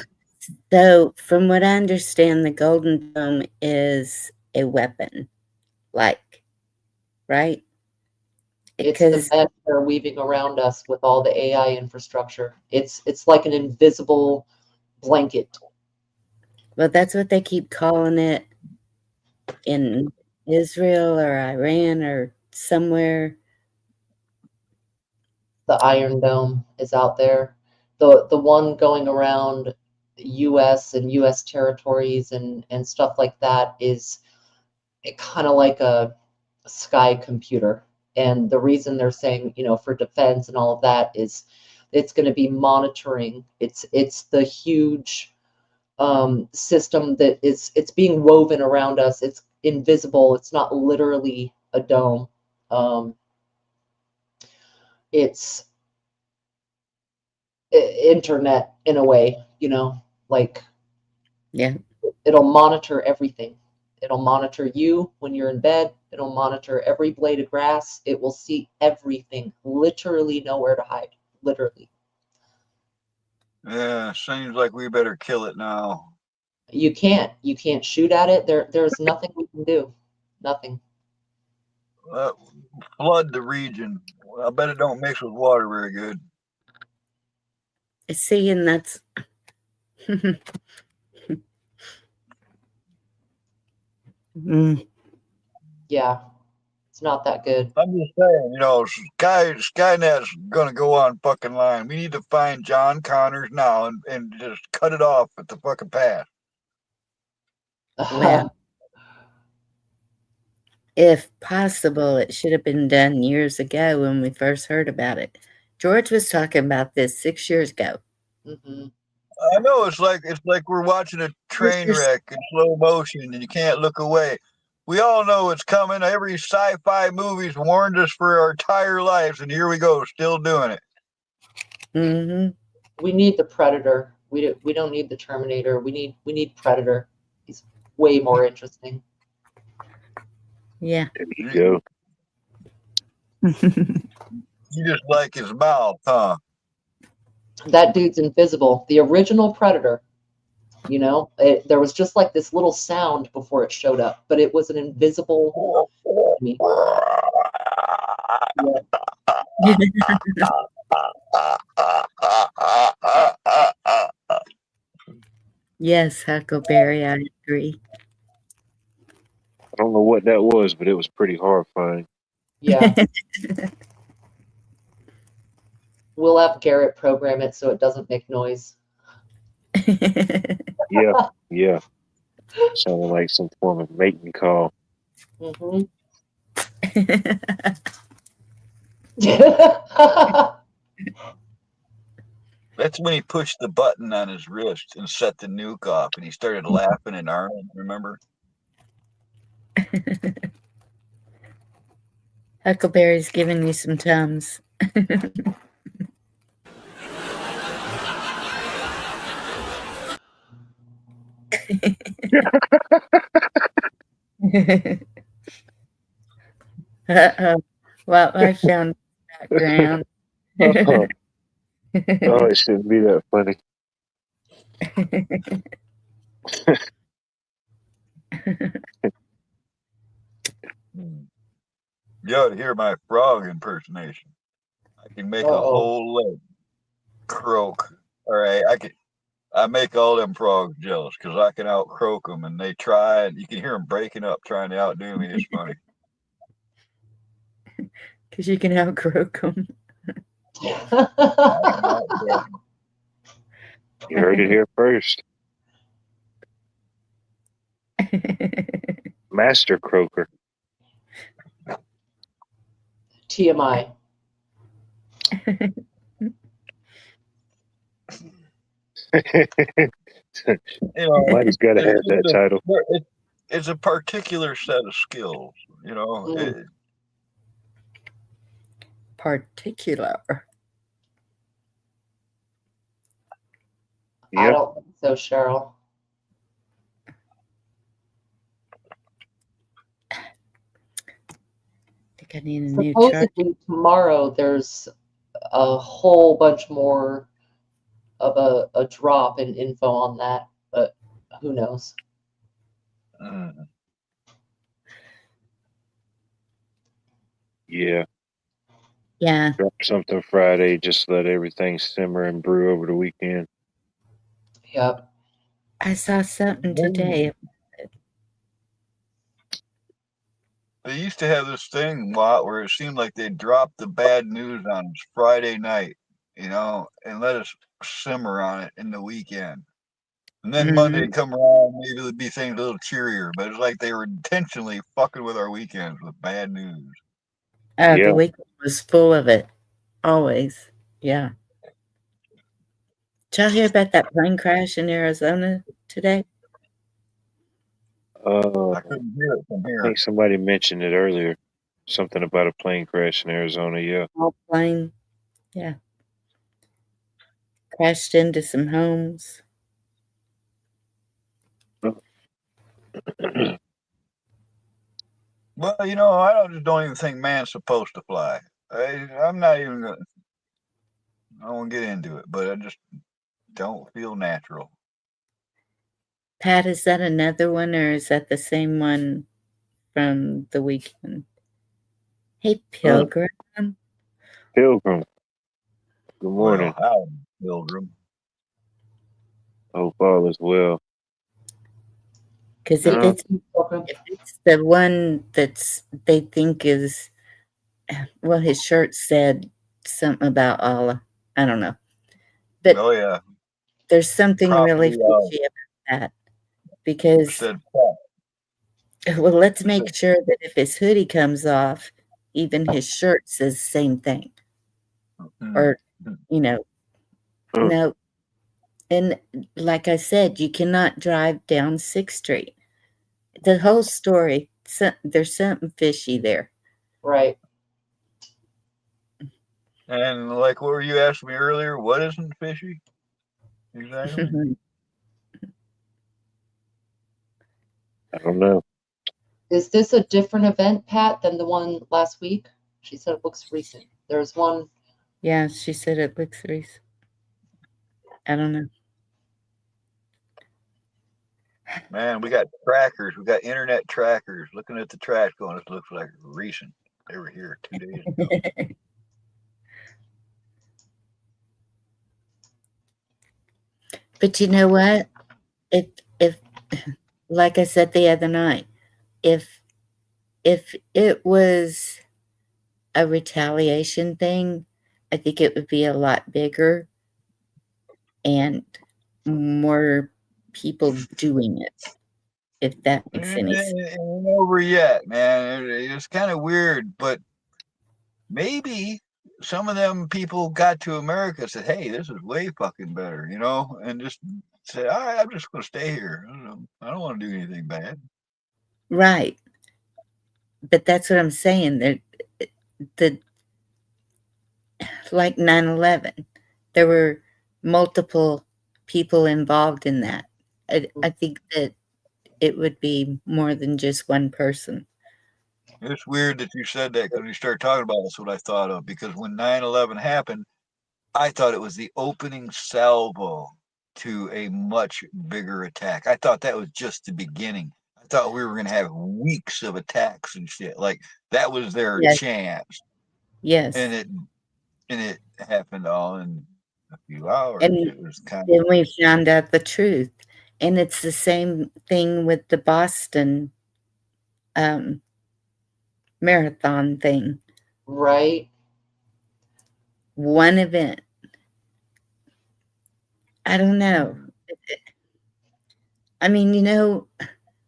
C: so from what I understand, the Golden Dome is a weapon, like, right?
D: It's the mesh they're weaving around us with all the AI infrastructure. It's like an invisible blanket.
C: Well, that's what they keep calling it in Israel or Iran or somewhere.
D: The Iron Dome is out there. The one going around US and US territories and stuff like that is kind of like a sky computer. And the reason they're saying, for defense and all of that is it's going to be monitoring. It's the huge system that it's being woven around us. It's invisible. It's not literally a dome. It's internet in a way, like
C: Yeah.
D: it'll monitor everything. It'll monitor you when you're in bed. It'll monitor every blade of grass. It will see everything. Literally nowhere to hide. Literally.
B: Yeah, seems like we better kill it now.
D: You can't shoot at it. There's nothing we can do. Nothing.
B: Flood the region. I bet it don't mix with water very good.
C: See, and that's
D: Yeah, it's not that good.
B: I'm just saying, Skynet's gonna go on fucking line. We need to find John Connors now and just cut it off at the fucking pass.
C: Well, if possible, it should have been done years ago when we first heard about it. George was talking about this 6 years ago.
D: Mhm.
B: I know it's like we're watching a train wreck in slow motion and you can't look away. We all know it's coming. Every sci-fi movie's warned us for our entire lives, and here we go, still doing it.
C: Mm-hmm.
D: We need the Predator. We don't need the Terminator. We need Predator. He's way more interesting.
C: Yeah.
A: There you go.
B: You just like his mouth, huh?
D: That dude's invisible. The original Predator, there was just like this little sound before it showed up, but it was an invisible enemy.
C: Yes, Huckleberry, I agree.
A: I don't know what that was, but it was pretty horrifying.
D: Yeah. We'll have Garrett program it so it doesn't make noise.
A: Yeah. Sounded like some form of mating call.
D: Mm-hmm.
B: That's when he pushed the button on his wrist and set the nuke off, and he started laughing and Arnold, remember?
C: Huckleberry's giving you some Tums. Uh-oh. Well, I found background.
A: Oh, it shouldn't be that funny.
B: You ought to hear my frog impersonation. I can make a whole leg croak. All right, I make all them frogs jealous because I can out croak them, and they try, and you can hear them breaking up trying to outdo me. It's funny.
C: Because you can outcroak them.
A: You heard it here first. Master croaker.
D: TMI.
B: You know,
A: Somebody's got to have
B: it's
A: that title.
B: it's a particular set of skills. You know,
D: Mm.
C: Particular.
D: I
A: Yep.
D: don't think so, Cheryl.
C: I think I need a new truck.
D: Supposedly tomorrow there's a whole bunch more of a drop in info on that, but who knows?
A: Yeah.
C: Yeah,
A: Drop something Friday. Just let everything simmer and brew over the weekend.
D: Yep.
C: I saw something today.
B: They used to have this thing, Watt, where it seemed like they'd drop the bad news on us Friday night, you know, and let us simmer on it in the weekend. And then Monday would come around, maybe it'd be things a little cheerier, but it's like they were intentionally fucking with our weekends with bad news.
C: Oh,
A: Yeah.
C: the weekend was full of it. Always. Yeah. Did y'all hear about that plane crash in Arizona today?
B: I couldn't hear it from
A: I
B: here.
A: think somebody mentioned it earlier. Something about a plane crash in Arizona. Yeah.
C: All plane. Yeah. Crashed into some homes.
B: Well, you know, I don't even think man's supposed to fly. I'm not even gonna. I won't get into it, but I just don't feel natural.
C: Pat, is that another one or is that the same one from the weekend? Hey, Pilgrim.
A: Pilgrim. Good morning.
B: Well, howdy, Pilgrim.
A: Hope all is well.
C: Because
A: No.
C: if it's the one that's they think is, well, his shirt said something about Allah. I don't know. But
B: Oh yeah,
C: there's something really
B: Probably,
C: fishy about that. Because,
B: said
C: well, let's make sure that if his hoodie comes off, even his shirt says the same thing. Or, you know,
A: Mm.
C: no. And like I said, you cannot drive down 6th Street. The whole story, there's something fishy there.
D: Right.
B: And like what were you asking me earlier? What isn't fishy? Exactly.
A: I don't know.
D: Is this a different event, Pat, than the one last week? She said it looks recent. There's one.
C: Yeah, she said it looks recent. I don't know.
B: Man, we got trackers. We got internet trackers looking at the trash going, this looks like recent. They were here 2 days ago.
C: But you know what? If like I said the other night, if it was a retaliation thing, I think it would be a lot bigger and more people doing it, if that makes any sense.
B: It ain't over yet, man. It's kind of weird, but maybe some of them people got to America and said, hey, this is way fucking better, you know, and just said, all right, I'm just going to stay here. I don't want to do anything bad.
C: Right. But that's what I'm saying. The like 9/11, there were multiple people involved in that. I think that it would be more than just one person.
B: It's weird that you said that because when you started talking about it, that's what I thought of. Because when 9/11 happened, I thought it was the opening salvo to a much bigger attack. I thought that was just the beginning. I thought we were going to have weeks of attacks and shit. Like that was their
C: Yes.
B: chance.
C: Yes.
B: And it happened all in a few hours.
C: And
B: It was kind
C: then we found out the truth. And it's the same thing with the Boston marathon thing.
D: Right.
C: one event. I don't know. I mean,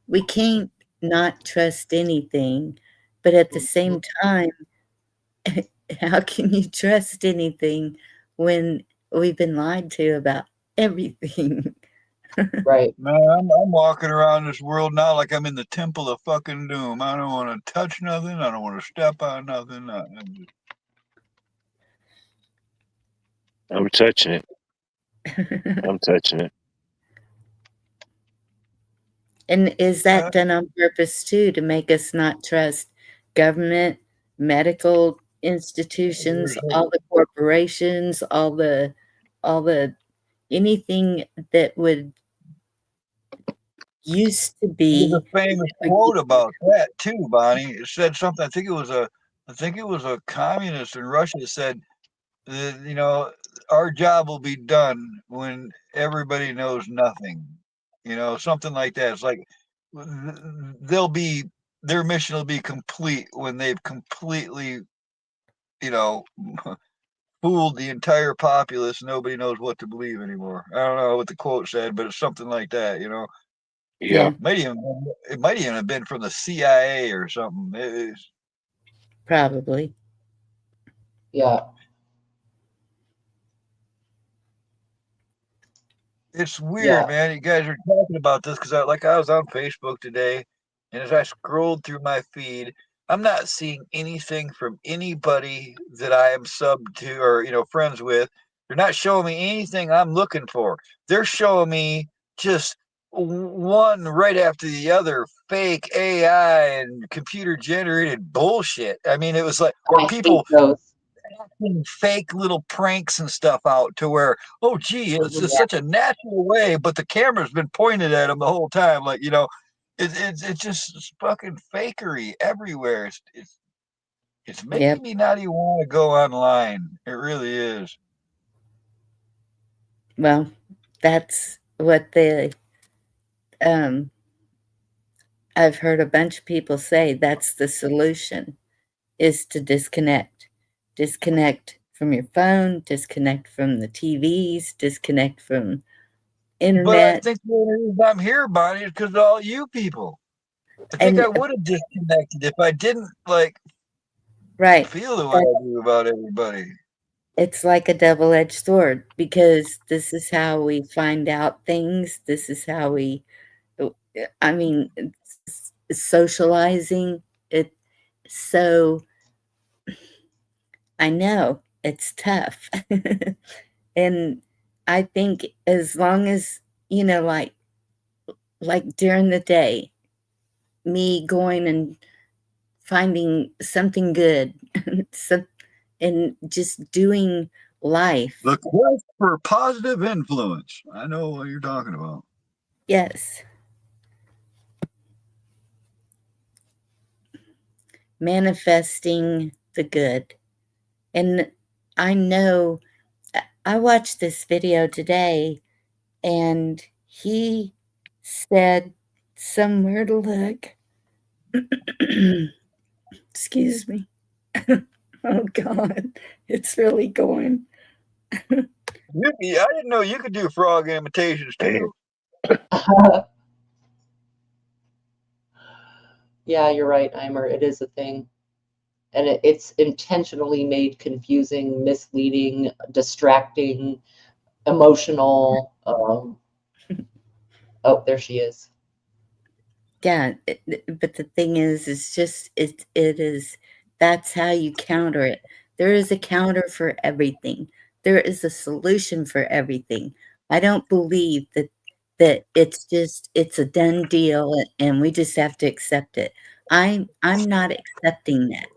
C: we can't not trust anything, but at the same time, how can you trust anything when we've been lied to about everything?
D: Right.
B: Man, I'm walking around this world now like I'm in the temple of fucking doom. I don't want to touch nothing. I don't want to step on nothing.
A: I'm touching it. I'm touching it.
C: And is that done on purpose too, to make us not trust government, medical institutions, all the corporations, all the anything that would used to
B: There's
C: be
B: a famous quote about that too, Bonnie. It said something. I think it was a communist in Russia that said, our job will be done when everybody knows nothing. Something like that. It's like their mission will be complete when they've completely, fooled the entire populace. Nobody knows what to believe anymore. I don't know what the quote said, but it's something like that.
A: Yeah.
C: Yeah,
B: It might even have been from the CIA or something.
C: probably.
D: Yeah.
B: It's weird, man. You guys are talking about this because I was on Facebook today, and as I scrolled through my feed, I'm not seeing anything from anybody that I am subbed to or friends with. They're not showing me anything I'm looking for. They're showing me just one right after the other fake AI and computer generated bullshit. I mean, it was like
D: I
B: people
D: hate those.
B: fake little pranks and stuff out to where, oh gee, it's just such a natural way, but the camera's been pointed at him the whole time. Like, it's just fucking fakery everywhere. It's making me not even want to go online. It really is.
C: Well, that's what I've heard a bunch of people say that's the solution, is to disconnect. Disconnect from your phone, disconnect from the TVs, disconnect from
B: But I
C: internet.
B: think the only reason I'm here, Bonnie, is because of all you people. I think I
C: And
B: would have disconnected if I didn't
C: right,
B: feel the way I do about everybody.
C: it's like a double-edged sword, because this is how we find out things. This is how I mean, socializing it. So I know it's tough. And I think as long as, like during the day, me going and finding something good, and just doing life.
B: The quest for positive influence. I know what you're talking about.
C: Yes. Manifesting the good. And I know I watched this video today, and he said somewhere to look. Excuse me. Oh God, it's really going.
B: I didn't know you could do frog imitations too.
D: Yeah, you're right, Eimer. It is a thing. And it's intentionally made confusing, misleading, distracting, emotional. Oh, there she is.
C: Yeah, but the thing is, it is, that's how you counter it. There is a counter for everything. There is a solution for everything. I don't believe that it's a done deal and we just have to accept it. I'm not accepting that.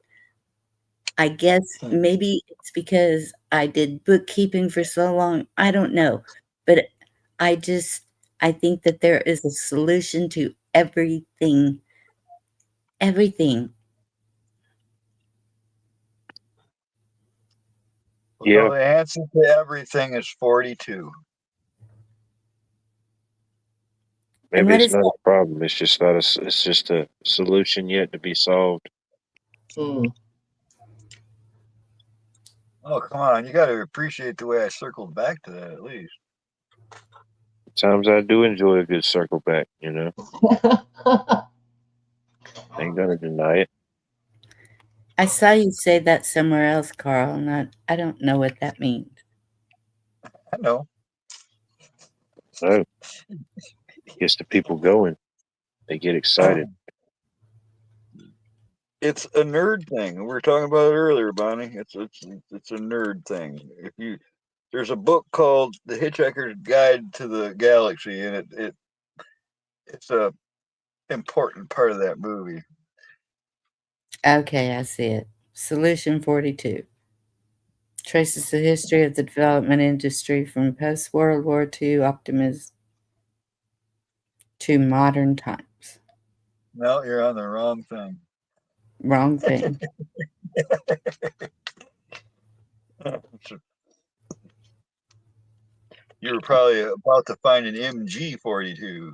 C: I guess maybe it's because I did bookkeeping for so long. I don't know. But I think that there is a solution to everything. Everything.
A: Yeah.
B: So the answer to everything is 42.
A: Maybe
C: what
A: it's
C: is
A: not
C: that?
A: a problem. It's just not it's just a solution yet to be solved.
D: Hmm.
B: Oh, come on. You got to appreciate the way I circled back to that at least.
A: Times I do enjoy a good circle back, you know. Ain't gonna deny it.
C: I saw you say that somewhere else, Carl, and I don't know what that means.
B: I know.
A: No. Gets the people going. They get excited.
B: It's a nerd thing. We were talking about it earlier, Bonnie. It's a nerd thing. There's a book called The Hitchhiker's Guide to the Galaxy, and it's a important part of that movie.
C: Okay, I see it. Solution 42 traces the history of the development industry from post World War II optimism to modern times.
B: No, you're on the wrong thing.
C: Wrong thing.
B: You were probably about to find an MG42.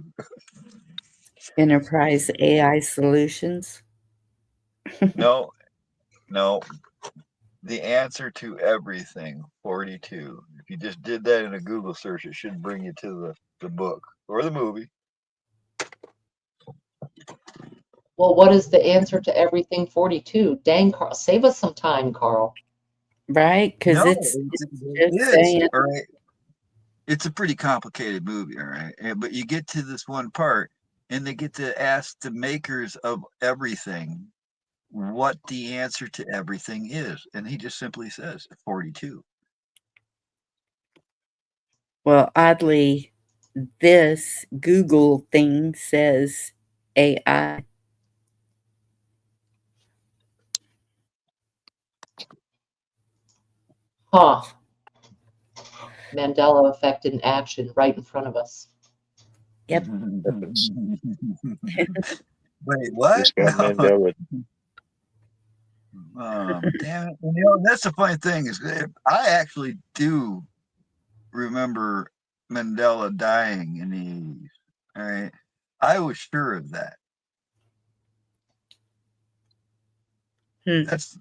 C: Enterprise AI solutions.
B: No, no. The answer to everything, 42. If you just did that in a Google search, it should bring you to the book or the movie.
D: Well, what is the answer to everything 42? Dang, Carl, save us some time, Carl.
C: Right? Because
B: No,
C: it's
B: it
C: just
B: is.
C: saying.
B: All right. It's a pretty complicated movie, all right. But you get to this one part, and they get to ask the makers of everything what the answer to everything is, and he just simply says 42.
C: Well, oddly, this Google thing says AI.
D: Huh. Mandela effect in action right in front of us.
C: Yep.
B: Wait, what?
A: Just got
B: No.
A: Mandela.
B: Damn it. You know, that's the funny thing is I actually do remember Mandela dying in the 80s. All right. I was sure of that. That's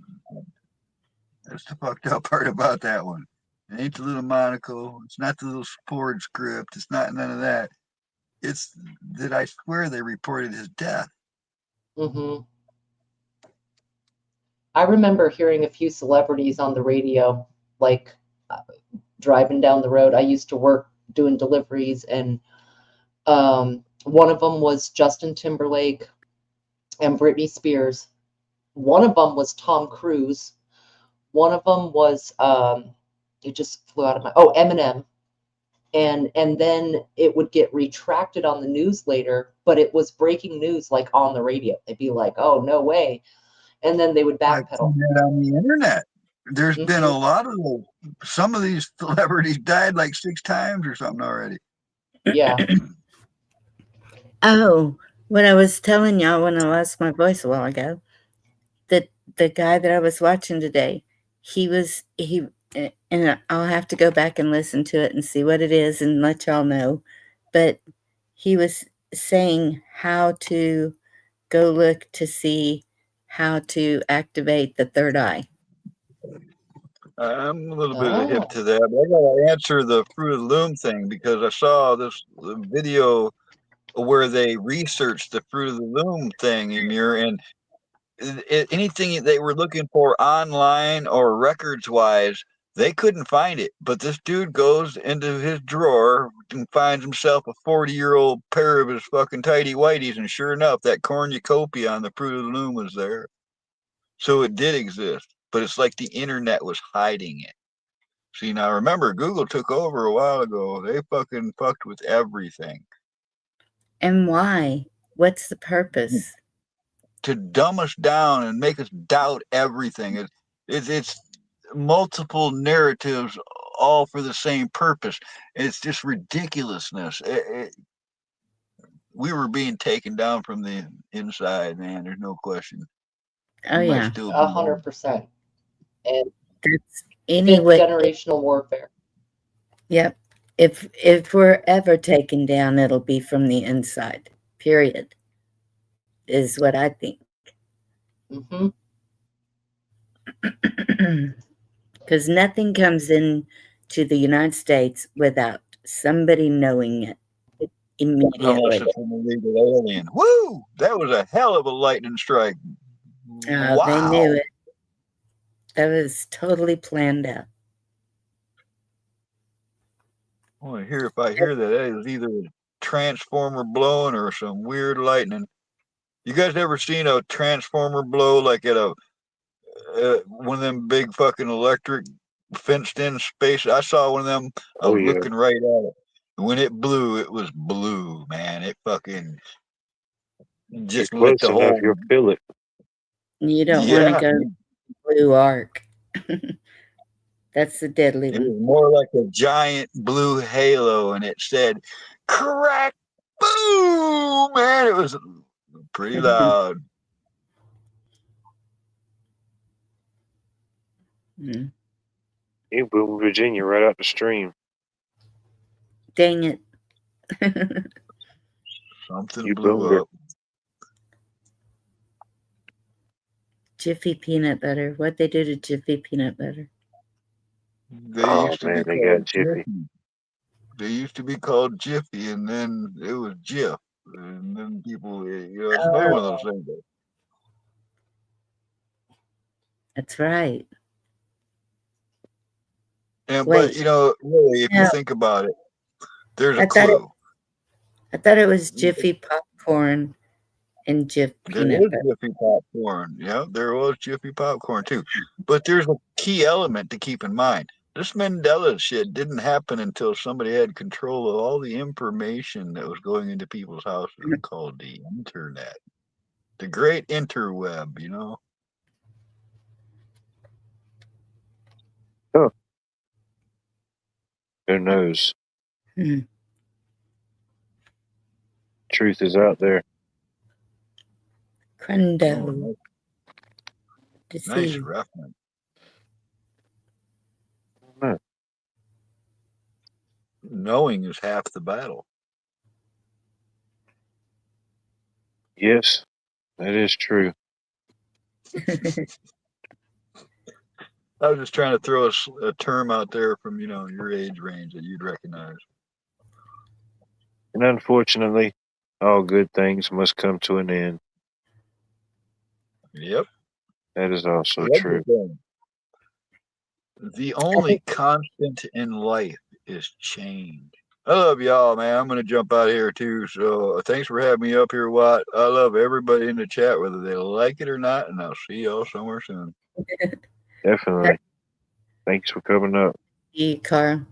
B: the fucked up part about that one. It ain't the little monocle. It's not the little Ford script. It's not none of that. It's that I swear they reported his death.
D: Mm-hmm. I remember hearing a few celebrities on the radio, like driving down the road. I used to work doing deliveries, and one of them was Justin Timberlake and Britney Spears. One of them was Tom Cruise. One of them was it just flew out of my Eminem. And then it would get retracted on the news later, but it was breaking news like on the radio. They'd be like, "Oh, no way." And then they would
B: I've
D: backpedal.
B: seen that on the internet. There's been a lot of those. Some of these celebrities died like 6 times or something already.
D: Yeah.
C: Oh, what I was telling y'all when I lost my voice a while ago, that the guy that I was watching today, and I'll have to go back and listen to it and see what it is and let y'all know, but he was saying how to go look to see how to activate the third eye.
B: I'm a little bit hip to that, but I gotta answer the Fruit of the Loom thing because I saw this video where they researched the Fruit of the Loom thing in here, and anything they were looking for online or records wise, they couldn't find it. But this dude goes into his drawer and finds himself a 40-year-old pair of his fucking tighty whities, and sure enough, that cornucopia on the Fruit of the Loom was there. So it did exist, but it's like the internet was hiding it. See, now remember, Google took over a while ago. They fucking fucked with everything.
C: And why? What's the purpose?
B: To dumb us down and make us doubt everything. It's multiple narratives all for the same purpose. It's just ridiculousness. We were being taken down from the inside, man. There's no question.
C: Oh, yeah.
D: 100%. And
C: that's anyway.
D: Generational warfare.
C: Yep. If we're ever taken down, it'll be from the inside. Period. Is what I think.
D: Mm-hmm.
C: because nothing comes in to the United States without somebody knowing it
B: Unless
C: immediately.
B: it's an illegal alien. Woo! That was a hell of a lightning strike.
C: They
B: Wow.
C: knew it. That was totally planned out.
B: If I hear that is either a transformer blowing or some weird lightning. You guys ever seen a transformer blow like at a one of them big fucking electric fenced in space? I saw one of them. I
A: Oh
B: was
A: yeah.
B: looking right at it. When it blew, it was blue, man. It fucking
A: You're
B: just lit
A: close
B: the
A: enough,
B: whole.
A: you'll feel it.
C: You don't want to
B: Yeah,
C: go to the blue arc. That's the deadly
B: it
C: one.
B: was more like a giant blue halo, and it said "crack, boom!" Man, it was pretty loud.
C: Mm.
A: You blew Virginia right out the stream.
C: Dang it.
B: Something
A: You boomed
B: blew
A: her.
B: up.
C: Jiffy peanut butter. What'd they do to Jiffy peanut butter?
B: They
A: Oh
B: used to
A: man,
B: be
A: they got
B: called
A: Jiffy.
B: They used to be called Jiffy, and then it was Jif, and then people, it's another one of those things.
C: That's right.
B: And
C: Wait.
B: but really, if you
C: No.
B: think about it, there's
C: I
B: a
C: thought
B: clue.
C: I thought it was Jiffy popcorn and Jif
B: There
C: peanut
B: was
C: butter.
B: Jiffy popcorn. Yeah, there was Jiffy popcorn too. But there's a key element to keep in mind. This Mandela shit didn't happen until somebody had control of all the information that was going into people's houses called the internet. The great interweb,
A: Who knows?
C: Hmm.
A: Truth is out there.
C: Crendo.
B: Nice
C: Deceive.
B: reference.
A: Huh.
B: Knowing is half the battle.
A: Yes, that is true.
B: I was just trying to throw a term out there from your age range that you'd recognize.
A: And unfortunately, all good things must come to an end.
B: Yep.
A: That is also
B: That's
A: true.
B: the thing. The only constant in life is change. I love y'all, man. I'm gonna jump out of here too. So thanks for having me up here, Watt. I love everybody in the chat, whether they like it or not, and I'll see y'all somewhere soon.
A: Definitely. Thanks for coming up.
C: You, Carl.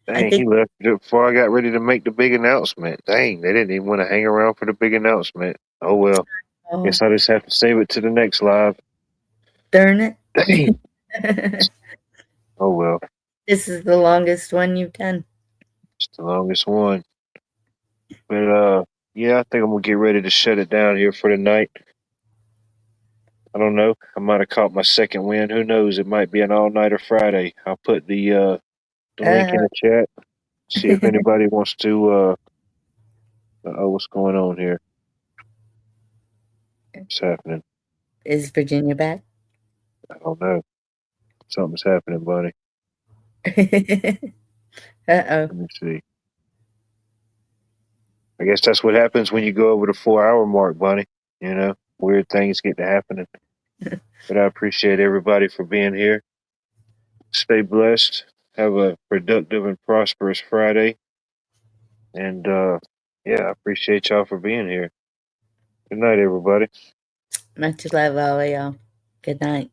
A: Dang,
C: think-
A: he left before I got ready to make the big announcement. Dang, they didn't even want to hang around for the big announcement. Oh well.
C: Oh,
A: Guess I just have to save it to the next live.
C: darn it.
A: Dang. Oh well.
C: This is the longest one you've done.
A: It's the longest one. But yeah, I think I'm gonna get ready to shut it down here for the night. I don't know. I might have caught my second win. Who knows? It might be an all-nighter Friday. I'll put the link in the chat. See if anybody wants to. What's going on here? What's happening?
C: Is Virginia back?
A: I don't know. Something's happening, buddy.
C: Uh-oh.
A: Let me see. I guess that's what happens when you go over the 4-hour mark, Bunny. Weird things get to happening. But I appreciate everybody for being here. Stay blessed. Have a productive and prosperous Friday. And yeah, I appreciate y'all for being here. Good night, everybody.
C: Much love, all of y'all. Good night.